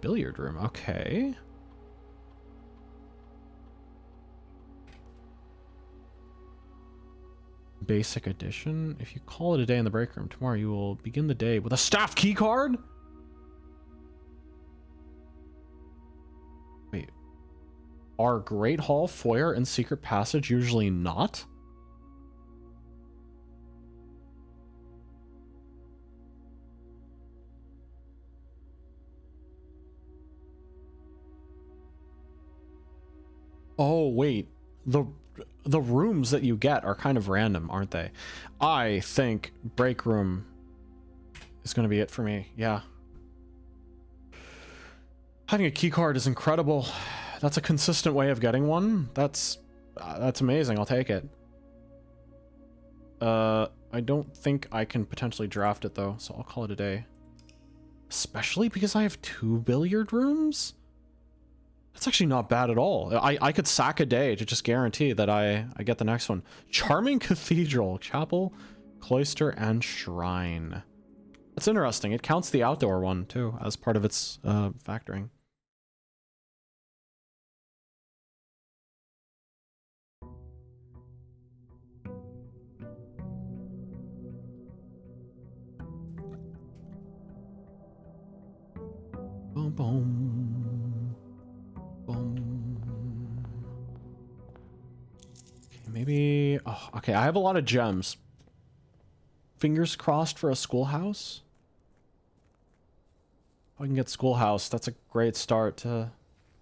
Billiard room. Okay. Basic edition. If you call it a day in the break room, tomorrow you will begin the day with a staff key card? Wait. Are Great Hall, Foyer, and Secret Passage usually not? Oh, wait. The rooms that you get are kind of random, aren't they? I think break room is going to be it for me. Yeah. Having a key card is incredible. That's a consistent way of getting one. That's amazing. I'll take it. I don't think I can potentially draft it though, so I'll call it a day. Especially because I have 2 billiard rooms? That's actually not bad at all. I could sack a day to just guarantee that I get the next one. Charming Cathedral, Chapel, Cloister, and Shrine. That's interesting. It counts the outdoor one, too, as part of its factoring. Boom, boom. Boom. Okay, maybe... Oh, okay, I have a lot of gems. Fingers crossed for a schoolhouse. If I can get schoolhouse, that's a great start to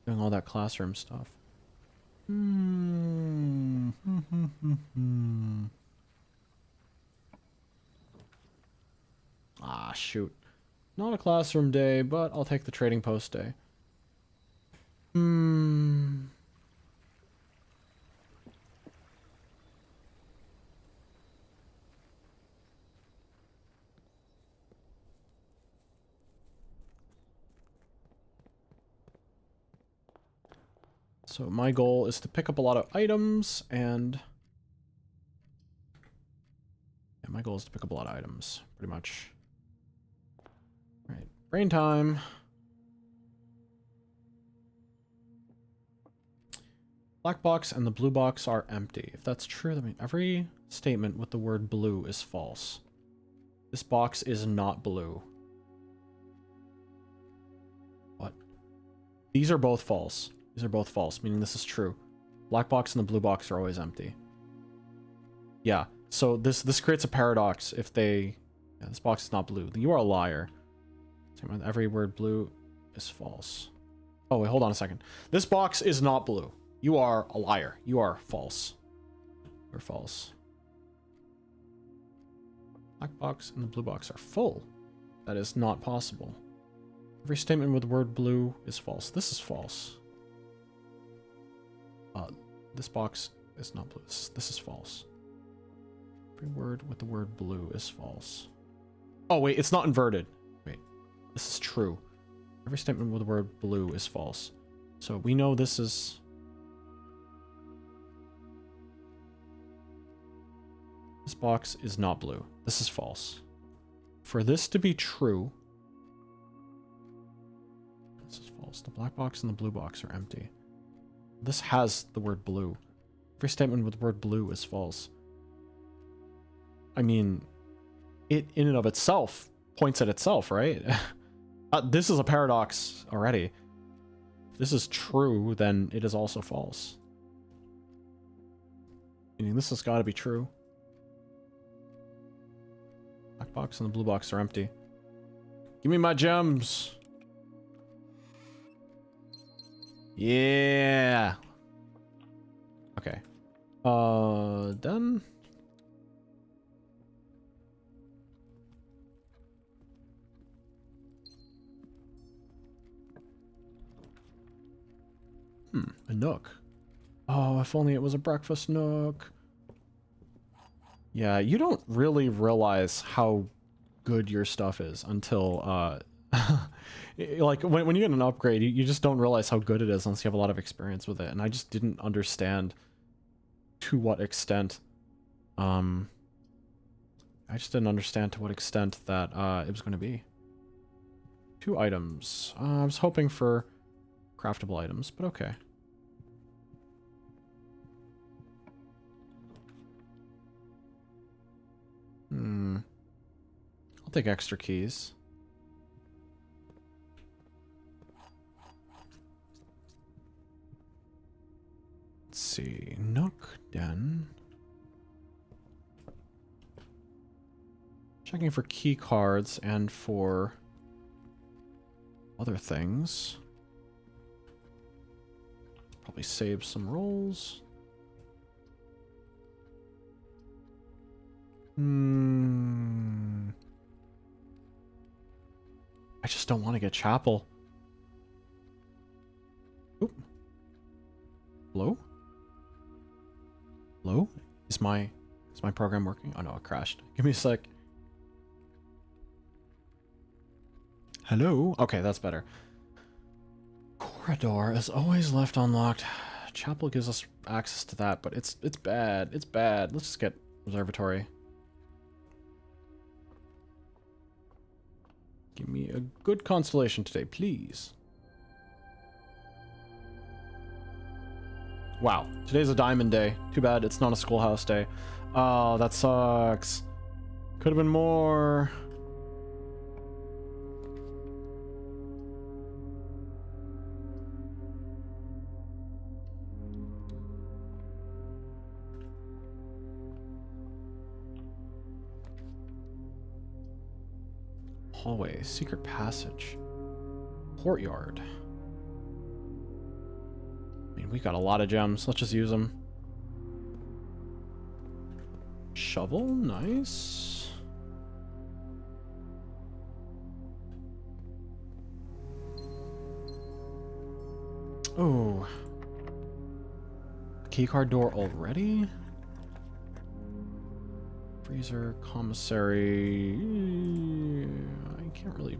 doing all that classroom stuff. Ah, shoot. Not a classroom day, but I'll take the trading post day. So my goal is to pick up a lot of items and... Yeah, my goal is to pick up a lot of items, pretty much. All right, Brain time. Black box and the blue box are empty. If that's true, that means every statement with the word blue is false. This box is not blue. What? These are both false. These are both false, meaning this is true. Black box and the blue box are always empty. Yeah, so this creates a paradox if they... Yeah, this box is not blue. You are a liar. Every word blue is false. Oh, wait, hold on a second. This box is not blue. You are a liar. You are false. You're false. Black box and the blue box are full. That is not possible. Every statement with the word blue is false. This is false. This box is not blue. This is false. Every word with the word blue is false. Oh, wait, it's not inverted. Wait, this is true. Every statement with the word blue is false. So we know this is... This box is not blue. This is false. For this to be true... This is false. The black box and the blue box are empty. This has the word blue. Every statement with the word blue is false. I mean, it in and of itself points at itself, right? This is a paradox already. If this is true, then it is also false. Meaning this has got to be true. Black box and the blue box are empty. Give me my gems. Yeah. Okay. Done. A nook. Oh, if only it was a breakfast nook. Yeah, you don't really realize how good your stuff is until, like, when you get an upgrade, you just don't realize how good it is unless you have a lot of experience with it. And I just didn't understand to what extent, I just didn't understand to what extent that, it was going to be. 2 items. I was hoping for craftable items, but okay. I'll take extra keys. Let's see. Nook Den. Checking for key cards and for other things. Probably save some rolls. I just don't want to get chapel. Oop. Hello? Hello? Is my program working? Oh no, it crashed. Give me a sec. Hello? Okay, that's better. Corridor is always left unlocked. Chapel gives us access to that, but it's bad. It's bad. Let's just get observatory. Give me a good constellation today, please. Wow, today's a diamond day. Too bad it's not a schoolhouse day. Oh, that sucks. Could have been more. Hallway, secret passage, courtyard. I mean, we got a lot of gems. Let's just use them. Shovel, nice. Oh, keycard door already. Freezer, commissary. I can't really...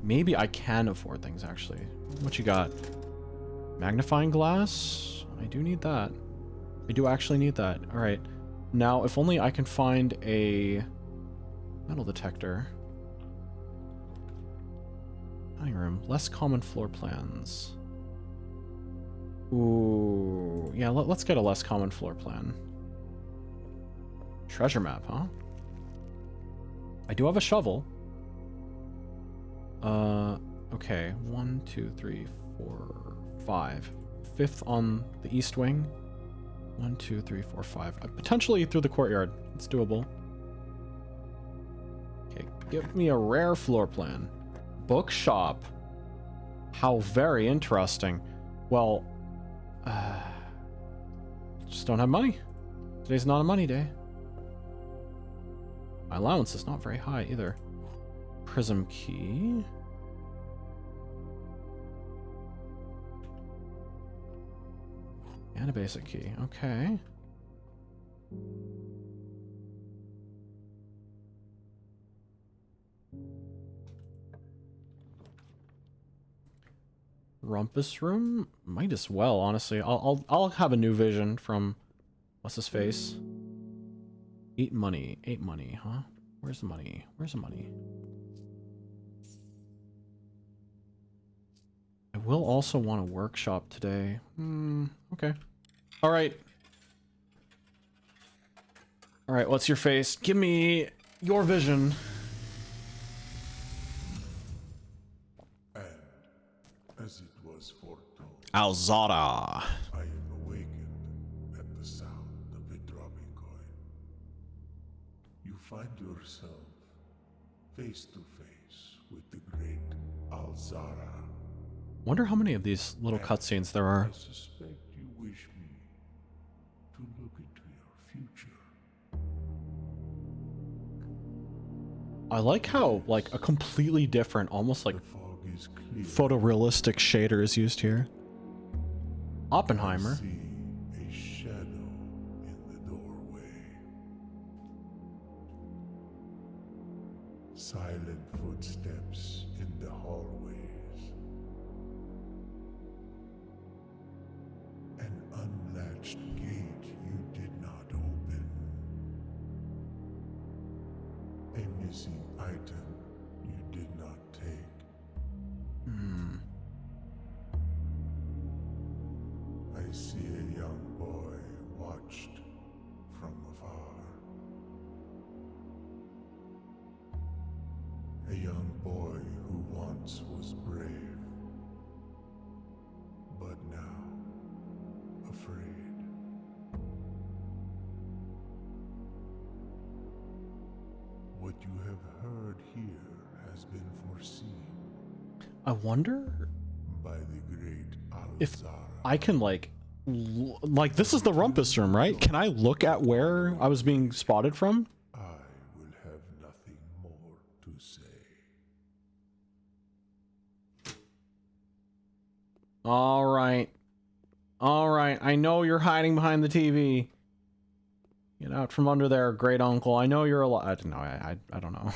Maybe I can afford things, actually. What you got? Magnifying glass? I do need that. I do actually need that. Alright. Now, if only I can find a metal detector. Dining room. Less common floor plans. Ooh, yeah, let's get a less common floor plan. Treasure map, huh? I do have a shovel. Okay. 1, 2, 3, 4, 5. Fifth on the east wing. 1, 2, 3, 4, 5. Potentially through the courtyard. It's doable. Okay, give me a rare floor plan. Bookshop. How very interesting. Well, just don't have money. Today's not a money day. My allowance is not very high either. Prism key. And a basic key. Okay. Rumpus room? Might as well, honestly. I'll have a new vision from what's his face? 8 money. 8 money, huh? Where's the money? Where's the money? I will also want a workshop today. Okay. Alright. Alright, what's your face? Give me your vision. And as it was foretold, Alzada. I am awakened at the sound of a dropping coin. You find yourself face to face with the great Alzara. Wonder how many of these little cutscenes there are. I suspect you wish me to look into your future. I like how, like, a completely different, almost like The fog is clear. photorealistic shader is used here. Oppenheimer. I see a shadow in the doorway. Silent footsteps in the hallways. An unlatched gate you did not open. A missing item you did not take. I see a young boy watched from afar. A young boy who once was brave, but now afraid. What you have heard here has been foreseen I wonder by the great if Alzara. I can, like, like, this is the rumpus room, right? Can I look at where I was being spotted from? I will have nothing more to say. Alright. Alright, I know you're hiding behind the TV. Get out from under there, great uncle. I know you're alive. No, I don't know.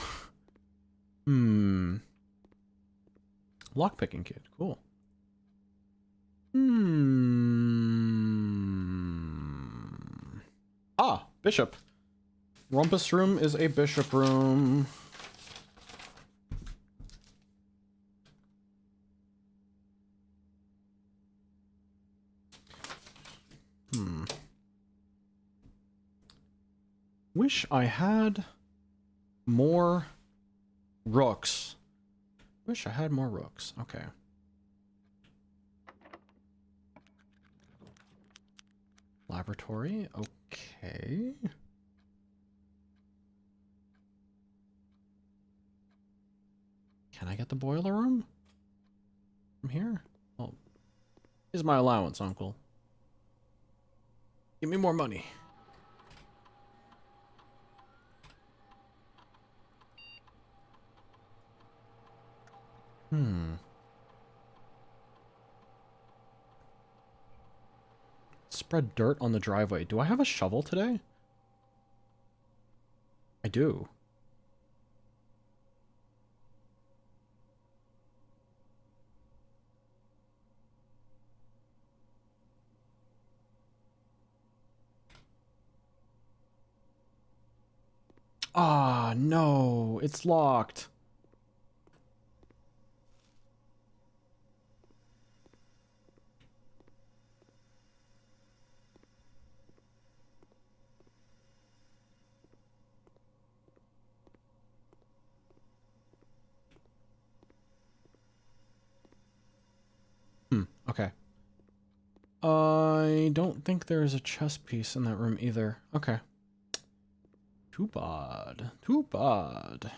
Lockpicking kid, cool. Ah, bishop. Rumpus room is a bishop room. Wish I had more rooks. Wish I had more rooks. Okay. Laboratory. Okay. Can I get the boiler room from here? Oh, here's my allowance, uncle. Give me more money. Spread dirt on the driveway. Do I have a shovel today? I do. Ah, no, it's locked. Okay. I don't think there's a chess piece in that room either. Okay. Too bad. Too bad.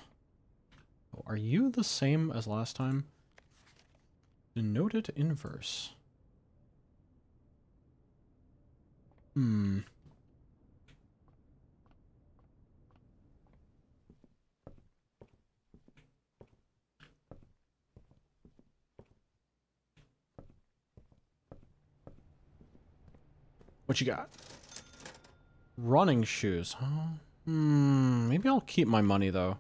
Oh, are you the same as last time? Denoted inverse. Hmm. What you got? Running shoes, huh? Maybe I'll keep my money, though.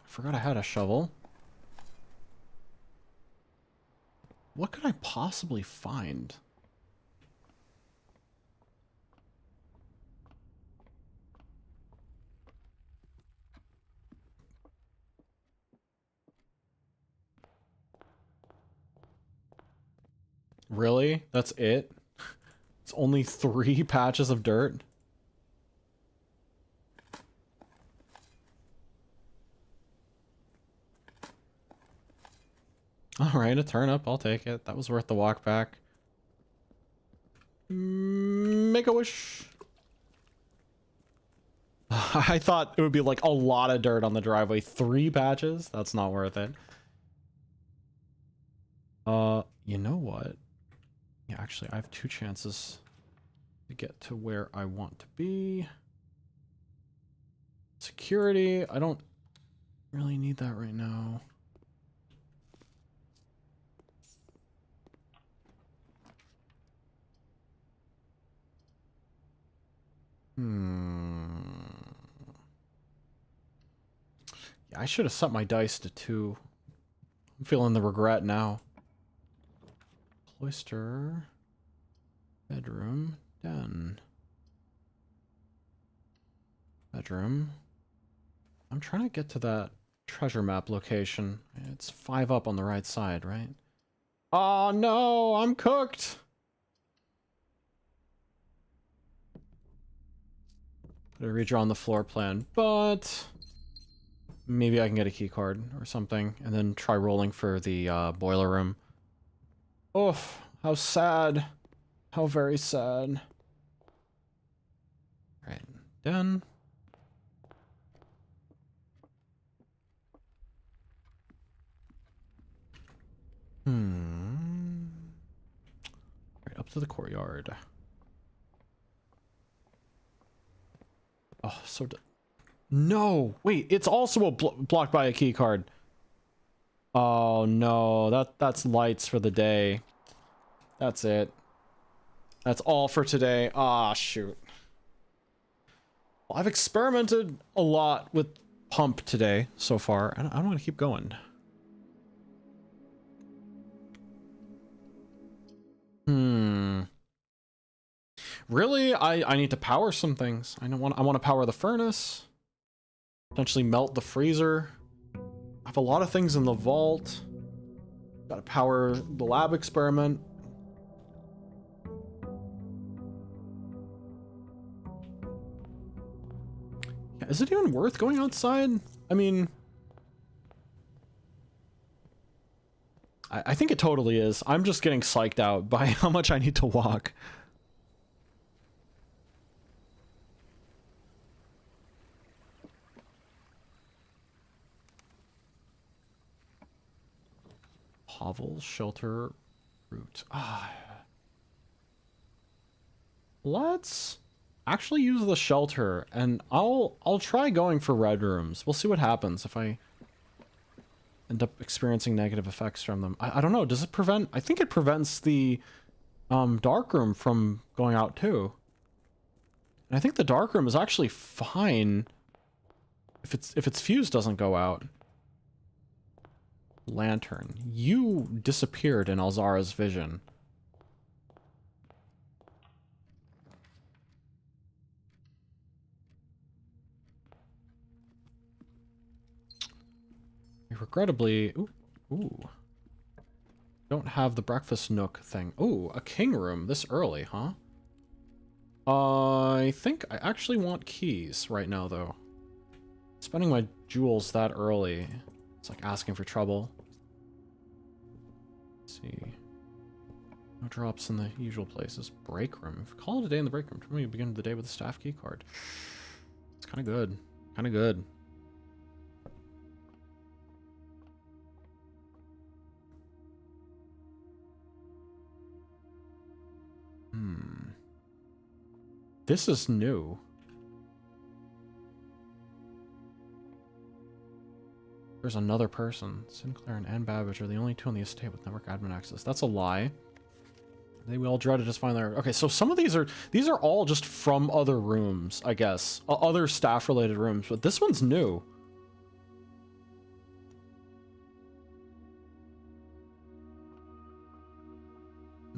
I forgot I had a shovel. What could I possibly find? Really? That's it? It's only 3 patches of dirt? Alright, a turnip. I'll take it. That was worth the walk back. Make a wish. I thought it would be like a lot of dirt on the driveway. 3 patches? That's not worth it. You know what? Yeah, actually, I have 2 chances to get to where I want to be. Security. I don't really need that right now. Yeah, I should have set my dice to 2. I'm feeling the regret now. Cloister. Bedroom. Den. Bedroom. I'm trying to get to that treasure map location. It's 5 up on the right side, right? Oh no, I'm cooked! Gotta redraw on the floor plan, but maybe I can get a key card or something, and then try rolling for the boiler room. Oh, how sad. How very sad. Right, done. Right, up to the courtyard. Oh, so... No! Wait, it's also blocked by a key card. Oh no, that's lights for the day. That's it. That's all for today. Ah, shoot. Well, I've experimented a lot with pump today so far. I don't want to keep going. Really? I need to power some things. I want to power the furnace. Potentially melt the freezer. I have a lot of things in the vault. Gotta power the lab experiment. Yeah, is it even worth going outside? I mean... I think it totally is. I'm just getting psyched out by how much I need to walk. Hovel, shelter, route. Let's actually use the shelter, and I'll try going for red rooms. We'll see what happens if I end up experiencing negative effects from them. I don't know. Does it prevent? I think it prevents the dark room from going out too. And I think the dark room is actually fine if its fuse doesn't go out. Lantern. You disappeared in Alzara's vision. Regrettably, ooh. Don't have the breakfast nook thing. Ooh, a king room this early, huh? I think I actually want keys right now, though. Spending my jewels that early, it's like asking for trouble. Let's see. No drops in the usual places. Break room. Call it a day in the break room. Tomorrow you begin the day with a staff key card. It's kind of good. Kind of good. This is new. There's another person. Sinclair and Ann Babbage are the only two on the estate with network admin access. That's a lie. They all try to just find their... Okay, so some of these are all just from other rooms, I guess. Other staff-related rooms, but this one's new.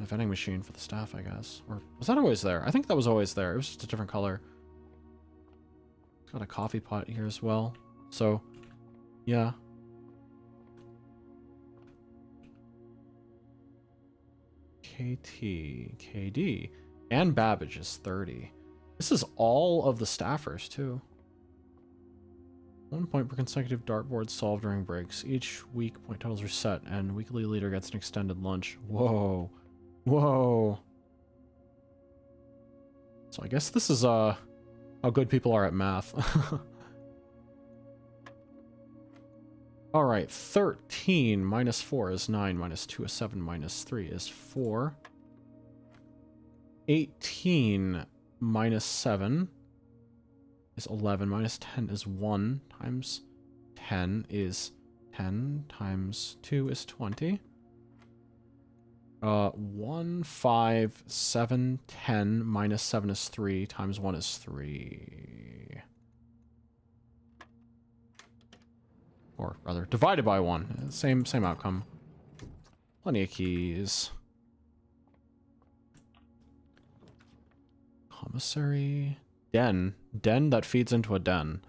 A vending machine for the staff, I guess. Or was that always there? I think that was always there. It was just a different color. It's got a coffee pot here as well. So, yeah. KT, KD, and Babbage is 30. This is all of the staffers, too. 1 point per consecutive dartboard solved during breaks. Each week, point totals are set, and weekly leader gets an extended lunch. Whoa. Whoa. So I guess this is how good people are at math. All right, 13 minus 4 is 9, minus 2 is 7, minus 3 is 4. 18 minus 7 is 11, minus 10 is 1, times 10 is 10, times 2 is 20. 1, 5, 7, 10, minus 7 is 3, times 1 is 3. Or rather, divided by 1. Same outcome. Plenty of keys. Commissary. Den. Den that feeds into a den.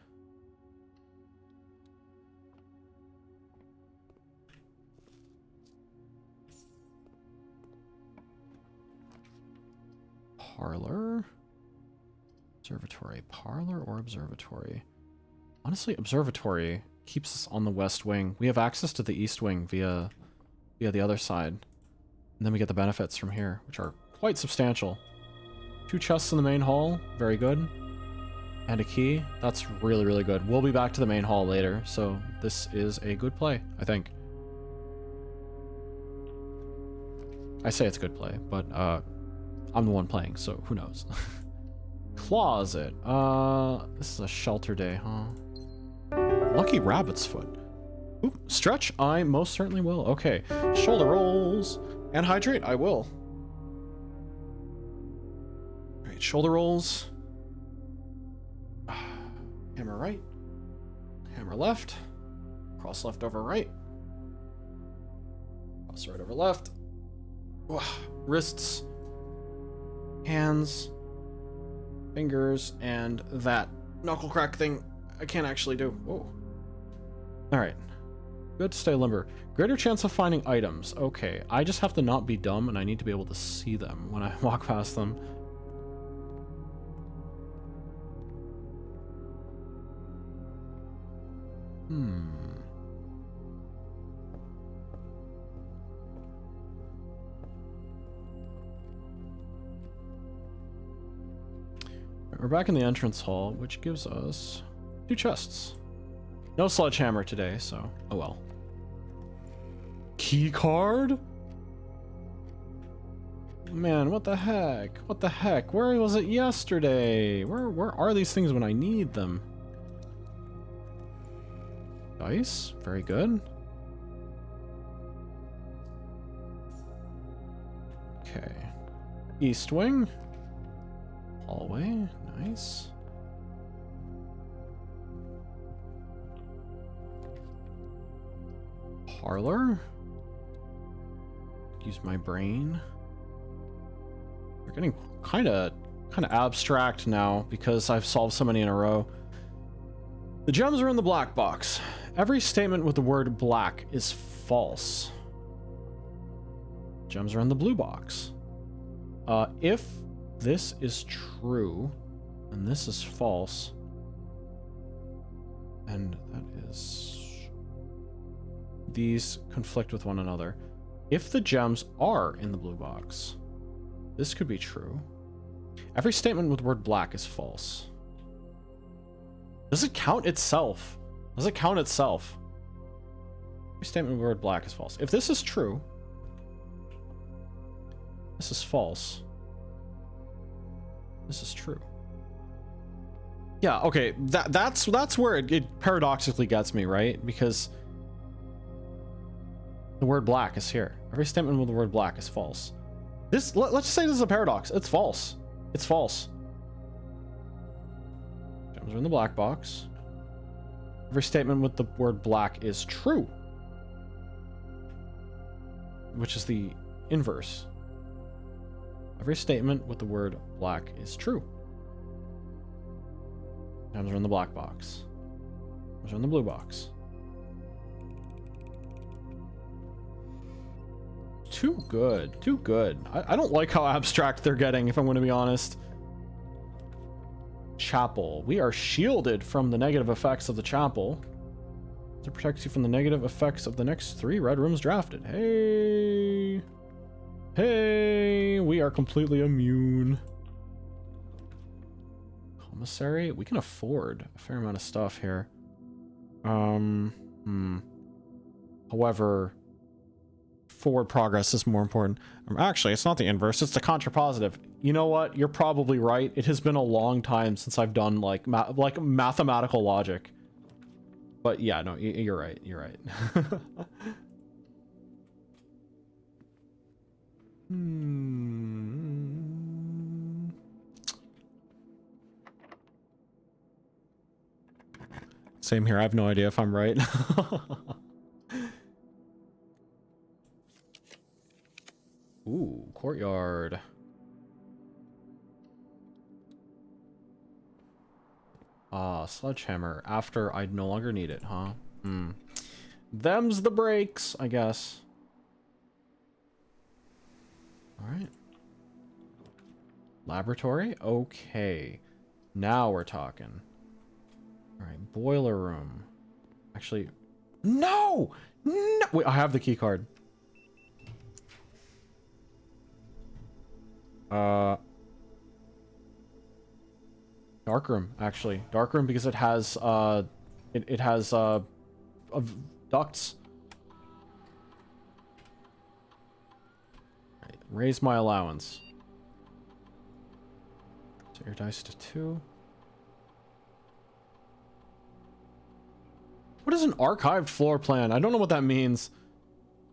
Parlor. Observatory. Parlor or observatory? Honestly, observatory keeps us on the west wing. We have access to the east wing via the other side. And then we get the benefits from here, which are quite substantial. 2 chests in the main hall. Very good. And a key. That's really, really good. We'll be back to the main hall later, so this is a good play, I think. I say it's a good play, but I'm the one playing, so who knows. Closet. This is a shelter day, huh? Lucky rabbit's foot. Oop, stretch? I most certainly will. Okay. Shoulder rolls. And hydrate? I will. Alright, shoulder rolls. Hammer right. Hammer left. Cross left over right. Cross right over left. Wrists. Hands. Fingers. And that knuckle crack thing I can't actually do. Whoa. Alright. Good to stay limber. Greater chance of finding items. Okay. I just have to not be dumb and I need to be able to see them when I walk past them. We're back in the entrance hall, which gives us 2 chests. No sledgehammer today, so oh well. Key card? Man, what the heck? What the heck? Where was it yesterday? Where are these things when I need them? Dice, very good. Okay. East wing. Hallway, nice. Parlor. Use my brain. We're getting kind of abstract now because I've solved so many in a row. The gems are in the black box. Every statement with the word black is false. Gems are in the blue box. If this is true, and this is false, and that is... These conflict with one another. If the gems are in the blue box, this could be true. Every statement with the word black is false. Does it count itself? Does it count itself? Every statement with the word black is false. If this is true, this is false. This is true. Yeah, okay, that's where it paradoxically gets me, right? Because the word black is here. Every statement with the word black is false. Let's just say this is a paradox. It's false. It's false. Gems are in the black box. Every statement with the word black is true, which is the inverse. Every statement with the word black is true. Gems are in the black box. Gems are in the blue box. Too good. Too good. I don't like how abstract they're getting, if I'm going to be honest. Chapel. We are shielded from the negative effects of the chapel. It protects you from the negative effects of the next 3 red rooms drafted. Hey. Hey. We are completely immune. Commissary. We can afford a fair amount of stuff here. However, forward progress is more important. Actually, it's not the inverse, it's the contrapositive. You know what? You're probably right. It has been a long time since I've done like mathematical logic. But yeah, no, you're right. You're right. Same here. I have no idea if I'm right. Ooh, courtyard. Ah, sledgehammer. After I'd no longer need it, huh? Them's the breaks, I guess. Alright. Laboratory? Okay. Now we're talking. Alright, boiler room. Actually... No! No! Wait, I have the key card. Dark room, actually. Dark room because it has, it has, ducts. Right, raise my allowance. Set your dice to 2. What is an archived floor plan? I don't know what that means.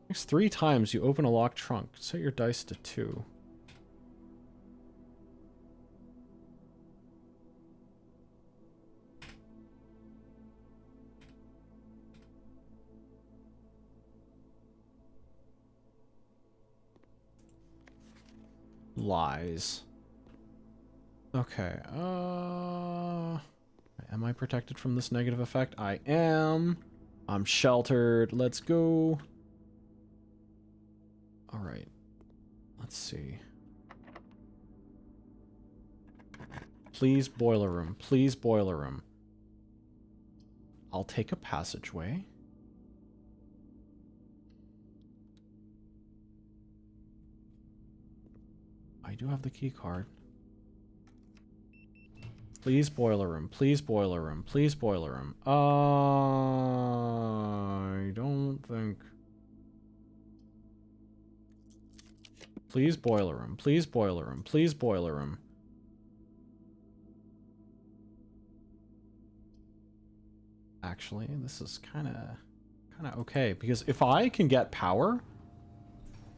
Next 3 times you open a locked trunk. Set your dice to 2. Lies. Okay, am I protected from this negative effect? I am. I'm sheltered. Let's go. Alright. Let's see. Please, boiler room. Please, boiler room. I'll take a passageway. I do have the key card. Please, boiler room. Please, boiler room. Please, boiler room. I don't think... Please, boiler room. Please, boiler room. Please, boiler room. Actually, this is kind of okay, because if I can get power...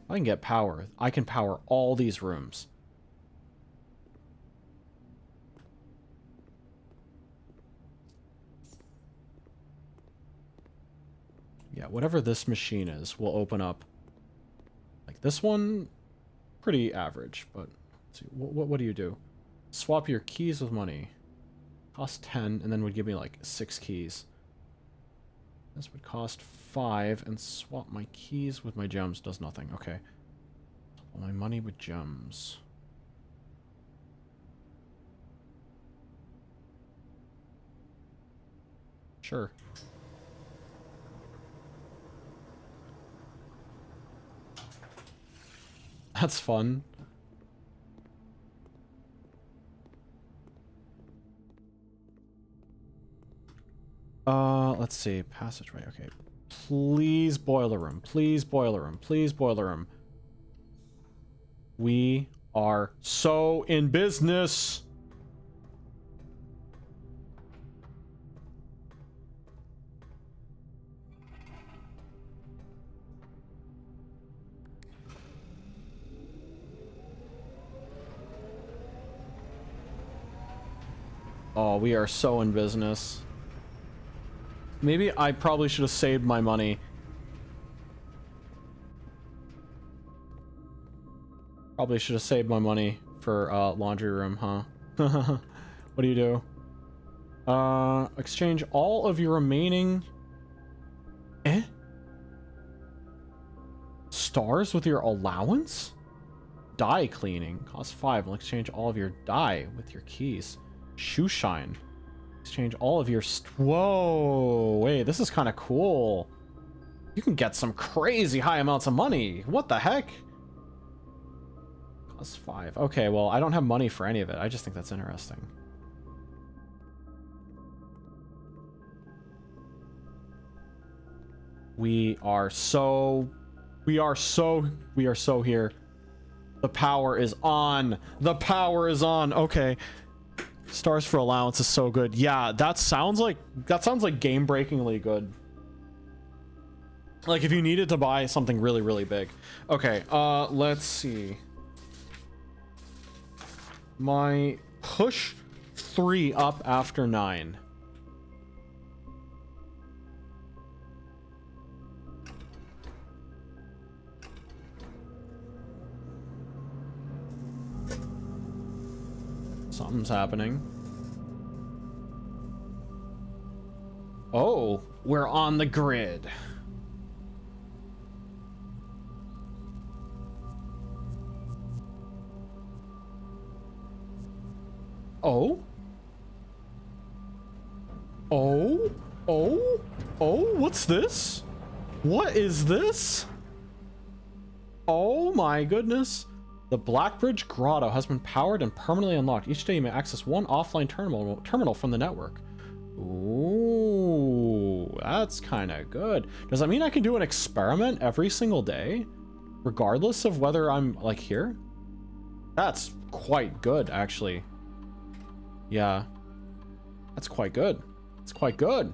I can power all these rooms. Yeah, whatever this machine is will open up. Like this one, pretty average, but let's see, what do you do? Swap your keys with money. Cost 10, and then would give me like 6 keys. This would cost 5, and swap my keys with my gems does nothing. Okay. Swap my money with gems. Sure. That's fun. Let's see. Passageway. Okay. Please boiler room. Please boiler room. Please boiler room. We are so in business. Oh, we are so in business. Maybe I probably should have saved my money. Probably should have saved my money for laundry room, huh? What do you do? Exchange all of your remaining stars with your allowance? Dye cleaning costs 5. We'll exchange all of your dye with your keys. Shoe shine. Exchange all of your whoa, wait, this is kind of cool. You can get some crazy high amounts of money. What the heck? Costs 5. Okay, well, I don't have money for any of it. I just think that's interesting. We are so here. The power is on. The power is on. Okay. Stars for allowance is so good. Yeah, that sounds like game-breakingly good. Like if you needed to buy something really, really big. Okay, let's see. My push 3 up after 9. Something's happening. Oh, we're on the grid. Oh? Oh? Oh? Oh? What's this? What is this? Oh my goodness. The Blackbridge Grotto has been powered and permanently unlocked. Each day you may access one offline terminal from the network. Ooh, that's kind of good. Does that mean I can do an experiment every single day? Regardless of whether I'm, like, here? That's quite good, actually. Yeah. That's quite good. It's quite good.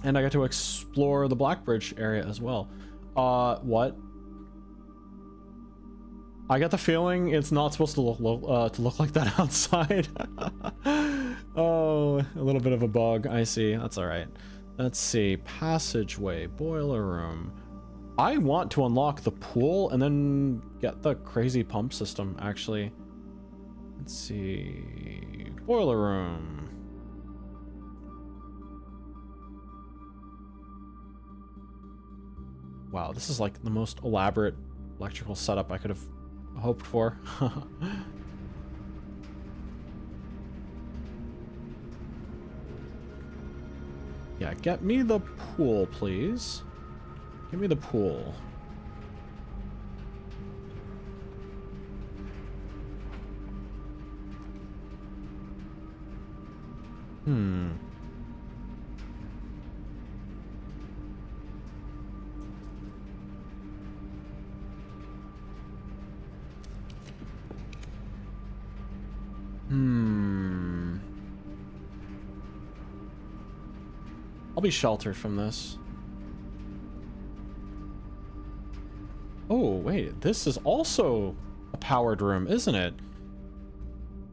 And I get to explore the Blackbridge area as well. What? I get the feeling it's not supposed to look like that outside. Oh, a little bit of a bug. I see. That's all right. Let's see. Passageway, boiler room. I want to unlock the pool and then get the crazy pump system, actually. Let's see. Boiler room. Wow, this is like the most elaborate electrical setup I could have hoped for. Yeah, get me the pool, please. Give me the pool. I'll be sheltered from this. Oh, wait. This is also a powered room, isn't it?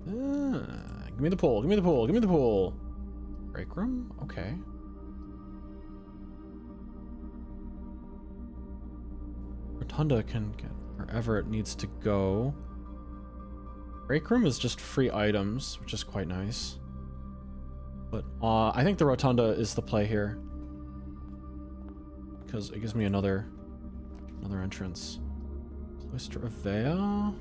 Give me the pool. Give me the pool. Give me the pool. Break room? Okay. Rotunda can get wherever it needs to go. Break room is just free items, which is quite nice. But I think the Rotunda is the play here. Because it gives me another entrance. Cloister of Vea?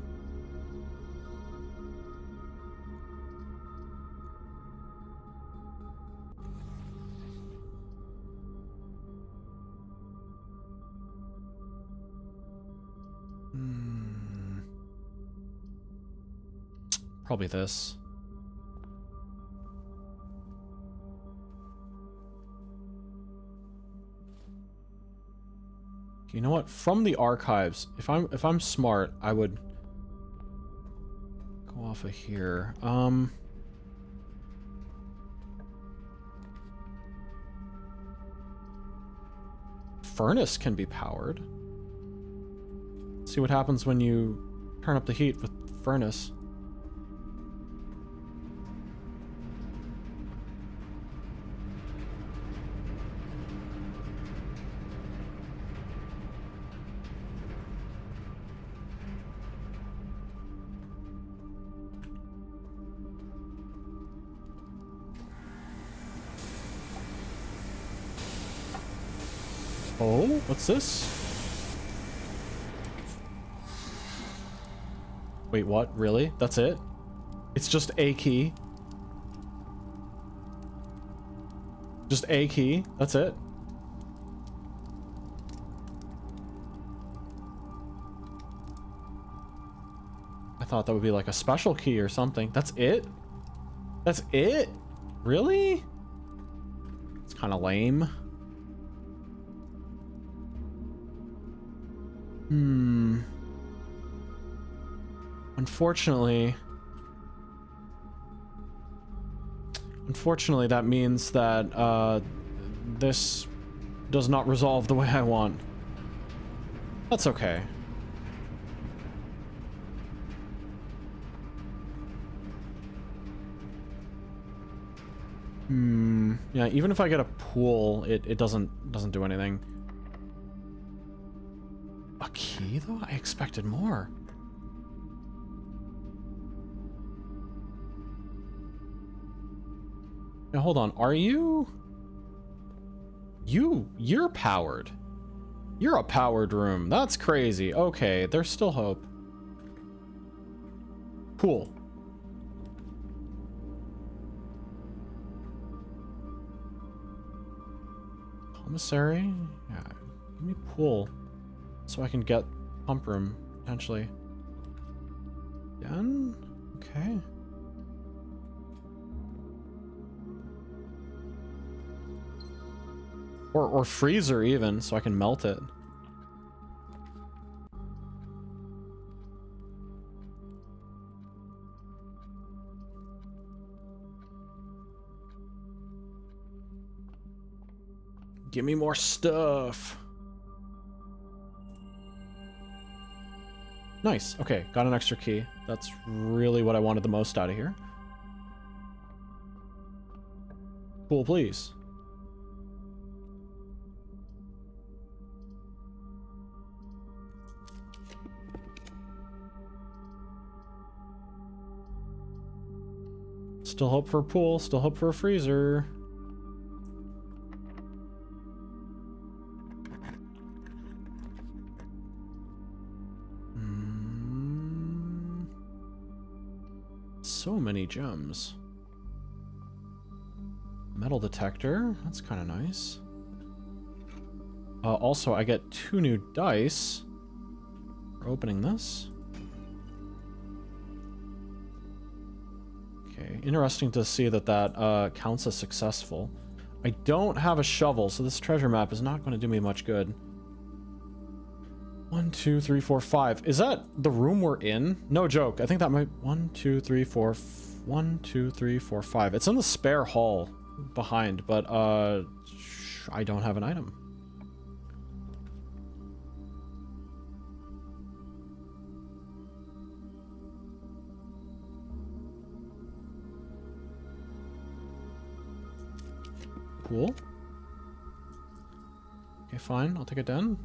Probably this. You know what? From the archives, if I'm smart, I would go off of here. Furnace can be powered. See what happens when you turn up the heat with furnace. Oh, what's this? Wait, what? Really? That's it? It's just a key? Just a key? That's it? I thought that would be like a special key or something. That's it? That's it? Really? It's kind of lame. Unfortunately, that means that this does not resolve the way I want. That's okay. Yeah, even if I get a pool, it doesn't do anything. A key, though? I expected more. Now, hold on. Are you... You're powered. You're a powered room. That's crazy. Okay, there's still hope. Pool. Commissary? Yeah, give me pool. So I can get pump room, potentially. Done? Okay. Or freezer even, so I can melt it. Give me more stuff. Nice. Okay, got an extra key. That's really what I wanted the most out of here. Cool, please. Still hope for a pool, still hope for a freezer. So many gems. Metal detector, that's kind of nice. Also, I get 2 new dice for opening this. Okay, interesting to see that counts as successful. I don't have a shovel, so this treasure map is not going to do me much good. 1, 2, 3, 4, 5. Is that the room we're in? No joke. I think that might... 1, 2, 3, 4... 1, 2, 3, 4, 5. It's in the spare hall behind, but I don't have an item. Cool. Okay, fine. I'll take it down.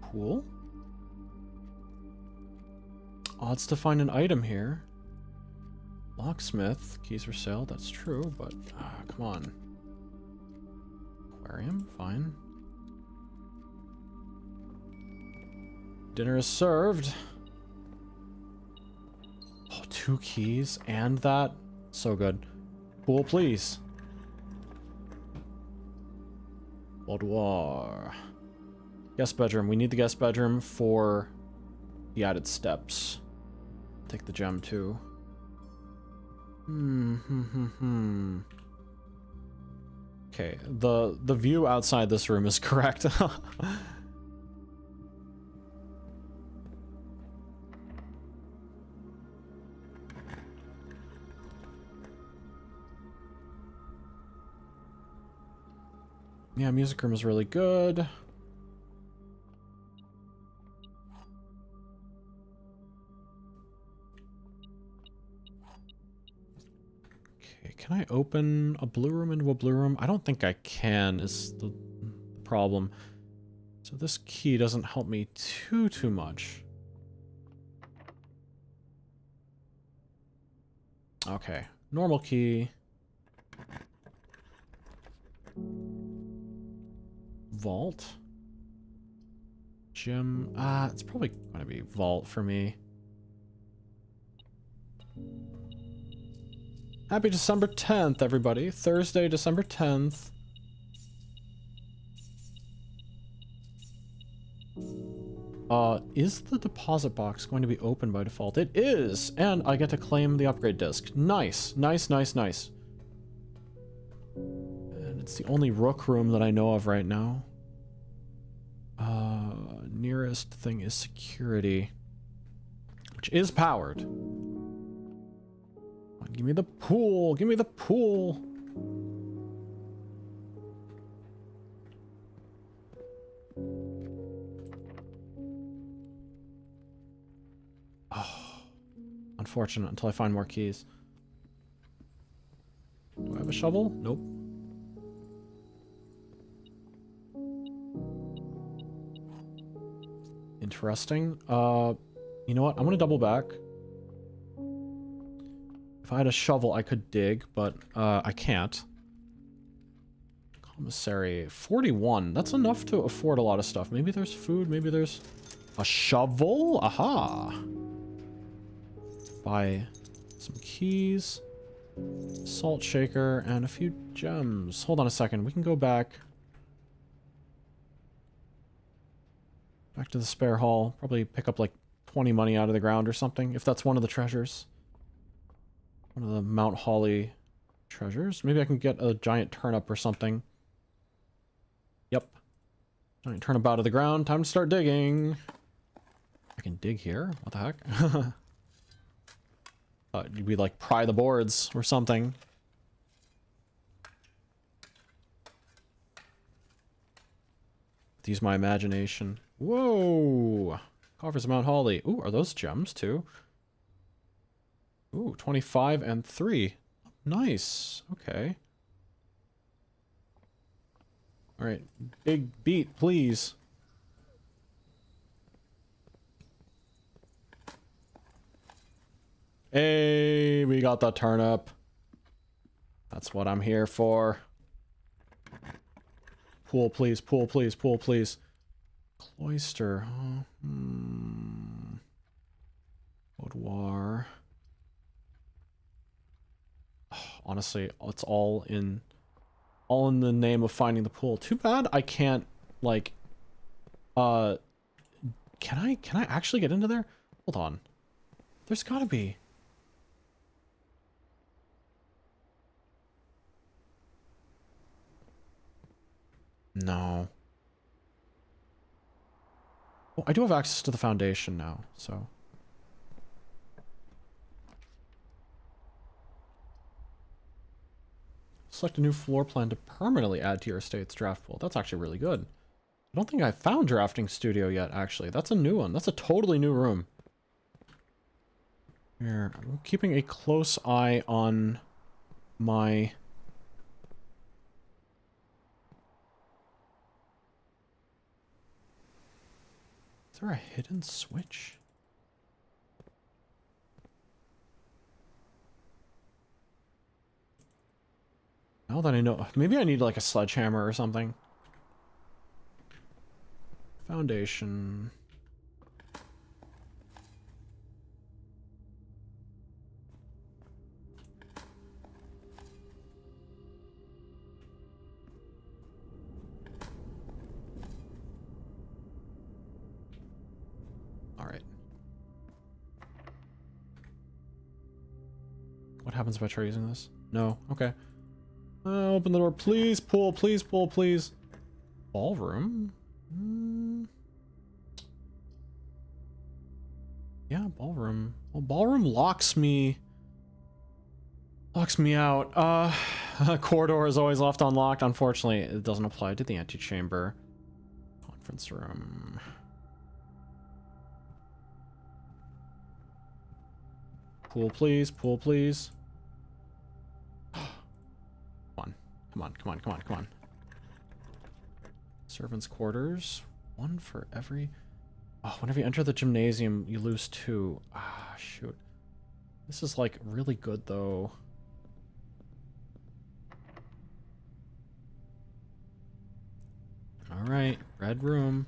Cool. Odds to find an item here. Locksmith. Keys for sale. That's true, but come on. Aquarium. Fine. Dinner is served. Oh, 2 keys and that. So good. Pool, please. Boudoir. Guest bedroom. We need the guest bedroom for the added steps. Take the gem too. Okay, the view outside this room is correct. Yeah, music room is really good. Okay, can I open a blue room into a blue room? I don't think I can, is the problem. So this key doesn't help me too much. Okay, normal key. Vault. Gym. It's probably gonna be vault for me. Happy December 10th, everybody. Thursday, December 10th. Is the deposit box going to be open by default? It is! And I get to claim the upgrade disc. Nice. Nice, nice, nice. And it's the only rook room that I know of right now. Nearest thing is security, which is powered. Give me the pool. Give me the pool. Oh, unfortunate until I find more keys. Do I have a shovel? Nope. Interesting. You know what? I'm gonna double back. If I had a shovel, I could dig, but I can't. Commissary 41. That's enough to afford a lot of stuff. Maybe there's food. Maybe there's a shovel. Aha. Buy some keys, salt shaker, and a few gems. Hold on a second. We can go back. Back to the spare hall. Probably pick up like 20 money out of the ground or something, if that's one of the treasures. One of the Mount Holly treasures. Maybe I can get a giant turnip or something. Yep. Giant turnip out of the ground. Time to start digging. I can dig here? What the heck? We like pry the boards or something. Use my imagination. Whoa! Coffers of Mount Holly. Ooh, are those gems too? Ooh, 25 and 3. Nice. Okay. Alright. Big beat, please. Hey, we got the turnip. That's what I'm here for. Pool, please. Pool, please. Pool, please. Cloister. Huh? Boudoir. Honestly, it's all in the name of finding the pool. Too bad I can't, like, can I actually get into there? Hold on. There's gotta be. No. Oh, I do have access to the foundation now, so. Select a new floor plan to permanently add to your estate's draft pool. That's actually really good. I don't think I found Drafting Studio yet, actually. That's a new one. That's a totally new room. Here, I'm keeping a close eye on my... Is there a hidden switch? Now that I know, maybe I need like a sledgehammer or something. Foundation. What happens if I try using this? No. Okay. Open the door, please. Pull, please, pull, please. Ballroom? Yeah, ballroom. Well, ballroom locks me out. Corridor is always left unlocked. Unfortunately, it doesn't apply to the antechamber. Conference room. Pool, please. Pool, please. Come on. Come on, come on, come on, come on. Servants' quarters. One for every... Oh, whenever you enter the gymnasium, you lose 2. Ah, shoot. This is, like, really good, though. Alright, red room.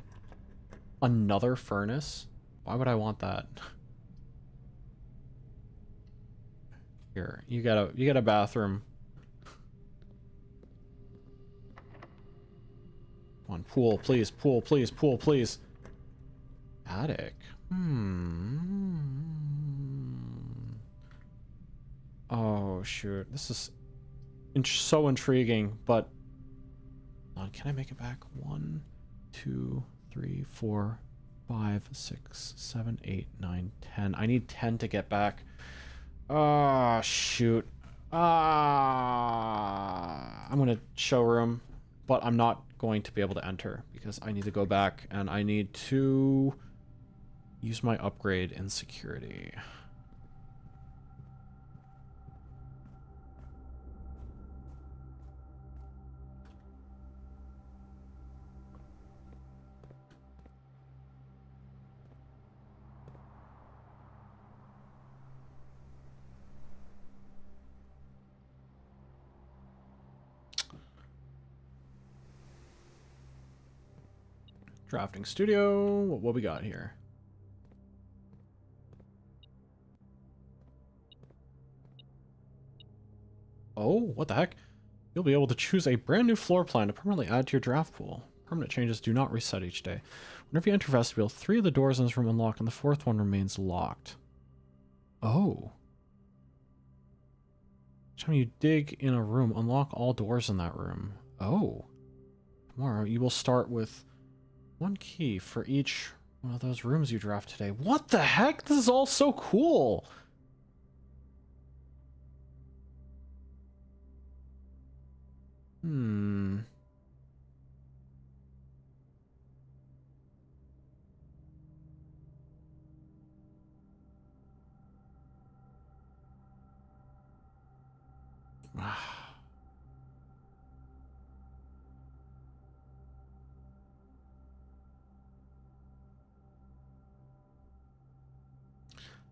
Another furnace? Why would I want that? Here, you got a bathroom. Come on, pool, please, pool, please, pool, please. Attic. Oh, shoot. This is so intriguing, but... Can I make it back? 1, 2, 3, 4, 5, 6, 7, 8, 9, 10. I need 10 to get back. Ah, shoot. I'm gonna showroom, but I'm not going to be able to enter because I need to go back and I need to use my upgrade in security. Drafting studio. What we got here? Oh, what the heck? You'll be able to choose a brand new floor plan to permanently add to your draft pool. Permanent changes do not reset each day. Whenever you enter vestibule, 3 of the doors in this room unlock and the 4th one remains locked. Oh. Each time you dig in a room, unlock all doors in that room. Oh. Tomorrow, you will start with 1 key for each one of those rooms you draft today. What the heck? This is all so cool.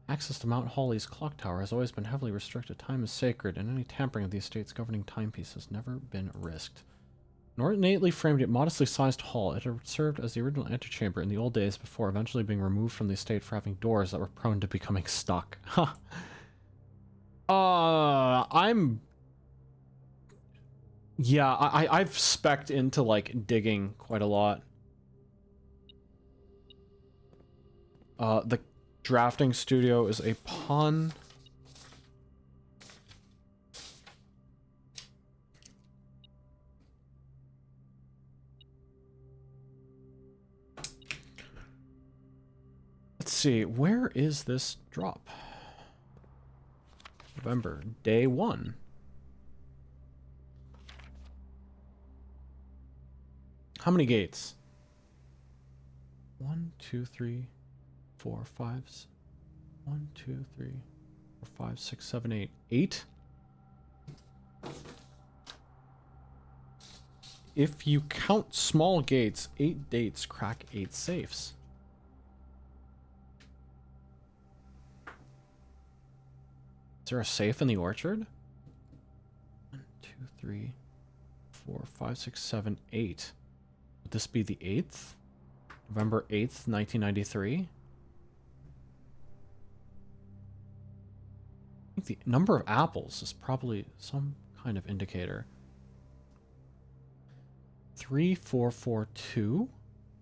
Access to Mount Hawley's clock tower has always been heavily restricted. Time is sacred, and any tampering of the estate's governing timepiece has never been risked. An ornately framed yet modestly sized hall, it had served as the original antechamber in the old days before eventually being removed from the estate for having doors that were prone to becoming stuck. Huh. Yeah, I've spec'd into, like, digging quite a lot. The drafting studio is a pun. Let's see, where is this drop? November, day 1. How many gates? 1, 2, 3, 4, 5. 1, 2, 3, 4, 5, 6, 7, 8. 8? If you count small gates, 8 dates crack 8 safes. Is there a safe in the orchard? 1, 2, 3, 4, 5, 6, 7, 8. Would this be the 8th? November 8th, 1993? I think the number of apples is probably some kind of indicator. 3442,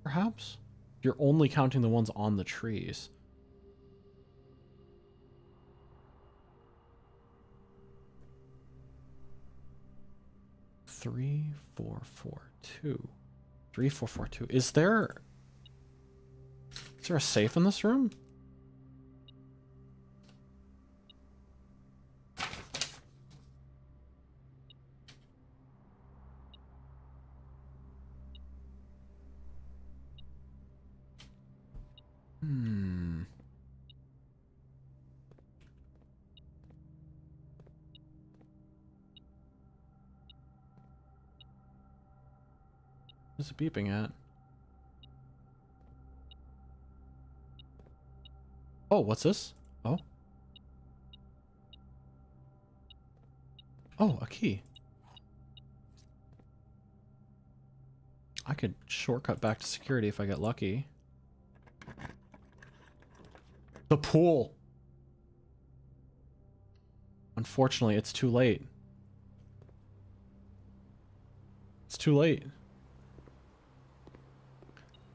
perhaps? You're only counting the ones on the trees. 3442. 3442. Is there a safe in this room? Hmm. What's it beeping at? Oh, what's this? Oh. Oh, a key. I could shortcut back to security if I get lucky. The pool. Unfortunately, it's too late. It's too late.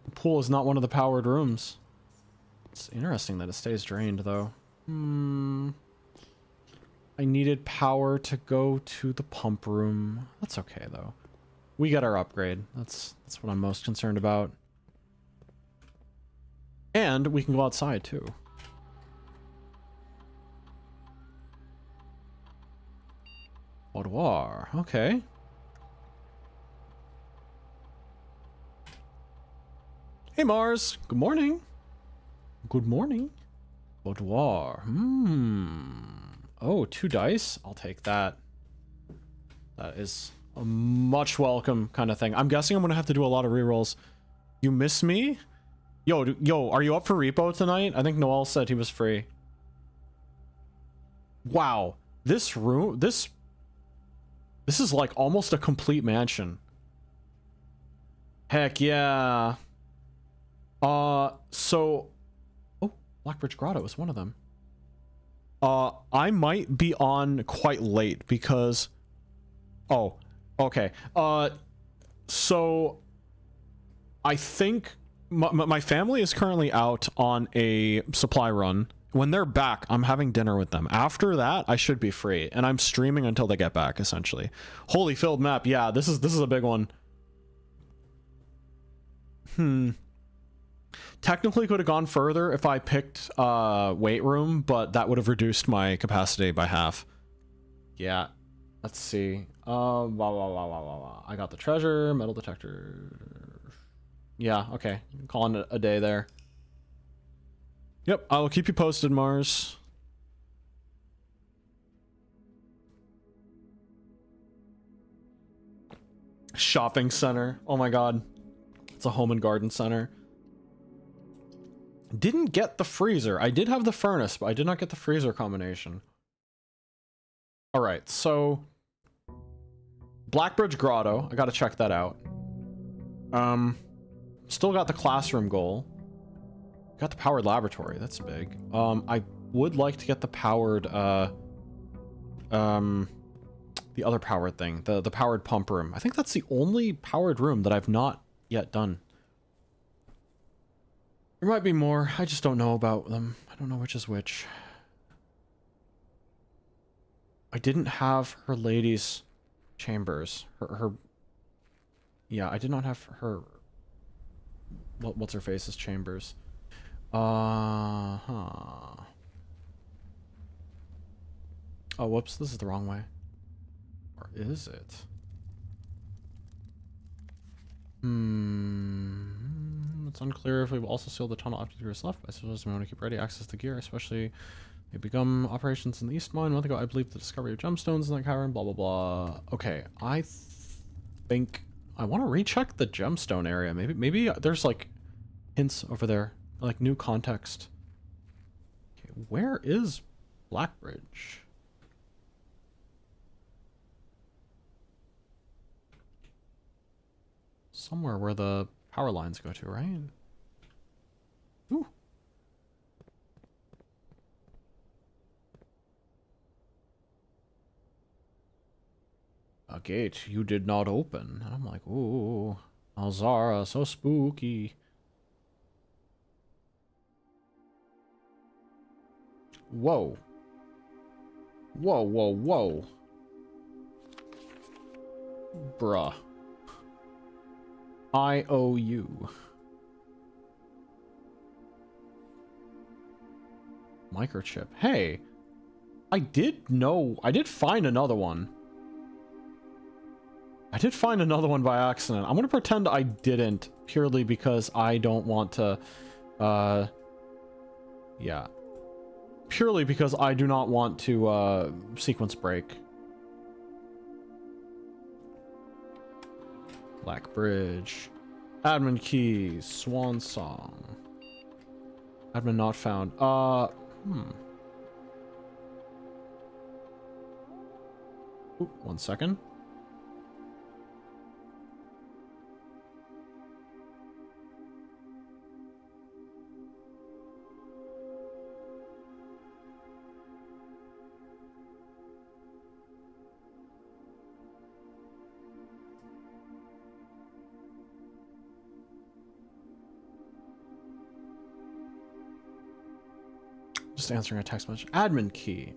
The pool is not one of the powered rooms. It's interesting that it stays drained, though. I needed power to go to the pump room. That's okay, though. We got our upgrade. That's what I'm most concerned about. And we can go outside, too. Boudoir. Okay. Hey, Mars. Good morning. Good morning. Boudoir. Oh, 2 dice? I'll take that. That is a much welcome kind of thing. I'm guessing I'm going to have to do a lot of rerolls. You miss me? Yo, are you up for repo tonight? I think Noel said he was free. Wow. This room, this is like almost a complete mansion. Heck yeah. So... Oh, Blackbridge Grotto is one of them. I might be on quite late because... Oh, okay. So... I think my family is currently out on a supply run. When they're back, I'm having dinner with them. After that, I should be free. And I'm streaming until they get back, essentially. Holy filled map. Yeah, this is a big one. Technically could have gone further if I picked weight room, but that would have reduced my capacity by half. Yeah. Let's see. I got the treasure, metal detector. Yeah, okay. I'm calling it a day there. Yep, I will keep you posted, Mars. Shopping center. Oh my god. It's a home and garden center. Didn't get the freezer. I did have the furnace, but I did not get the freezer combination. Alright, so... Blackbridge Grotto. I gotta check that out. Still got the classroom goal. Got the powered laboratory. That's big. I would like to get the powered, the other powered thing. The powered pump room. I think that's the only powered room that I've not yet done. There might be more. I just don't know about them. I don't know which is which. I didn't have her ladies' chambers. Her... Yeah, I did not have her... What's her face's chambers? Oh, whoops. This is the wrong way. Or is it? It's unclear if we've also sealed the tunnel after the gears left. I suppose we want to keep ready access to gear, especially they become operations in the East Mine. A month ago, I believe the discovery of gemstones in that cavern, blah, blah, blah. Okay, I think I want to recheck the gemstone area. Maybe there's like hints over there, like new context. Okay, where is Blackbridge? Somewhere where the power lines go to, right? Ooh. A gate you did not open. And I'm like, ooh, Alzara, so spooky. Whoa. Whoa, whoa, whoa. Bruh. IOU. Microchip. Hey, I did find another one. I did find another one by accident. I'm gonna pretend I didn't, purely because I don't want to, yeah. Purely because I do not want to, sequence break. Black Bridge. Admin key. Swan song. Admin not found. Ooh, 1 second. Just answering a text message. Admin key.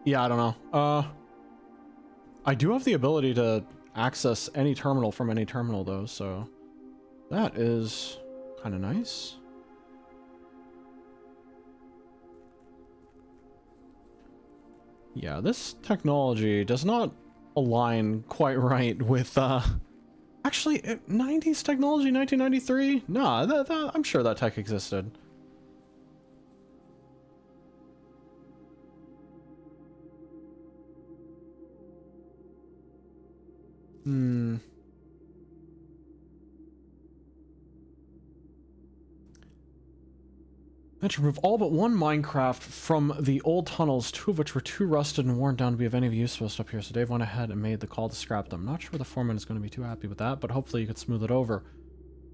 Yeah, I don't know. I do have the ability to access any terminal from any terminal, though, so that is kind of nice. Yeah, this technology does not align quite right with, actually, 90s technology, 1993? Nah, I'm sure that tech existed. That should remove all but one Minecraft from the old tunnels, 2 of which were too rusted and worn down to be of any use to us up here, so Dave went ahead and made the call to scrap them. Not sure the foreman is going to be too happy with that, but hopefully you could smooth it over.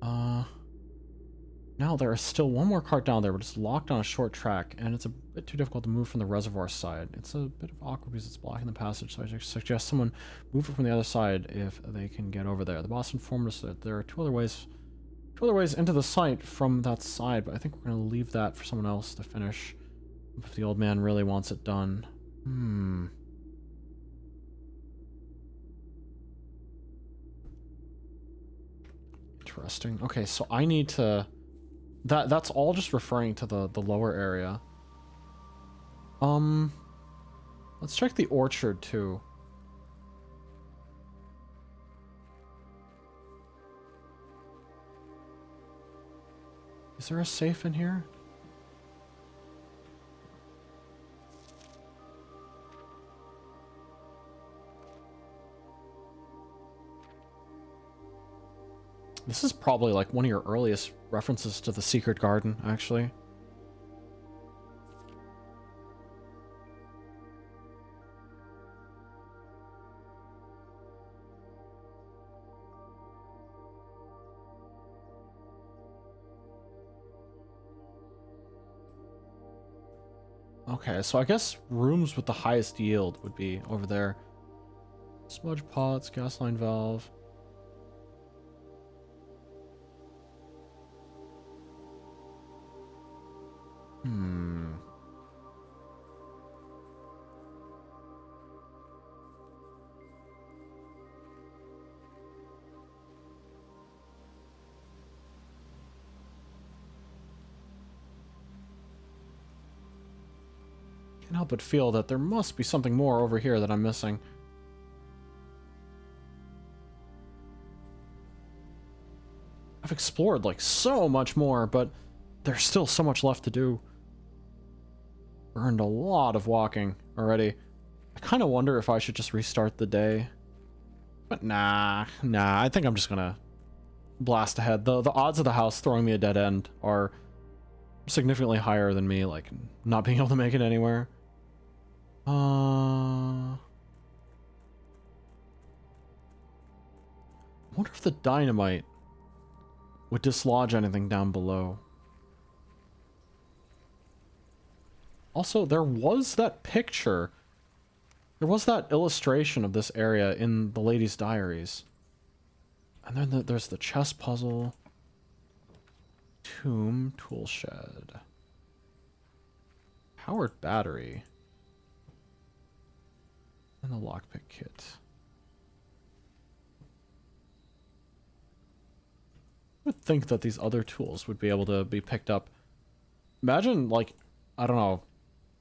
Now there is still one more cart down there, but it's locked on a short track, and it's a bit too difficult to move from the reservoir side. It's a bit of awkward because it's blocking the passage, so I suggest someone move it from the other side if they can get over there. The boss informed us that there are two other ways into the site from that side, but I think we're going to leave that for someone else to finish if the old man really wants it done. Interesting. Okay, so I need to... That's all just referring to the lower area. Let's check the orchard too. Is there a safe in here? This is probably like one of your earliest references to the secret garden, actually. Okay, so I guess rooms with the highest yield would be over there. Smudge pots, gas line valve. Can't help but feel that there must be something more over here that I'm missing. I've explored like so much more, but there's still so much left to do. Burned a lot of walking already. I kind of wonder if I should just restart the day. But nah, I think I'm just gonna blast ahead. The odds of the house throwing me a dead end are significantly higher than me, like, not being able to make it anywhere. I wonder if the dynamite would dislodge anything down below. Also, there was that picture. There was that illustration of this area in the lady's diaries. And then there's the chess puzzle. Tomb, tool shed. Powered battery. And the lockpick kit. I would think that these other tools would be able to be picked up. Imagine, like, I don't know,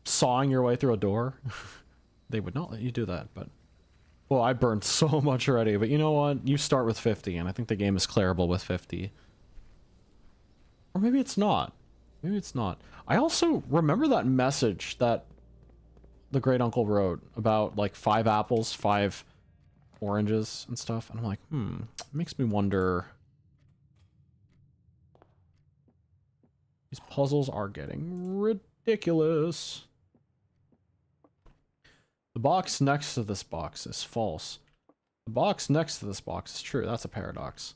sawing your way through a door. They would not let you do that, but... Well, I burned so much already, but you know what? You start with 50, and I think the game is clearable with 50. Or maybe it's not. Maybe it's not. I also remember that message that the great uncle wrote about, like, 5 apples, 5 oranges and stuff, and I'm like, it makes me wonder... These puzzles are getting ridiculous. The box next to this box is false. The box next to this box is true. That's a paradox.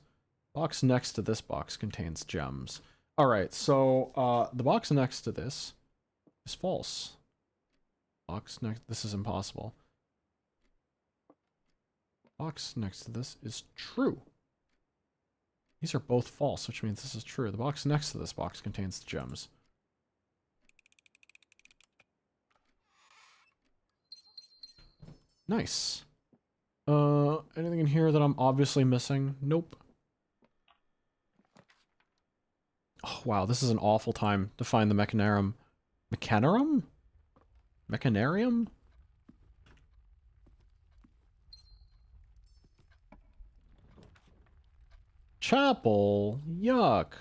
The box next to this box contains gems. Alright, so the box next to this is false. Box next... This is impossible. Box next to this is true. These are both false, which means this is true. The box next to this box contains the gems. Nice. Anything in here that I'm obviously missing? Nope. Oh, wow, this is an awful time to find the mechanarium. Mechanarium? Mechanarium? Chapel? Yuck.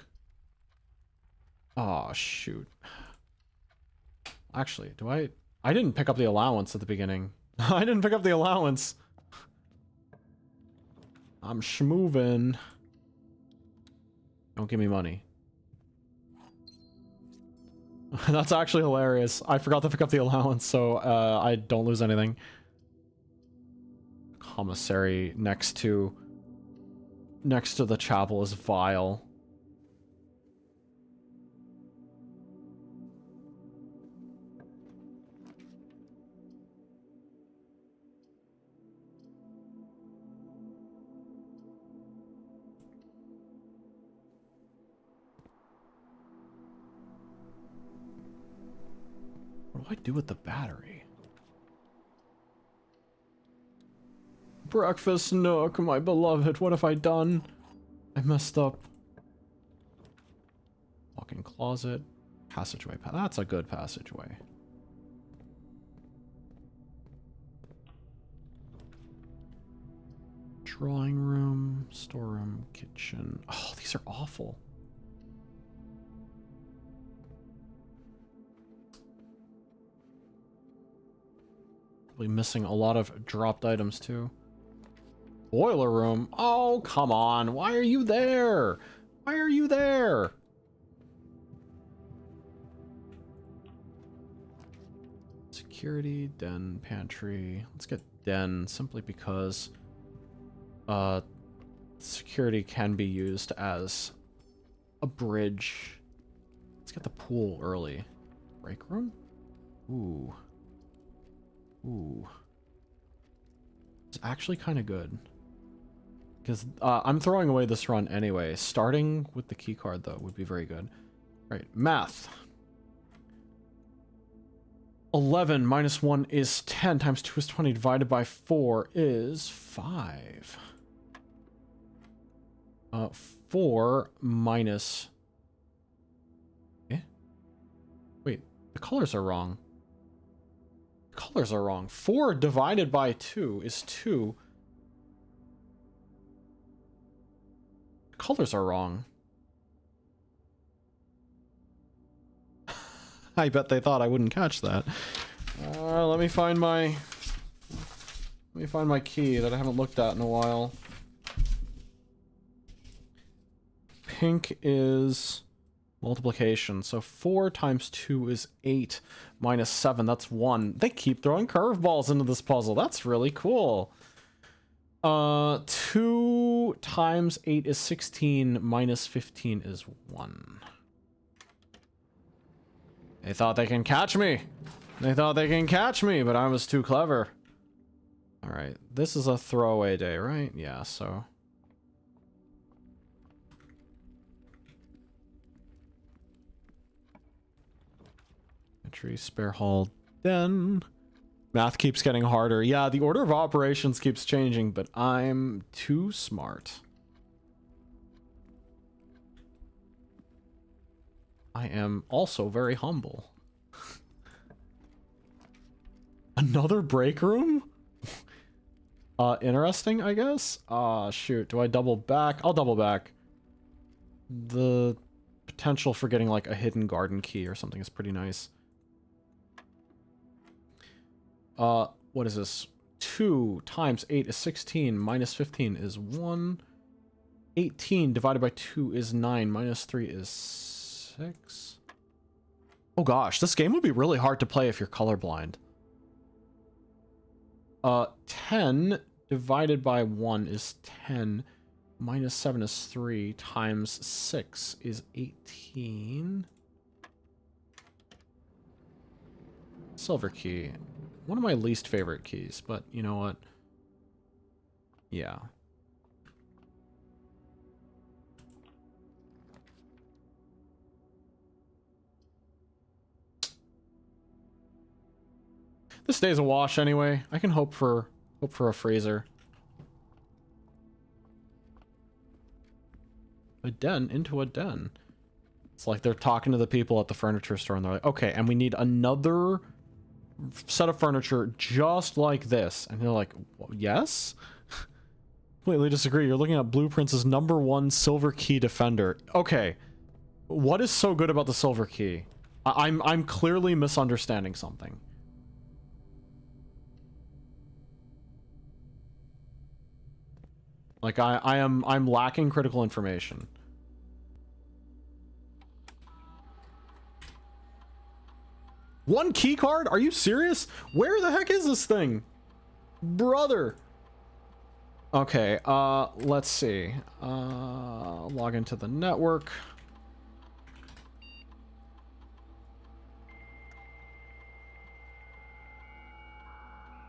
Aw, shoot. Actually, I didn't pick up the allowance at the beginning. I didn't pick up the allowance. I'm schmoovin'. Don't give me money. That's actually hilarious. I forgot to pick up the allowance, so I don't lose anything. Commissary next to the chapel is vile. What do I do with the battery? Breakfast nook, my beloved, what have I done? I messed up. Walk-in closet. Passageway. That's a good passageway. Drawing room, storeroom, kitchen. Oh, these are awful. Probably missing a lot of dropped items too. Boiler room? Oh, come on. Why are you there? Why are you there? Security, den, pantry. Let's get den simply because security can be used as a bridge. Let's get the pool early. Break room? Ooh. Ooh. It's actually kind of good. Because I'm throwing away this run anyway. Starting with the key card, though, would be very good. Right, math. 11 minus 1 is 10 times 2 is 20 divided by 4 is 5. 4 minus... Eh? Wait, the colors are wrong. The colors are wrong. 4 divided by 2 is 2. The colors are wrong. I bet they thought I wouldn't catch that. Let me find my key that I haven't looked at in a while. Pink is multiplication. So 4 times 2 is 8 minus 7. That's 1. They keep throwing curveballs into this puzzle. That's really cool. 2 times 8 is 16, minus 15 is 1. They thought they can catch me. They thought they can catch me, but I was too clever. All right, this is a throwaway day, right? Yeah, so... Entry, spare hall, den... Math keeps getting harder. Yeah, the order of operations keeps changing, but I'm too smart. I am also very humble. Another break room? Interesting, I guess? Shoot. Do I double back? I'll double back. The potential for getting, like, a hidden garden key or something is pretty nice. What is this? 2 times 8 is 16, minus 15 is 1. 18 divided by 2 is 9, minus 3 is 6. Oh gosh, this game would be really hard to play if you're colorblind. 10 divided by 1 is 10, minus 7 is 3, times 6 is 18. Silver key. One of my least favorite keys, but you know what? Yeah. This day's a wash anyway. I can hope for a freezer. A den into a den. It's like they're talking to the people at the furniture store and they're like, okay, and we need another set of furniture just like this. And you're like, well, yes? Completely disagree. You're looking at Blueprints' #1 silver key defender. Okay. What is so good about the silver key? I'm clearly misunderstanding something. Like I'm lacking critical information. One key card? Are you serious? Where the heck is this thing? Brother. Okay, let's see. Log into the network.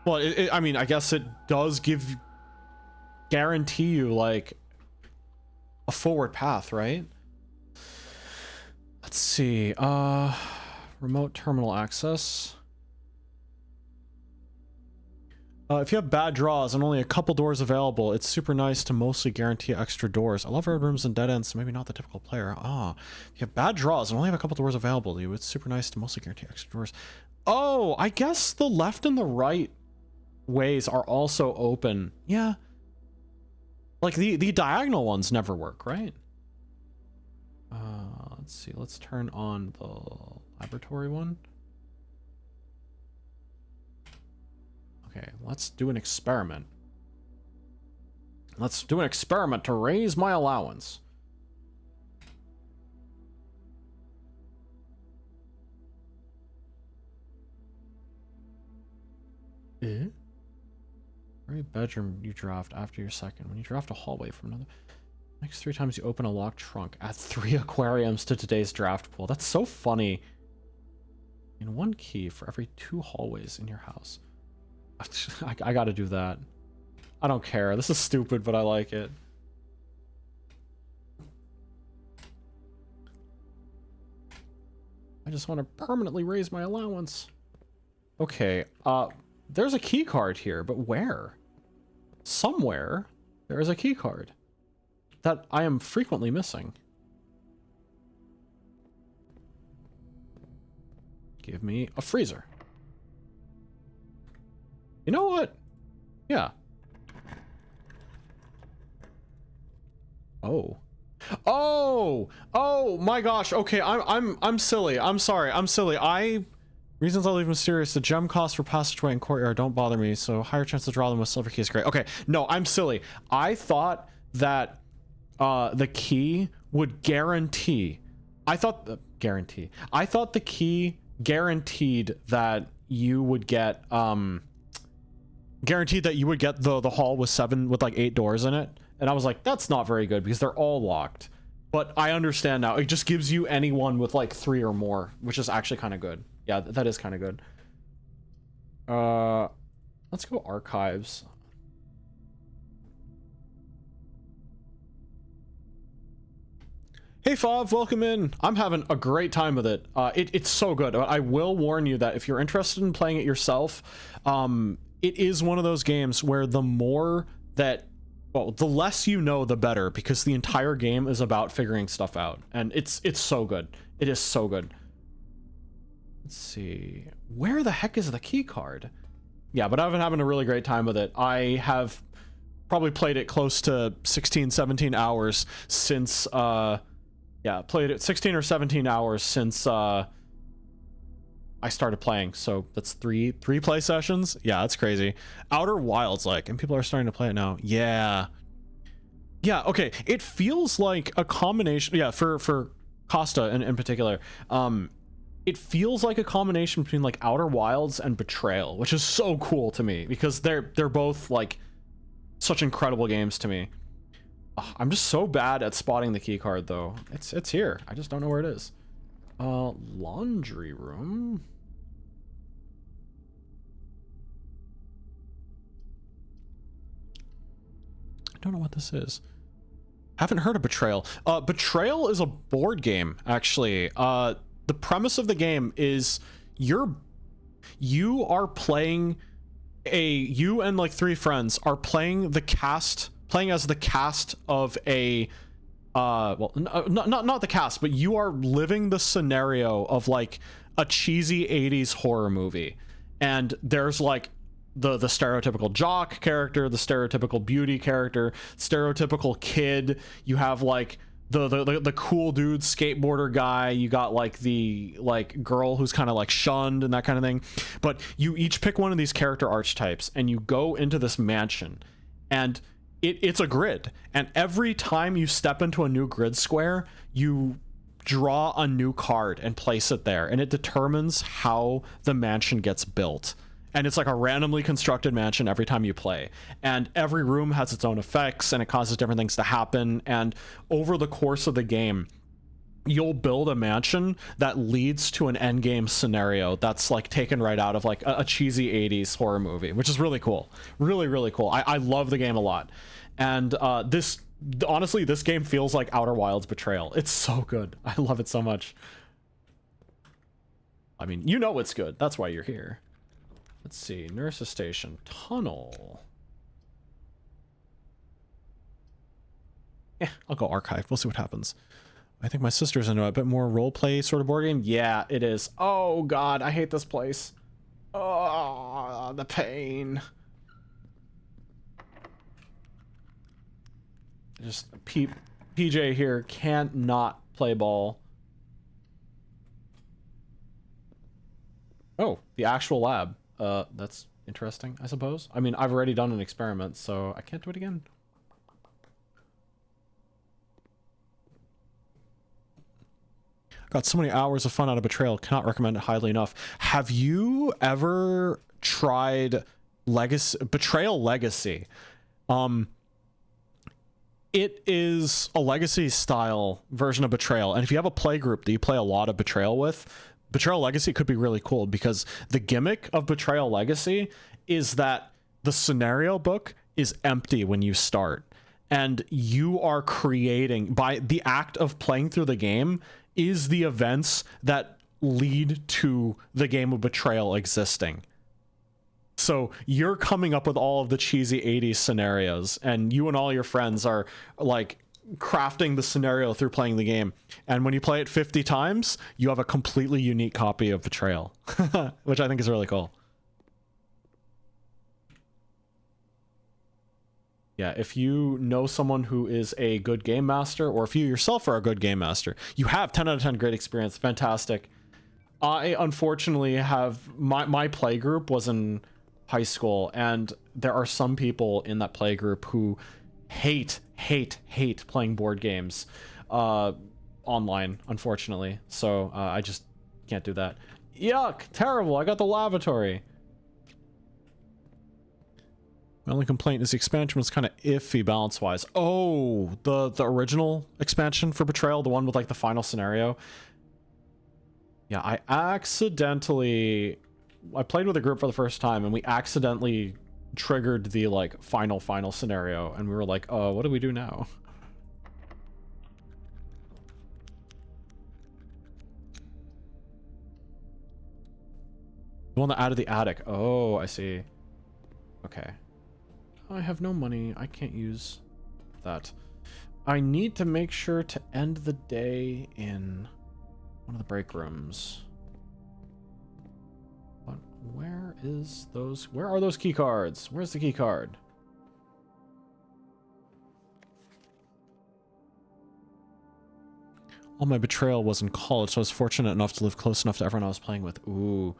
Well, I mean, I guess it does guarantee you, like, a forward path, right? Let's see, remote terminal access. If you have bad draws and only a couple doors available, it's super nice to mostly guarantee extra doors. I love red rooms and dead ends, so maybe not the typical player. If you have bad draws and only have a couple doors available to you, it's super nice to mostly guarantee extra doors. Oh, I guess the left and the right ways are also open. Yeah. Like, the diagonal ones never work, right? Let's see. Let's turn on the laboratory one. Okay, let's do an experiment. Let's do an experiment to raise my allowance. Every bedroom you draft after your second. When you draft a hallway from another... Next 3 times you open a locked trunk. Add 3 aquariums to today's draft pool. That's so funny. And 1 key for every 2 hallways in your house. I gotta do that. I don't care. This is stupid, but I like it. I just want to permanently raise my allowance. Okay, there's a key card here, but where? Somewhere there is a key card that I am frequently missing. Give me a freezer. You know what? Yeah. Oh. Oh my gosh. Okay, I'm silly. I'm sorry. I'm silly. Reasons I leave mysterious. The gem costs for passageway and courtyard don't bother me, so higher chance to draw them with silver key is great. Okay, no, I'm silly. I thought that the key would guarantee. I thought the key guaranteed that you would get guaranteed that you would get the hall with like 8 doors in it, and I was like, that's not very good because they're all locked. But I understand now. It just gives you anyone with like 3 or more, which is actually kind of good. Yeah, that is kind of good. Let's go archives. Hey Fav, welcome in. I'm having a great time with it. It's so good. I will warn you that if you're interested in playing it yourself, it is one of those games where the more that, well, the less you know, the better, because the entire game is about figuring stuff out, and it's so good. It is so good. Let's see. Where the heck is the key card? Yeah, but I've been having a really great time with it. I have probably played it close to 16, 17 hours since, yeah, played it 16 or 17 hours since I started playing. So that's three play sessions. Yeah, that's crazy. Outer Wilds, like, and people are starting to play it now. Yeah. Yeah, okay. It feels like a combination, yeah, for Costa in particular. It feels like a combination between like Outer Wilds and Betrayal, which is so cool to me because they're both like such incredible games to me. I'm just so bad at spotting the key card though. It's here. I just don't know where it is. Laundry room. I don't know what this is. Haven't heard of Betrayal. Betrayal is a board game, actually. The premise of the game is you and like 3 friends are playing as the cast of a well, not the cast, but you are living the scenario of like a cheesy 80s horror movie, and there's like the stereotypical jock character, the stereotypical beauty character, stereotypical kid. You have like the cool dude skateboarder guy, you got like the like girl who's kind of like shunned and that kind of thing. But you each pick one of these character archetypes and you go into this mansion, and it's a grid, and every time you step into a new grid square, you draw a new card and place it there, and it determines how the mansion gets built. And it's like a randomly constructed mansion every time you play, and every room has its own effects, and it causes different things to happen. And over the course of the game, you'll build a mansion that leads to an end game scenario that's like taken right out of like a cheesy 80s horror movie, which is really cool. Really cool. I love the game a lot. And honestly, this game feels like Outer Wilds Betrayal. It's so good. I love it so much. I mean, you know it's good. That's why you're here. Let's see. Nurse's Station. Tunnel. Yeah, I'll go archive. We'll see what happens. I think my sister's into a bit more roleplay sort of board game. Yeah, it is. Oh, God. I hate this place. Oh, the pain. Just PJ here can't not play ball. Oh, the actual lab. That's interesting, I suppose. I mean, I've already done an experiment, so I can't do it again. Got so many hours of fun out of Betrayal. Cannot recommend it highly enough. Have you ever tried Betrayal Legacy? It is a Legacy style version of Betrayal, and if you have a play group that you play a lot of Betrayal with, Betrayal Legacy could be really cool, because the gimmick of Betrayal Legacy is that the scenario book is empty when you start, and you are creating, by the act of playing through the game, is the events that lead to the game of Betrayal existing. So you're coming up with all of the cheesy 80s scenarios, and you and all your friends are like crafting the scenario through playing the game. And when you play it 50 times, you have a completely unique copy of Betrayal, which I think is really cool. Yeah, if you know someone who is a good game master, or if you yourself are a good game master, you have 10 out of 10 great experience. Fantastic. I unfortunately have my play group was in high school, and there are some people in that play group who hate playing board games online, unfortunately. So I just can't do that. Yuck, terrible. I got the lavatory. My only complaint is the expansion was kind of iffy balance-wise. Oh, the original expansion for Betrayal, the one with like the final scenario. Yeah, I played with a group for the first time and we accidentally triggered the like final scenario and we were like, oh, what do we do now? The one that added the attic. Oh, I see. Okay. I have no money. I can't use that. I need to make sure to end the day in one of the break rooms. But where are those key cards? Where's the key card? All my betrayal was in college, so I was fortunate enough to live close enough to everyone I was playing with. Ooh.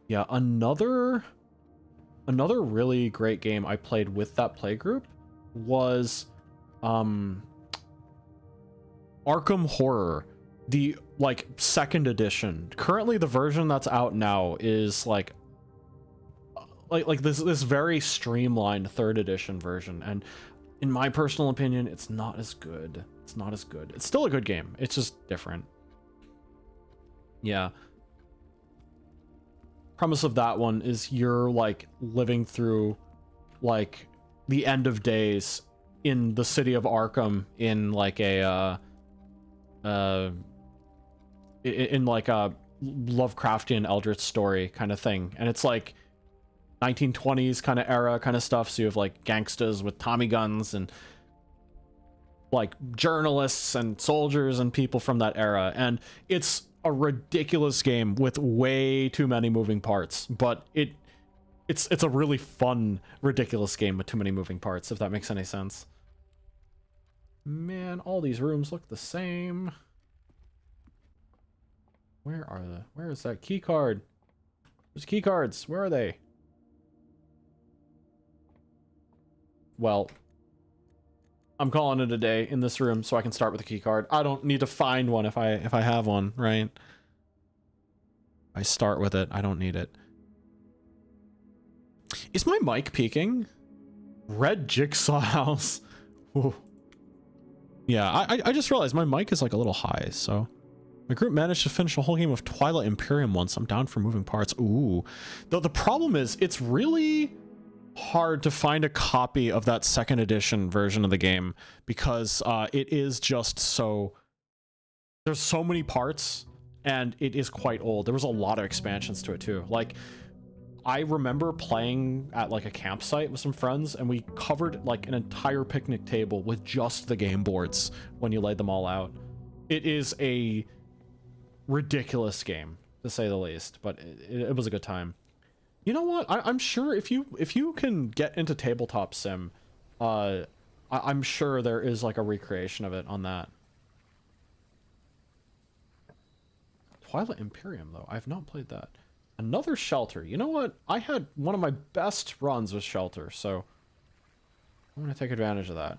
Yeah, another really great game I played with that playgroup was Arkham Horror, the like 2nd edition. Currently the version that's out now is like this very streamlined 3rd edition version, and in my personal opinion it's not as good. It's not as good. It's still a good game. It's just different. Yeah. Premise of that one is you're like living through like the end of days in the city of Arkham in like a in like a Lovecraftian Eldritch story kind of thing, and it's like 1920s kind of era kind of stuff. So you have like gangsters with Tommy guns and like journalists and soldiers and people from that era, and it's a ridiculous game with way too many moving parts, but it's a really fun, ridiculous game with too many moving parts, if that makes any sense. Man, all these rooms look the same. Where is that key card? There's key cards. Where are they? Well, I'm calling it a day in this room so I can start with a key card. I don't need to find one if I have one, right? I start with it. I don't need it. Is my mic peaking? Red Jigsaw House. Whoa. Yeah, I just realized my mic is like a little high, so... My group managed to finish a whole game of Twilight Imperium once. I'm down for moving parts. Ooh. The problem is, it's really hard to find a copy of that 2nd edition version of the game because it is just so... There's so many parts, and it is quite old. There was a lot of expansions to it, too. Like, I remember playing at, like, a campsite with some friends, and we covered, like, an entire picnic table with just the game boards when you laid them all out. It is a ridiculous game, to say the least, but it was a good time. You know what? I'm sure if you can get into tabletop sim, I'm sure there is like a recreation of it on that. Twilight Imperium, though, I've not played that. Another Shelter. You know what? I had one of my best runs with Shelter, so I'm gonna take advantage of that.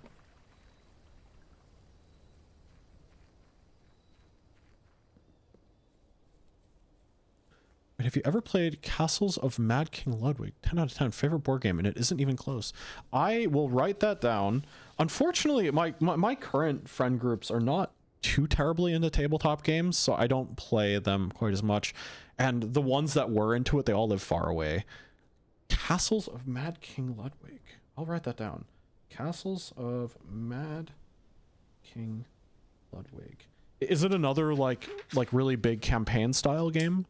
But have you ever played Castles of Mad King Ludwig? 10 out of 10, favorite board game, and it isn't even close. I will write that down. Unfortunately, my current friend groups are not too terribly into tabletop games, so I don't play them quite as much. And the ones that were into it, they all live far away. Castles of Mad King Ludwig. I'll write that down. Castles of Mad King Ludwig. Is it another like really big campaign style game?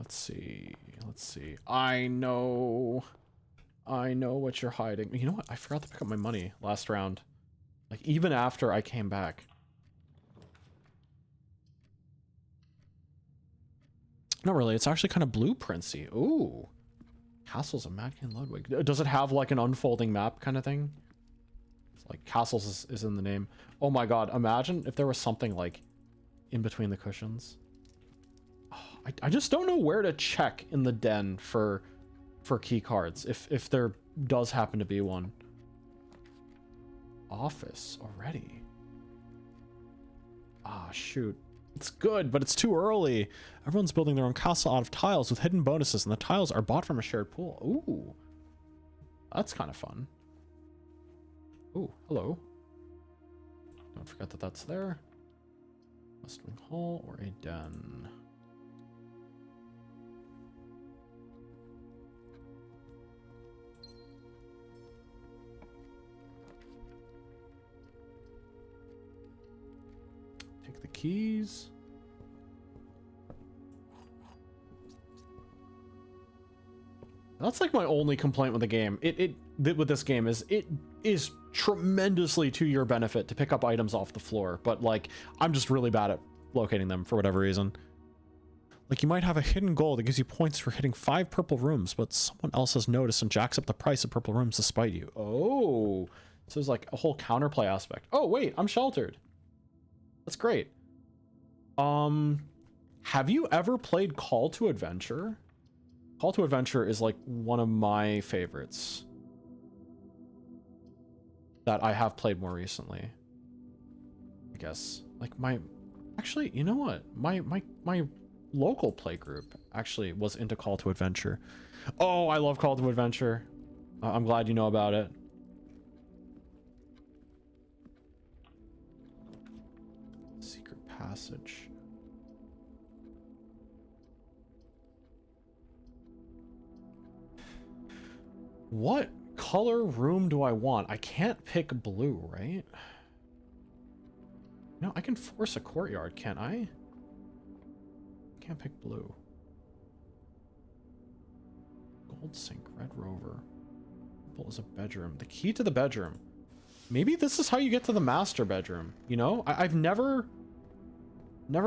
Let's see. I know what you're hiding. You know what? I forgot to pick up my money last round. Like, even after I came back. Not really. It's actually kind of blueprintsy. Ooh. Castles of Mad King Ludwig. Does it have, like, an unfolding map kind of thing? It's like, Castles is in the name. Oh my god. Imagine if there was something, like, in between the cushions. I just don't know where to check in the den for key cards, if there does happen to be one. Office already. Ah, shoot. It's good, but it's too early. Everyone's building their own castle out of tiles with hidden bonuses, and the tiles are bought from a shared pool. Ooh. That's kind of fun. Ooh, hello. Don't forget that that's there. West Wing Hall or a den. Take the keys. That's like my only complaint with the game. With this game is it is tremendously to your benefit to pick up items off the floor, but like I'm just really bad at locating them for whatever reason. Like you might have a hidden goal that gives you points for hitting 5 purple rooms, but someone else has noticed and jacks up the price of purple rooms to spite you. Oh, so there's like a whole counterplay aspect. Oh wait, I'm sheltered. That's great. Have you ever played Call to Adventure? Call to Adventure is like one of my favorites that I have played more recently. I guess like actually, you know what? My local play group actually was into Call to Adventure. Oh, I love Call to Adventure. I'm glad you know about it. Secret passage. What color room do I want? I can't pick blue, right? No, I can force a courtyard, can't I? Can't pick blue. Gold sink, red rover. Purple is a bedroom. The key to the bedroom. Maybe this is how you get to the master bedroom. You know, I've never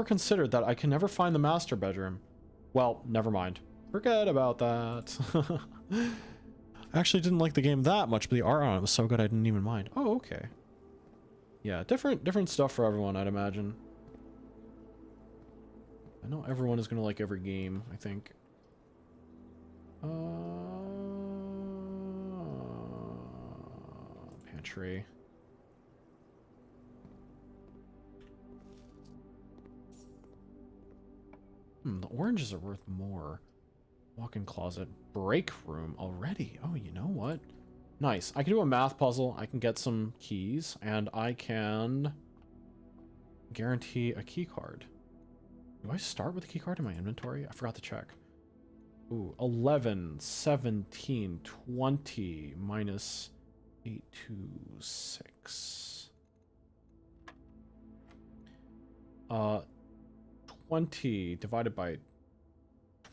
considered that I can never find the master bedroom. Well, never mind. Forget about that. I actually didn't like the game that much, but the art on it was so good I didn't even mind. Oh, okay. Yeah, different stuff for everyone, I'd imagine. I know everyone is gonna like every game, I think. Pantry. The oranges are worth more. Walk-in closet. Break room already. Oh, you know what? Nice. I can do a math puzzle. I can get some keys. And I can guarantee a key card. Do I start with a key card in my inventory? I forgot to check. Ooh, 11, 17, 20, minus 8, 2, 6. 20 divided by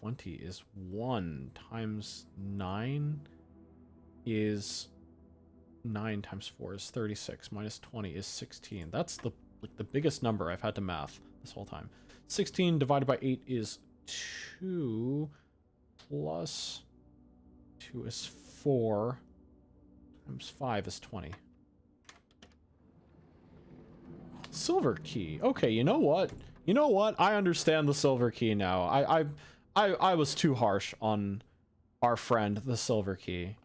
20 is 1 times 9 is 9 times 4 is 36 minus 20 is 16. That's the biggest number I've had to math this whole time. 16 divided by 8 is 2 plus 2 is 4 times 5 is 20. Silver key. Okay, you know what? You know what? I understand the silver key now. I was too harsh on our friend, the silver key.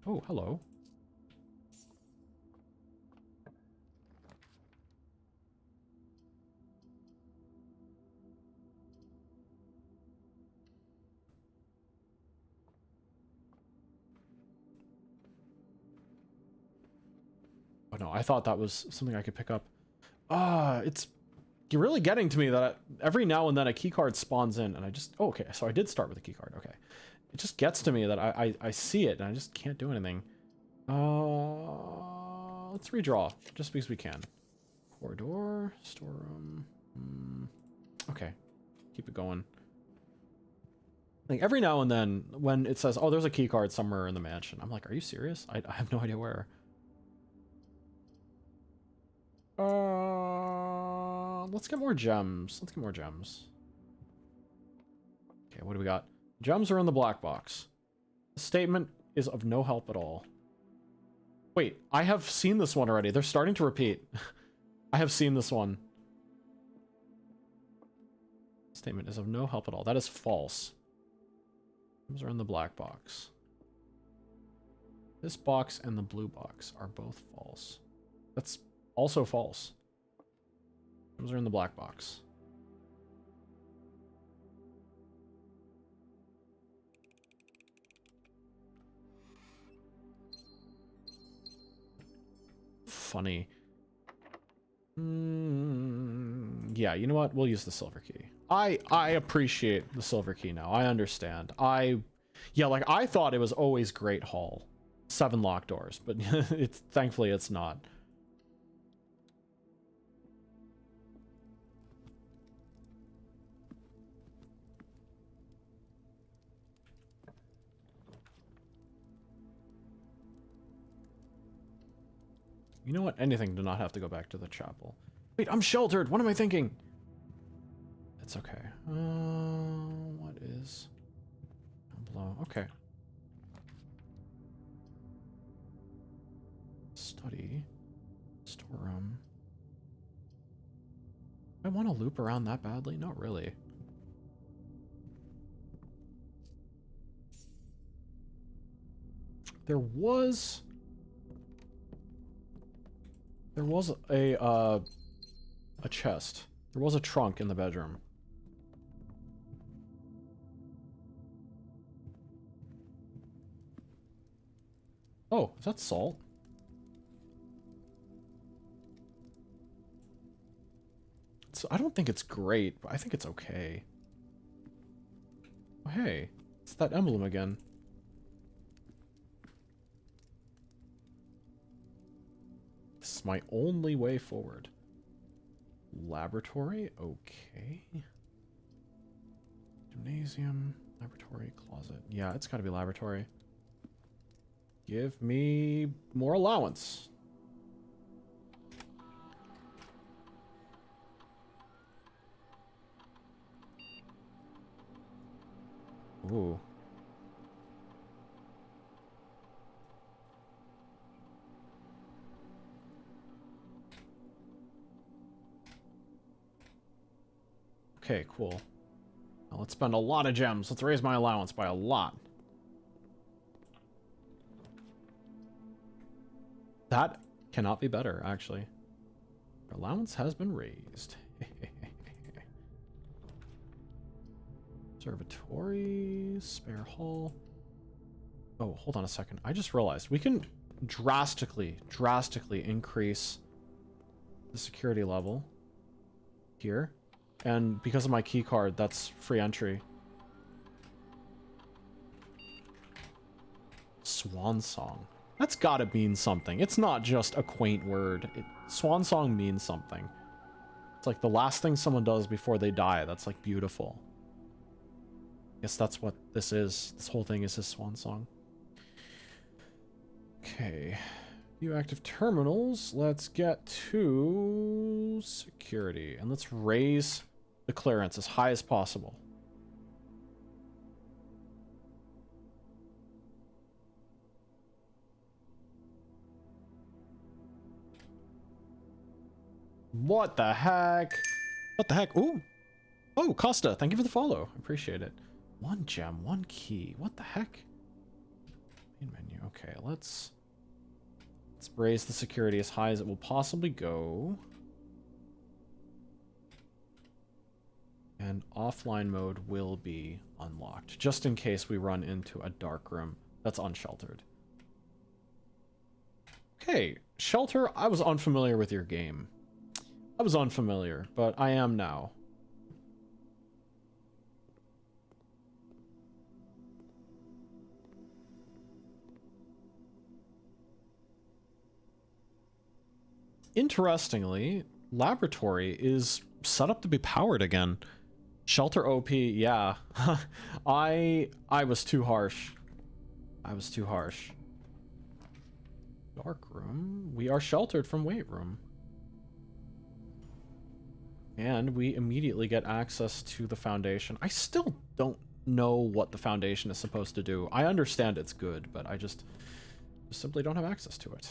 Oh, hello. Oh no, I thought that was something I could pick up. You're really getting to me that every now and then a key card spawns in and I just, oh, okay, so I did start with a key card, okay. It just gets to me that I see it and I just can't do anything. Let's redraw, just because we can. Corridor, storeroom, okay, keep it going. Like every now and then when it says, oh, there's a key card somewhere in the mansion, I'm like, are you serious? I have no idea where. Let's get more gems. Let's get more gems. Okay, what do we got? Gems are in the black box. The statement is of no help at all. Wait, I have seen this one already. They're starting to repeat. I have seen this one. Statement is of no help at all. That is false. Gems are in the black box. This box and the blue box are both false. That's also false. Those are in the black box. Funny. Yeah, you know what? We'll use the silver key. I appreciate the silver key now. I understand. Yeah, like I thought it was always Great Hall. 7 locked doors, but thankfully it's not. You know what? Anything to not have to go back to the chapel. Wait, I'm sheltered. What am I thinking? It's okay. What is below? Okay. Study. Storeroom. I want to loop around that badly? Not really. There was a chest. There was a trunk in the bedroom. Oh, is that salt? So I don't think it's great, but I think it's okay. Oh, hey, it's that emblem again. This is my only way forward. Laboratory, okay. Gymnasium, laboratory, closet. Yeah, it's gotta be laboratory. Give me more allowance. Ooh. Okay, cool. Now let's spend a lot of gems. Let's raise my allowance by a lot. That cannot be better, actually. Our allowance has been raised. Observatory, spare hall. Oh, hold on a second. I just realized we can drastically increase the security level here. And because of my key card, that's free entry. Swan song. That's gotta mean something. It's not just a quaint word. Swan song means something. It's like the last thing someone does before they die. That's like beautiful. Guess that's what this is. This whole thing is his swan song. Okay. View active terminals. Let's get to security. And let's raise the clearance as high as possible. What the heck? What the heck? Ooh. Oh, Costa, thank you for the follow. Appreciate it. 1 gem, 1 key. What the heck? Main menu. Okay, let's raise the security as high as it will possibly go. And offline mode will be unlocked, just in case we run into a dark room that's unsheltered. Okay, Shelter, I was unfamiliar with your game. I was unfamiliar, but I am now. Interestingly, Laboratory is set up to be powered again. Shelter OP, yeah. I was too harsh. I was too harsh. Dark room. We are sheltered from weight room. And we immediately get access to the foundation. I still don't know what the foundation is supposed to do. I understand it's good, but I just simply don't have access to it.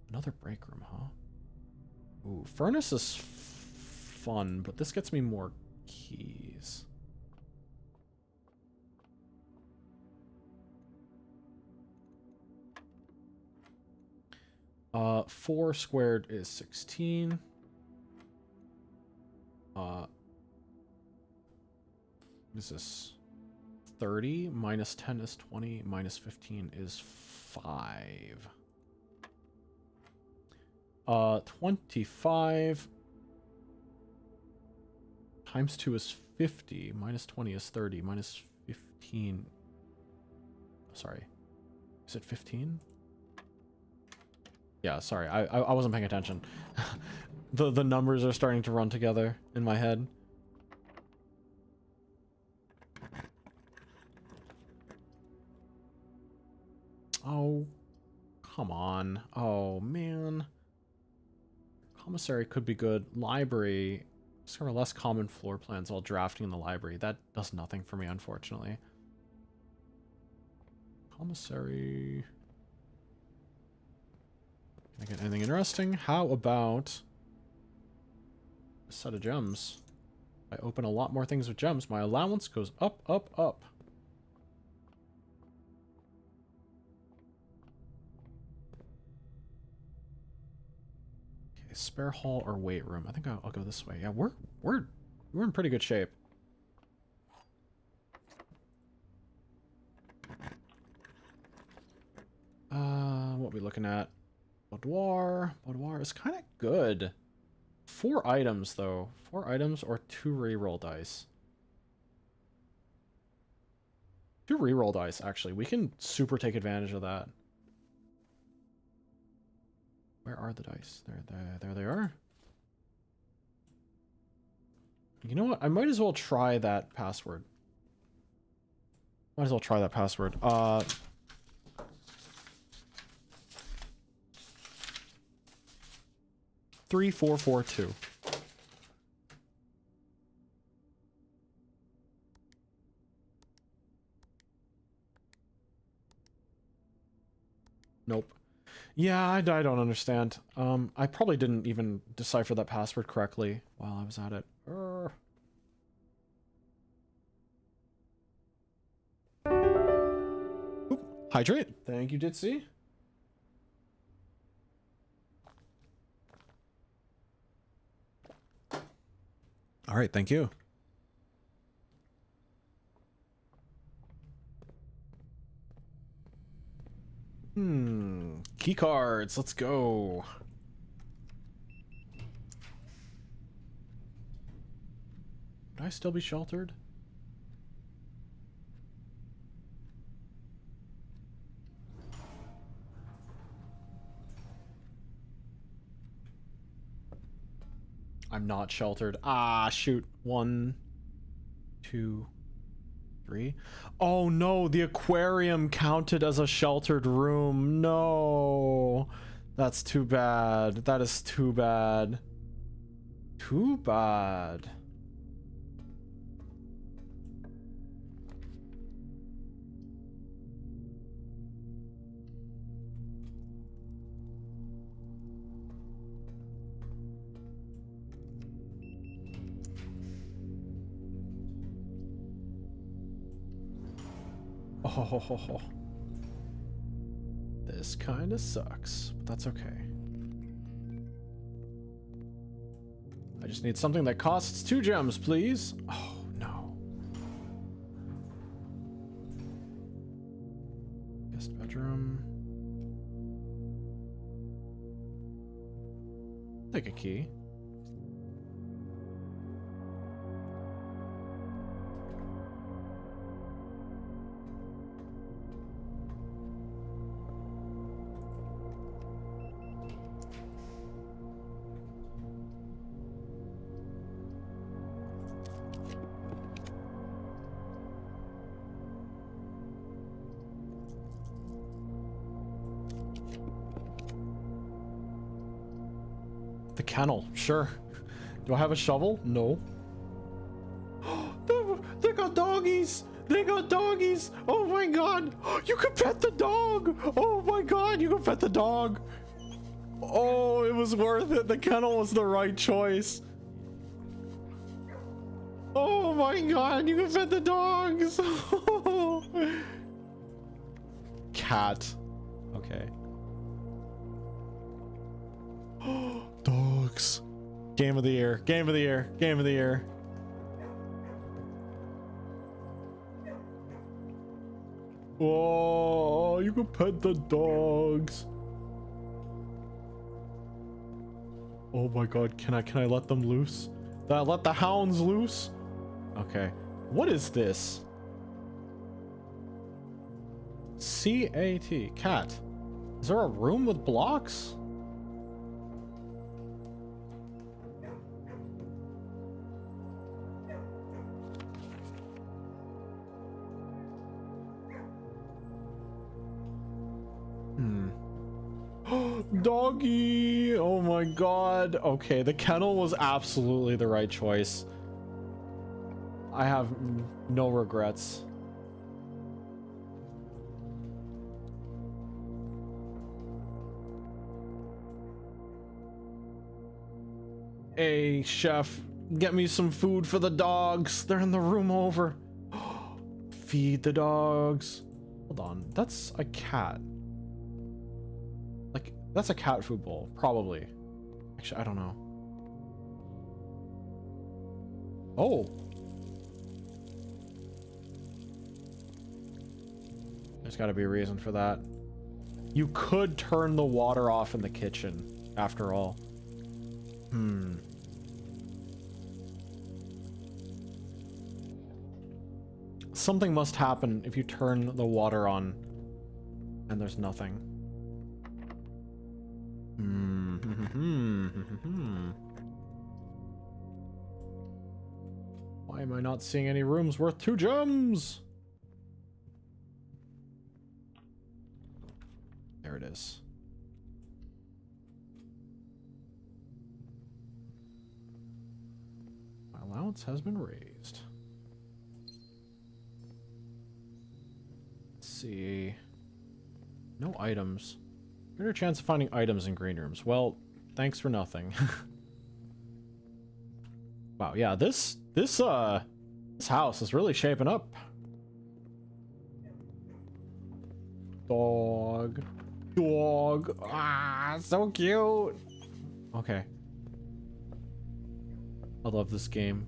Another break room, huh? Ooh, furnace is fun, but this gets me more keys. Uh, 4 squared is 16. What is this? 30 minus 10 is 20, minus 15 is 5. 25 times 2 is 50, minus 20 is 30, minus 15. Sorry. Is it 15? Yeah, sorry. I wasn't paying attention. The numbers are starting to run together in my head. Oh, come on. Oh, man. Commissary could be good. Library. Discover less common floor plans while drafting in the library. That does nothing for me, unfortunately. Commissary. Can I get anything interesting? How about a set of gems? I open a lot more things with gems. My allowance goes up, up, up. Okay, spare hall or weight room. I think I'll go this way. Yeah, we're in pretty good shape. What are we looking at? Boudoir. Boudoir is kind of good. 4 items, though. 4 items or 2 reroll dice. 2 reroll dice, actually. We can super take advantage of that. Where are the dice? There they are. You know what? I might as well try that password. Might as well try that password. 3442. Nope. Yeah, I don't understand. I probably didn't even decipher that password correctly while I was at it. Oop, hydrate. Thank you, Ditzy. All right, thank you. Key cards, let's go. Would I still be sheltered? I'm not sheltered. Ah, shoot. 1, 2, 3. Oh no, the aquarium counted as a sheltered room. No. That's too bad. That is too bad. Too bad. Oh, this kind of sucks, but that's okay. I just need something that costs 2 gems, please. Oh, no. Guest bedroom. Take a key. The kennel, sure. Do I have a shovel? No. They got doggies! They got doggies! Oh my god! You can pet the dog! Oh my god, you can pet the dog! Oh, it was worth it. The kennel was the right choice. Oh my god, you can pet the dogs! Cat. Okay. Dogs. Game of the year. Game of the year. Game of the year. Whoa, you can pet the dogs. Oh my god, can I let them loose? Let the hounds loose? Okay. What is this? C-A-T. Cat. Is there a room with blocks? Doggy! Oh my god. Okay, the kennel was absolutely the right choice. I have no regrets. Hey, chef, get me some food for the dogs. They're in the room over. Feed the dogs. Hold on, that's a cat. Like, that's a cat food bowl, probably. Actually, I don't know. Oh. There's got to be a reason for that. You could turn the water off in the kitchen, after all. Something must happen if you turn the water on and there's nothing. Why am I not seeing any rooms worth 2 gems? There it is. My allowance has been raised. Let's see. No items. Greater chance of finding items in green rooms. Well, thanks for nothing. Wow, yeah, this house is really shaping up. Dog. Ah, so cute. Okay. I love this game.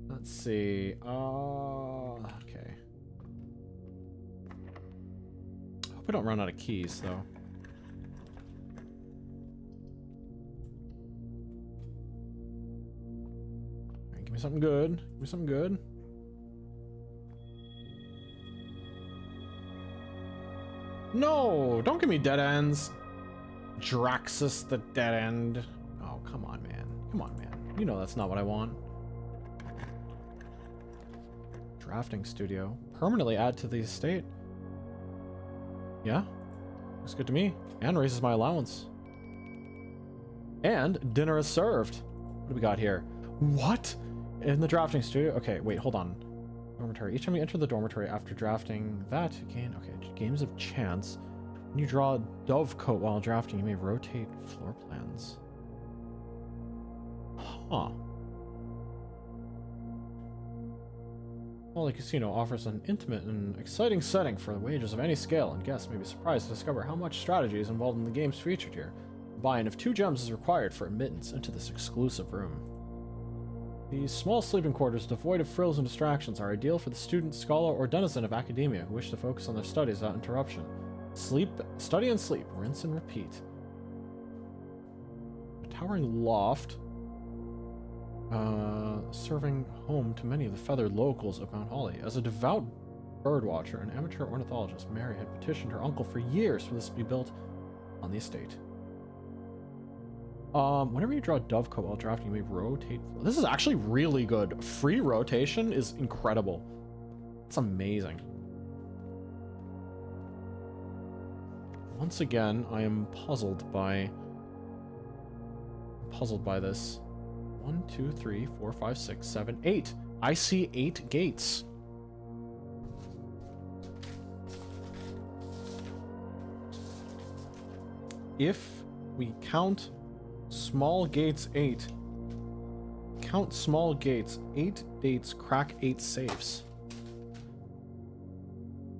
Let's see. Okay. Hope I don't run out of keys, though. Alright, give me something good. Give me something good. No! Don't give me dead ends. Draxus the dead end. Oh, come on, man. Come on, man. You know that's not what I want. Drafting studio. Permanently add to the estate. Yeah? Looks good to me. And raises my allowance. And dinner is served. What do we got here? What? In the drafting studio? Okay, wait, hold on. Dormitory. Each time you enter the dormitory after drafting that, you gain... Okay, games of chance. When you draw a dovecote while drafting, you may rotate floor plans. Huh. Well, the casino offers an intimate and exciting setting for the wages of any scale, and guests may be surprised to discover how much strategy is involved in the games featured here. A buy-in of 2 gems is required for admittance into this exclusive room. These small sleeping quarters, devoid of frills and distractions, are ideal for the student, scholar, or denizen of academia who wish to focus on their studies without interruption. Sleep, study and sleep, rinse and repeat. A towering loft, serving home to many of the feathered locals of Mount Holly. As a devout birdwatcher and amateur ornithologist, Mary had petitioned her uncle for years for this to be built on the estate. Whenever you draw a dovecote while drafting, you may rotate. This is actually really good. Free rotation is incredible. It's amazing. Once again, I am puzzled by this. 1, 2, 3, 4, 5, 6, 7, 8. I see 8 gates. If we count small gates 8. Count small gates. 8 dates crack 8 safes.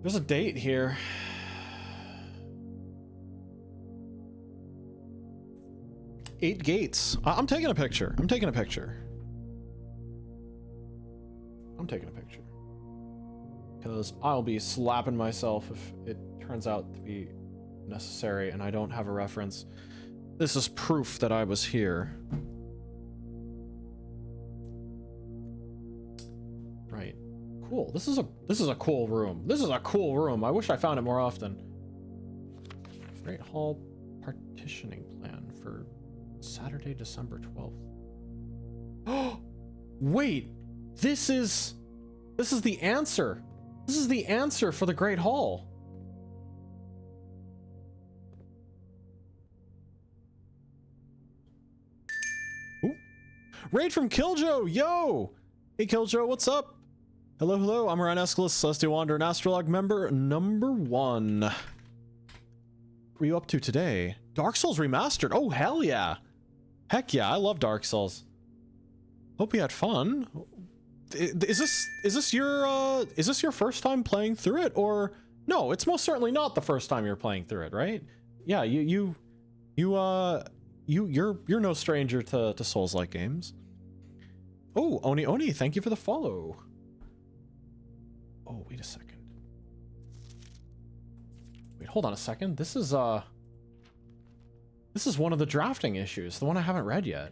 There's a date here. 8 gates. I'm taking a picture. I'm taking a picture. I'm taking a picture. Because I'll be slapping myself if it turns out to be necessary and I don't have a reference. This is proof that I was here. Right. Cool. This is a cool room. This is a cool room. I wish I found it more often. Great Hall partitioning plan for Saturday, December 12th. Oh, wait. This is the answer. This is the answer for the Great Hall. Ooh. Raid from Killjoe, yo! Hey Killjoe, what's up? Hello, hello, I'm Orion Escalus, Celestial Wanderer, and AstraLog member number 1. What are you up to today? Dark Souls Remastered, oh hell yeah! Heck yeah, I love Dark Souls. Hope you had fun. Is this your first time playing through it, or no? It's most certainly not the first time you're playing through it, right? Yeah, you're no stranger to Souls-like games. Oh, Oni, thank you for the follow. Oh, wait a second. Wait, hold on a second. This is one of the drafting issues, the one I haven't read yet.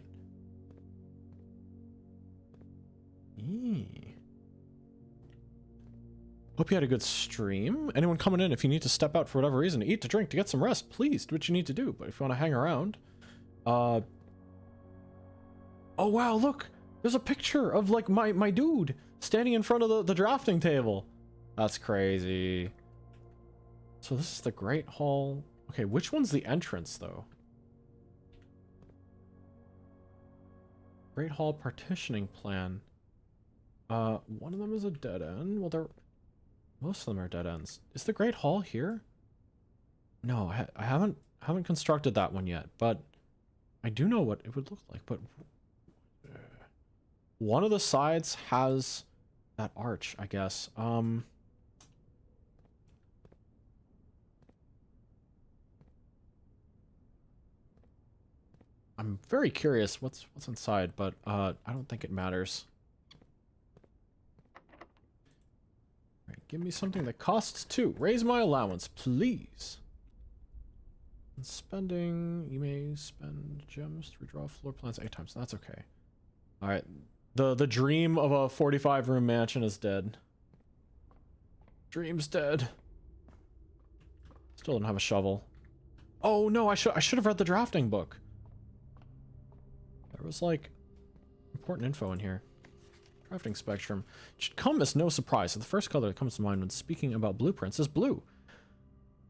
Hope you had a good stream. Anyone coming in, if you need to step out for whatever reason, to eat, to drink, to get some rest, please do what you need to do. But if you want to hang around, oh wow, look, there's a picture of like my dude standing in front of the drafting table. That's crazy. So this is the Great Hall. Okay, which one's the entrance though? Great Hall partitioning plan. One of them is a dead end. Well, most of them are dead ends. Is the Great Hall here? No, I haven't constructed that one yet, but I do know what it would look like. But one of the sides has that arch, I guess. I'm very curious what's inside, but I don't think it matters. Right, give me something that costs 2. Raise my allowance, please. And spending, you may spend gems to redraw floor plans 8 times. That's okay. All right, the dream of a 45-room mansion is dead. Dream's dead. Still don't have a shovel. Oh no, I should have read the drafting book. There was like important info in here. Drafting spectrum. It should come as no surprise that the first color that comes to mind when speaking about blueprints is blue.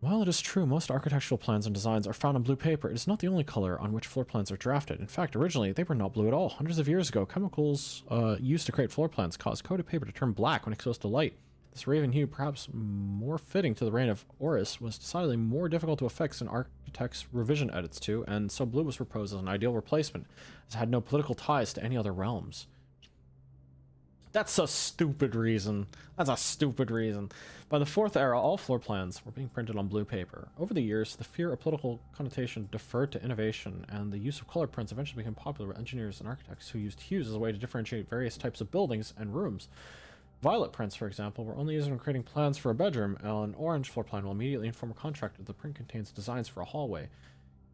While it is true most architectural plans and designs are found on blue paper, it is not the only color on which floor plans are drafted. In fact, originally they were not blue at all. Hundreds of years ago, chemicals used to create floor plans caused coated paper to turn black when exposed to light. This raven hue, perhaps more fitting to the reign of Horus, was decidedly more difficult to affix than architects' revision edits to, and so blue was proposed as an ideal replacement, as it had no political ties to any other realms. That's a stupid reason. That's a stupid reason. By the 4th era, all floor plans were being printed on blue paper. Over the years, the fear of political connotation deferred to innovation, and the use of color prints eventually became popular with engineers and architects who used hues as a way to differentiate various types of buildings and rooms. Violet prints, for example, were only used when creating plans for a bedroom, and an orange floor plan will immediately inform a contractor that the print contains designs for a hallway.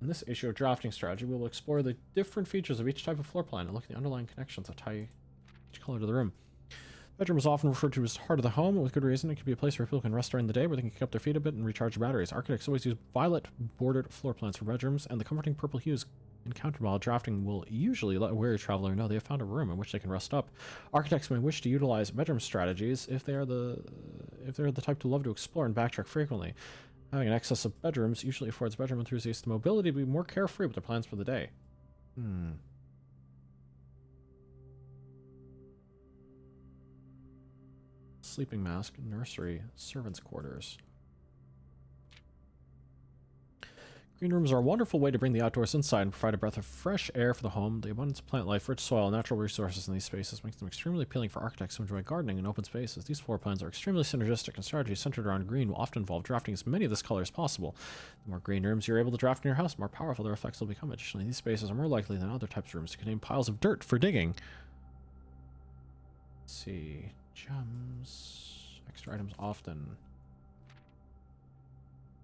In this issue of drafting strategy, we will explore the different features of each type of floor plan and look at the underlying connections that tie each color to the room. Bedroom is often referred to as heart of the home, and with good reason. It can be a place where people can rest during the day, where they can kick up their feet a bit and recharge their batteries. Architects always use violet bordered floor plans for bedrooms, and the comforting purple hues encountered while drafting will usually let a weary traveler know they have found a room in which they can rest up. Architects may wish to utilize bedroom strategies if they're the type to love to explore and backtrack frequently. Having an excess of bedrooms usually affords bedroom enthusiasts the mobility to be more carefree with their plans for the day. Sleeping mask, nursery, servants' quarters. Green rooms are a wonderful way to bring the outdoors inside and provide a breath of fresh air for the home. The abundance of plant life, rich soil, and natural resources in these spaces makes them extremely appealing for architects who enjoy gardening in open spaces. These floor plans are extremely synergistic, and strategies centered around green will often involve drafting as many of this color as possible. The more green rooms you're able to draft in your house, the more powerful their effects will become. Additionally, these spaces are more likely than other types of rooms to contain piles of dirt for digging. Let's see. Gems. Extra items often.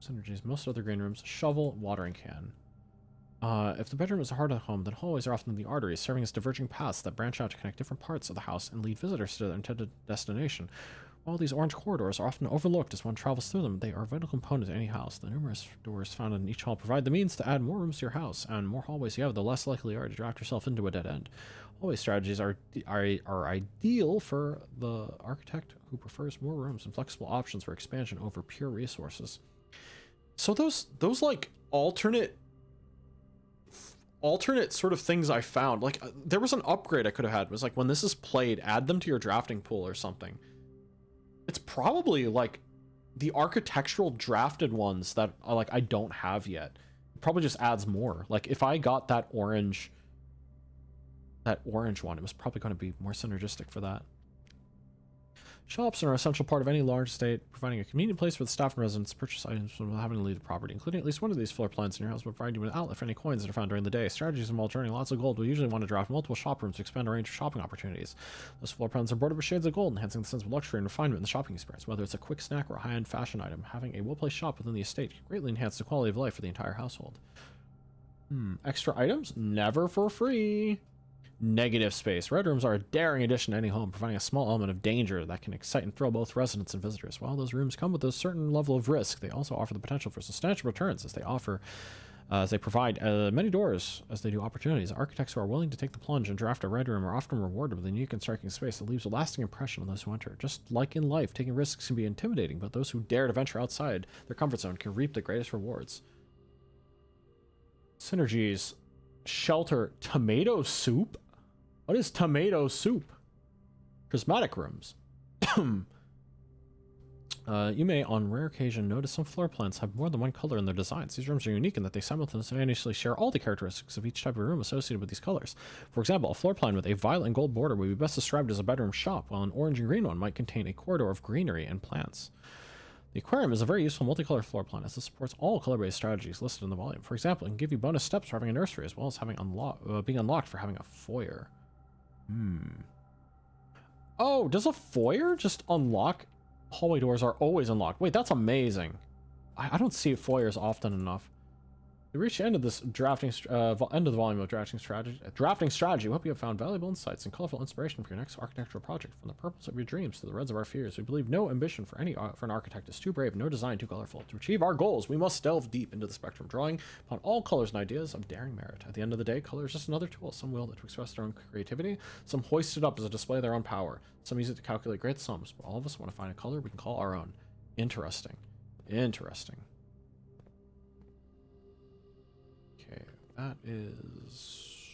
Synergies. Most other green rooms. Shovel, watering can. If the bedroom is the heart of the home, then hallways are often the arteries, serving as diverging paths that branch out to connect different parts of the house and lead visitors to their intended destination. While these orange corridors are often overlooked as one travels through them, they are a vital component to any house. The numerous doors found in each hall provide the means to add more rooms to your house, and the more hallways you have, the less likely you are to draft yourself into a dead end. Hallway strategies are ideal for the architect who prefers more rooms and flexible options for expansion over pure resources. So those like alternate sort of things I found, like there was an upgrade I could have had. It was like, when this is played, add them to your drafting pool or something. It's probably like the architectural drafted ones that I don't have yet. It probably just adds more. Like if I got that orange one, it was probably going to be more synergistic for that. Shops are an essential part of any large estate, providing a convenient place for the staff and residents to purchase items without having to leave the property. Including at least one of these floor plans in your house will provide you with an outlet for any coins that are found during the day. Strategies involve turning lots of gold. We usually want to draft multiple shop rooms to expand our range of shopping opportunities. Those floor plans are bordered with shades of gold, enhancing the sense of luxury and refinement in the shopping experience. Whether it's a quick snack or a high-end fashion item, having a well-placed shop within the estate can greatly enhance the quality of life for the entire household. Extra items? Never for free. Negative space. Red rooms are a daring addition to any home, providing a small element of danger that can excite and thrill both residents and visitors. While those rooms come with a certain level of risk, they also offer the potential for substantial returns as they provide many doors as they do opportunities. Architects who are willing to take the plunge and draft a red room are often rewarded with a unique and striking space that leaves a lasting impression on those who enter. Just like in life, taking risks can be intimidating, but those who dare to venture outside their comfort zone can reap the greatest rewards. Synergies. Shelter. Tomato soup? What is tomato soup? Prismatic rooms. You may, on rare occasion, notice some floor plans have more than one color in their designs. These rooms are unique in that they simultaneously share all the characteristics of each type of room associated with these colors. For example, a floor plan with a violet and gold border would be best described as a bedroom shop, while an orange and green one might contain a corridor of greenery and plants. The aquarium is a very useful multicolor floor plan as it supports all color-based strategies listed in the volume. For example, it can give you bonus steps for having a nursery, as well as having being unlocked for having a foyer. Oh, does a foyer just unlock? Hallway doors are always unlocked. Wait, that's amazing. I don't see foyers often enough. We reached the end of this end of the volume of drafting strategy. We hope you have found valuable insights and colorful inspiration for your next architectural project. From the purples of your dreams to the reds of our fears, we believe no ambition for an architect is too brave, no design too colorful. To achieve our goals, we must delve deep into the spectrum, drawing upon all colors and ideas of daring merit. At the end of the day, color is just another tool. Some wield it to express their own creativity, some hoist it up as a display of their own power, some use it to calculate great sums, but all of us want to find a color we can call our own. Interesting. Interesting. Okay, that is...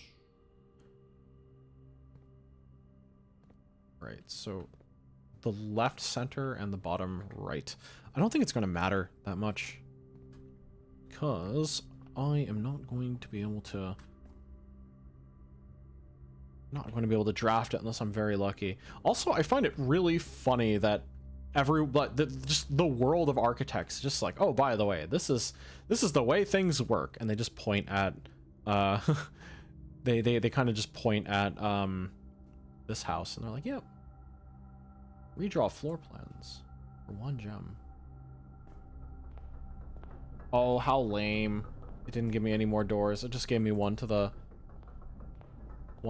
Right, so the left center and the bottom right. I don't think it's going to matter that much, because I am not going to be able to... draft it unless I'm very lucky. Also, I find it really funny that just the world of architects just like, oh, by the way, this is the way things work, and they just point at they kind of just point at this house, and they're like, yep, redraw floor plans for 1 gem. Oh, how lame. It didn't give me any more doors. It just gave me one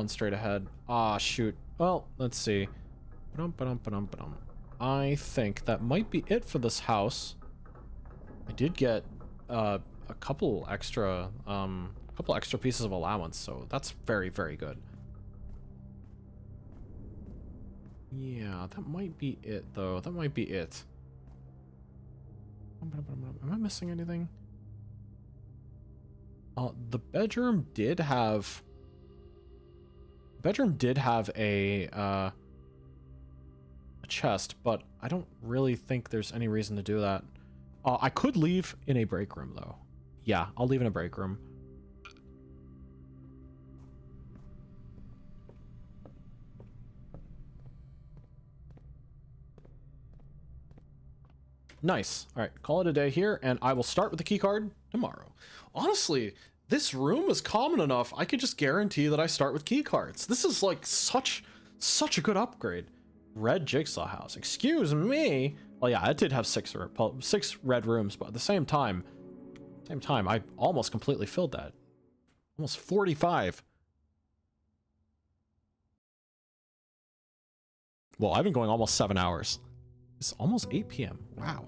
straight ahead. Ah, shoot. Well, let's see. I think that might be it for this house. I did get a couple extra pieces of allowance, so that's very, very good. Yeah, that might be it, though. That might be it. Am I missing anything? The bedroom did have a chest, but I don't really think there's any reason to do that. I could leave in a break room, though. Yeah, I'll leave in a break room. Nice. All right, call it a day here, and I will start with the key card tomorrow. Honestly, this room is common enough. I could just guarantee that I start with key cards. This is like such a good upgrade. Red jigsaw house. Excuse me. Well, yeah, it did have six red rooms, but at the same time, I almost completely filled that. Almost 45. Well, I've been going almost 7 hours. It's almost 8 p.m. Wow.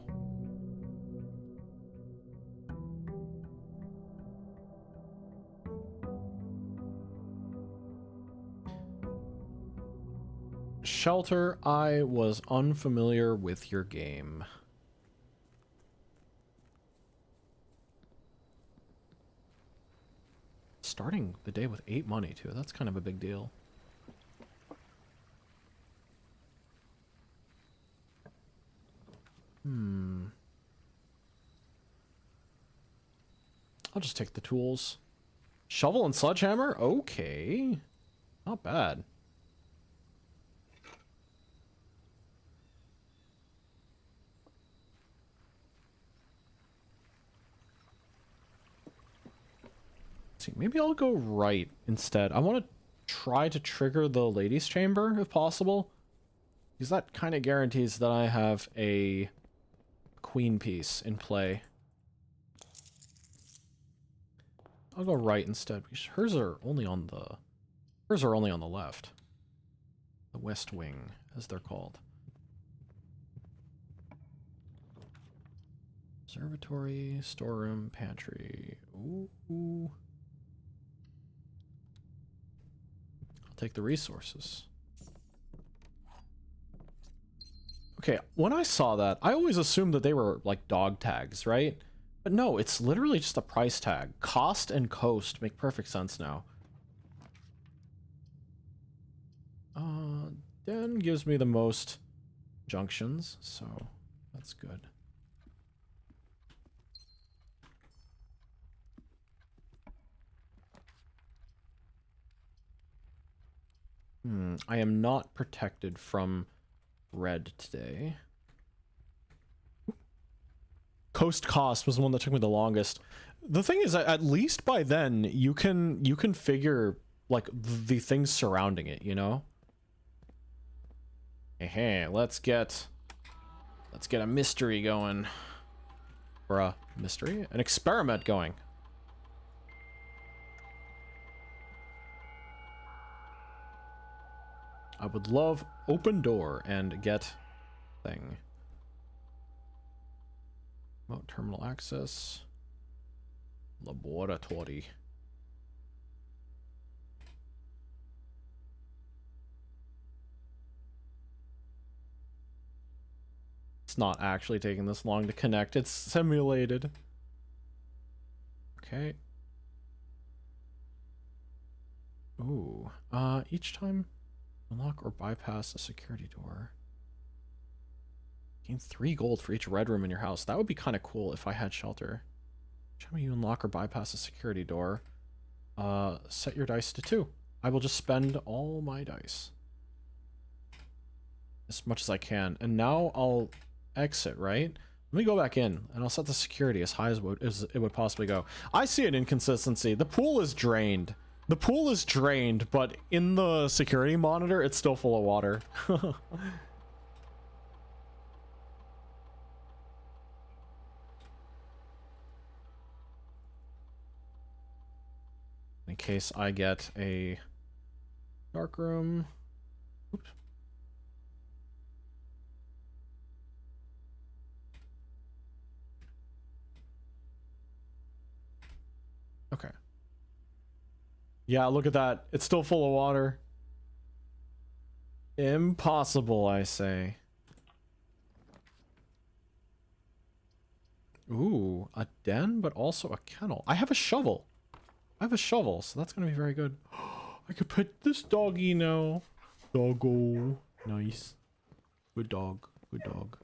Shelter, I was unfamiliar with your game. Starting the day with 8 money, too. That's kind of a big deal. I'll just take the tools. Shovel and sledgehammer? Okay. Not bad. See, maybe I'll go right instead. I want to try to trigger the ladies' chamber if possible, because that kind of guarantees that I have a queen piece in play. I'll go right instead, because hers are only on the left. The west wing, as they're called. Observatory, storeroom, pantry. Ooh. I'll take the resources. Okay, when I saw that, I always assumed that they were like dog tags, right? But no, it's literally just a price tag. Cost and coast make perfect sense now. Den gives me the most junctions, so that's good. I am not protected from red today. Coast cost was the one that took me the longest. The thing is, at least by then you can figure like the things surrounding it, you know? Hey, let's get a mystery going. Or a mystery? An experiment going. I would love open door and get thing. Remote terminal access. Laboratory. It's not actually taking this long to connect. It's simulated. Okay. Ooh. Each time unlock or bypass a security door. Gain 3 gold for each red room in your house. That would be kind of cool if I had shelter. Each time you unlock or bypass a security door, set your dice to 2. I will just spend all my dice. As much as I can. And now I'll exit, right? Let me go back in, and I'll set the security as high as it would possibly go. I see an inconsistency. The pool is drained. The pool is drained, but in the security monitor, it's still full of water. In case I get a dark room. Oops. Okay. Yeah, look at that. It's still full of water. Impossible, I say. Ooh, a den, but also a kennel. I have a shovel. So that's gonna be very good. I could put this doggy now. Doggo. Nice. Good dog. Good dog.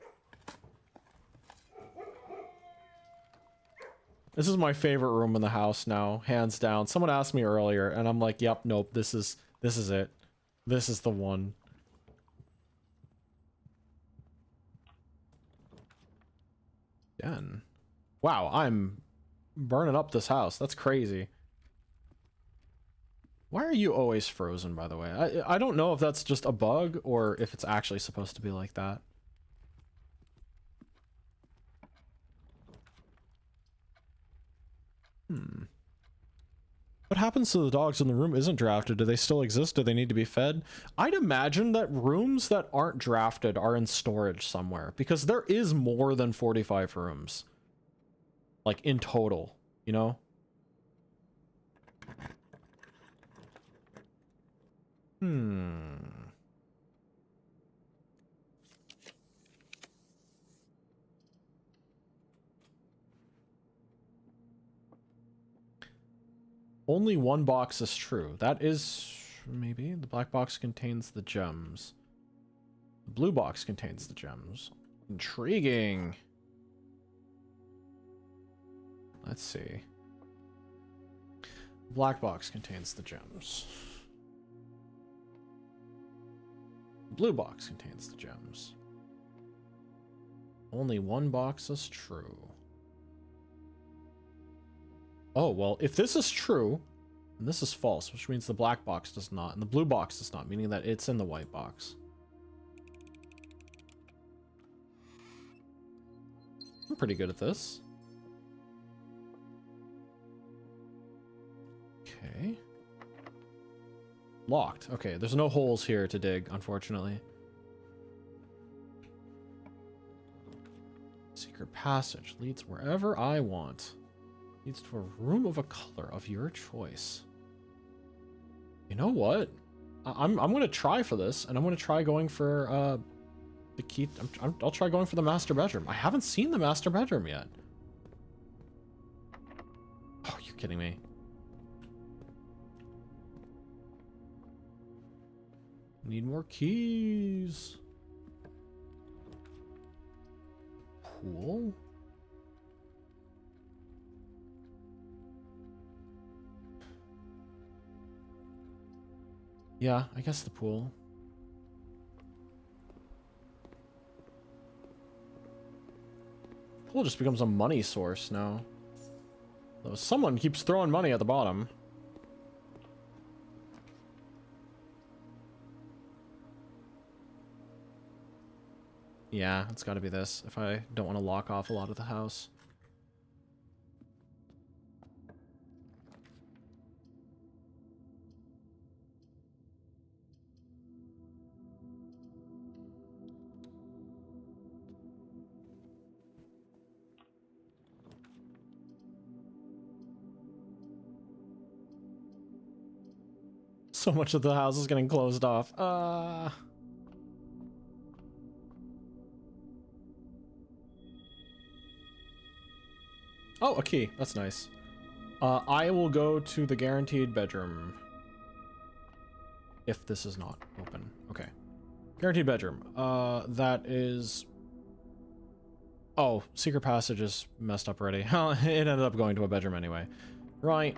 This is my favorite room in the house now, hands down. Someone asked me earlier, and I'm like, yep, nope, this is it. This is the one. Den. Wow, I'm burning up this house. That's crazy. Why are you always frozen, by the way? I don't know if that's just a bug or if it's actually supposed to be like that. What happens to the dogs when the room isn't drafted? Do they still exist? Do they need to be fed? I'd imagine that rooms that aren't drafted are in storage somewhere, because there is more than 45 rooms. Like, in total, you know? Only one box is true. That is... maybe? The black box contains the gems. The blue box contains the gems. Intriguing. Let's see. Black box contains the gems. Blue box contains the gems. Only one box is true. Oh, well, if this is true, and this is false, which means the black box does not, and the blue box does not, meaning that it's in the white box. I'm pretty good at this. Okay. Locked. Okay, there's no holes here to dig, unfortunately. Secret passage leads wherever I want. Leads to a room of a color of your choice. You know what? I'm gonna try for this, and I'm gonna try going for the key. I'll try going for the master bedroom. I haven't seen the master bedroom yet. Oh, you're kidding me. Need more keys. Pool. Yeah, I guess the pool. Pool just becomes a money source now. Though someone keeps throwing money at the bottom. Yeah, it's gotta be this, if I don't want to lock off a lot of the house. So much of the house is getting closed off. Oh, a key. That's nice. I will go to the guaranteed bedroom. If this is not open. Okay. Guaranteed bedroom. That is... Oh, secret passage is messed up already. It ended up going to a bedroom anyway. Right.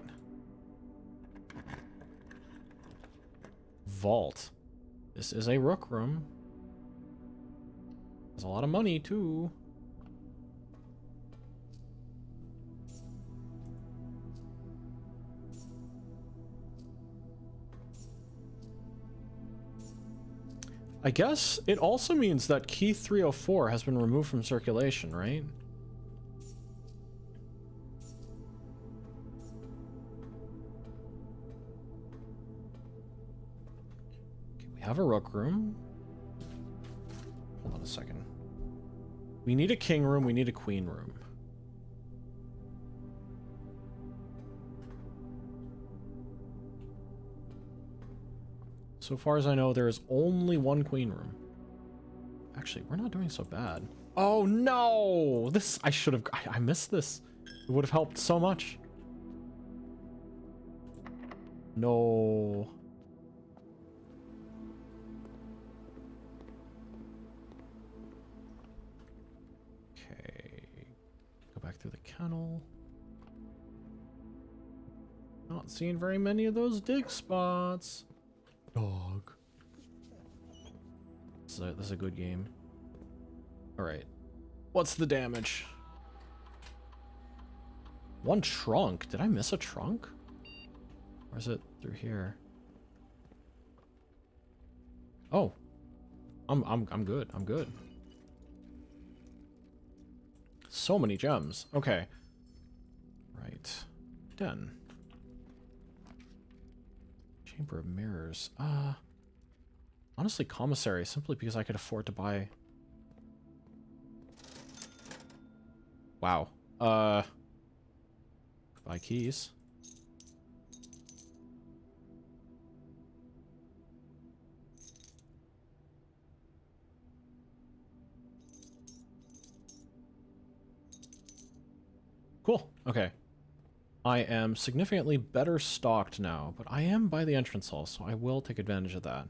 Vault. This is a rook room. There's a lot of money, too. I guess it also means that key 304 has been removed from circulation, right? Okay, we have a rook room. Hold on a second. We need a king room, we need a queen room. So far as I know, there is only one queen room. Actually, we're not doing so bad. Oh no! This, I should have, I missed this. It would have helped so much. No. Okay. Go back through the kennel. Not seeing very many of those dig spots. Dog. This is a good game. Alright. What's the damage? One trunk. Did I miss a trunk? Or is it through here? Oh. I'm good. I'm good. So many gems. Okay. Right. Done. Chamber of Mirrors. Honestly, commissary, simply because I could afford to buy... Wow. Buy keys. Cool. Okay. I am significantly better stocked now, but I am by the entrance hall, so I will take advantage of that.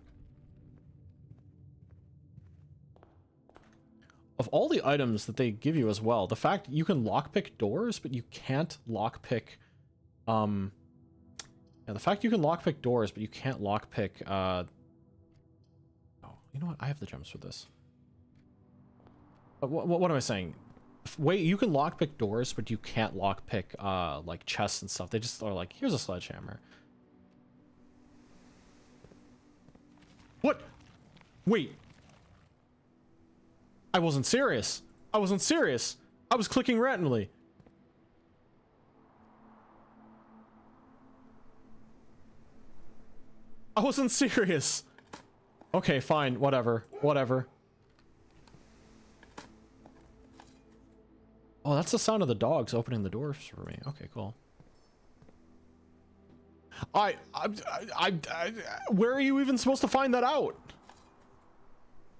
Of all the items that they give you as well, the fact you can lockpick doors, but you can't lockpick, yeah, the fact you can lockpick doors, but you can't lockpick, oh, you know what? I have the gems for this. What am I saying? Wait, you can lockpick doors, but you can't lockpick, like, chests and stuff. They just are like, here's a sledgehammer. What? Wait. I wasn't serious. I wasn't serious. I was clicking randomly. I wasn't serious. Okay, fine. Whatever. Whatever. Oh, that's the sound of the dogs opening the doors for me. Okay, cool. Where are you even supposed to find that out?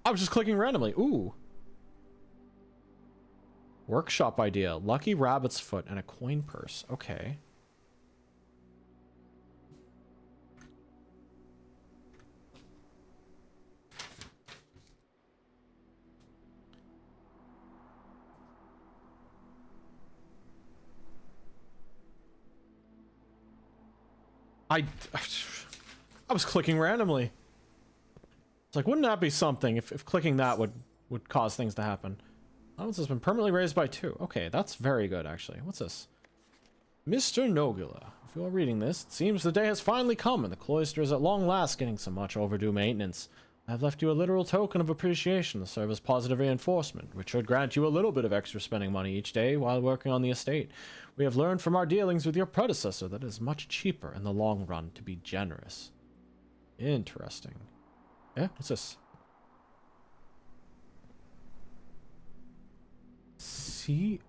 I was just clicking randomly. Ooh. Workshop idea. Lucky rabbit's foot and a coin purse. Okay. I was clicking randomly. It's like, wouldn't that be something if clicking that would cause things to happen? Allowance has been permanently raised by 2. Okay, that's very good, actually. What's this? Mr. Nogula. If you are reading this, it seems the day has finally come and the cloister is at long last getting some much overdue maintenance. I have left you a literal token of appreciation to serve as positive reinforcement, which should grant you a little bit of extra spending money each day while working on the estate. We have learned from our dealings with your predecessor that it is much cheaper in the long run to be generous. Interesting. Yeah, what's this? CXET.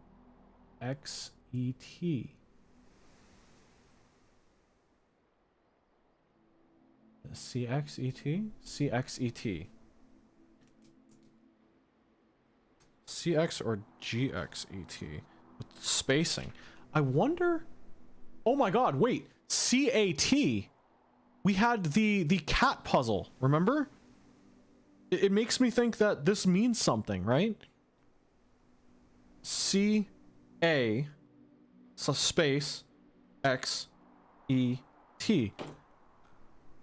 CXET? CXET. CX or GXET? With spacing. I wonder... Oh my god, wait. CAT. We had the cat puzzle, remember? It makes me think that this means something, right? C-A... So space... X-E-T.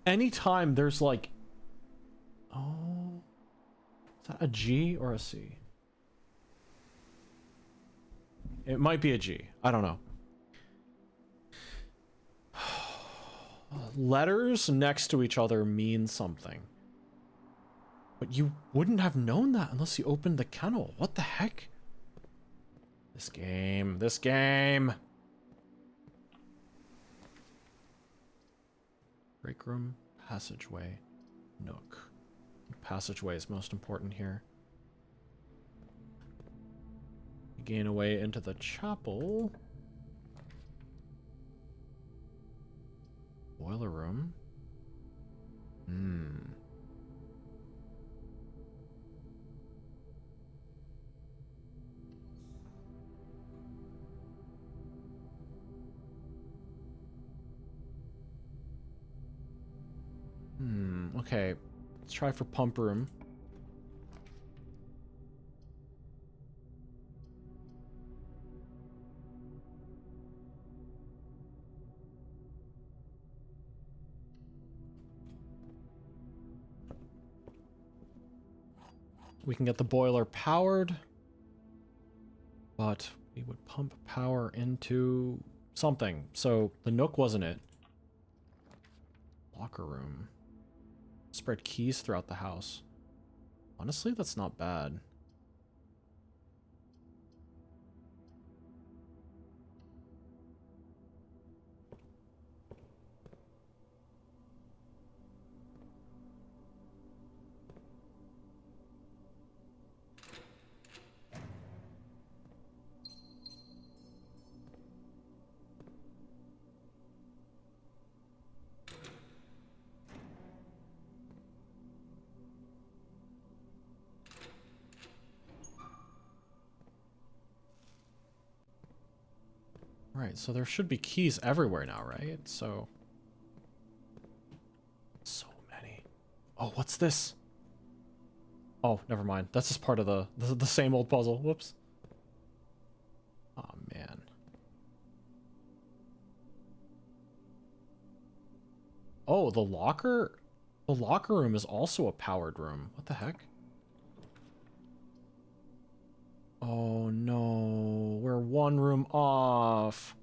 Anytime there's like... Oh... Is that a G or a C? It might be a G. I don't know. Letters next to each other mean something. But you wouldn't have known that unless you opened the kennel. What the heck? This game. This game. Break room. Passageway. Nook. Passageway is most important here. You gain a way into the chapel. Boiler room. Okay. Let's try for pump room. we can get the boiler powered, but we would pump power into something. So the Nook wasn't it. Locker room. Spread keys throughout the house. Honestly, that's not bad. Right, so there should be keys everywhere now, right? So many. Oh, what's this? Oh, never mind. That's just part of the same old puzzle. Whoops. Oh, man. Oh, the locker room is also a powered room. What the heck? Oh no, we're one room off.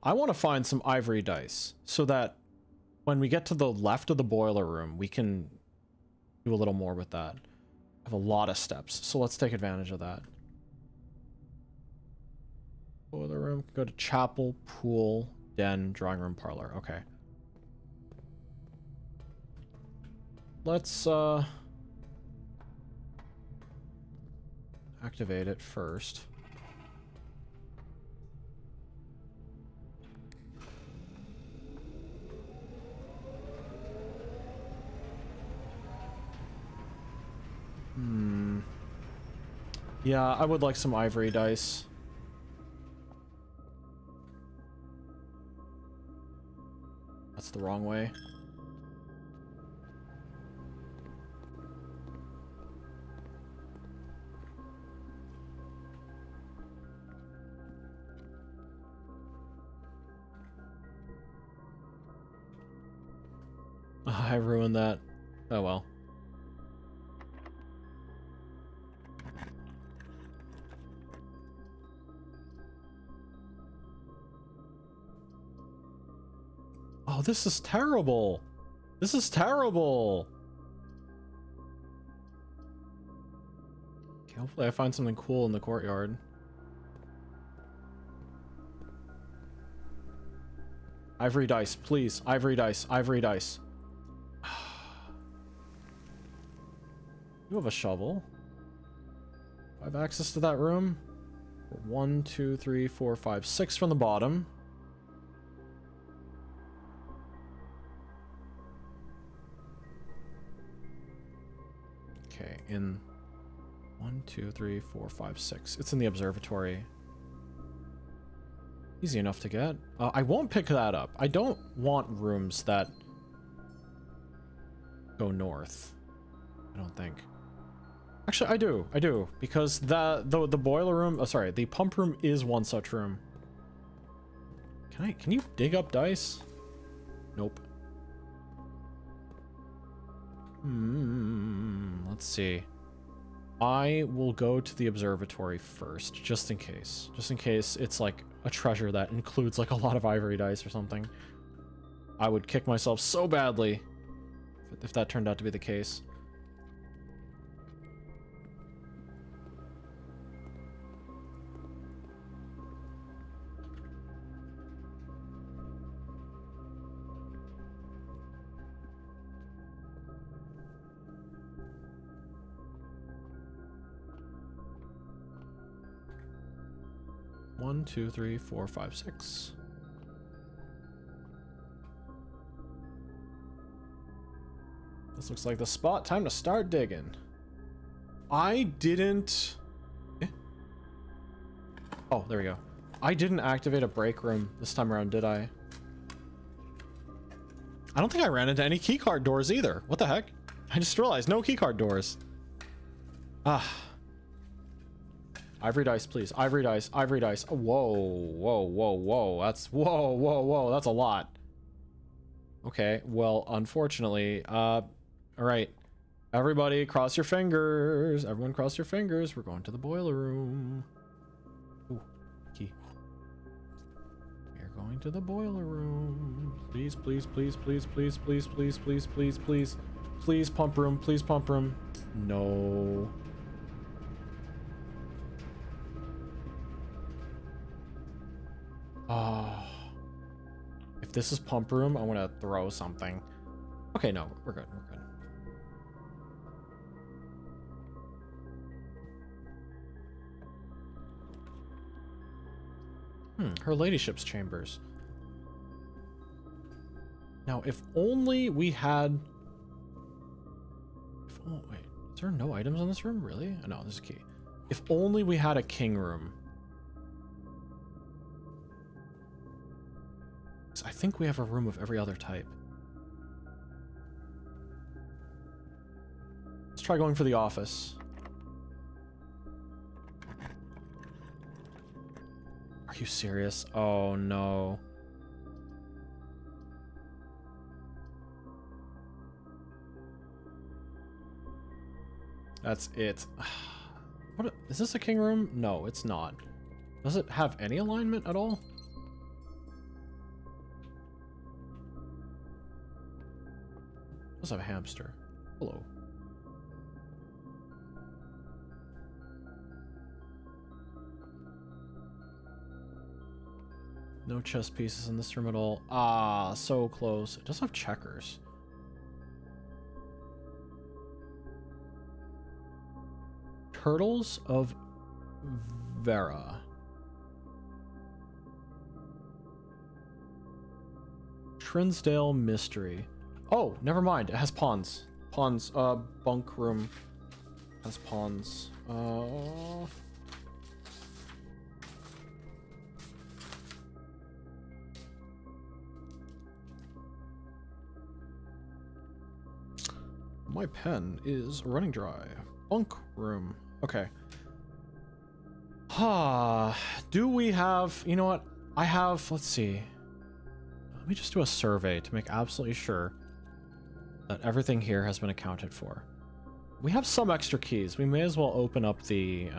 I want to find some ivory dice so that when we get to the left of the boiler room, we can do a little more with that. I have a lot of steps, so let's take advantage of that. Boiler room, go to chapel, pool, den, drawing room, parlor. Okay. Let's activate it first. Yeah, I would like some ivory dice. That's the wrong way. I ruined that. Oh well. Oh, this is terrible. This is terrible. Okay, hopefully I find something cool in the courtyard. Ivory dice, please. Ivory dice. Ivory dice. You have a shovel. I have access to that room. 1, 2, 3, 4, 5, 6 from the bottom. Okay, in 1, 2, 3, 4, 5, 6. It's in the observatory. Easy enough to get. I won't pick that up. I don't want rooms that go north. I don't think. Actually, I do, because the boiler room, oh sorry, the pump room is one such room. Can you dig up dice? Nope. Let's see. I will go to the observatory first, just in case. Just in case it's like a treasure that includes like a lot of ivory dice or something. I would kick myself so badly if that turned out to be the case. One, 2, 3, 4, 5, 6. This looks like the spot. Time to start digging. I didn't... Oh, there we go. I didn't activate a break room this time around, did I? I don't think I ran into any keycard doors either. What the heck? I just realized no keycard doors. Ah. Ivory dice, please. Ivory dice. Ivory dice. Whoa, whoa, whoa, whoa. Whoa. That's a lot. Okay, well, unfortunately, all right. Everybody, cross your fingers. Everyone cross your fingers. We're going to the boiler room. Ooh, key. We're going to the boiler room. Please, please, please, please, please, please, please, please, please, please. Please, pump room. Please, pump room. No. Oh. If this is pump room, I want to throw something. Okay, no, we're good. We're good. Her ladyship's chambers. Now, if only we had... Oh, wait. Is there no items in this room? Really? Oh, no, there's a key. If only we had a king room. I think we have a room of every other type. Let's try going for the office. Are you serious? Oh no. That's it. What is this, a king room? No, it's not. Does it have any alignment at all? Let's have a hamster. Hello. No chess pieces in this room at all. Ah, so close. It does have checkers. Turtles of Vera. Trinsdale Mystery. Oh, never mind. It has pawns. Pawns. Bunk room has pawns. My pen is running dry. Bunk room. Okay. Do we have... You know what? I have... Let's see. Let me just do a survey to make absolutely sure that everything here has been accounted for. We have some extra keys. We may as well open up the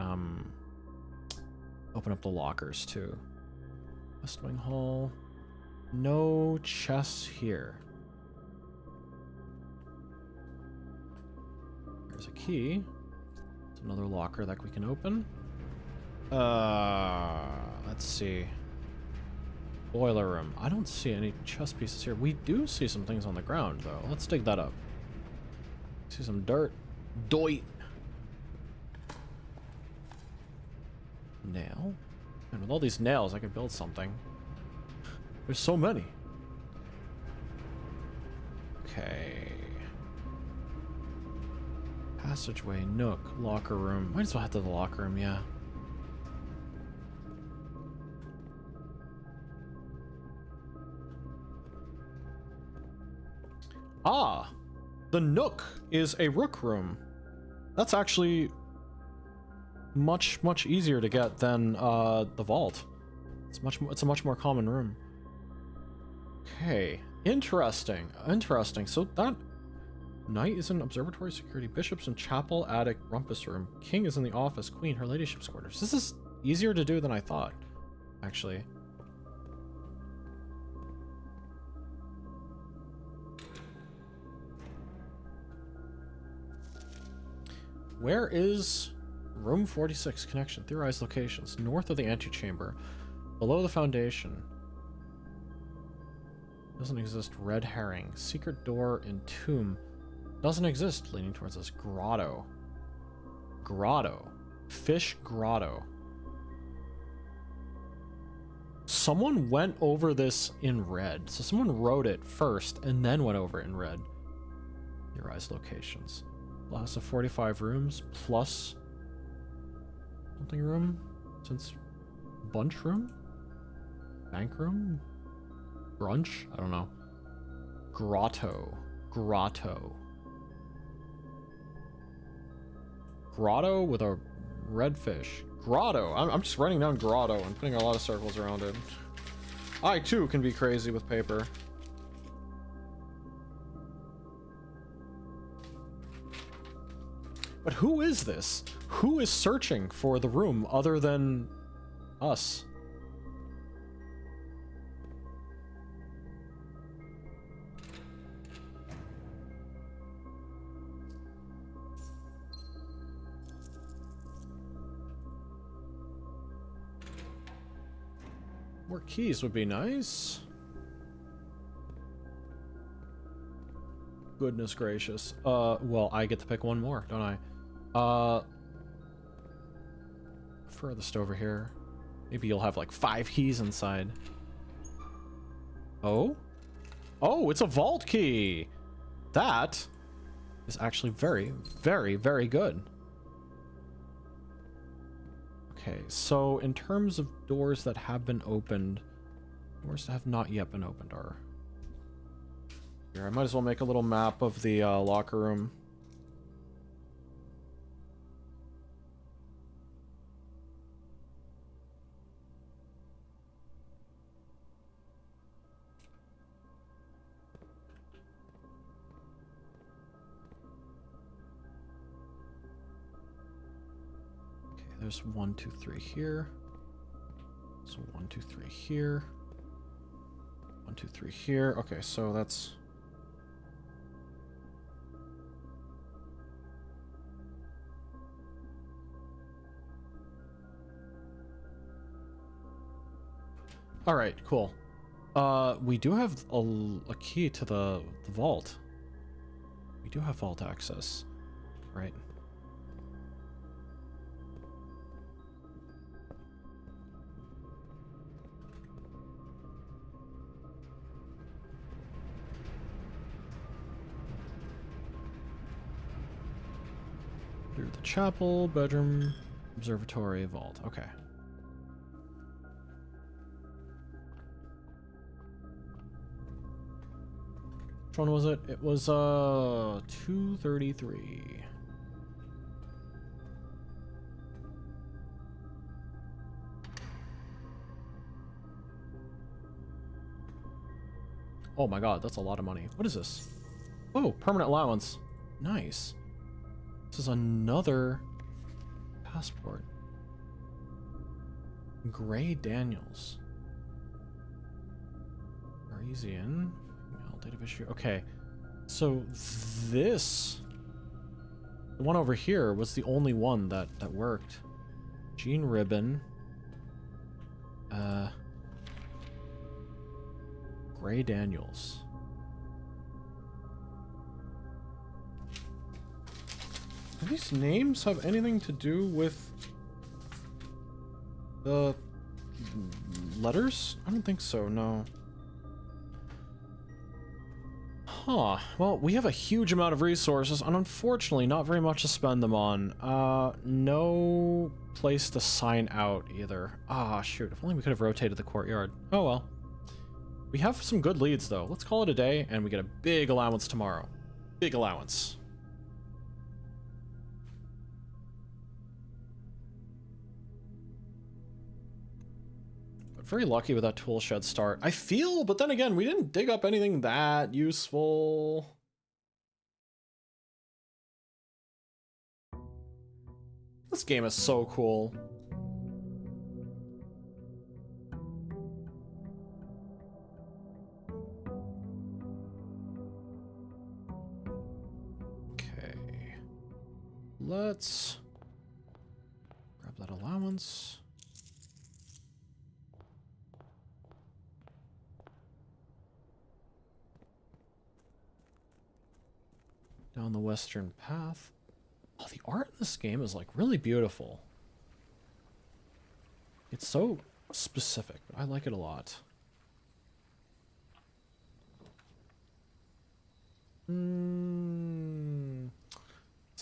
lockers too. West Wing Hall. No chests here. There's a key. There's another locker that we can open. Let's see. Boiler room. I don't see any chest pieces here. We do see some things on the ground, though. Let's dig that up. See some dirt. Doit. Nail. And with all these nails, I can build something. There's so many. Okay. Passageway, nook, locker room. Might as well head to the locker room, yeah. Ah, the nook is a rook room. That's actually much easier to get than the vault. It's a much more common room. Okay, interesting. So that knight is in observatory security, bishop's in chapel, attic, rumpus room, king is in the office, queen her ladyship's quarters. This is easier to do than I thought, actually. Where is room 46? Connection. Theorized locations. North of the antechamber. Below the foundation. Doesn't exist. Red herring. Secret door in tomb. Doesn't exist. Leaning towards us. Grotto. Grotto. Fish grotto. Someone went over this in red. So someone wrote it first and then went over it in red. Theorized locations. Lots of 45 rooms plus something room, since bunch room, bank room, brunch. I don't know. Grotto. grotto with a red fish. Grotto. I'm just writing down grotto and putting a lot of circles around it. I too can be crazy with paper. But who is this? Who is searching for the room other than us? More keys would be nice. Goodness gracious. Well, I get to pick one more, don't I? Furthest over here. Maybe you'll have like 5 keys inside. Oh? Oh, it's a vault key! That is actually very, very, very good. Okay, so in terms of doors that have been opened, doors that have not yet been opened are... Here, I might as well make a little map of the locker room. There's 1, 2, 3 here. So 1, 2, 3 here. 1, 2, 3 here. Okay, so that's... All right, cool. We do have a key to the vault. We do have vault access, right? Through the chapel, bedroom, observatory, vault. Okay. Which one was it? It was 233. Oh my god, that's a lot of money. What is this? Oh, permanent allowance. Nice. This is another passport. Gray Daniels. Parisian. Female, date of issue. Okay. So this... The one over here was the only one that worked. Jean Ribbon. Gray Daniels. Do these names have anything to do with the letters? I don't think so, no. Huh. Well, we have a huge amount of resources, and unfortunately not very much to spend them on. No place to sign out either. Ah, shoot. If only we could have rotated the courtyard. Oh well. We have some good leads, though. Let's call it a day, and we get a big allowance tomorrow. Big allowance. Very lucky with that tool shed start. I feel, but then again, we didn't dig up anything that useful. This game is so cool. Okay. Let's grab that allowance. Down the western path. Oh, the art in this game is like really beautiful. It's so specific, but I like it a lot. Is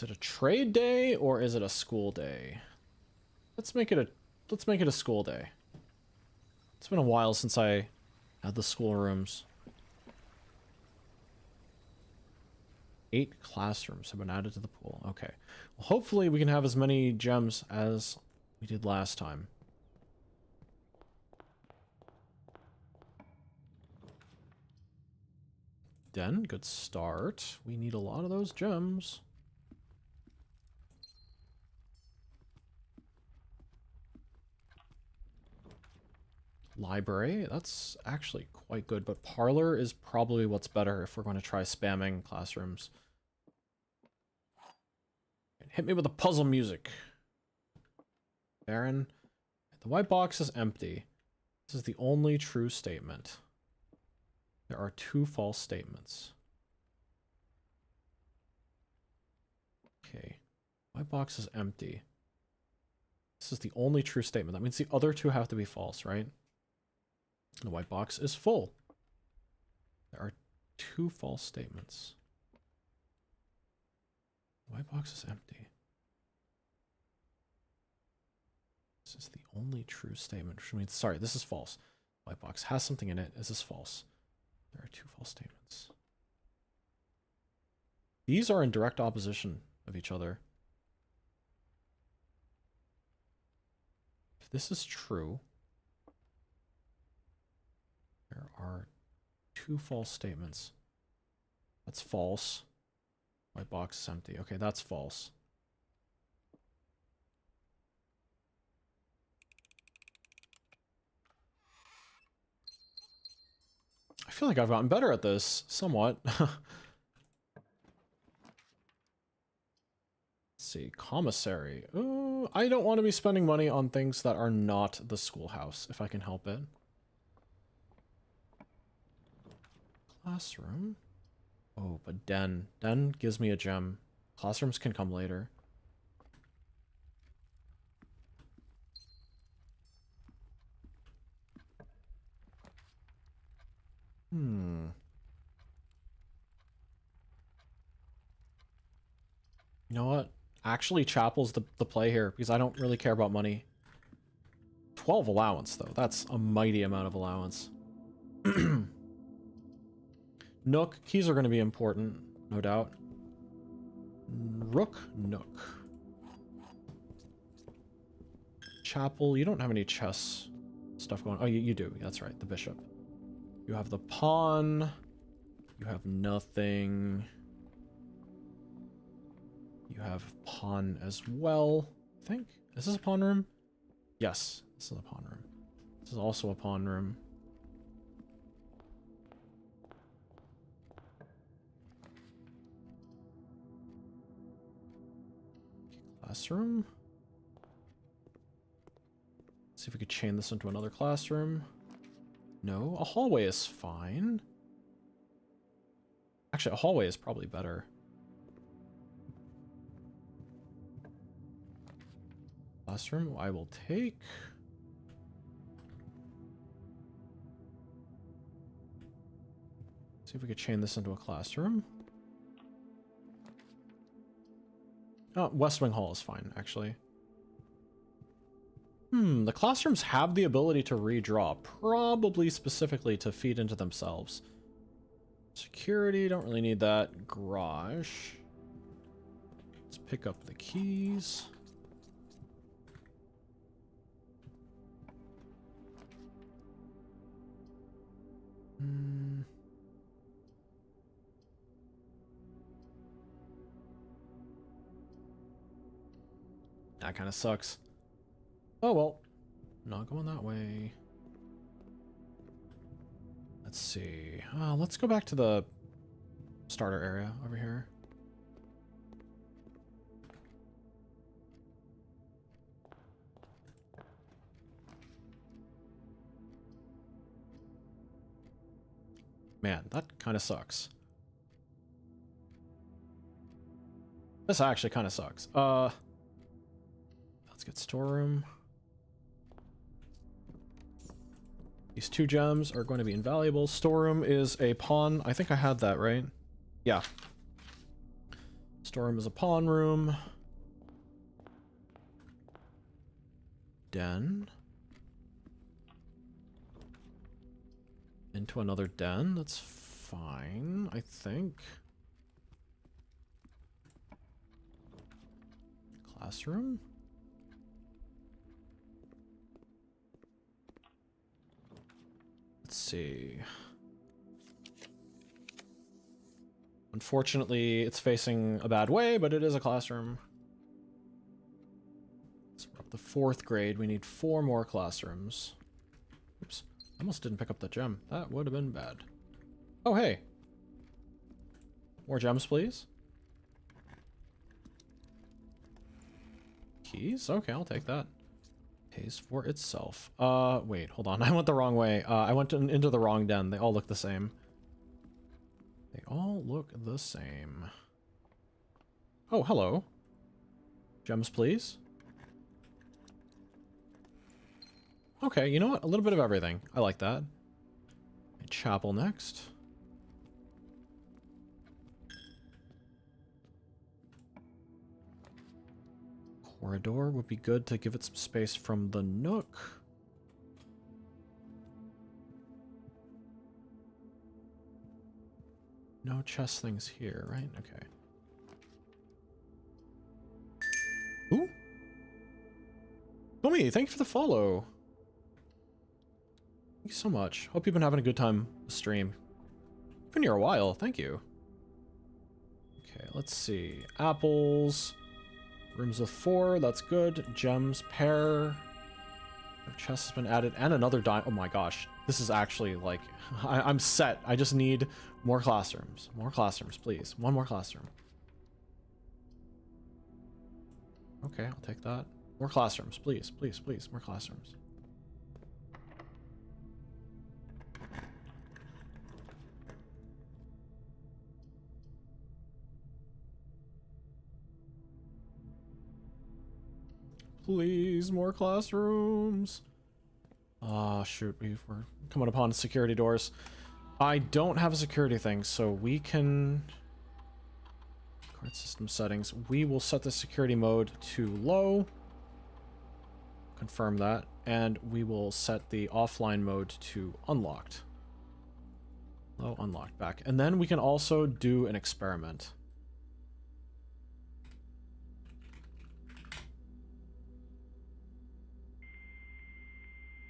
it a trade day or is it a school day? Let's make it a school day. It's been a while since I had the school rooms. 8 classrooms have been added to the pool. Okay. Well, hopefully we can have as many gems as we did last time. Den, good start. We need a lot of those gems. Library, that's actually quite good, but parlor is probably what's better if we're going to try spamming classrooms. Hit me with the puzzle music. Baron, the white box is empty. This is the only true statement. There are 2 false statements. Okay, white box is empty. This is the only true statement. That means the other 2 have to be false, right? The white box is full. There are 2 false statements. The white box is empty. This is the only true statement, which means, sorry, this is false. White box has something in it. This is false. There are 2 false statements. These are in direct opposition of each other. If this is true, there are 2 false statements. That's false. White box is empty. Okay, that's false. I feel like I've gotten better at this, somewhat. Let's see, commissary. Ooh, I don't want to be spending money on things that are not the schoolhouse, if I can help it. Classroom. Oh, but den. Den gives me a gem. Classrooms can come later. You know what? Actually, chapel's the play here, because I don't really care about money. 12 allowance, though. That's a mighty amount of allowance. Nook. Keys are going to be important, no doubt. Rook, Nook. Chapel. You don't have any chess stuff going on. Oh, you do. That's right. The bishop. You have the pawn. You have nothing. You have pawn as well, I think. Is this a pawn room? Yes, this is a pawn room. This is also a pawn room. Classroom. Let's see if we could chain this into another classroom. No, a hallway is fine. Actually, a hallway is probably better. Classroom, I will take. See if we could chain this into a classroom. Oh, West Wing Hall is fine, actually. The classrooms have the ability to redraw, probably specifically to feed into themselves. Security, don't really need that. Garage. Let's pick up the keys. That kind of sucks. Oh well, not going that way. Let's see. Let's go back to the starter area over here. Man, that kind of sucks. This actually kind of sucks. Let's get storeroom. These 2 gems are going to be invaluable. Storeroom is a pawn. I think I had that, right? Yeah. Storeroom is a pawn room. Den. Into another den. That's fine, I think. classroom. Let's see. Unfortunately, it's facing a bad way, but it is a classroom. So we're up to 4th grade. We need 4 more classrooms. Oops. I almost didn't pick up that gem. That would have been bad. Oh, hey. More gems, please. Keys? Okay, I'll take that. Pays for itself. Wait, hold on. I went the wrong way. I went into the wrong den. They all look the same. They all look the same. Oh, hello. Gems, please. Okay, you know what? A little bit of everything. I like that. Chapel next. Corridor would be good to give it some space from the nook. No chest things here, right? Okay. Ooh. Tommy, thank you for the follow. Thank you so much. Hope you've been having a good time with stream. Been here a while. Thank you. Okay, let's see. Apples. Rooms of 4. That's good. Gems. Pear. Our chest has been added. And another dime. Oh my gosh. This is actually like... I'm set. I just need more classrooms. More classrooms, please. One more classroom. Okay, I'll take that. More classrooms, please. Please, please. More classrooms. Please, more classrooms. Ah, shoot, we're coming upon security doors. I don't have a security thing, so we can... Card system settings. We will set the security mode to low. Confirm that. And we will set the offline mode to unlocked. Low, unlocked, back. And then we can also do an experiment.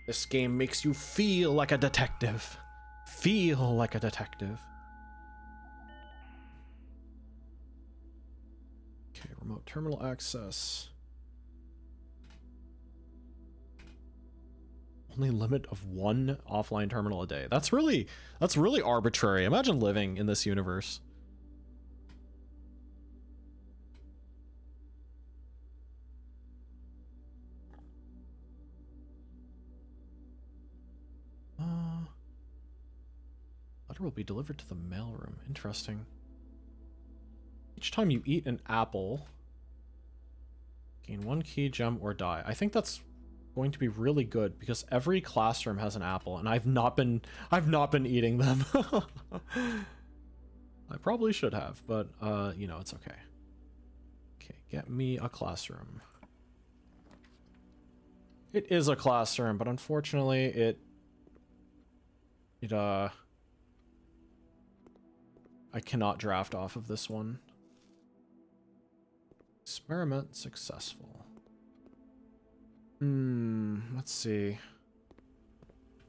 This game makes you feel like a detective. Feel like a detective. Okay, remote terminal access. Only limit of 1 offline terminal a day. That's really arbitrary. Imagine living in this universe. Letter will be delivered to the mailroom. Interesting. Each time you eat an apple, gain 1 key, gem, or die. I think that's going to be really good because every classroom has an apple, and I've not been eating them. I probably should have, but you know, it's okay. Okay, get me a classroom. It is a classroom, but unfortunately I cannot draft off of this one. Experiment successful. Let's see.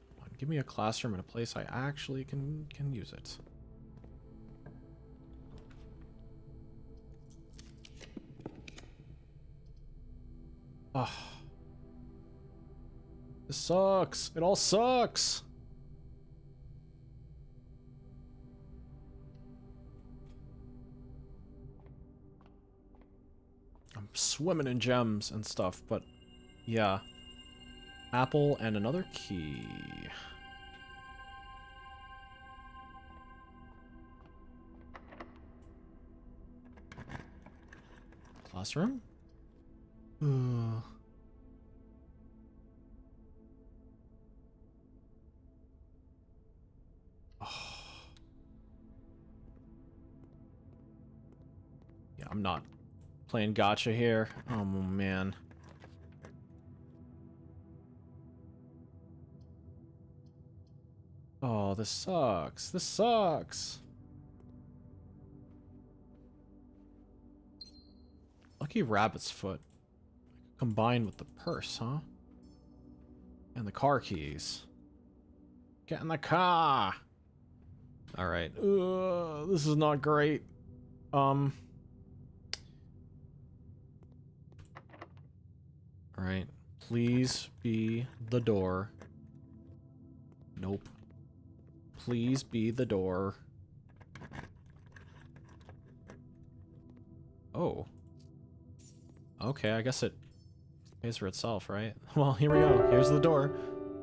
Come on, give me a classroom in a place I actually can use it. Ah. This sucks. It all sucks. I'm swimming in gems and stuff, but yeah. Apple and another key. Classroom? Yeah, I'm not playing gotcha here. Oh, man. Oh, this sucks. This sucks. Lucky rabbit's foot. combined with the purse, huh? And the car keys. Get in the car! Alright. This is not great. Alright. Please be the door. Nope. Please be the door. Oh. Okay, I guess it pays for itself, right? Well, here we go. Here's the door.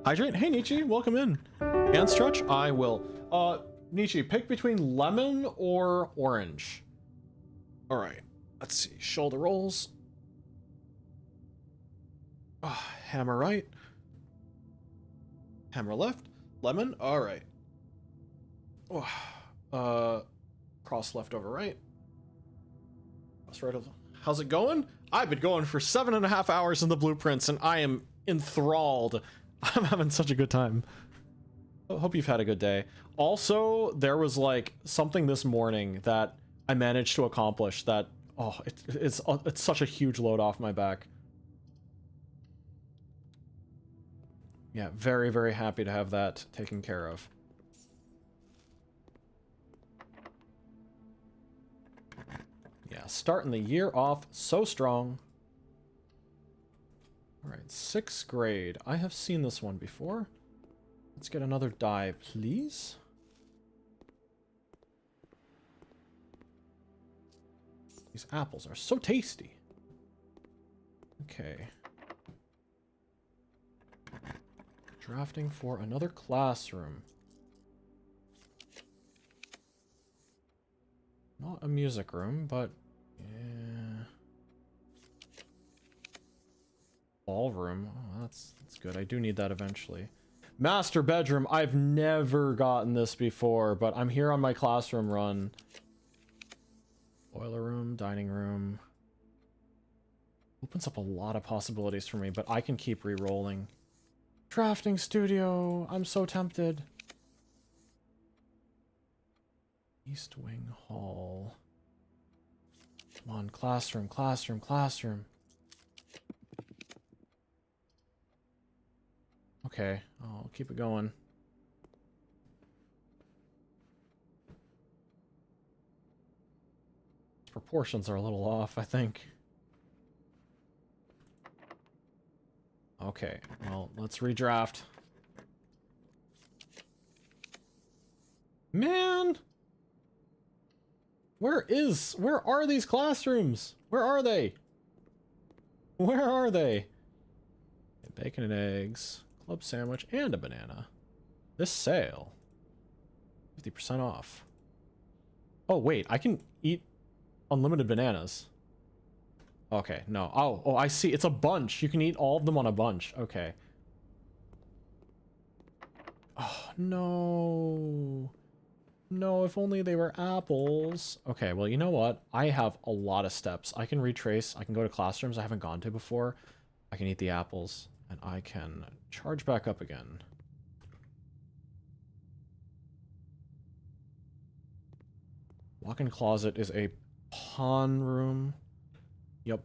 Hydrate. Hey, Nietzsche, welcome in. And stretch? I will. Nietzsche, pick between lemon or orange. Alright. Let's see. Shoulder rolls. Hammer right. Hammer left. Lemon. Alright. Cross left over right. Cross right over. How's it going? I've been going for 7.5 hours in the blueprints and I am enthralled. I'm having such a good time. I hope you've had a good day. Also, there was like something this morning that I managed to accomplish that, oh, it's such a huge load off my back. Yeah, very, very happy to have that taken care of. Yeah, starting the year off so strong. Alright, 6th grade. I have seen this one before. Let's get another die, please. These apples are so tasty. Okay. Drafting for another classroom. Not a music room, but yeah. Ballroom. Oh, that's good. I do need that eventually. Master bedroom. I've never gotten this before, but I'm here on my classroom run. Boiler room, dining room. Opens up a lot of possibilities for me, but I can keep re-rolling. Drafting studio. I'm so tempted. East Wing Hall. Come on, classroom, classroom, classroom. Okay, I'll keep it going. Proportions are a little off, I think. Okay, well, let's redraft. Man! Where are these classrooms? Where are they? Where are they? Bacon and eggs, club sandwich, and a banana. This sale. 50% off. Oh, wait, I can eat unlimited bananas. Okay, no. Oh, I see. It's a bunch. You can eat all of them on a bunch. Okay. Oh, no. No, if only they were apples. Okay, well, you know what? I have a lot of steps. I can retrace. I can go to classrooms I haven't gone to before. I can eat the apples. And I can charge back up again. Walk-in closet is a pawn room. Yep.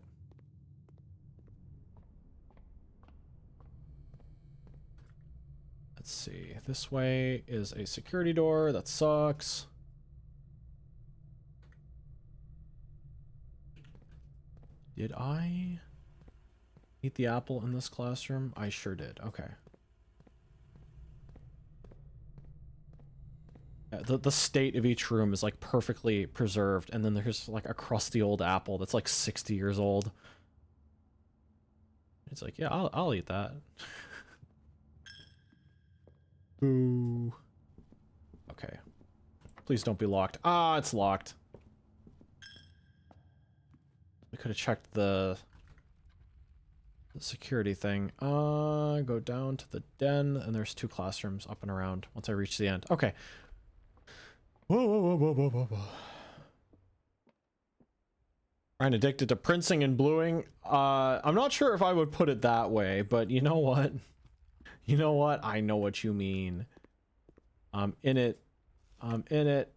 Let's see. This way is a security door. That sucks. Did I eat the apple in this classroom? I sure did. Okay. The state of each room is like perfectly preserved, and then there's like a crusty old apple that's like 60 years old. It's like, yeah, I'll eat that. Boo. Okay. Please don't be locked. Ah, it's locked. We could have checked the security thing. Go down to the den, and there's 2 classrooms up and around once I reach the end. Okay. Whoa, whoa, whoa, whoa, whoa, whoa. I'm addicted to princing and bluing. I'm not sure if I would put it that way, but you know what? You know what? I know what you mean. I'm in it. I'm in it.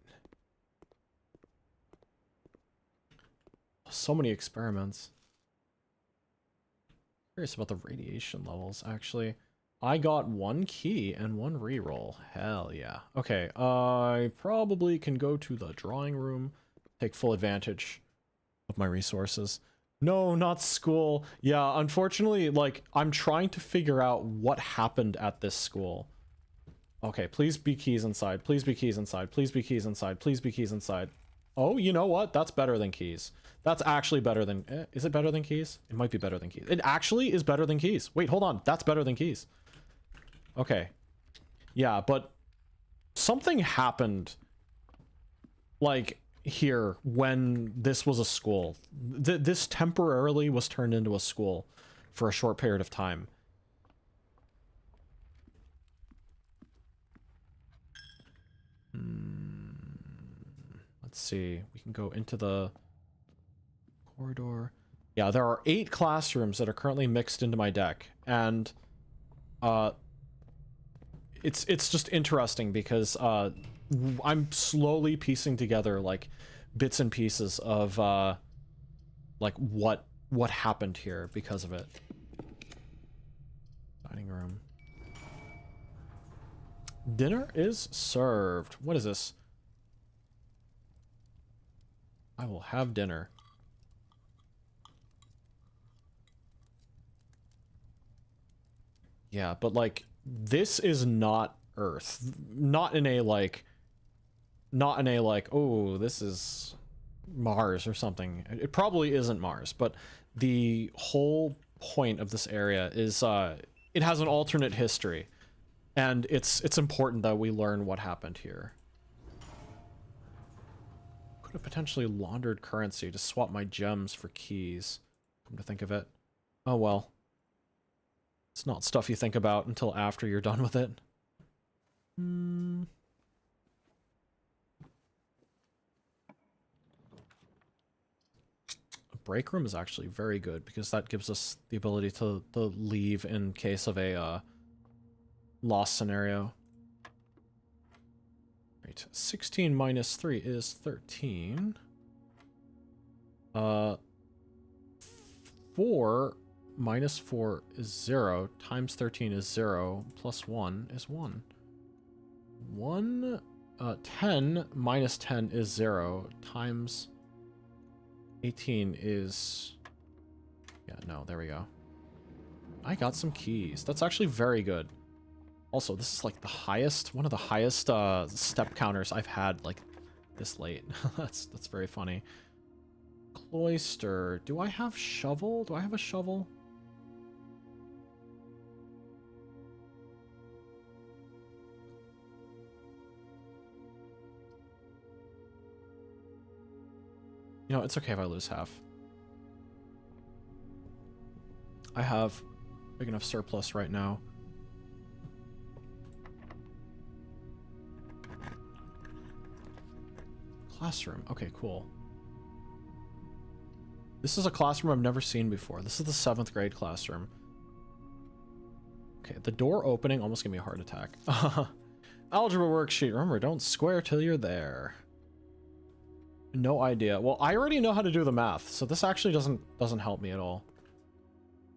So many experiments. Curious about the radiation levels, actually. I got 1 key and 1 reroll. Hell yeah. Okay, I probably can go to the drawing room, take full advantage of my resources. No, not school. Yeah, unfortunately, like, I'm trying to figure out what happened at this school. Okay, please be keys inside. Please be keys inside. Please be keys inside. Please be keys inside. Oh, you know what? That's better than keys. That's actually better than... is it better than keys? It might be better than keys. It actually is better than keys. Wait, hold on. That's better than keys. Okay. Yeah, but something happened, like, here when this was a school. This temporarily was turned into a school for a short period of time. Let's see. We can go into the corridor. Yeah, there are 8 classrooms that are currently mixed into my deck, and it's just interesting because I'm slowly piecing together like bits and pieces of like what happened here because of it. Dining room. Dinner is served. What is this? I will have dinner. Yeah, but like this is not Earth. Not in a like oh, this is Mars or something. It probably isn't Mars, but the whole point of this area is it has an alternate history, and it's important that we learn what happened here. Could have potentially laundered currency to swap my gems for keys, come to think of it. Oh well. It's not stuff you think about until after you're done with it. The break room is actually very good because that gives us the ability to leave in case of a lost scenario. Right, 16 minus 3 is 13. 4 minus 4 is 0, times 13 is 0, plus 1 is 1. 10 minus 10 is 0, times 18 is... yeah, no, there we go. I got some keys. That's actually very good. Also, this is like the highest, one of the highest step counters I've had like this late. That's very funny. Cloister. Do I have shovel? Do I have a shovel? You know, it's okay if I lose half. I have big enough surplus right now. Classroom. Okay, cool. This is a classroom I've never seen before. This is the 7th grade classroom. Okay, the door opening almost gave me a heart attack. Algebra worksheet. Remember, don't square till you're there. No idea. Well, I already know how to do the math, so this actually doesn't help me at all.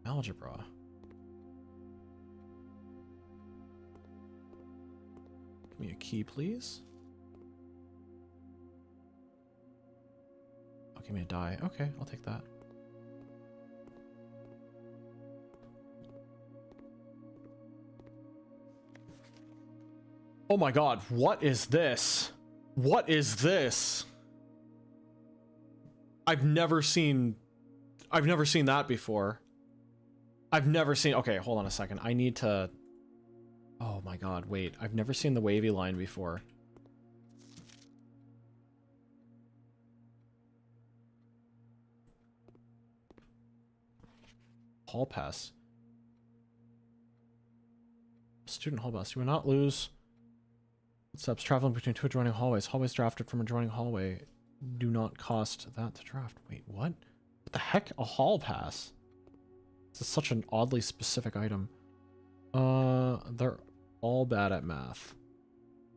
Algebra. Give me a key, please. Oh, give me a die. Okay, I'll take that. Oh my god, what is this? What is this? I've never seen that before. I've never seen... okay, hold on a second. I need to... oh my god, wait. I've never seen the wavy line before. Hall pass. Student hall pass. You will not lose steps traveling between 2 adjoining hallways. Hallways drafted from adjoining hallway do not cost that to draft. Wait, what? What the heck? A hall pass? This is such an oddly specific item. They're all bad at math.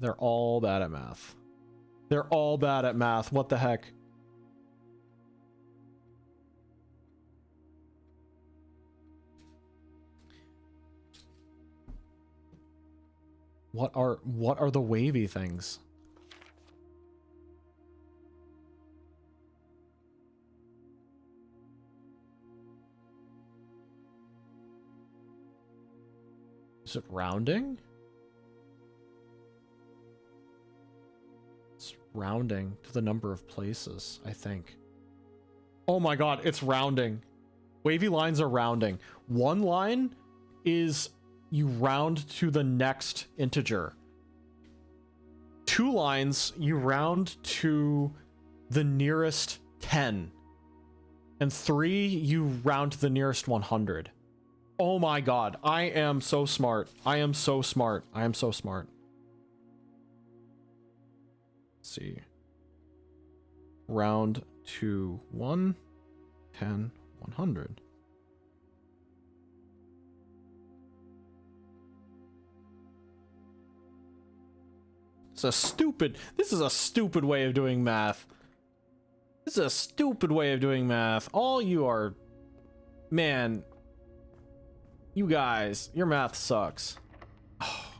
They're all bad at math. They're all bad at math. What the heck? What are the wavy things? Is it rounding? It's rounding to the number of places, I think. Oh my god, it's rounding. Wavy lines are rounding. One line is you round to the next integer. Two lines, you round to the nearest 10. And three, you round to the nearest 100. Oh my god, I am so smart. I am so smart. I am so smart. Let's see. Round to 1, 10, 100. This is a stupid way of doing math. This is a stupid way of doing math. All you are, man, you guys, your math sucks. Oh,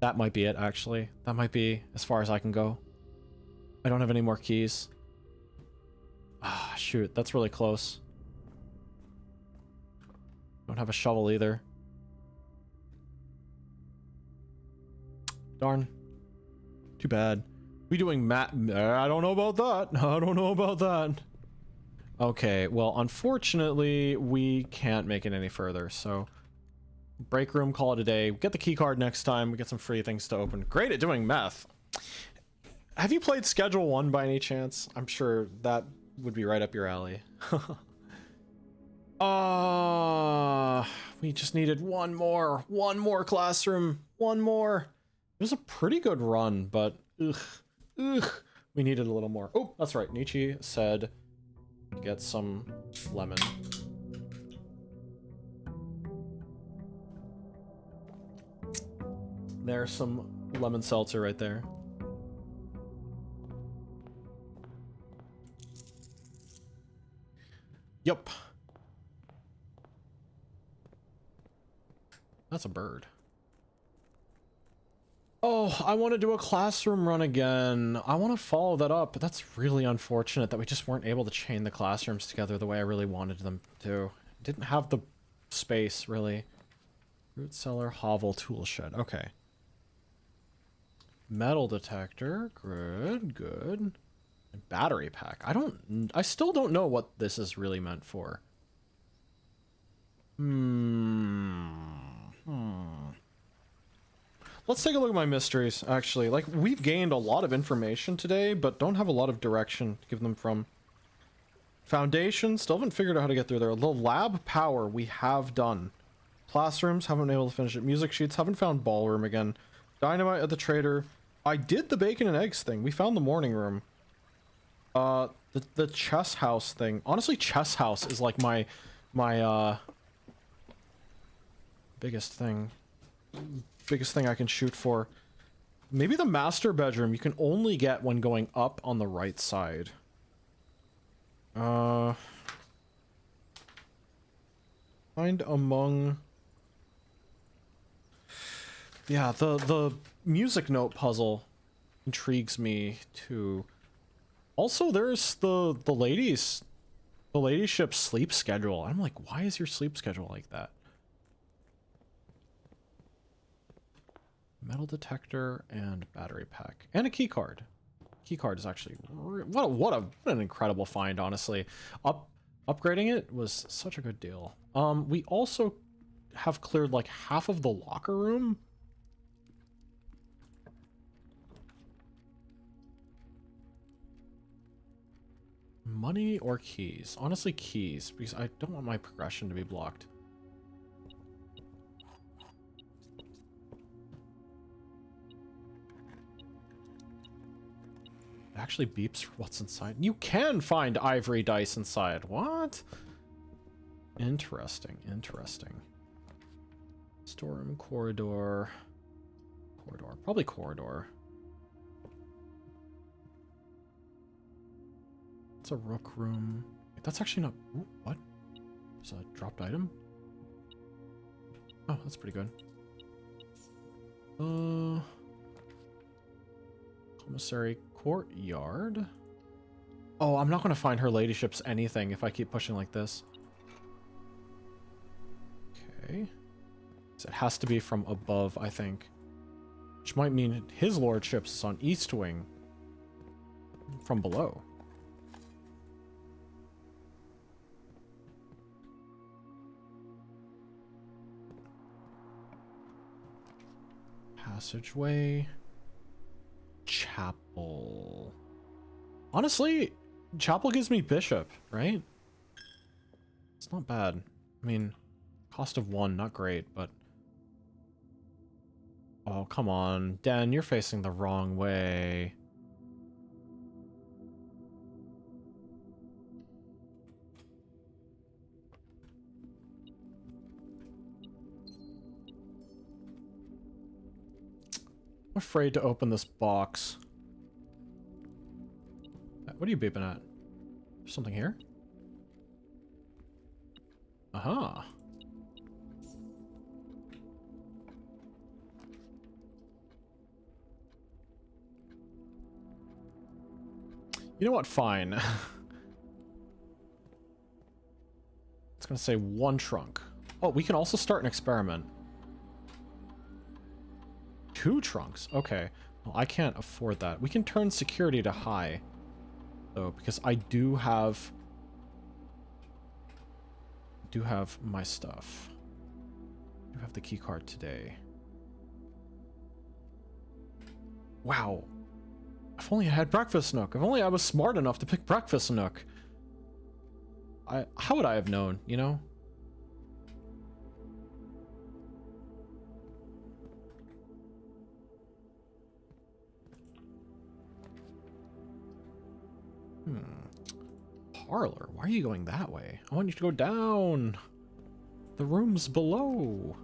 that might be it, actually. That might be as far as I can go. I don't have any more keys. Ah, shoot, that's really close. Don't have a shovel either. Darn. Too bad. We doing math? I don't know about that. I don't know about that. Okay, well, unfortunately, we can't make it any further, so break room, call it a day. Get the key card next time. We get some free things to open. Great at doing math. Have you played Schedule 1 by any chance? I'm sure that would be right up your alley. We just needed one more classroom, one more. It was a pretty good run, but we needed a little more. Oh, that's right. Nietzsche said get some lemon. There's some lemon seltzer right there. Yup. That's a bird. Oh, I want to do a classroom run again. I want to follow that up, but that's really unfortunate that we just weren't able to chain the classrooms together the way I really wanted them to. Didn't have the space, really. Root cellar, hovel, tool shed. Okay. Metal detector. Good, good. And battery pack. I still don't know what this is really meant for. Let's take a look at my mysteries, actually. Like, we've gained a lot of information today, but don't have a lot of direction to give them from. Foundation, still haven't figured out how to get through there. The lab power, we have done. Classrooms, haven't been able to finish it. Music sheets, haven't found ballroom again. Dynamite at the trader. I did the bacon and eggs thing. We found the morning room. The chess house thing. Honestly, chess house is like my biggest thing I can shoot for. Maybe the master bedroom you can only get when going up on the right side. Find among... Yeah, the music note puzzle intrigues me too. Also, there's the ladies' ship's sleep schedule. I'm like, why is your sleep schedule like that? Metal detector and battery pack and a key card. Key card is actually what an incredible find, honestly. Upgrading it was such a good deal. We also have cleared like half of the locker room. Money or keys? Honestly, keys, because I don't want my progression to be blocked. It actually beeps for what's inside. You can find ivory dice inside. What? Interesting, interesting. Storeroom, corridor. Corridor. Probably corridor. It's a rook room. Wait, that's actually not... Ooh, what? There's a dropped item? Oh, that's pretty good. Commissary courtyard. Oh, I'm not going to find her ladyship's anything if I keep pushing like this. Okay. So it has to be from above, I think. Which might mean his lordship's is on East Wing. From below. Passageway. Chapel. Honestly, chapel gives me bishop, right? It's not bad. I mean, cost of 1, not great, but... Oh, come on. Dan, you're facing the wrong way. I'm afraid to open this box. What are you beeping at? There's something here? Aha. You know what? Fine. It's gonna say 1 trunk. Oh, we can also start an experiment. 2 trunks. Okay. Well, I can't afford that. We can turn security to high, though, because I do have my stuff. I do have the key card today. Wow. If only I had Breakfast Nook. If only I was smart enough to pick Breakfast Nook. How would I have known, you know? Parlor? Why are you going that way? I want you to go down. The room's below.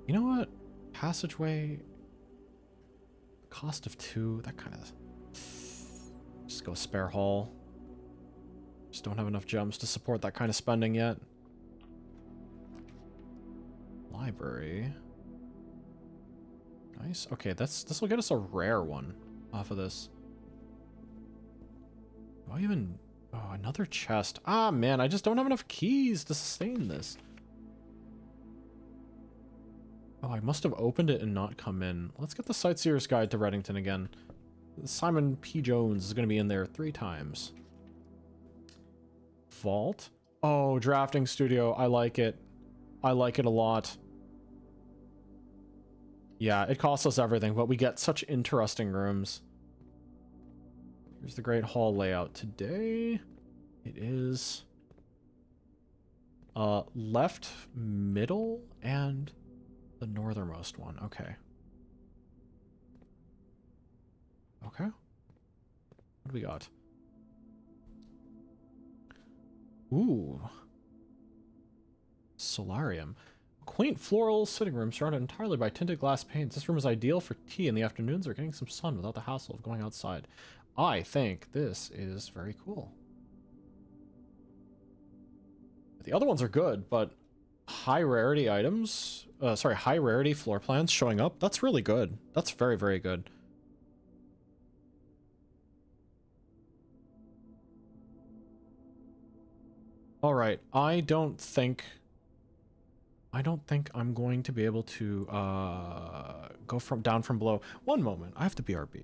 You know what? Passageway. Cost of 2. That kind of... Just go spare hall. Just don't have enough gems to support that kind of spending yet. Library. Nice. Okay, this will get us a rare one off of this. Do I even... Oh, another chest. Ah, man, I just don't have enough keys to sustain this. Oh, I must have opened it and not come in. Let's get the Sightseer's Guide to Reddington again. Simon P. Jones is going to be in there 3 times. Vault. Oh, drafting studio. I like it. I like it a lot. Yeah, it costs us everything, but we get such interesting rooms. Here's the Great Hall layout today. It is left, middle, and the northernmost one. Okay. Okay. What do we got? Ooh. Solarium. Quaint floral sitting room surrounded entirely by tinted glass panes. This room is ideal for tea in the afternoons or getting some sun without the hassle of going outside. I think this is very cool. The other ones are good, but high rarity items, high rarity floor plans showing up, that's really good. That's very, very good. All right, I don't think I'm going to be able to go down from below. One moment, I have to BRB.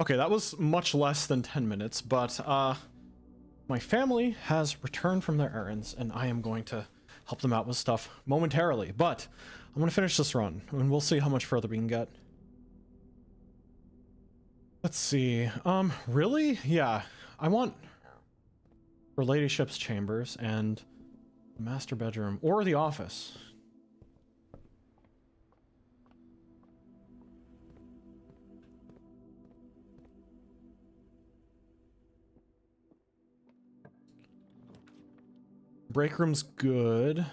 Okay, that was much less than 10 minutes, but my family has returned from their errands, and I am going to help them out with stuff momentarily. But I'm going to finish this run, and we'll see how much further we can get. Let's see. Really? Yeah, I want her ladyship's chambers and the master bedroom, or the office. Break room's good.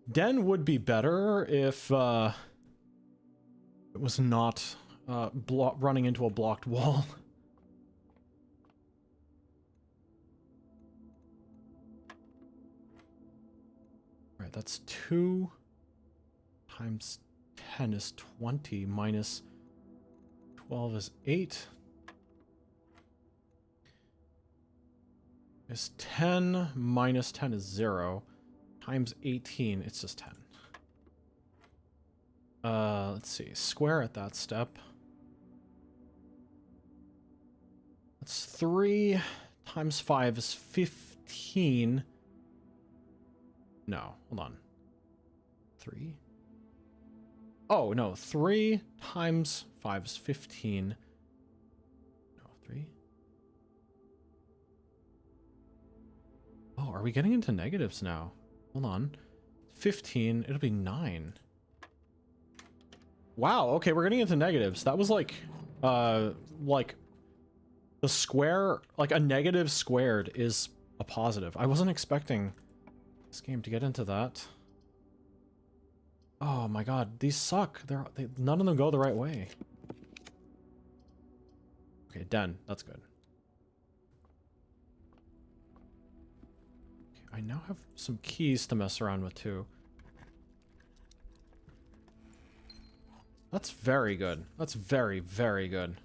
Den would be better if it was not running into a blocked wall. Right, that's 2 times 10 is 20 minus 12 is 8. Is 10 minus 10 is 0 times 18, it's just 10. Let's see, square at that step. That's 3 times 5 is 15. No, hold on. 3? Oh, no, 3 times 5 is 15. No, 3? Oh, are we getting into negatives now? Hold on. 15, it'll be 9. Wow, okay, we're getting into negatives. That was like the square, like a negative squared is a positive. I wasn't expecting this game to get into that. Oh my god, these suck. None of them go the right way. Okay, den, that's good. I now have some keys to mess around with too. That's very good. That's very, very good.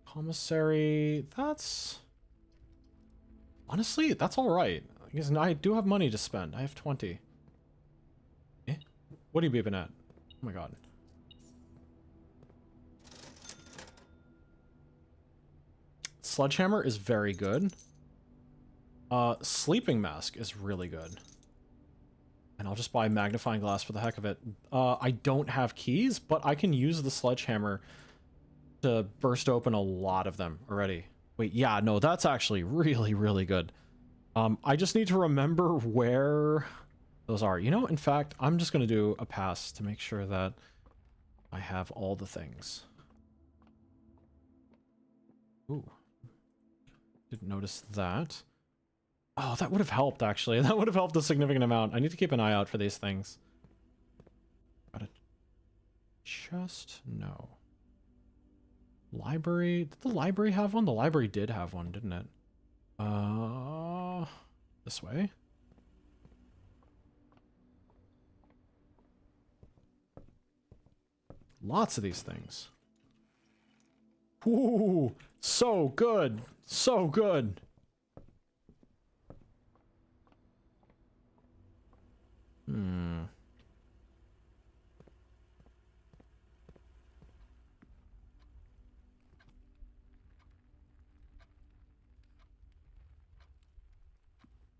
Commissary, that's... Honestly, that's alright. Because I do have money to spend. I have 20. Eh? What are you beeping at? Oh my god. Sledgehammer is very good. Sleeping mask is really good. And I'll just buy magnifying glass for the heck of it. I don't have keys, but I can use the sledgehammer to burst open a lot of them already. Wait, yeah, no, that's actually really, really good. I just need to remember where those are. You know, in fact, I'm just going to do a pass to make sure that I have all the things. Ooh. Didn't notice that. Oh, that would have helped, actually. That would have helped a significant amount. I need to keep an eye out for these things. Got a chest? No. Library? Did the library have one? The library did have one, didn't it? This way? Lots of these things. Ooh, so good. So good. Hmm.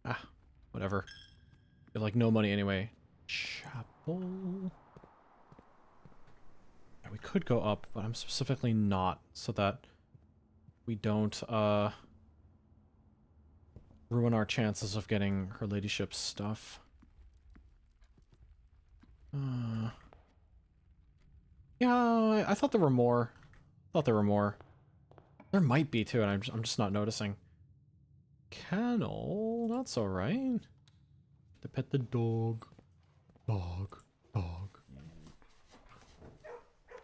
Ah, whatever. Feel like no money anyway. Chapel. Yeah, we could go up, but I'm specifically not, so that we don't ruin our chances of getting her ladyship's stuff. Yeah, I thought there were more. Thought there were more. There might be too, and I'm just not noticing. Kennel, that's alright. To pet the dog. Dog. Dog.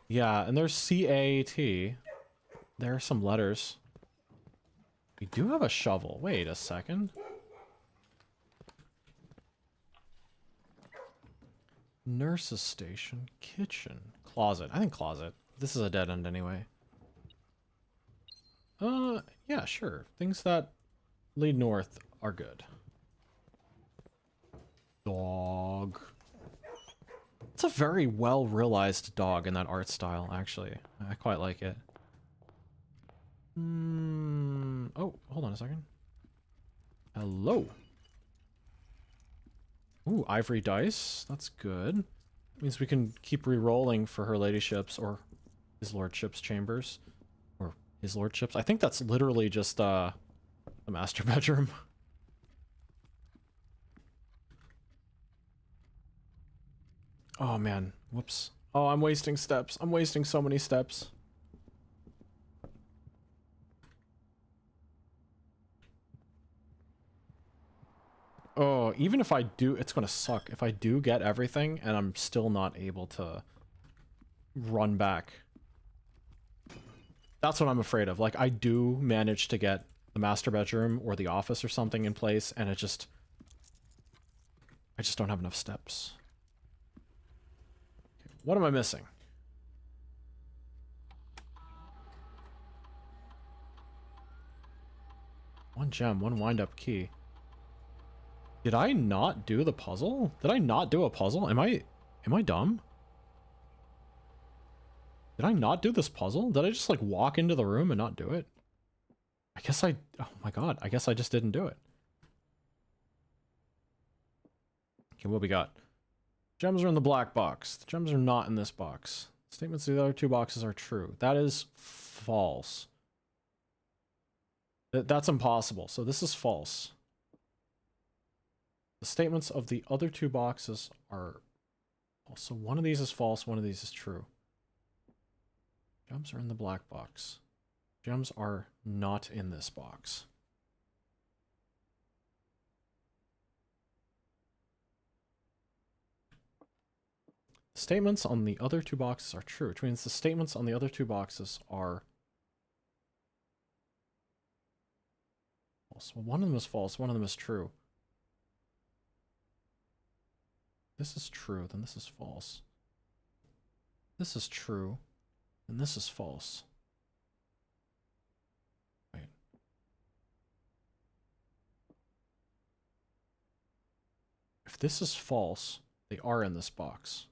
Yeah, and there's CAT. There are some letters. We do have a shovel. Wait a second. Nurse's station. Kitchen. Closet. I think closet. This is a dead end anyway. Yeah, sure. Things that lead north are good. Dog. It's a very well realized dog in that art style, actually. I quite like it. Oh, hold on a second. Hello. Ooh, ivory dice. That's good. Means we can keep re-rolling for her ladyship's or his lordship's chambers. Or his lordship's. I think that's literally just the master bedroom. Oh man, whoops. Oh, I'm wasting steps. I'm wasting so many steps. Oh, even if I do, it's gonna suck. If I do get everything and I'm still not able to run back. That's what I'm afraid of. Like, I do manage to get the master bedroom or the office or something in place, and I just don't have enough steps. Okay, what am I missing? One gem, one wind-up key. Did I not do the puzzle? Did I not do a puzzle? Am I dumb? Did I not do this puzzle? Did I just, like, walk into the room and not do it? I guess I... Oh my god, I guess I just didn't do it. Okay, what we got? Gems are in the black box. The gems are not in this box. Statements of the other two boxes are true. That is false. That's impossible, so this is false. The statements of the other two boxes are false. So one of these is false, one of these is true. Gems are in the black box. Gems are not in this box. Statements on the other two boxes are true, which means the statements on the other two boxes are false. Well, one of them is false, one of them is true. This is true, then this is false. This is true, and this is false. Wait. If this is false, they are in this box.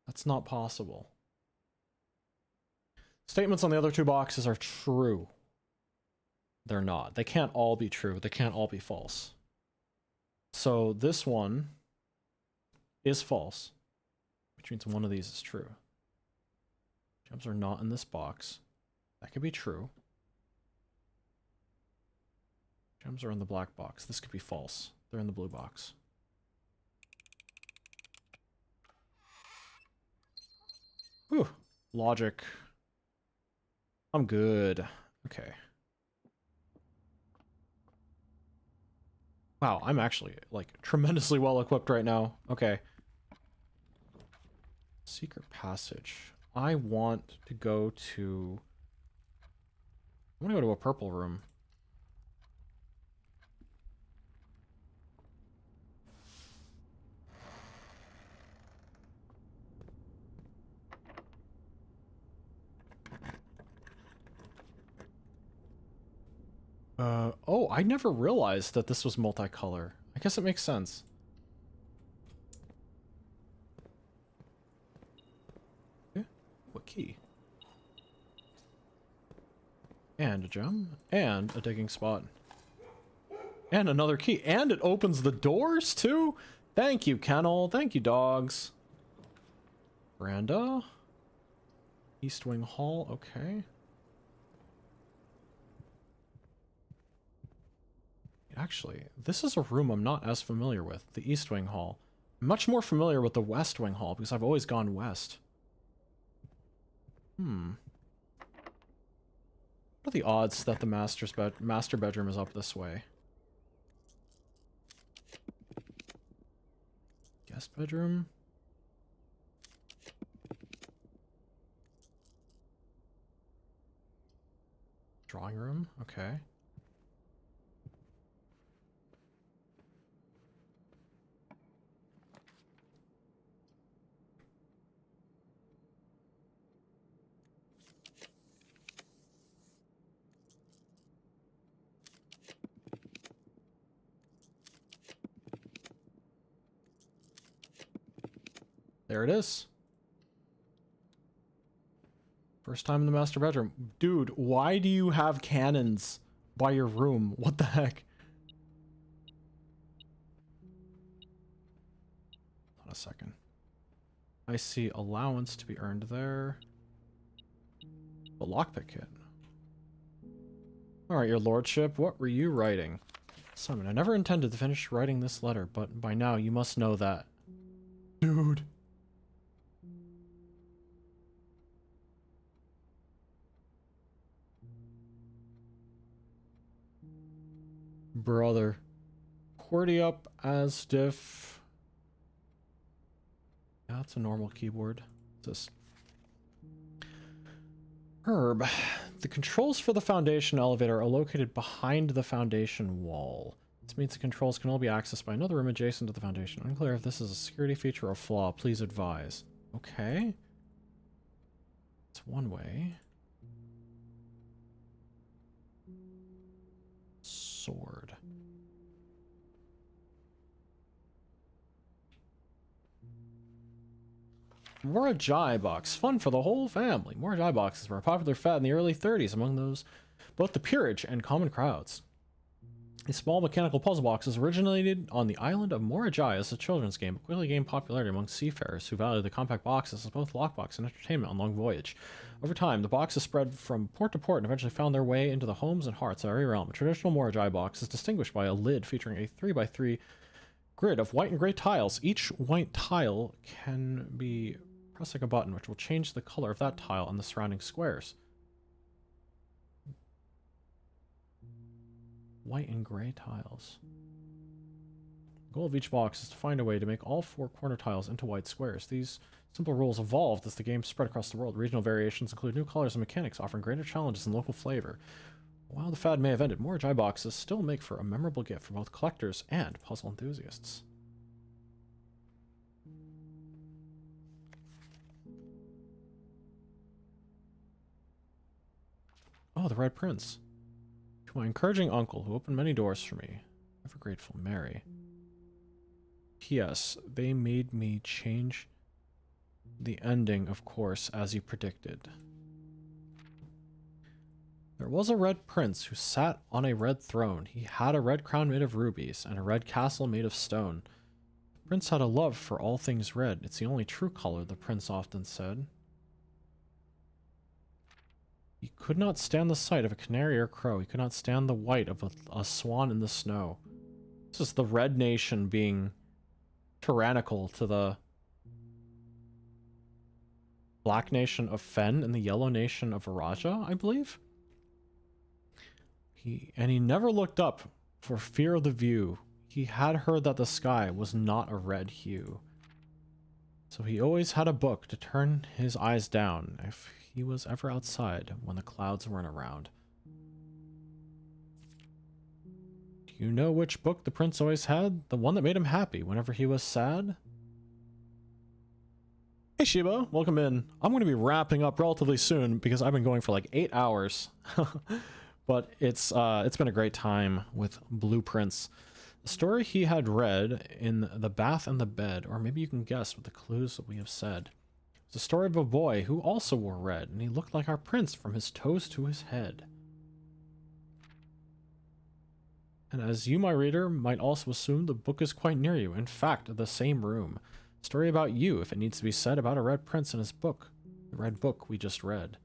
That's not possible. Statements on the other two boxes are true. They're not. They can't all be true. They can't all be false. So this one is false, which means one of these is true. Gems are not in this box. That could be true. Gems are in the black box. This could be false. They're in the blue box. Whew. Logic. I'm good. Okay. Wow, I'm actually, like, tremendously well equipped right now. Okay. Secret passage. I want to go to... I want to go to a purple room. Oh, I never realized that this was multicolor. I guess it makes sense. Okay. What key? And a gem. And a digging spot. And another key. And it opens the doors, too? Thank you, Kennel. Thank you, dogs. Veranda. East Wing Hall. Okay. Actually, this is a room I'm not as familiar with. The East Wing Hall. I'm much more familiar with the West Wing Hall because I've always gone west. What are the odds that the master bedroom is up this way? Guest bedroom? Drawing room? Okay. There it is. First time in the master bedroom. Dude, why do you have cannons by your room? What the heck? Hold on a second. I see allowance to be earned there. A lockpick kit. Alright, your lordship, what were you writing? Simon, I never intended to finish writing this letter, but by now you must know that. Dude. Brother. QWERTY up as diff. Yeah, that's a normal keyboard. What's this? Herb. The controls for the Foundation elevator are located behind the Foundation wall. This means the controls can all be accessed by another room adjacent to the Foundation. Unclear if this is a security feature or flaw. Please advise. Okay. It's one way. Sword. Morajai box. Fun for the whole family. Morajai boxes were a popular fad in the early 30s among both the peerage and common crowds. These small mechanical puzzle boxes originated on the island of Morajai as a children's game, but quickly gained popularity among seafarers who valued the compact boxes as both lockbox and entertainment on long voyage. Over time, the boxes spread from port to port and eventually found their way into the homes and hearts of every realm. A traditional Morajai box is distinguished by a lid featuring a 3x3 grid of white and gray tiles. Each white tile can be pressing a button, which will change the color of that tile and the surrounding squares. White and gray tiles. The goal of each box is to find a way to make all 4 corner tiles into white squares. These simple rules evolved as the game spread across the world. Regional variations include new colors and mechanics, offering greater challenges and local flavor. While the fad may have ended, Morajai boxes still make for a memorable gift for both collectors and puzzle enthusiasts. Oh, the Red Prince. To my encouraging uncle, who opened many doors for me. Ever grateful, Mary. P.S. They made me change the ending, of course, as you predicted. There was a red prince who sat on a red throne. He had a red crown made of rubies and a red castle made of stone. The prince had a love for all things red. It's the only true color, the prince often said. He could not stand the sight of a canary or crow. He could not stand the white of a swan in the snow. This is the Red Nation being tyrannical to the Black Nation of Fen and the Yellow Nation of Araja, I believe. He never looked up for fear of the view. He had heard that the sky was not a red hue. So he always had a book to turn his eyes down if he was ever outside when the clouds weren't around. Do you know which book the prince always had? The one that made him happy whenever he was sad? Hey Shiba, welcome in. I'm going to be wrapping up relatively soon because I've been going for like 8 hours. But it's been a great time with Blueprints. The story he had read in the bath and the bed, or maybe you can guess with the clues that we have said. It's the story of a boy who also wore red, and he looked like our prince from his toes to his head. And as you, my reader, might also assume, the book is quite near you. In fact, the same room. Story about you, if it needs to be said about a red prince in his book. The red book we just read.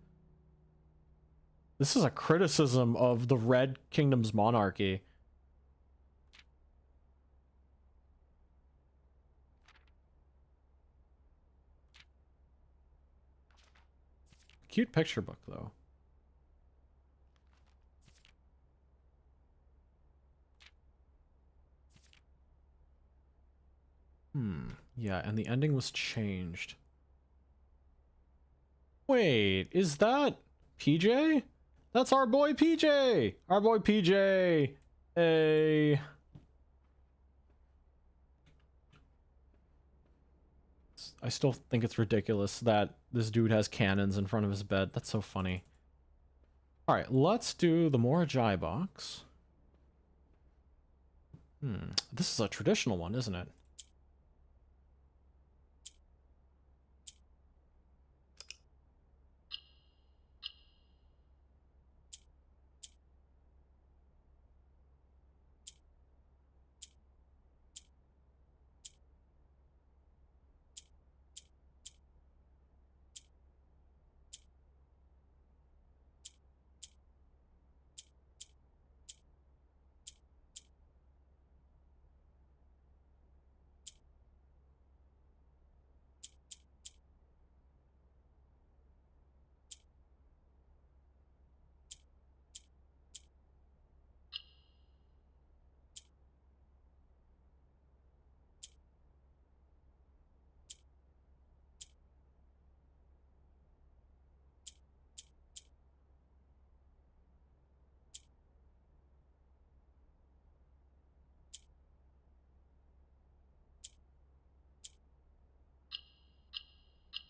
This is a criticism of the Red Kingdom's monarchy. Cute picture book, though. Yeah, and the ending was changed. Wait, is that PJ? That's our boy PJ! Our boy PJ! Hey. I still think it's ridiculous that this dude has cannons in front of his bed. That's so funny. Alright, let's do the Morajai box. This is a traditional one, isn't it?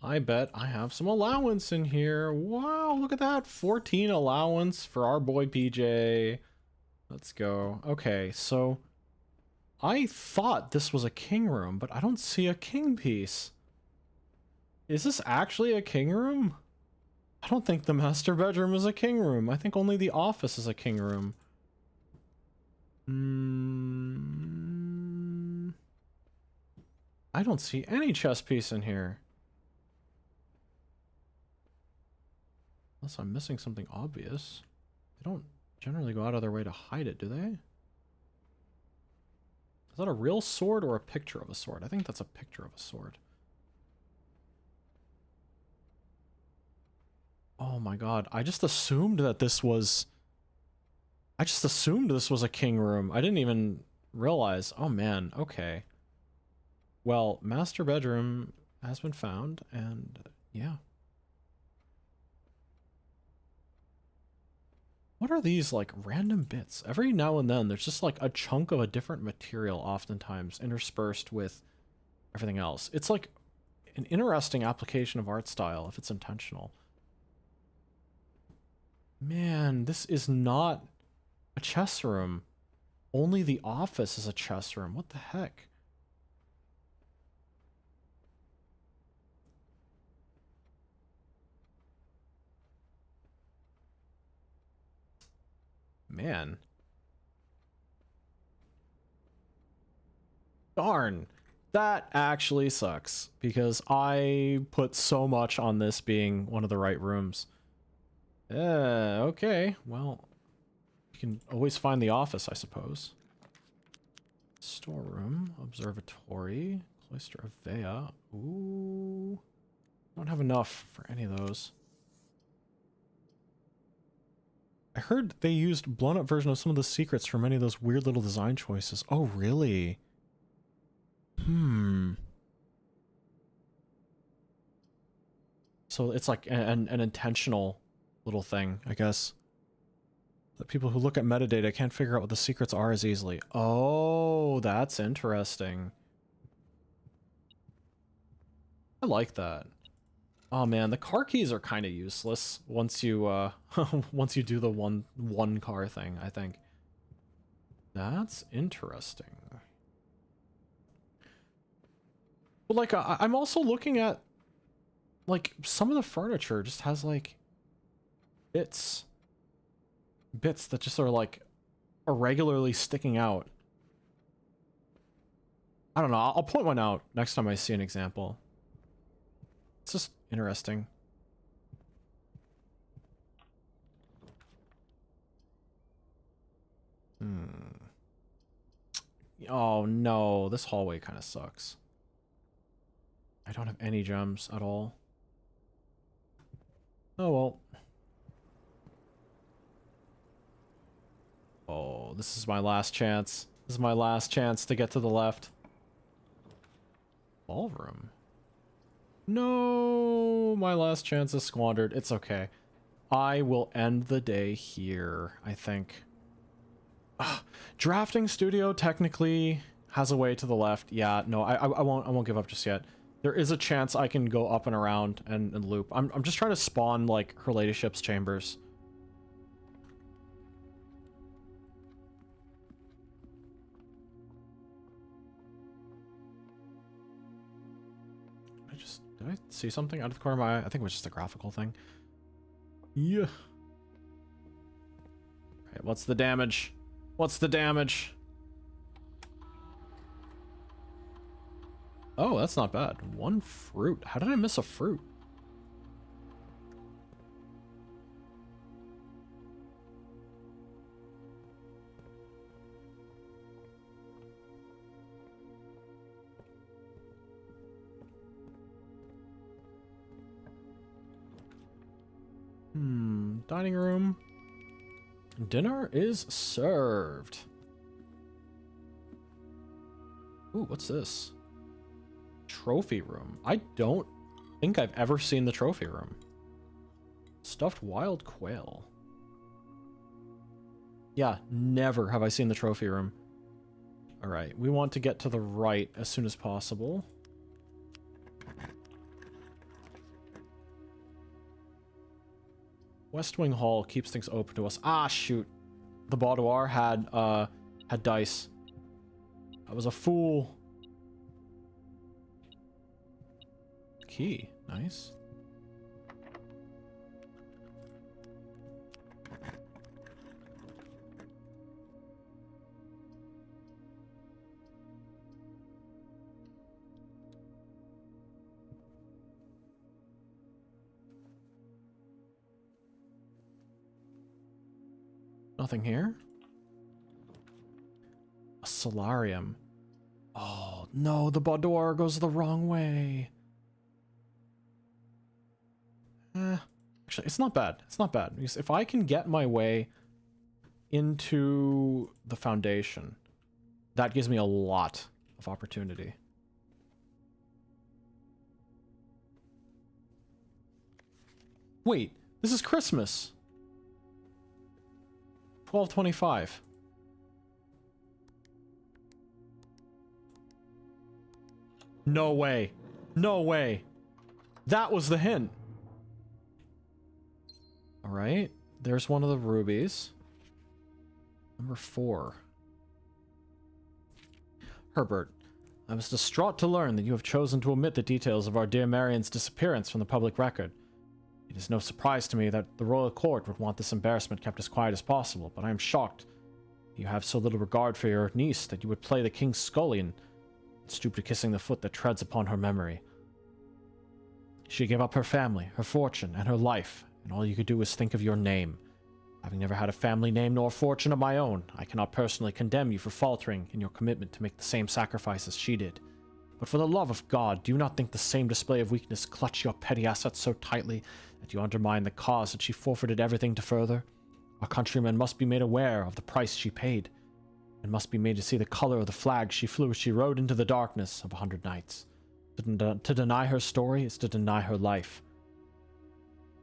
I bet I have some allowance in here. Wow, look at that. 14 allowance for our boy PJ. Let's go. Okay, so I thought this was a king room, but I don't see a king piece. Is this actually a king room? I don't think the master bedroom is a king room. I think only the office is a king room. I don't see any chess piece in here. Unless I'm missing something obvious. They don't generally go out of their way to hide it, do they? Is that a real sword or a picture of a sword? I think that's a picture of a sword. Oh my god, I just assumed that this was... I just assumed this was a king room. I didn't even realize. Oh man, okay. Well, master bedroom has been found, and yeah. What are these, like, random bits? Every now and then, there's just, like, a chunk of a different material, oftentimes, interspersed with everything else. It's, like, an interesting application of art style, if it's intentional. Man, this is not a chess room. Only the office is a chess room. What the heck? Man. Darn. That actually sucks, because I put so much on this being one of the right rooms. Okay. Well, you can always find the office, I suppose. Storeroom, observatory, cloister of Vea. Ooh. Don't have enough for any of those. I heard they used blown up version of some of the secrets for many of those weird little design choices. Oh, really? So it's like an intentional little thing, I guess. That people who look at metadata can't figure out what the secrets are as easily. Oh, that's interesting. I like that. Oh man, the car keys are kind of useless once you once you do the one car thing, I think. That's interesting. But like I'm also looking at like some of the furniture just has like bits that just are like irregularly sticking out. I don't know, I'll point one out next time I see an example. It's just interesting. Oh no, this hallway kind of sucks. I don't have any gems at all. Oh well. Oh, this is my last chance. This is my last chance to get to the left. Ballroom. No, my last chance is squandered. It's okay. I will end the day here, I think. Ugh. Drafting studio technically has a way to the left. Yeah, no, I won't give up just yet. There is a chance I can go up and around and loop. I'm just trying to spawn like her ladyship's chambers. Did I see something out of the corner of my eye? I think it was just a graphical thing. Yeah. Alright, what's the damage? What's the damage? Oh, that's not bad. One fruit. How did I miss a fruit? Dining room. Dinner is served. Ooh, what's this? Trophy room. I don't think I've ever seen the trophy room. Stuffed wild quail. Yeah, never have I seen the trophy room. Alright, we want to get to the right as soon as possible. West Wing Hall keeps things open to us. Ah, shoot. The boudoir had dice. I was a fool. Key. Nice. Nothing here. A solarium. Oh, no, the boudoir goes the wrong way. Actually, it's not bad. It's not bad. Because if I can get my way into the foundation, that gives me a lot of opportunity. Wait, this is Christmas. 12/25. No way. No way. That was the hint. Alright. There's one of the rubies. Number 4. Herbert, I was distraught to learn that you have chosen to omit the details of our dear Marion's disappearance from the public record. It is no surprise to me that the royal court would want this embarrassment kept as quiet as possible, but I am shocked. You have so little regard for your niece that you would play the king's scullion and stoop to kissing the foot that treads upon her memory. She gave up her family, her fortune, and her life, and all you could do was think of your name. Having never had a family name nor fortune of my own, I cannot personally condemn you for faltering in your commitment to make the same sacrifices she did. But for the love of God, do you not think the same display of weakness clutch your petty assets so tightly that you undermine the cause that she forfeited everything to further? Our countrymen must be made aware of the price she paid, and must be made to see the color of the flag she flew as she rode into the darkness of 100 nights. To deny her story is to deny her life.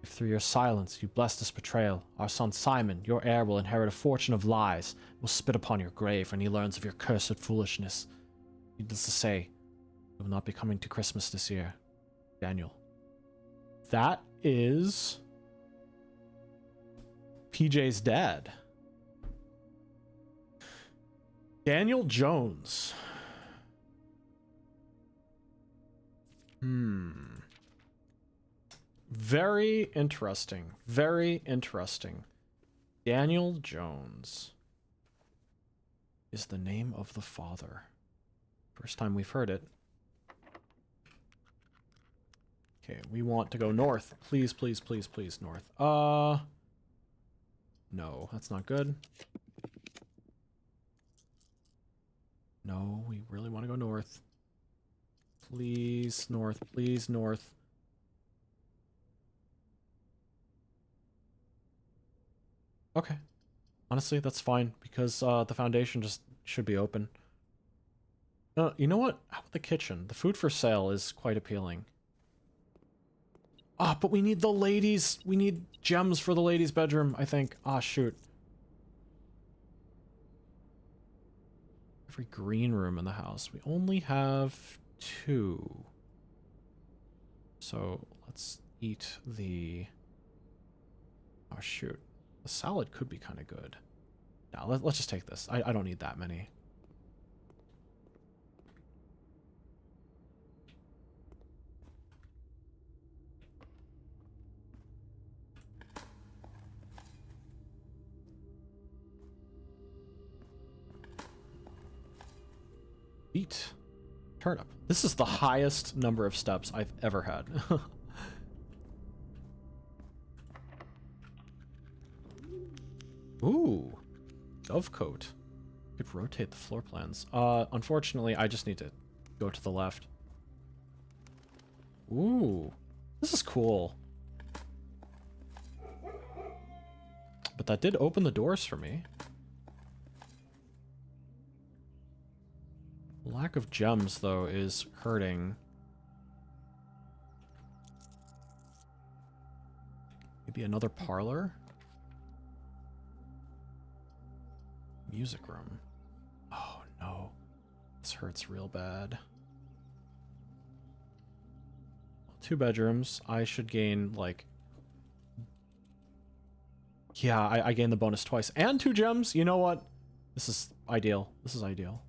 If through your silence you bless this betrayal, our son Simon, your heir, will inherit a fortune of lies, and will spit upon your grave when he learns of your cursed foolishness. Needless to say, we will not be coming to Christmas this year. Daniel. That is PJ's dad. Daniel Jones. Very interesting. Very interesting. Daniel Jones is the name of the father. First time we've heard it. Okay, we want to go north. Please, please, please, please, north. No, that's not good. No, we really want to go north. Please, north, please, north. Okay. Honestly, that's fine, because the foundation just should be open. You know what? How about the kitchen? The food for sale is quite appealing. Ah, but we need the ladies. We need gems for the ladies' bedroom, I think. Ah, shoot. Every green room in the house. We only have 2. So let's eat the... Oh, shoot. The salad could be kind of good. Now, let's just take this. I don't need that many. Beet. Turnip. This is the highest number of steps I've ever had. Ooh. Dovecote. Could rotate the floor plans. Unfortunately, I just need to go to the left. Ooh. This is cool. But that did open the doors for me. Lack of gems, though, is hurting. Maybe another parlor? Music room. Oh, no. This hurts real bad. 2 bedrooms. I should gain, like... Yeah, I gained the bonus twice. And 2 gems? You know what? This is ideal. This is ideal.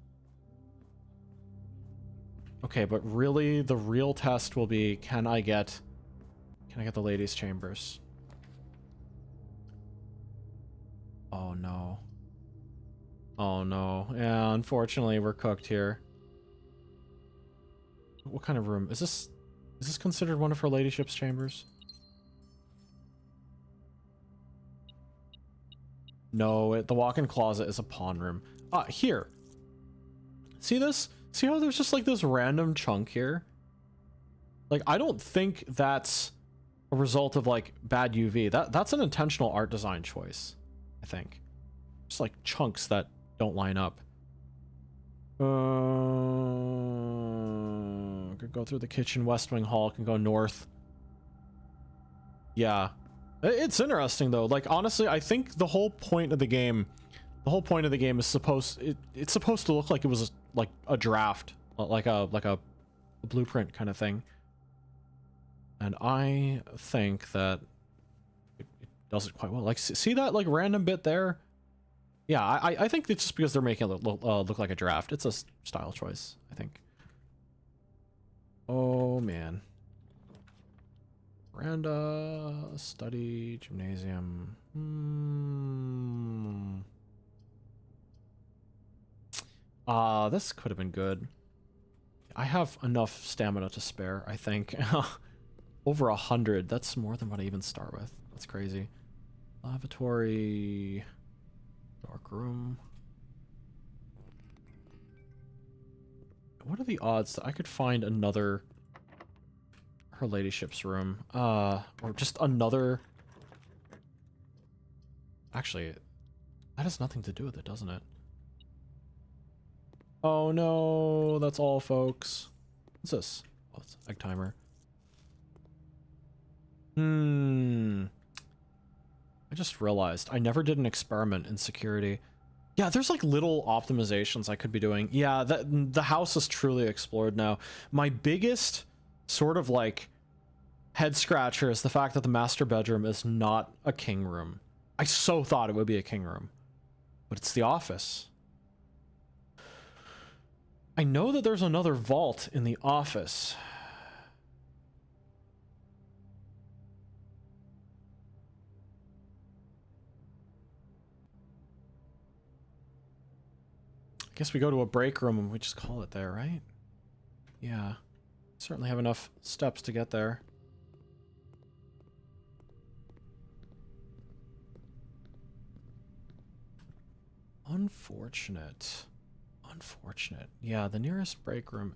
Okay, but really, the real test will be, can I get the ladies' chambers? Oh no. Oh no. Yeah, unfortunately, we're cooked here. What kind of room? Is this considered one of her ladyship's chambers? No, the walk-in closet is a pawn room. Here. See this? See how there's just like this random chunk here? Like, I don't think that's a result of like bad UV. That's an intentional art design choice, I think. Just like chunks that don't line up. Could go through the kitchen, west wing hall, can go north. Yeah. It's interesting though. Like, honestly, I think the whole point of the game is supposed to look like it was like a draft, like a blueprint kind of thing. And I think that it does it quite well. Like, see that like random bit there? Yeah, I think it's just because they're making it look like a draft. It's a style choice, I think. Oh man. Veranda, study, gymnasium. This could have been good. I have enough stamina to spare, I think. Over 100. That's more than what I even start with. That's crazy. Lavatory. Dark room. What are the odds that I could find another... her ladyship's room? Or just another... Actually, that has nothing to do with it, doesn't it? Oh no, that's all, folks. What's this? Oh, it's egg timer. I just realized I never did an experiment in security. Yeah, there's like little optimizations I could be doing. Yeah, the house is truly explored now. My biggest sort of like head scratcher is the fact that the master bedroom is not a king room. I so thought it would be a king room, but it's the office. I know that there's another vault in the office. I guess we go to a break room and we just call it there, right? Yeah. Certainly have enough steps to get there. Unfortunate. Unfortunate. Yeah, the nearest break room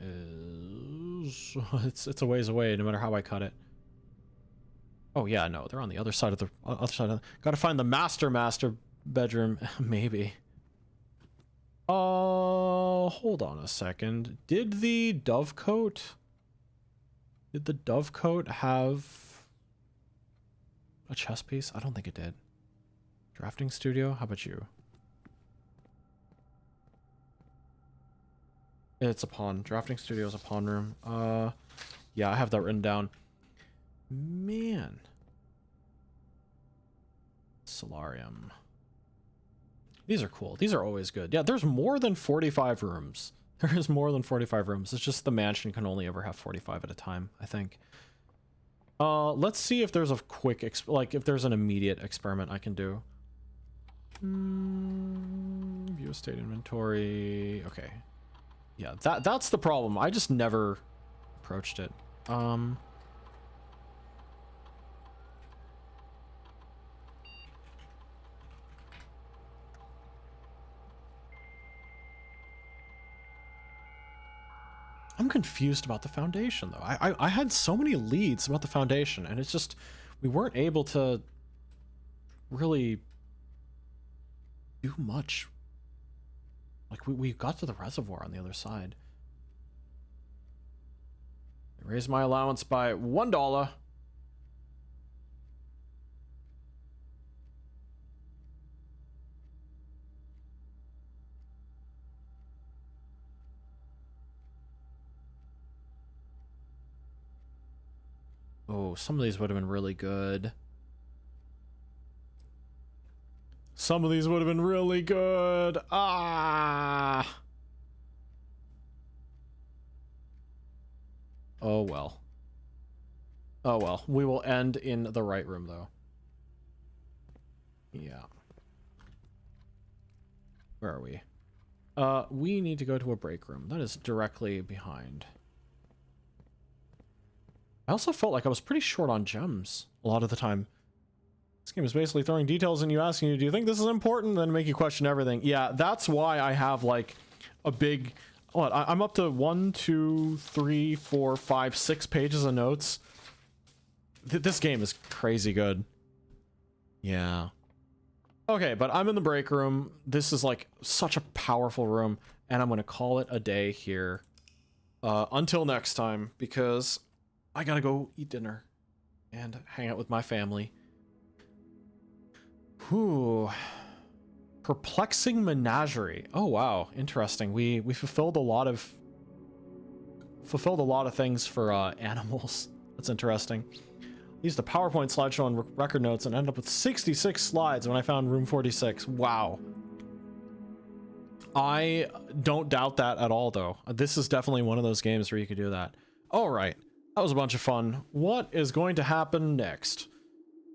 is... it's a ways away, no matter how I cut it. Oh yeah, no, they're on the other side of the... Gotta find the master bedroom, maybe. Hold on a second. Did the dovecote have a chess piece? I don't think it did. Drafting studio? How about you? It's a pawn. Drafting studio is a pawn room. Yeah, I have that written down. Man. Solarium. These are cool. These are always good. Yeah, there's more than 45 rooms. There is more than 45 rooms. It's just the mansion can only ever have 45 at a time, I think. Let's see if there's a quick, like, if there's an immediate experiment I can do. View estate inventory. Okay. Yeah, that's the problem. I just never approached it. I'm confused about the foundation, though. I had so many leads about the foundation, and it's just, we weren't able to really do much. Like, we got to the reservoir on the other side. I raised my allowance by $1. Oh, some of these would have been really good. Some of these would have been really good. Ah. Oh well. Oh well. We will end in the right room, though. Yeah. Where are we? We need to go to a break room. That is directly behind. I also felt like I was pretty short on gems a lot of the time. This game is basically throwing details in you, asking you, do you think this is important? Then make you question everything. Yeah, that's why I have like a big... What? I'm up to 1, 2, 3, 4, 5, 6 pages of notes. This game is crazy good. Yeah. Okay, but I'm in the break room. This is like such a powerful room, and I'm going to call it a day here. Until next time, because I gotta go eat dinner and hang out with my family. Whew. Perplexing menagerie. Oh wow, interesting. We fulfilled a lot of things for animals. That's interesting. Used a PowerPoint slideshow on record notes and ended up with 66 slides when I found room 46. Wow. I don't doubt that at all, though. This is definitely one of those games where you could do that. All right. That was a bunch of fun. What is going to happen next?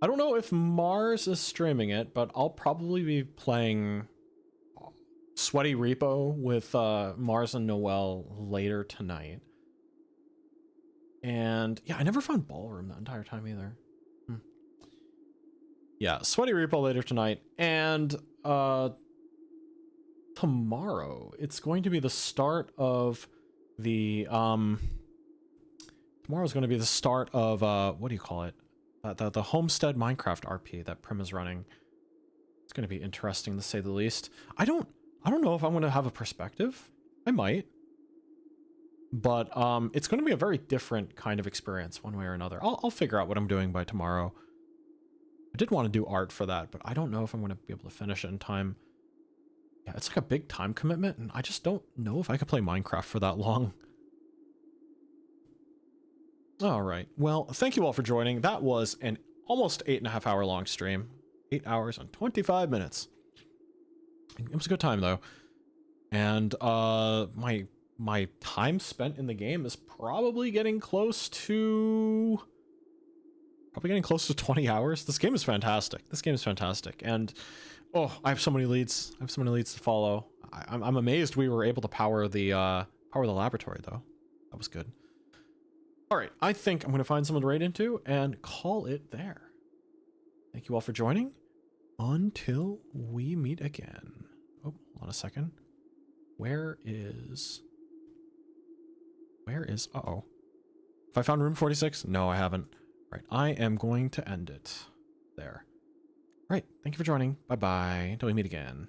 I don't know if Mars is streaming it, but I'll probably be playing Sweaty Repo with Mars and Noel later tonight. And yeah, I never found Ballroom that entire time either. Yeah, Sweaty Repo later tonight. And tomorrow, it's going to be the start of the... Tomorrow's going to be the start of, what do you call it? The Homestead Minecraft RP that Prim is running. It's going to be interesting, to say the least. I don't know if I'm going to have a perspective. I might. But it's going to be a very different kind of experience, one way or another. I'll figure out what I'm doing by tomorrow. I did want to do art for that, but I don't know if I'm going to be able to finish it in time. Yeah, it's like a big time commitment, and I just don't know if I could play Minecraft for that long. All right. Well, thank you all for joining. That was an almost 8.5 hour long stream. 8 hours and 25 minutes. It was a good time though. And my time spent in the game is probably getting close to 20 hours. This game is fantastic. This game is fantastic. And oh, I have so many leads. I have so many leads to follow. I'm amazed we were able to power the laboratory though. That was good. All right, I think I'm going to find someone to raid into and call it there. Thank you all for joining. Until we meet again. Oh, hold on a second. Where is... Uh-oh. Have I found room 46? No, I haven't. All right, I am going to end it there. All right, thank you for joining. Bye-bye. Until we meet again.